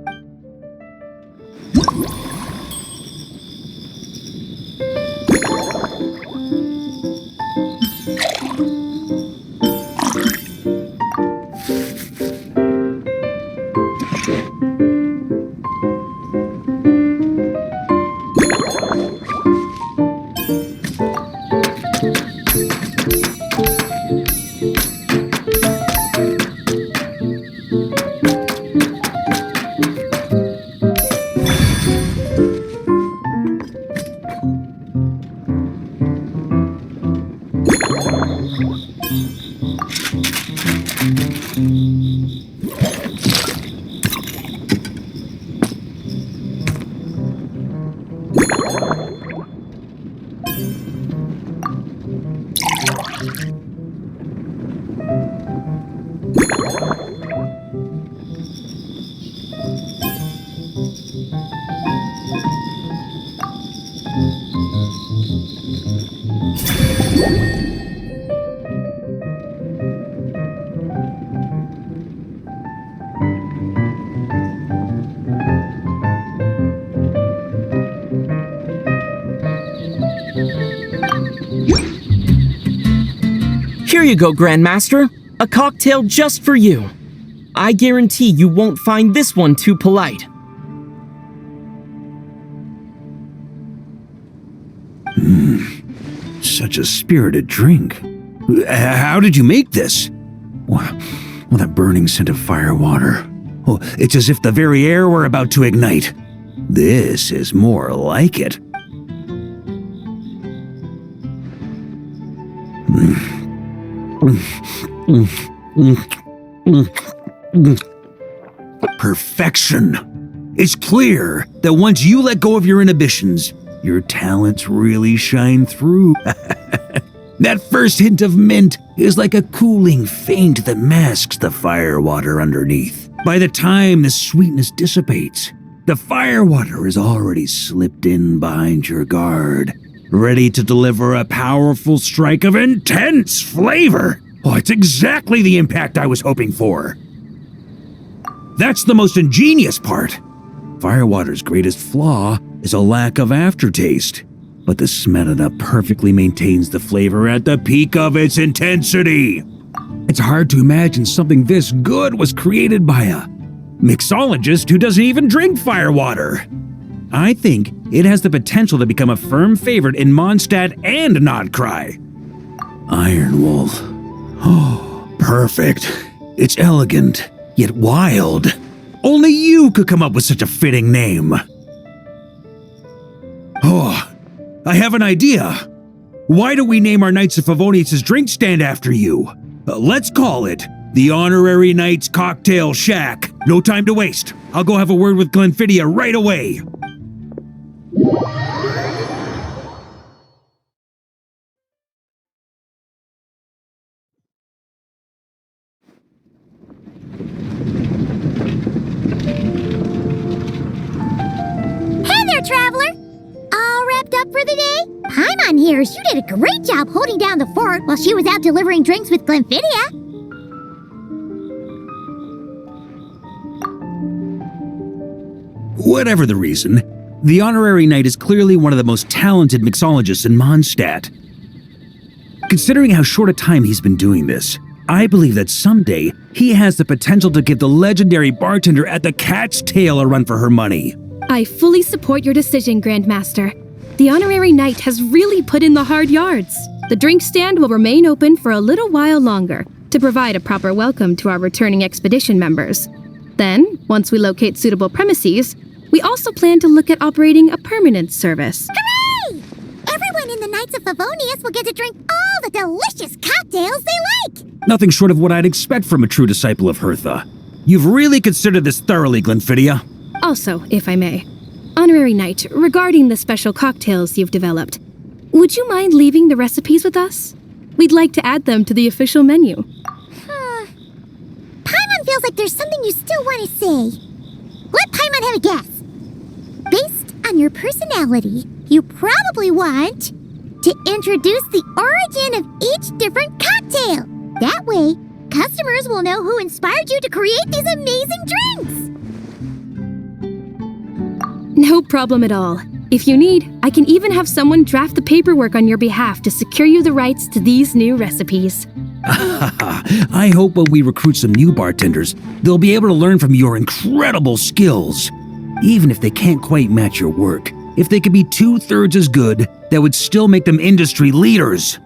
Here you go, Grandmaster. A cocktail just for you. I guarantee you won't find this one too polite. Such a spirited drink. How did you make this? Well, that burning scent of firewater. Oh, it's as if the very air were about to ignite. This is more like it. Perfection. It's clear that once you let go of your inhibitions, your talents really shine through. That first hint of mint is like a cooling feint that masks the firewater underneath. By the time the sweetness dissipates, the firewater is already slipped in behind your guard, ready to deliver a powerful strike of intense flavor. Oh, it's exactly the impact I was hoping for. That's the most ingenious part. Firewater's greatest flaw is a lack of aftertaste, but the Smetana perfectly maintains the flavor at the peak of its intensity. It's hard to imagine something this good was created by a mixologist who doesn't even drink firewater. I think it has the potential to become a firm favorite in Mondstadt and Nodcry. Iron Wolf. Oh, perfect. It's elegant, yet wild. Only you could come up with such a fitting name. Oh, I have an idea. Why don't we name our Knights of Favonius' drink stand after you? Let's call it the Honorary Knights Cocktail Shack. No time to waste. I'll go have a word with Glenfiddia right away. Hey there, traveler! All wrapped up for the day? Paimon here, she did a great job holding down the fort while she was out delivering drinks with Glenfiddia. Whatever the reason, the Honorary Knight is clearly one of the most talented mixologists in Mondstadt. Considering how short a time he's been doing this, I believe that someday he has the potential to give the legendary bartender at the Cat's Tail a run for her money. I fully support your decision, Grandmaster. The Honorary Knight has really put in the hard yards. The drink stand will remain open for a little while longer to provide a proper welcome to our returning expedition members. Then, once we locate suitable premises, we also plan to look at operating a permanent service. Hooray! Everyone in the Knights of Favonius will get to drink all the delicious cocktails they like! Nothing short of what I'd expect from a true disciple of Hertha. You've really considered this thoroughly, Glenfiddia. Also, if I may, Honorary Knight, regarding the special cocktails you've developed, would you mind leaving the recipes with us? We'd like to add them to the official menu. Paimon feels like there's something you still want to say. Let Paimon have a guess. Based on your personality, you probably want to introduce the origin of each different cocktail. That way, customers will know who inspired you to create these amazing drinks. No problem at all. If you need, I can even have someone draft the paperwork on your behalf to secure you the rights to these new recipes. I hope when we recruit some new bartenders, they'll be able to learn from your incredible skills. Even if they can't quite match your work, if they could be 2/3 as good, that would still make them industry leaders.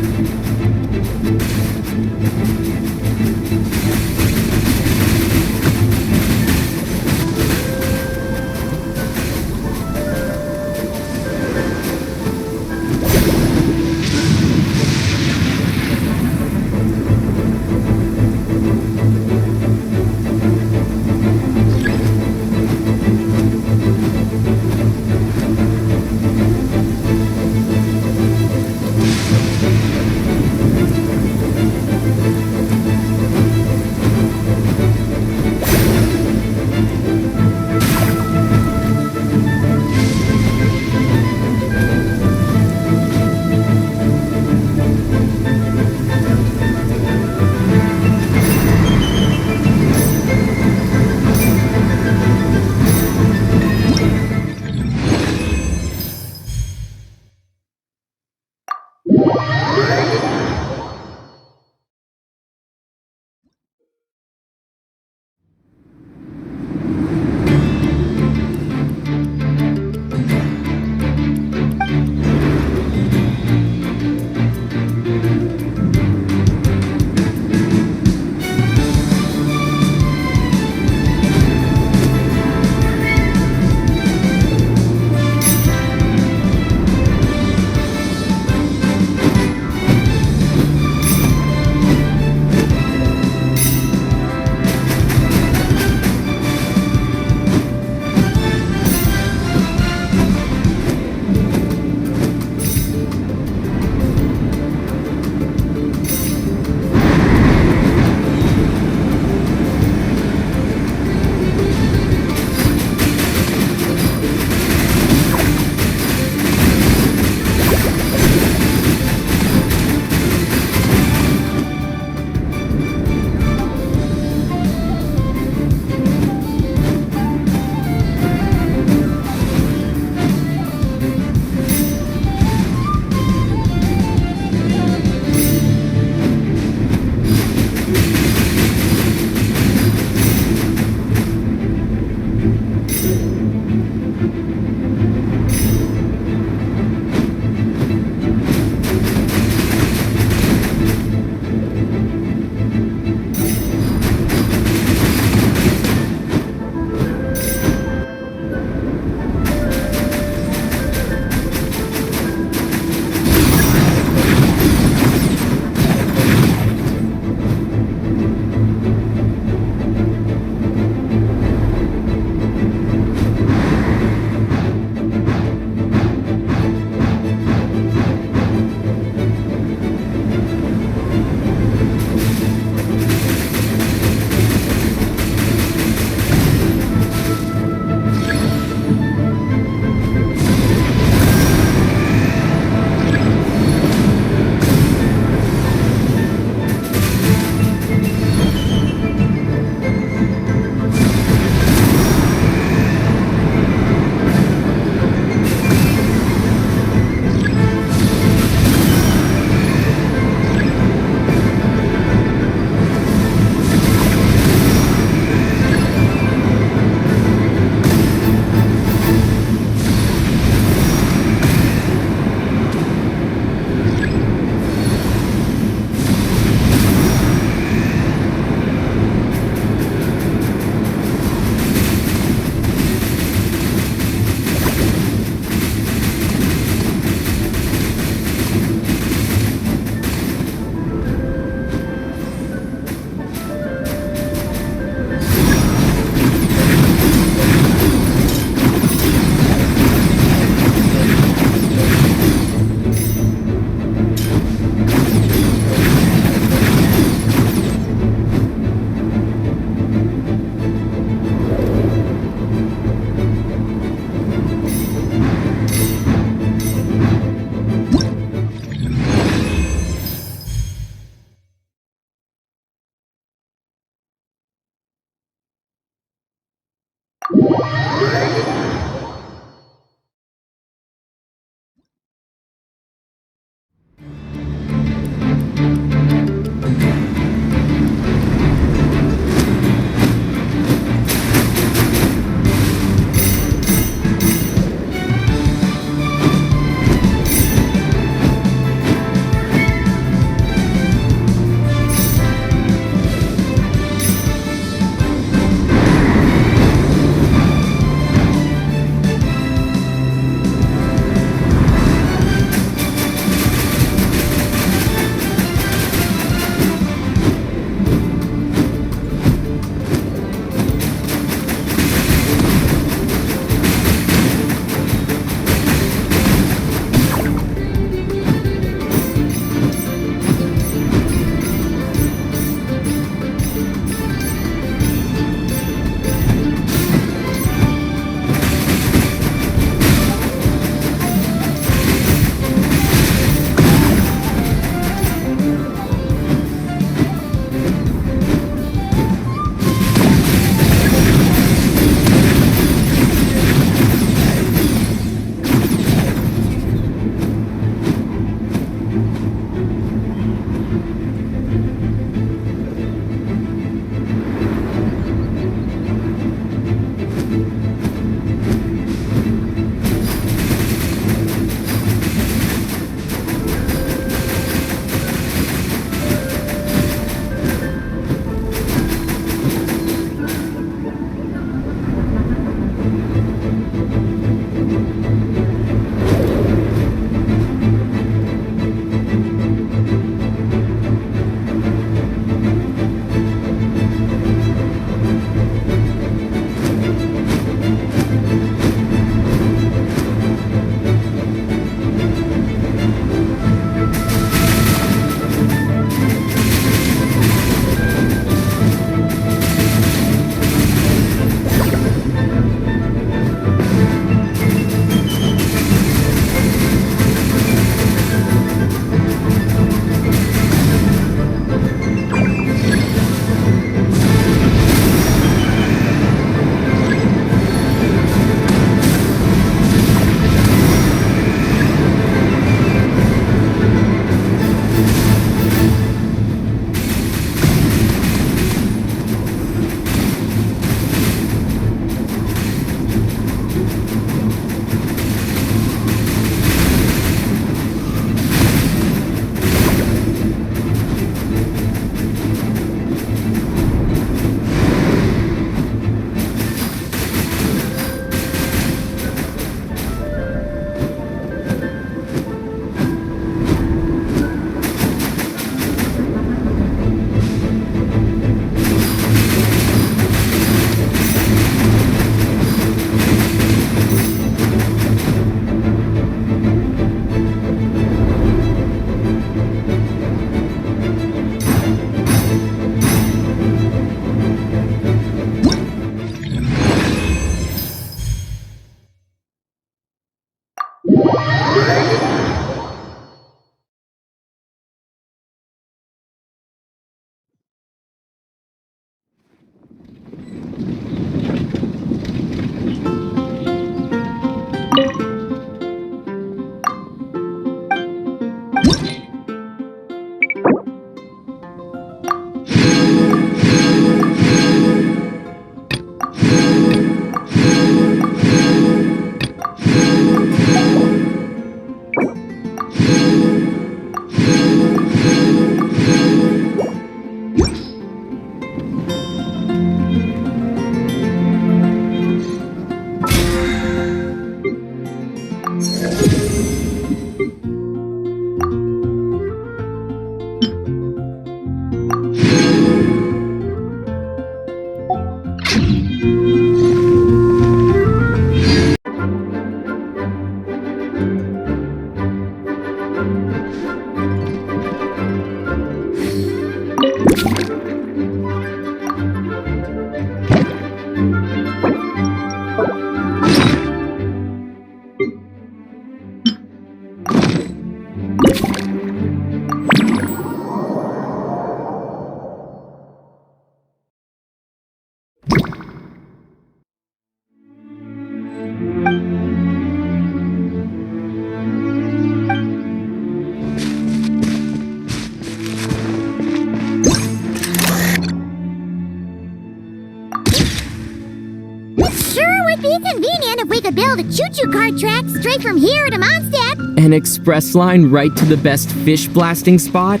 the choo-choo cart tracks straight from here to Mondstadt. An express line right to the best fish blasting spot?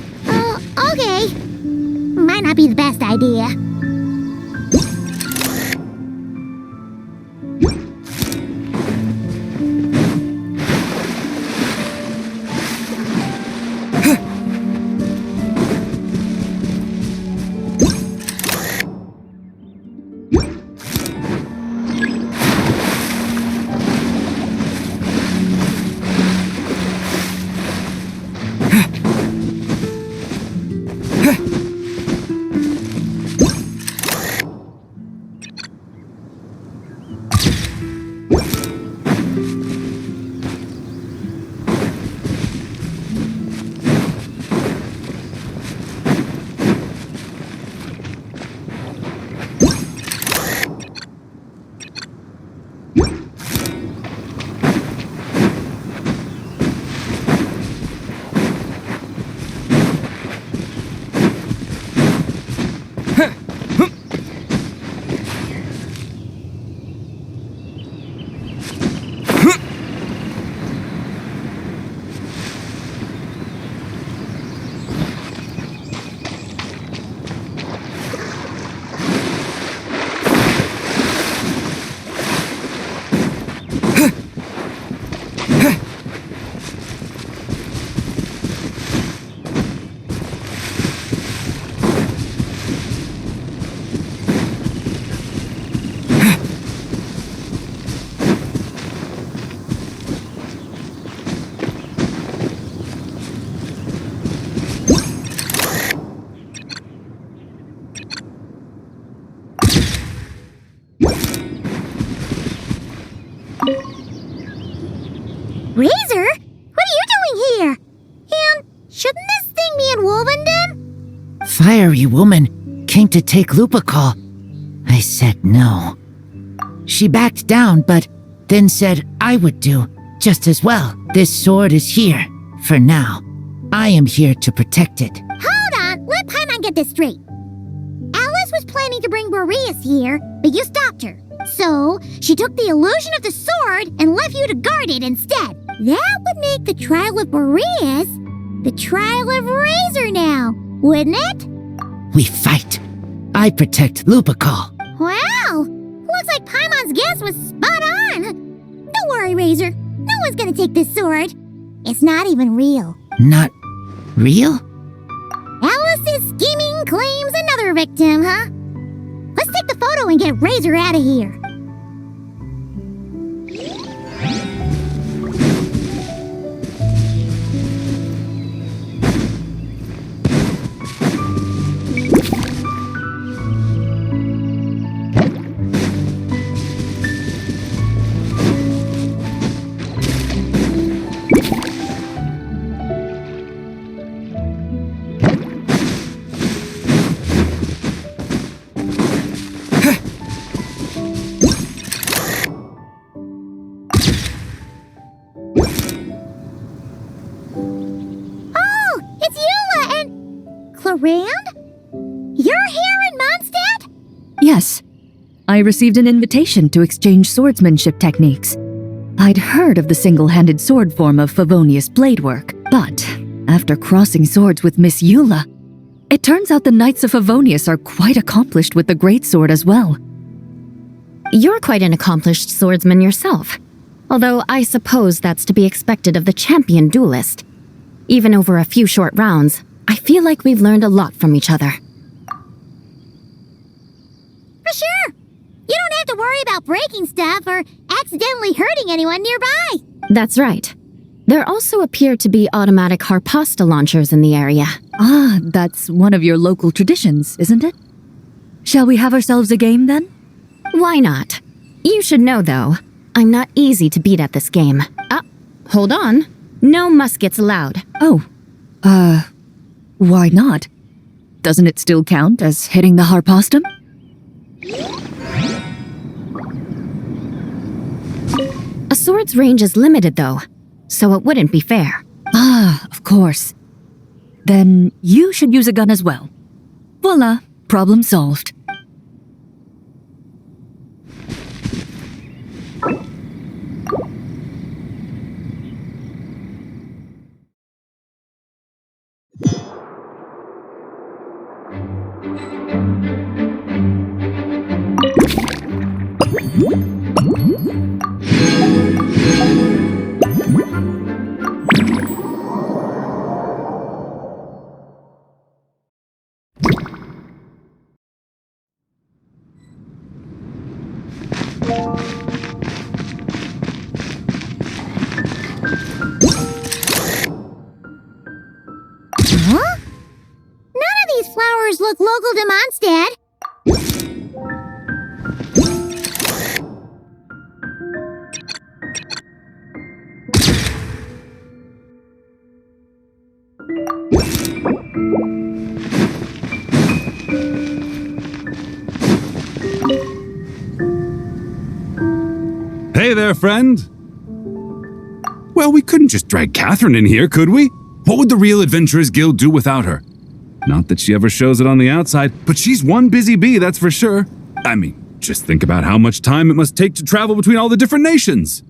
Okay. Might not be the best idea. Razor? What are you doing here? And shouldn't this thing be in Wolvenden? Fiery woman came to take Lupical. I said no. She backed down, but then said I would do just as well. This sword is here, for now. I am here to protect it. Hold on, let Paimon get this straight. Alice was planning to bring Boreas here, but you stopped her. So, she took the illusion of the sword and left you to guard it instead. That would make the trial of Boreas the trial of Razor now, wouldn't it? We fight. I protect Lupical. Wow! Looks like Paimon's guess was spot on. Don't worry, Razor. No one's gonna take this sword. It's not even real. Not real? Alice's scheming claims another victim, huh? Let's take the photo and get Razor out of here. Rand? You're here in Mondstadt? Yes. I received an invitation to exchange swordsmanship techniques. I'd heard of the single-handed sword form of Favonius blade work, but after crossing swords with Miss Eula, it turns out the Knights of Favonius are quite accomplished with the greatsword as well. You're quite an accomplished swordsman yourself, although I suppose that's to be expected of the champion duelist. Even over a few short rounds, I feel like we've learned a lot from each other. For sure! You don't have to worry about breaking stuff or accidentally hurting anyone nearby. That's right. There also appear to be automatic harpasta launchers in the area. Ah, that's one of your local traditions, isn't it? Shall we have ourselves a game then? Why not? You should know, though, I'm not easy to beat at this game. Hold on. No muskets allowed. Oh, why not? Doesn't it still count as hitting the harpastum? A sword's range is limited, though, so it wouldn't be fair. Ah, of course. Then you should use a gun as well. Voila, problem solved. Oh, stores look local to Mondstadt. Hey there, friend. Well, we couldn't just drag Catherine in here, could we? What would the Real Adventurers Guild do without her? Not that she ever shows it on the outside, but she's one busy bee, that's for sure. I mean, just think about how much time it must take to travel between all the different nations.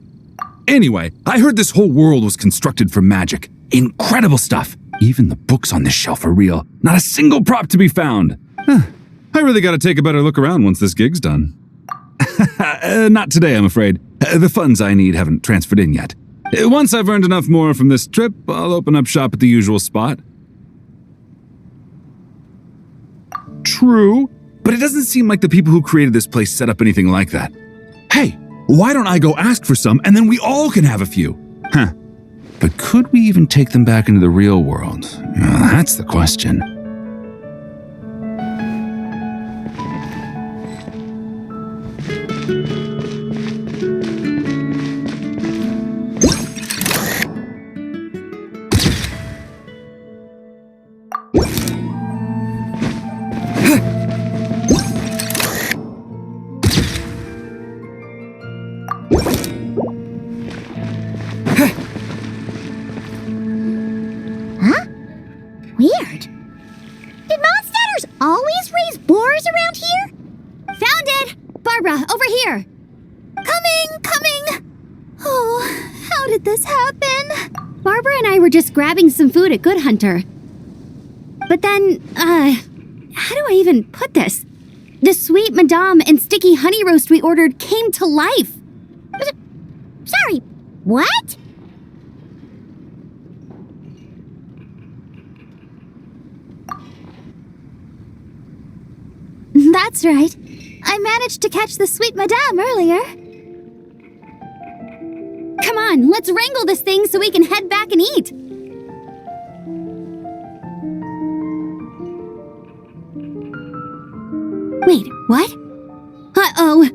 Anyway, I heard this whole world was constructed from magic. Incredible stuff. Even the books on this shelf are real. Not a single prop to be found. I really gotta take a better look around once this gig's done. Not today, I'm afraid. The funds I need haven't transferred in yet. Once I've earned enough more from this trip, I'll open up shop at the usual spot. True, but it doesn't seem like the people who created this place set up anything like that. Hey, why don't I go ask for some and then we all can have a few? Huh. But could we even take them back into the real world? That's the question. Weird. Did Mondstadters always raise boars around here? Found it! Barbara, over here! Coming! Oh, how did this happen? Barbara and I were just grabbing some food at Good Hunter. But then, how do I even put this? The sweet madame and sticky honey roast we ordered came to life. Sorry, what? That's right. I managed to catch the sweet madame earlier. Come on, let's wrangle this thing so we can head back and eat. Wait, what? Uh-oh.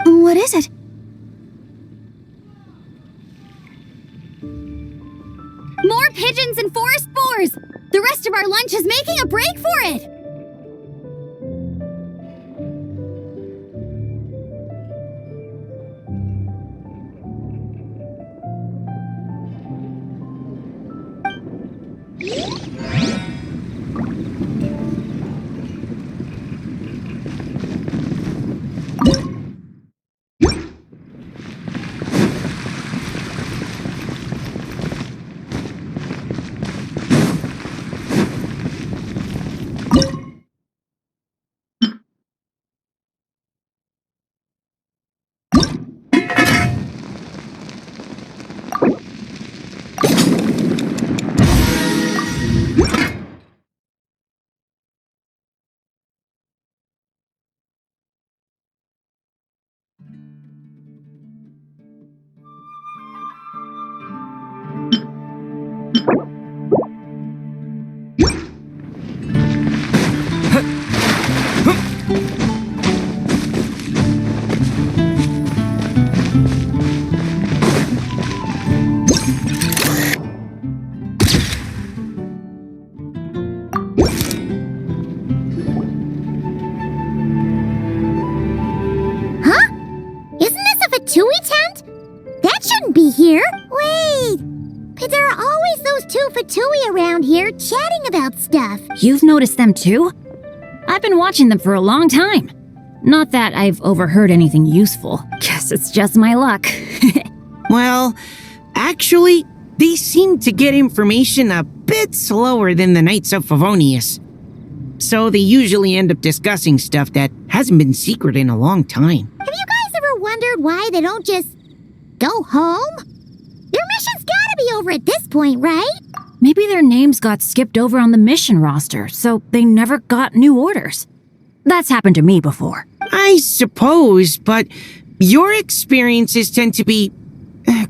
What is it? More pigeons and forest boars! The rest of our lunch is making a break for it! Here? Wait! There are always those two Fatui around here chatting about stuff. You've noticed them too? I've been watching them for a long time. Not that I've overheard anything useful. Guess it's just my luck. Well, actually, they seem to get information a bit slower than the Knights of Favonius. So they usually end up discussing stuff that hasn't been secret in a long time. Have you guys ever wondered why they don't just go home? Their mission's gotta be over at this point, right? Maybe their names got skipped over on the mission roster, so they never got new orders. That's happened to me before. I suppose, but your experiences tend to be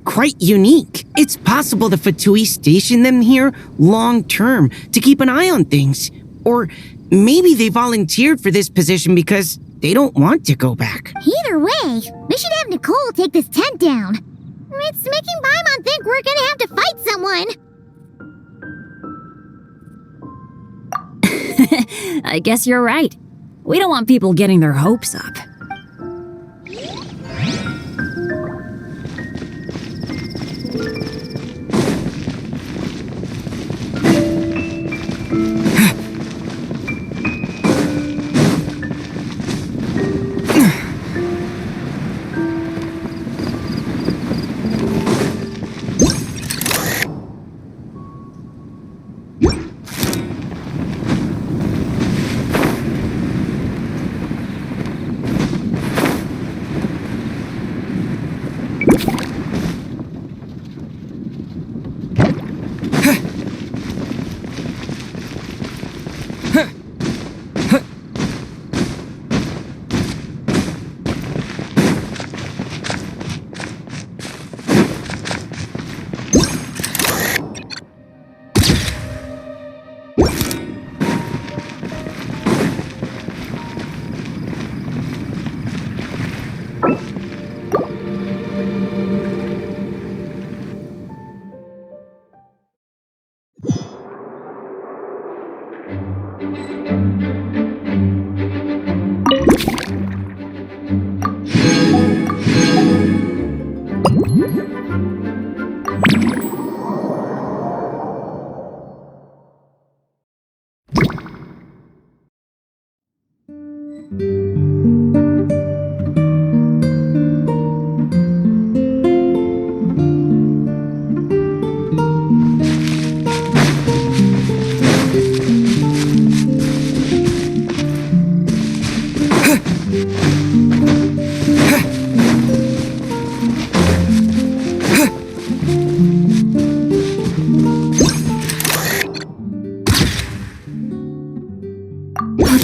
quite unique. It's possible the Fatui stationed them here long-term to keep an eye on things. Or maybe they volunteered for this position because they don't want to go back. Either way, we should have Nicole take this tent down. It's making Paimon think we're gonna have to fight someone. I guess you're right. We don't want people getting their hopes up.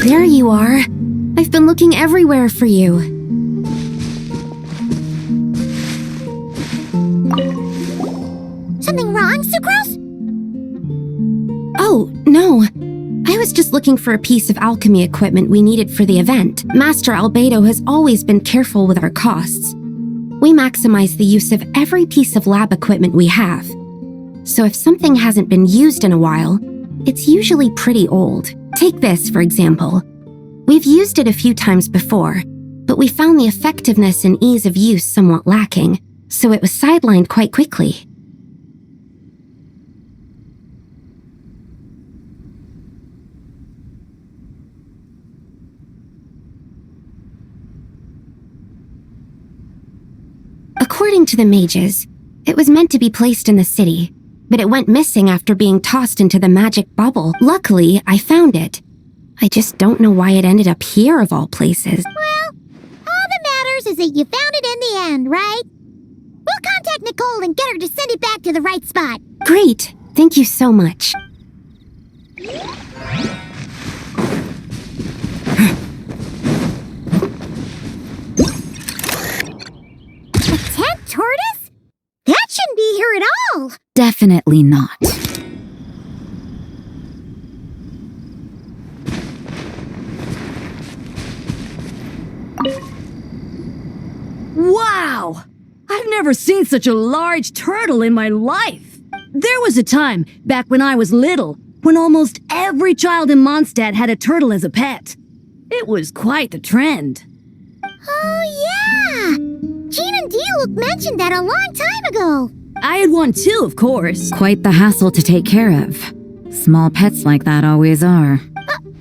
There you are. I've been looking everywhere for you. Something wrong, Sucrose? Oh, no. I was just looking for a piece of alchemy equipment we needed for the event. Master Albedo has always been careful with our costs. We maximize the use of every piece of lab equipment we have. So if something hasn't been used in a while, it's usually pretty old. Take this, for example. We've used it a few times before, but we found the effectiveness and ease of use somewhat lacking, so it was sidelined quite quickly. According to the mages, it was meant to be placed in the city, but it went missing after being tossed into the magic bubble. Luckily, I found it. I just don't know why it ended up here of all places. Well, all that matters is that you found it in the end, right? We'll contact Nicole and get her to send it back to the right spot. Great. Thank you so much. A tent tortoise? That shouldn't be here at all. Definitely not. Wow! I've never seen such a large turtle in my life. There was a time, back when I was little, when almost every child in Mondstadt had a turtle as a pet. It was quite the trend. Oh, yeah! Jean and Diluc mentioned that a long time ago. I had one too, of course. Quite the hassle to take care of. Small pets like that always are.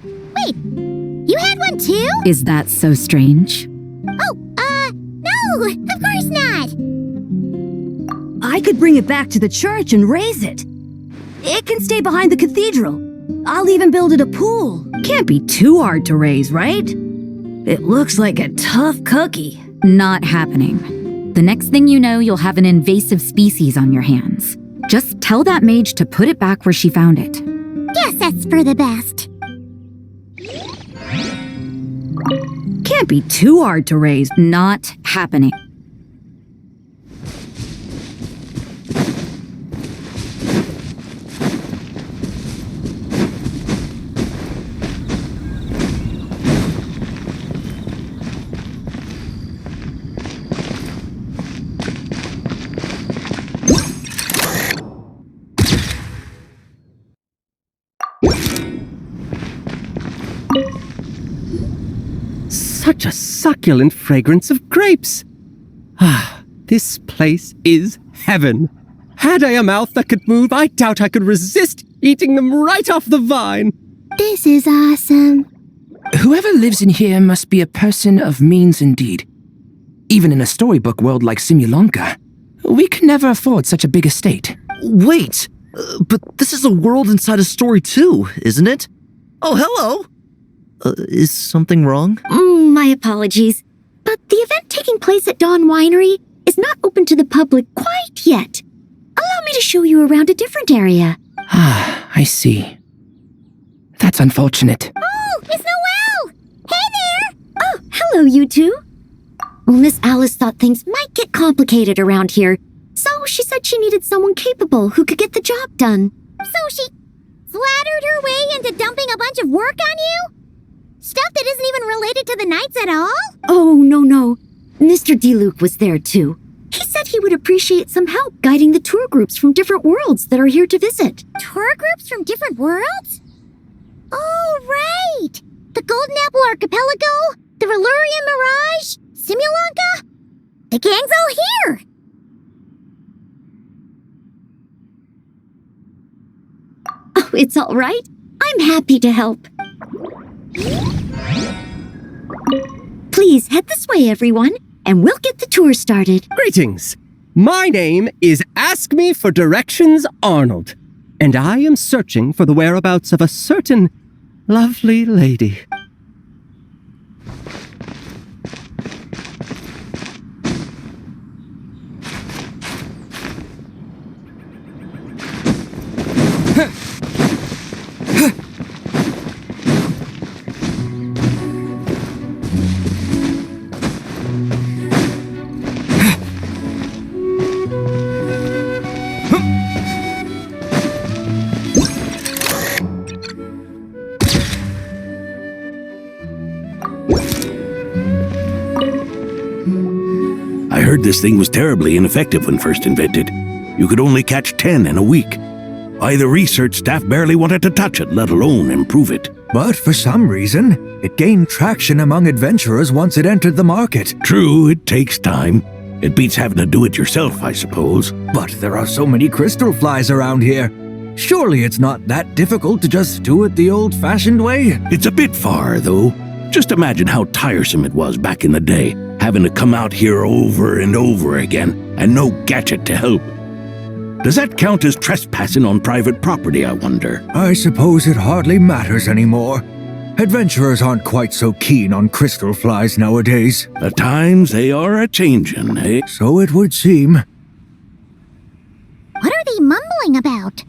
Wait, you had one too? Is that so strange? No, of course not. I could bring it back to the church and raise it. It can stay behind the cathedral. I'll even build it a pool. Can't be too hard to raise, right? It looks like a tough cookie. Not happening. The next thing you know, you'll have an invasive species on your hands. Just tell that mage to put it back where she found it. Guess that's for the best. Can't be too hard to raise. Not happening. such a succulent fragrance of grapes. Ah, this place is heaven. Had I a mouth that could move, I doubt I could resist eating them right off the vine. This is awesome. Whoever lives in here must be a person of means indeed. Even in a storybook world like Simulonka, we could never afford such a big estate. Wait, but this is a world inside a story too, isn't it? Oh, hello! Is something wrong? My apologies, but the event taking place at Dawn Winery is not open to the public quite yet. Allow me to show you around a different area. Ah, I see. That's unfortunate. Oh, it's Noelle! Hey there! Oh, hello, you two. Well, Miss Alice thought things might get complicated around here, so she said she needed someone capable who could get the job done. So she flattered her way into dumping a bunch of work on you? Stuff that isn't even related to the Knights at all? Oh, no. Mr. DeLuke was there, too. He said he would appreciate some help guiding the tour groups from different worlds that are here to visit. Tour groups from different worlds? Oh, right! The Golden Apple Archipelago, the Valurian Mirage, Simulonka? The gang's all here! Oh, it's all right. I'm happy to help. Please head this way, everyone, and we'll get the tour started. Greetings. My name is Ask Me for Directions Arnold, and I am searching for the whereabouts of a certain lovely lady. I heard this thing was terribly ineffective when first invented. You could only catch 10 in a week. Why, the research staff barely wanted to touch it, let alone improve it. But for some reason, it gained traction among adventurers once it entered the market. True, it takes time. It beats having to do it yourself, I suppose. But there are so many crystal flies around here. Surely it's not that difficult to just do it the old-fashioned way? It's a bit far, though. Just imagine how tiresome it was back in the day, having to come out here over and over again, and no gadget to help. Does that count as trespassing on private property, I wonder? I suppose it hardly matters anymore. Adventurers aren't quite so keen on crystal flies nowadays. The times they are a-changin', eh? So it would seem. What are they mumbling about?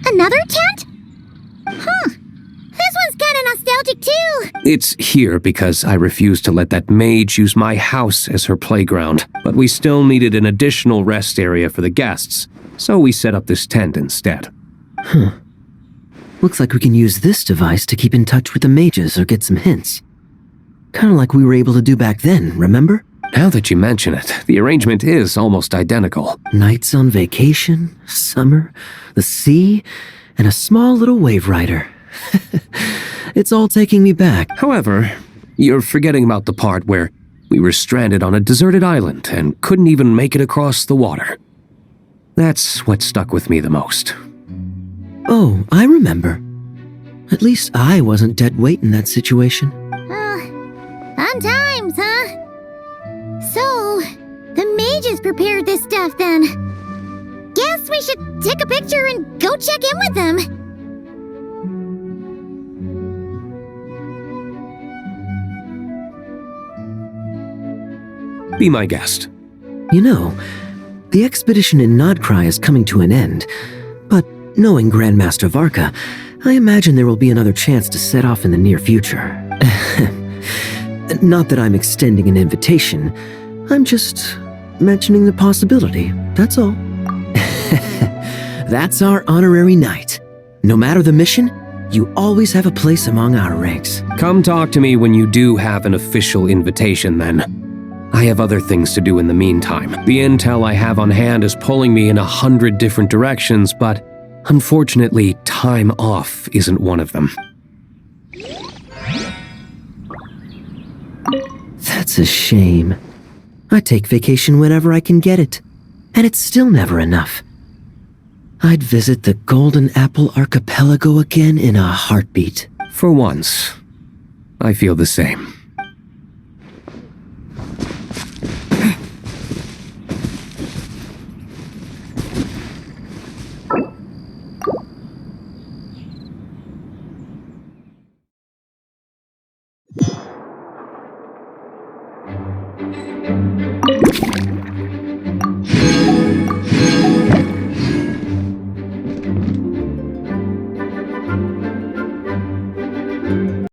Another tent? Huh. This one's kinda nostalgic too. It's here because I refused to let that mage use my house as her playground, but we still needed an additional rest area for the guests, so we set up this tent instead. Looks like we can use this device to keep in touch with the mages or get some hints. Kinda like we were able to do back then, remember? Now that you mention it, the arrangement is almost identical. Nights on vacation, summer, the sea, and a small little wave rider. It's all taking me back. However, you're forgetting about the part where we were stranded on a deserted island and couldn't even make it across the water. That's what stuck with me the most. Oh, I remember. At least I wasn't dead weight in that situation. Fun times, huh? So, the mages prepared this stuff then. Guess we should take a picture and go check in with them. Be my guest. You know, the expedition in Nodcry is coming to an end, but knowing Grandmaster Varka, I imagine there will be another chance to set off in the near future. Not that I'm extending an invitation, I'm just mentioning the possibility, that's all. That's our honorary knight. No matter the mission, you always have a place among our ranks. Come talk to me when you do have an official invitation, then. I have other things to do in the meantime. The intel I have on hand is pulling me in 100 different directions, but unfortunately, time off isn't one of them. That's a shame. I take vacation whenever I can get it, and it's still never enough. I'd visit the Golden Apple Archipelago again in a heartbeat. For once, I feel the same.